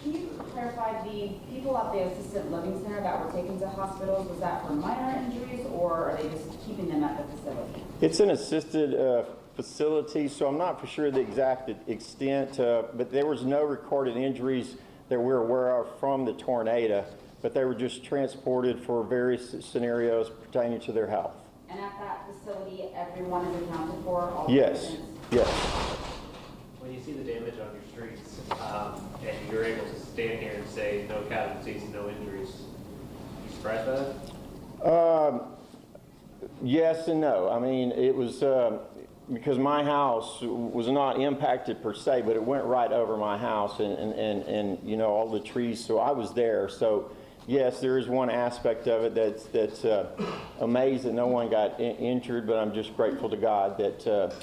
Can you clarify the people at the assisted living center that were taken to hospitals? Was that for minor injuries, or are they just keeping them at the facility? It's an assisted facility, so I'm not for sure the exact extent, but there was no recorded injuries that we're aware of from the tornado, but they were just transported for various scenarios pertaining to their health. And at that facility, everyone is accounted for? All Yes, patients? yes. When you see the damage on your streets and you're able to stand here and say no casualties, no injuries, you surprised by that? Yes and no. I mean, it was because my house was not impacted per se, but it went right over my house and you know, all the trees. So I was there. So yes, there is one aspect of it that's amazed that no one got injured, but I'm just grateful to God that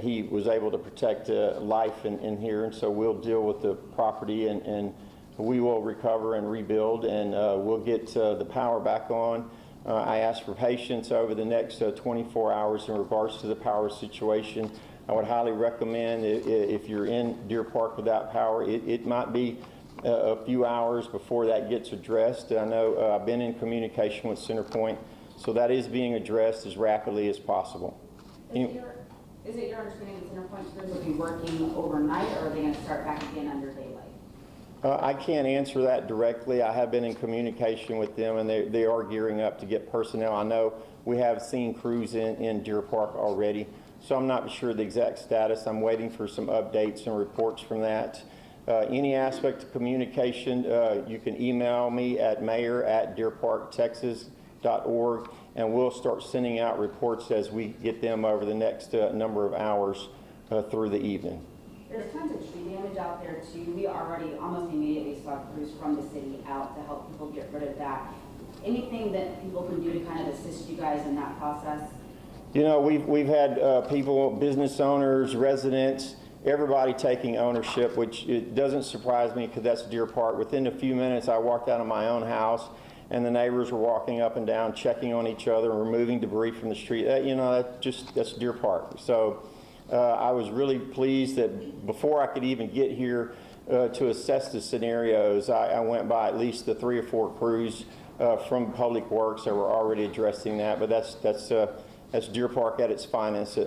he was able to protect life in here. And so we'll deal with the property and we will recover and rebuild, and we'll get the power back on. I ask for patience over the next 24 hours in regards to the power situation. I would highly recommend if you're in Deer Park without power, it might be a few hours before that gets addressed. I know I've been in communication with CenterPoint, so that is being addressed as rapidly as possible. Is it your understanding that CenterPoint crews will be working overnight, or are they going to start back again under daylight? I can't answer that directly. I have been in communication with them, and they are gearing up to get personnel. I know we have seen crews in Deer Park already, so I'm not sure the exact status. I'm waiting for some updates and reports from that. Any aspect of communication, you can email me at mayor@deerparktexas.org, and we'll start sending out reports as we get them over the next number of hours through the evening. There's tons of tree damage out there too. We already almost immediately saw crews from the city out to help people get rid of that. Anything that people can do to kind of assist you guys in that process? You know, we've had people, business owners, residents, everybody taking ownership, which it doesn't surprise me because that's Deer Park. Within a few minutes, I walked out of my own house, and the neighbors were walking up and down, checking on each other, removing debris from the street. You know, that's Deer Park. So I was really pleased that before I could even get here to assess the scenarios, I went by at least the 3 or 4 crews from Public Works that were already addressing that. But that's Deer Park at its finest,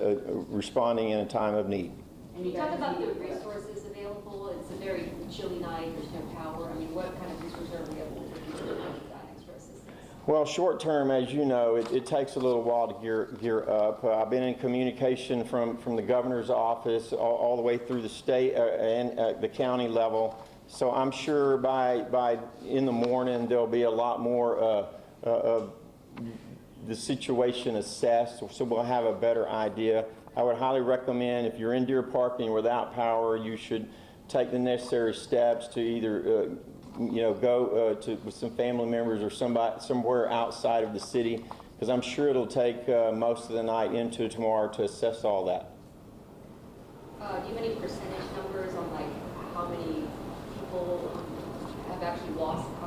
responding in a time of need. And you talk about the resources available. It's a very chilly night. There's no power. I mean, what kind of resources are available for you to provide that extra assistance? Well, short term, as you know, it takes a little while to gear up. I've been in communication from the governor's office all the way through the state and the county level. So I'm sure by in the morning there'll be a lot more of the situation assessed, so we'll have a better idea. I would highly recommend, if you're in Deer Park and you're without power, you should take the necessary steps to either you know, go with some family members or somewhere outside of the city, because I'm sure it'll take most of the night into tomorrow to assess all that. Do you have any percentage numbers on like how many people have actually lost power?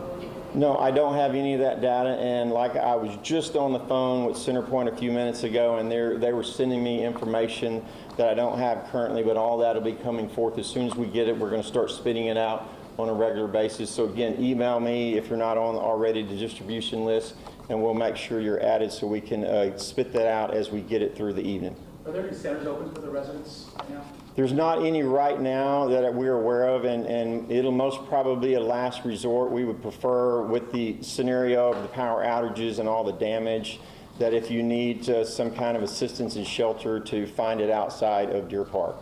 No, I don't have any of that data, and like I was just on the phone with CenterPoint a few minutes ago, and they were sending me information that I don't have currently, but all that will be coming forth as soon as we get it. We're going to start spitting it out on a regular basis. So again, email me if you're not on already the distribution list, and we'll make sure you're added so we can spit that out as we get it through the evening. Are there any centers open for the residents right now? There's not any right now that we're aware of, and it'll most probably be a last resort. We would prefer, with the scenario of the power outages and all the damage, that if you need some kind of assistance and shelter, to find it outside of Deer Park.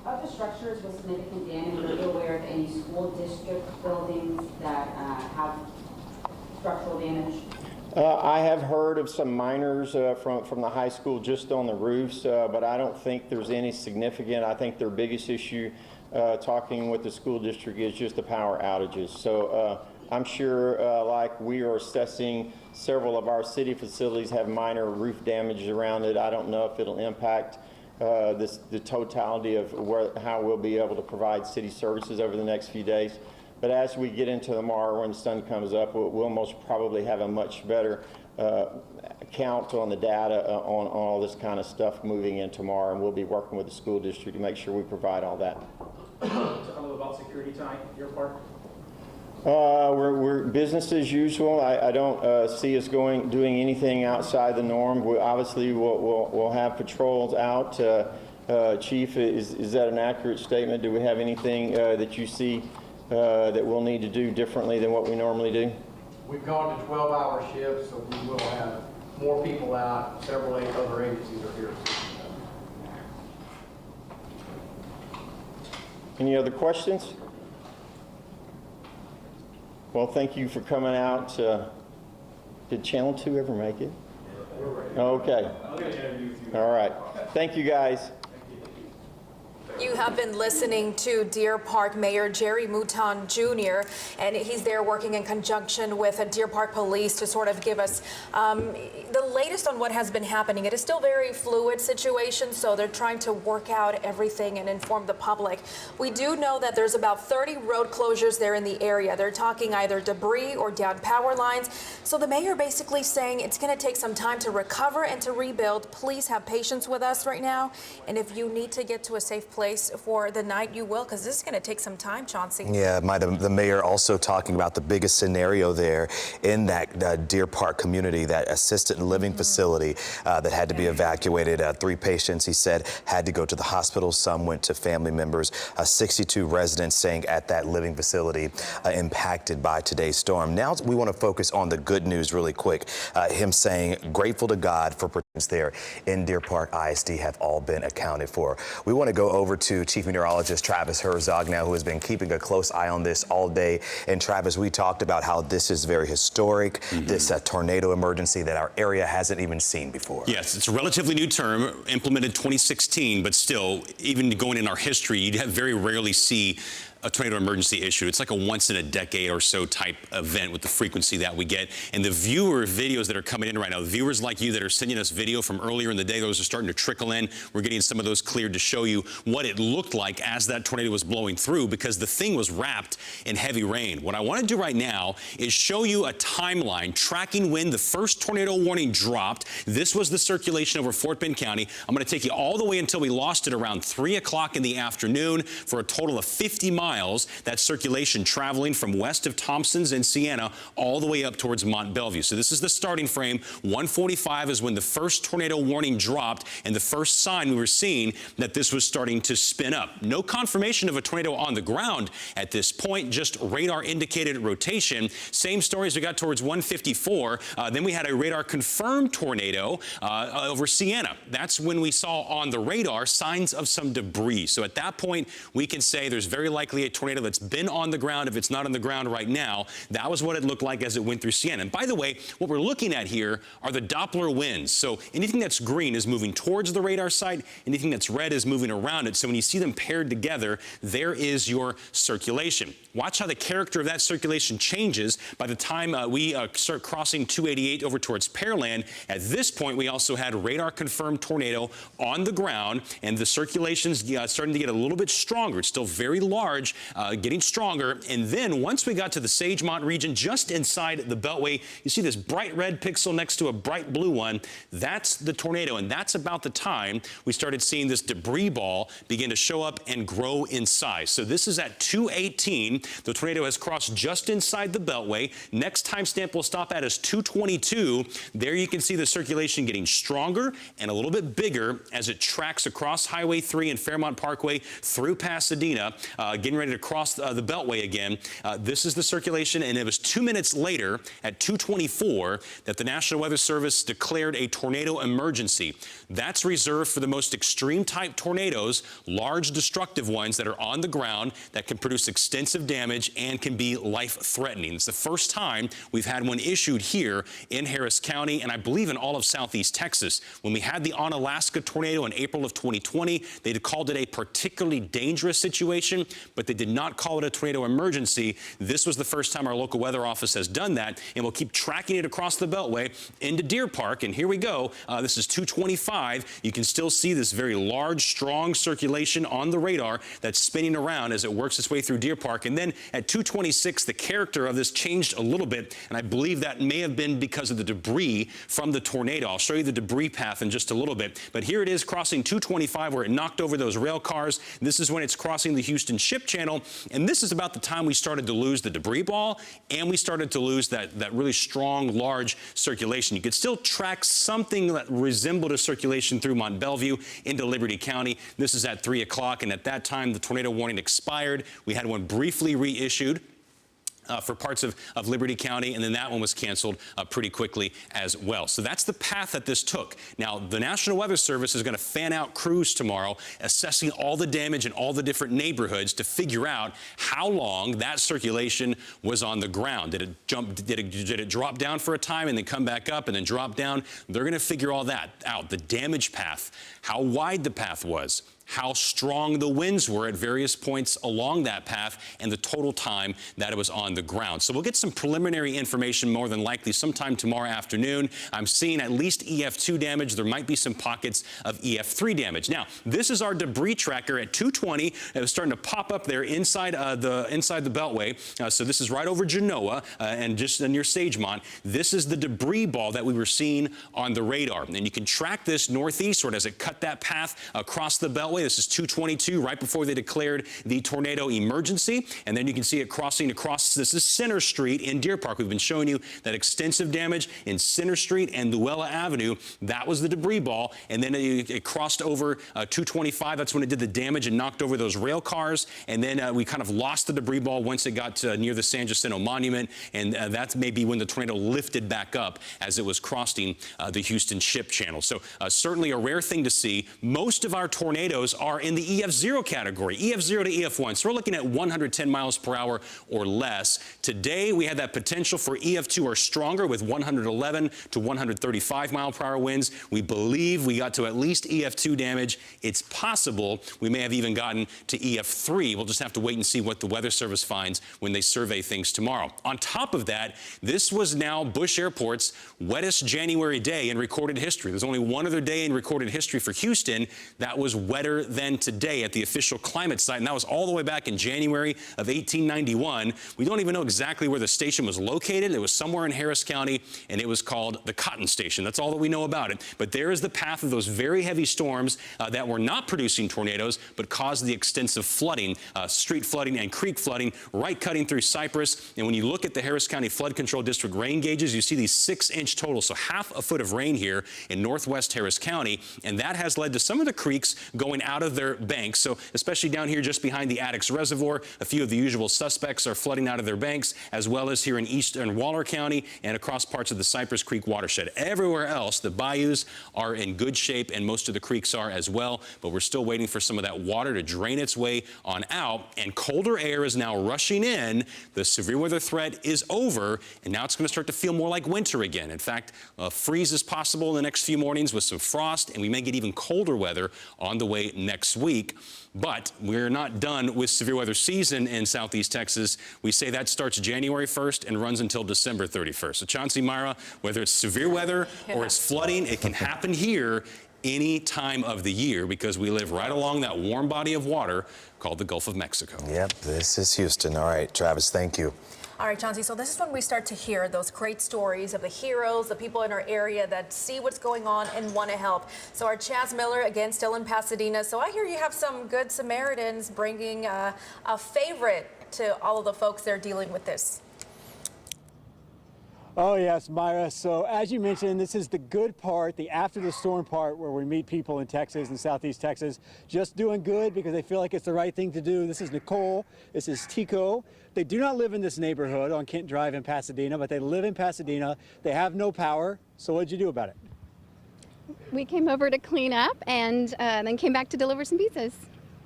Of the structures with significant damage, are you aware of any school district buildings that have structural damage? I have heard of some minors from the high school just on the roofs, but I don't think there's any significant. I think their biggest issue, talking with the school district, is just the power outages. So I'm sure, like we are assessing, several of our city facilities have minor roof damage around it. I don't know if it'll impact the totality of how we'll be able to provide city services over the next few days. But as we get into tomorrow, when the sun comes up, we'll most probably have a much better count on the data on all this kind of stuff moving in tomorrow, and we'll be working with the school district to make sure we provide all that. Tell them about security tonight at Deer Park. We're business as usual. I don't see us doing anything outside the norm. Obviously, we'll have patrols out. Chief, is that an accurate statement? Do we have anything that you see that we'll need to do differently than what we normally do? We've gone to 12-hour shifts, so we will have more people out. Several other agencies are here. Any other questions? Well, thank you for coming out. Did Channel 2 ever make it? Okay. All right. Thank you, guys. You have been listening to Deer Park Mayor Jerry Mouton Jr., and he's there working in conjunction with Deer Park Police to sort of give us the latest on what has been happening. It is still a very fluid situation, so they're trying to work out everything and inform the public. We do know that there's about 30 road closures there in the area. They're talking either debris or down power lines. So the mayor basically saying it's going to take some time to recover and to rebuild. Please have patience with us right now. And if you need to get to a safe place for the night, you will, because this is going to take some time, Chauncey. Yeah, the mayor also talking about the biggest scenario there in that Deer Park community, that assisted living facility that had to be evacuated. 3 patients, he said, had to go to the hospital. Some went to family members. 62 residents staying at that living facility impacted by today's storm. Now we want to focus on the good news really quick. Him saying grateful to God for participants there in Deer Park ISD have all been accounted for. We want to go over to Chief Meteorologist Travis Herzog now, who has been keeping a close eye on this all day. And Travis, we talked about how this is very historic, this tornado emergency that our area hasn't even seen before. Yes, it's a relatively new term, implemented 2016, but still, even going in our history, you very rarely see a tornado emergency issued. It's like a once in a decade or so type event with the frequency that we get. And the viewer videos that are coming in right now, the viewers like you that are sending us video from earlier in the day, those are starting to trickle in. We're getting some of those cleared to show you what it looked like as that tornado was blowing through, because the thing was wrapped in heavy rain. What I want to do right now is show you a timeline tracking when the first tornado warning dropped. This was the circulation over Fort Bend County. I'm going to take you all the way until we lost it around 3 o'clock in the afternoon for a total of 50 miles. That circulation traveling from west of Thompson's and Siena all the way up towards Mont Belvieu. So this is the starting frame. 1:45 is when the first tornado warning dropped, and the first sign we were seeing that this was starting to spin up. No confirmation of a tornado on the ground at this point, just radar indicated rotation. Same story as we got towards 1:54. Then we had a radar confirmed tornado over Siena. That's when we saw on the radar signs of some debris. So at that point, we can say there's very likely a tornado that's been on the ground. If it's not on the ground right now, that was what it looked like as it went through Siena. And by the way, what we're looking at here are the Doppler winds. So anything that's green is moving towards the radar site. Anything that's red is moving around it. So when you see them paired together, there is your circulation. Watch how the character of that circulation changes by the time we start crossing 288 over towards Pearland. At this point, we also had radar confirmed tornado on the ground, and the circulation's starting to get a little bit stronger. It's still very large, getting stronger. And then once we got to the Sagemont region, just inside the Beltway, you see this bright red pixel next to a bright blue one. That's the tornado, and that's about the time we started seeing this debris ball begin to show up and grow in size. So this is at 218. The tornado has crossed just inside the Beltway. Next timestamp we'll stop at is 222. There you can see the circulation getting stronger and a little bit bigger as it tracks across Highway 3 and Fairmont Parkway through Pasadena, getting ready to cross the Beltway again. This is the circulation, and it was 2 minutes later at 2:24 that the National Weather Service declared a tornado emergency. That's reserved for the most extreme type tornadoes, large destructive ones that are on the ground that can produce extensive damage and can be life-threatening. It's the first time we've had one issued here in Harris County, and I believe in all of southeast Texas. When we had the Onalaska tornado in April of 2020, they called it a particularly dangerous situation, but they did not call it a tornado emergency. This was the first time our local weather office has done that, and we'll keep tracking it across the Beltway into Deer Park. And here we go. This is 225. You can still see this very large, strong circulation on the radar that's spinning around as it works its way through Deer Park. And then at 226, the character of this changed a little bit, and I believe that may have been because of the debris from the tornado. I'll show you the debris path in just a little bit, but here it is crossing 225 where it knocked over those rail cars. This is when it's crossing the Houston Ship Channel, and this is about the time we started to lose the debris ball, and we started to lose that really strong, large circulation. You could still track something that resembled a circulation through Mont Belvieu into Liberty County. This is at 3 o'clock, and at that time, the tornado warning expired. We had one briefly reissued. for parts of Liberty County, and then that one was canceled pretty quickly as well. So that's the path that this took. Now, the National Weather Service is going to fan out crews tomorrow, assessing all the damage in all the different neighborhoods to figure out how long that circulation was on the ground. Did it jump? Did it drop down for a time and then come back up and then drop down? They're going to figure all that out. The damage path, how wide the path was, how strong the winds were at various points along that path, and the total time that it was on the ground. So we'll get some preliminary information more than likely sometime tomorrow afternoon. I'm seeing at least EF2 damage. There might be some pockets of EF3 damage. Now, this is our debris tracker at 2:20. It was starting to pop up there inside the Beltway. So this is right over Genoa and just near Sagemont. This is the debris ball that we were seeing on the radar. And you can track this northeastward as it cut that path across the Beltway. This is 222, right before they declared the tornado emergency. And then you can see it crossing across. This is Center Street in Deer Park. We've been showing you that extensive damage in Center Street and Luella Avenue. That was the debris ball. And then it crossed over 225. That's when it did the damage and knocked over those rail cars. And then we kind of lost the debris ball once it got near the San Jacinto Monument. And that's maybe when the tornado lifted back up as it was crossing the Houston Ship Channel. So certainly a rare thing to see. Most of our tornadoes are in the EF0 category, EF0 to EF1. So we're looking at 110 miles per hour or less. Today, we had that potential for EF2 or stronger with 111 to 135 mile per hour winds. We believe we got to at least EF2 damage. It's possible we may have even gotten to EF3. We'll just have to wait and see what the Weather Service finds when they survey things tomorrow. On top of that, this was now Bush Airport's wettest January day in recorded history. There's only one other day in recorded history for Houston that was wetter than today at the official climate site, and that was all the way back in January of 1891. We don't even know exactly where the station was located. It was somewhere in Harris County, and it was called the Cotton Station. That's all that we know about it. But there is the path of those very heavy storms that were not producing tornadoes, but caused the extensive flooding, street flooding and creek flooding, right cutting through Cypress. And when you look at the Harris County Flood Control District rain gauges, you see these 6-inch total, so half a foot of rain here in northwest Harris County, and that has led to some of the creeks going out of their banks. So especially down here just behind the Addicks Reservoir, a few of the usual suspects are flooding out of their banks, as well as here in eastern Waller County and across parts of the Cypress Creek watershed. Everywhere else, the bayous are in good shape, and most of the creeks are as well, but we're still waiting for some of that water to drain its way on out, and colder air is now rushing in. The severe weather threat is over, and now it's going to start to feel more like winter again. In fact, a freeze is possible in the next few mornings with some frost, and we may get even colder weather on the way next week. But we're not done with severe weather season in southeast Texas. We say that starts January 1st and runs until December 31st. So Chauncey, Myra, whether it's severe weather or it's flooding, it can happen here any time of the year because we live right along that warm body of water called the Gulf of Mexico. Yep, this is Houston. All right, Travis, thank you. All right, Chauncey, so this is when we start to hear those great stories of the heroes, the people in our area that see what's going on and want to help. So our Chaz Miller, again, still in Pasadena. So I hear you have some good Samaritans bringing a favorite to all of the folks that are dealing with this. Oh, yes, Myra. So as you mentioned, this is the good part, the after the storm part, where we meet people in Texas and southeast Texas just doing good because they feel like it's the right thing to do. This is Nicole. This is Tico. They do not live in this neighborhood on Kent Drive in Pasadena, but they live in Pasadena. They have no power. So what did you do about it? We came over to clean up and then came back to deliver some pizzas.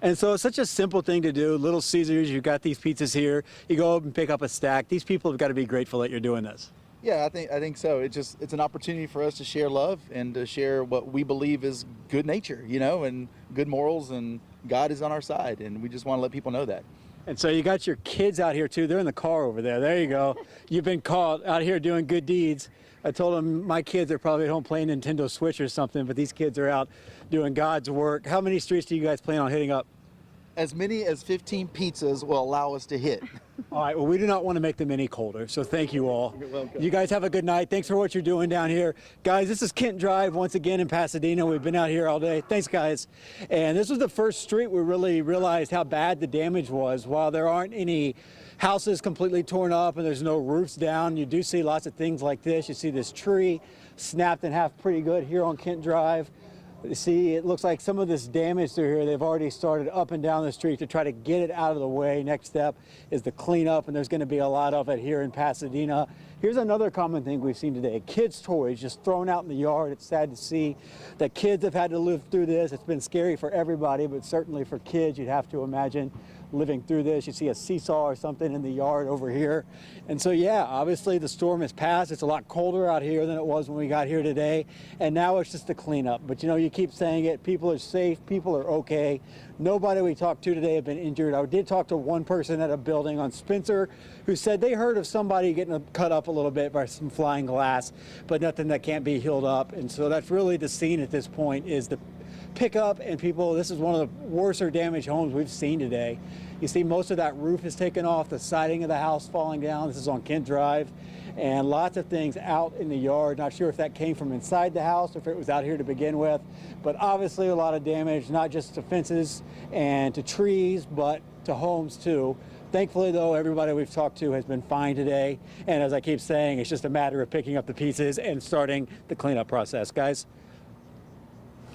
And so it's such a simple thing to do. Little Caesars, you've got these pizzas here. You go up and pick up a stack. These people have got to be grateful that you're doing this. Yeah, I think so. It's an opportunity for us to share love and to share what we believe is good nature, you know, and good morals, and God is on our side, and we just want to let people know that. And so you got your kids out here too. They're in the car over there. There you go. You've been caught out here doing good deeds. I told them my kids are probably at home playing Nintendo Switch or something, but these kids are out doing God's work. How many streets do you guys plan on hitting up? As many as 15 pizzas will allow us to hit. All right, well, we do not want to make them any colder, so thank you all. You're welcome. You guys have a good night. Thanks for what you're doing down here. Guys, this is Kent Drive once again in Pasadena. We've been out here all day. Thanks, guys. And this was the first street we really realized how bad the damage was. While there aren't any houses completely torn up and there's no roofs down, you do see lots of things like this. You see this tree snapped in half pretty good here on Kent Drive. See, it looks like some of this damage through here, they've already started up and down the street to try to get it out of the way. Next step is the cleanup, and there's going to be a lot of it here in Pasadena. Here's another common thing we've seen today: kids' toys just thrown out in the yard. It's sad to see that kids have had to live through this. It's been scary for everybody, but certainly for kids, you'd have to imagine living through this. You see a seesaw or something in the yard over here. And so, yeah, obviously the storm has passed. It's a lot colder out here than it was when we got here today. And now it's just a cleanup. But, you know, you keep saying it. People are safe. People are okay. Nobody we talked to today have been injured. I did talk to one person at a building on Spencer who said they heard of somebody getting cut up a little bit by some flying glass, but nothing that can't be healed up. And so that's really the scene at this point, is the pickup and people. This is one of the worser damaged homes we've seen today. You see most of that roof is taken off, the siding of the house falling down. This is on Kent Drive, and lots of things out in the yard. Not sure if that came from inside the house or if it was out here to begin with, but obviously a lot of damage, not just to fences and to trees, but to homes too. Thankfully, though, everybody we've talked to has been fine today. And as I keep saying, it's just a matter of picking up the pieces and starting the cleanup process. Guys?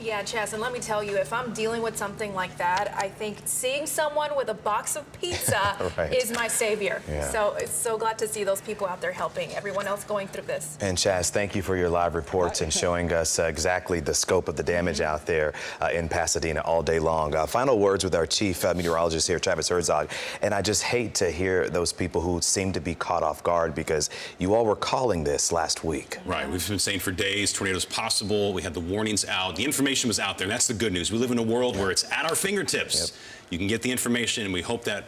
Yeah, Chaz, and let me tell you, if I'm dealing with something like that, I think seeing someone with a box of pizza Right. is my savior. Yeah. So it's so glad to see those people out there helping everyone else going through this. And Chaz, thank you for your live reports and showing us exactly the scope of the damage out there in Pasadena all day long. Final words with our chief meteorologist here, Travis Herzog. And I just hate to hear those people who seem to be caught off guard, because you all were calling this last week. Right. We've been saying for days, tornadoes possible. We had the warnings out. The information was out there. And that's the good news. We live in a world where it's at our fingertips. Yep. You can get the information, and we hope that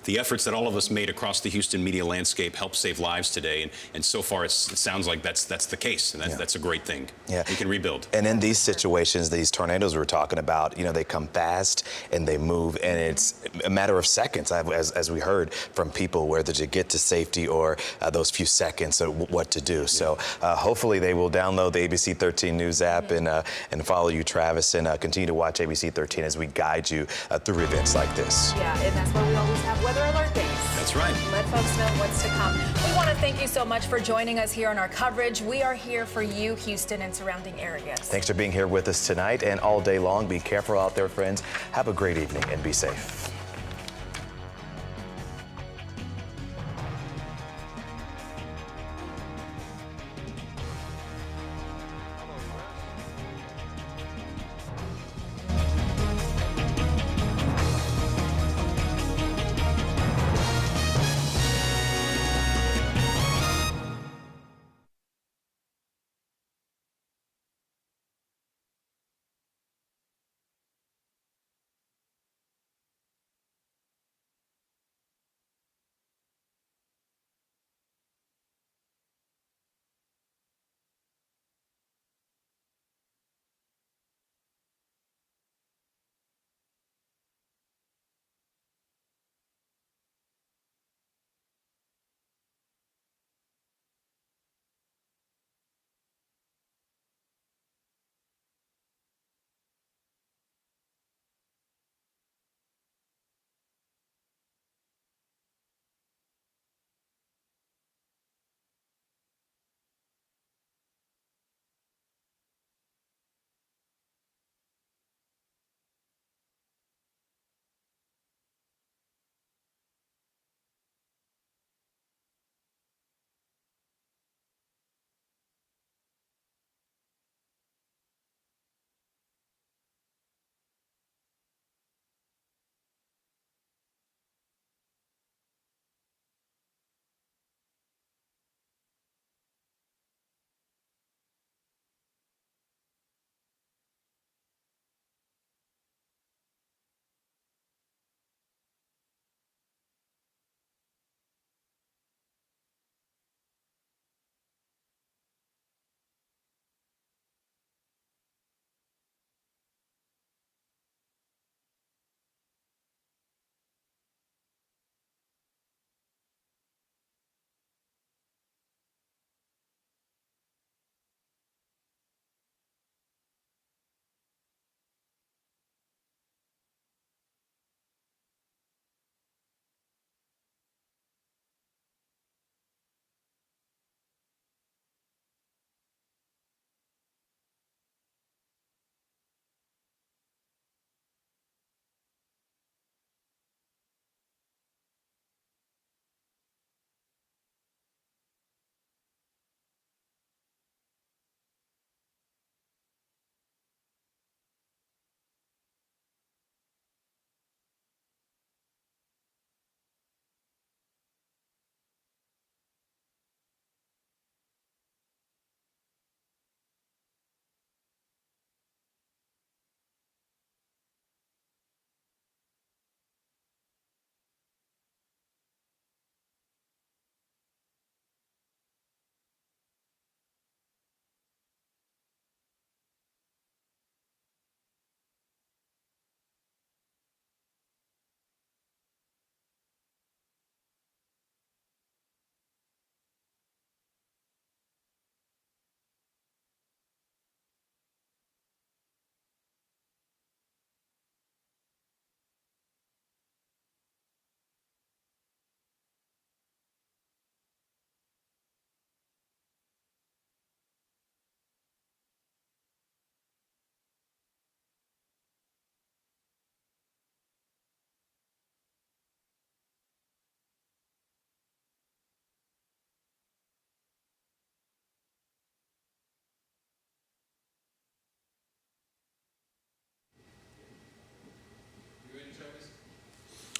the efforts that all of us made across the Houston media landscape help save lives today. And so far, it sounds like that's the case, and that's a great thing. Yeah. We can rebuild. And in these situations, these tornadoes we're talking about, you know, they come fast and they move, and it's a matter of seconds, as we heard from people, whether to get to safety or those few seconds of what to do. So hopefully they will download the ABC 13 News app and follow you, Travis, and continue to watch ABC 13 as we guide you through events like this. Yeah, and that's why we always have weather alert days. That's right. Let folks know what's to come. We want to thank you so much for joining us here on our coverage. We are here for you, Houston, and surrounding areas. Thanks for being here with us tonight and all day long. Be careful out there, friends. Have a great evening and be safe.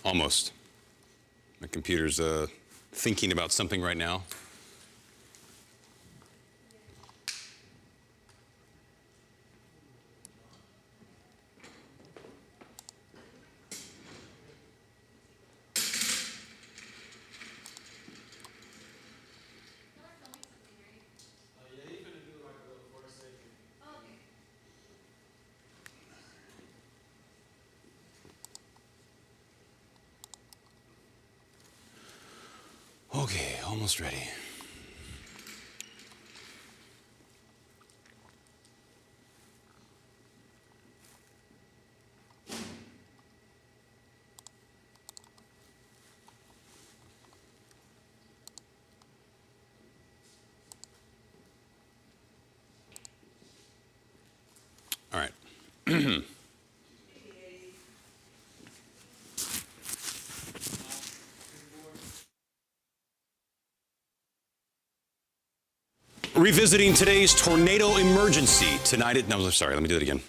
Almost. My computer's thinking about something right now. Okay, almost ready. All right. Revisiting today's tornado emergency tonight at, no, sorry, let me do it again.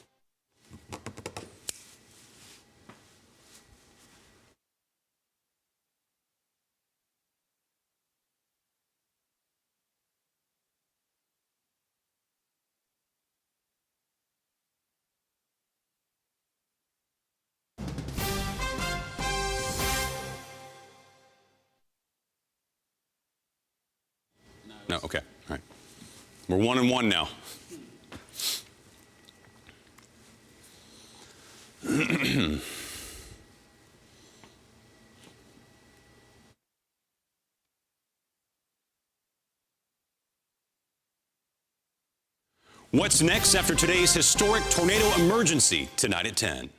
No, okay, all right. We're 1-1 now. What's next after today's historic tornado emergency tonight at 10?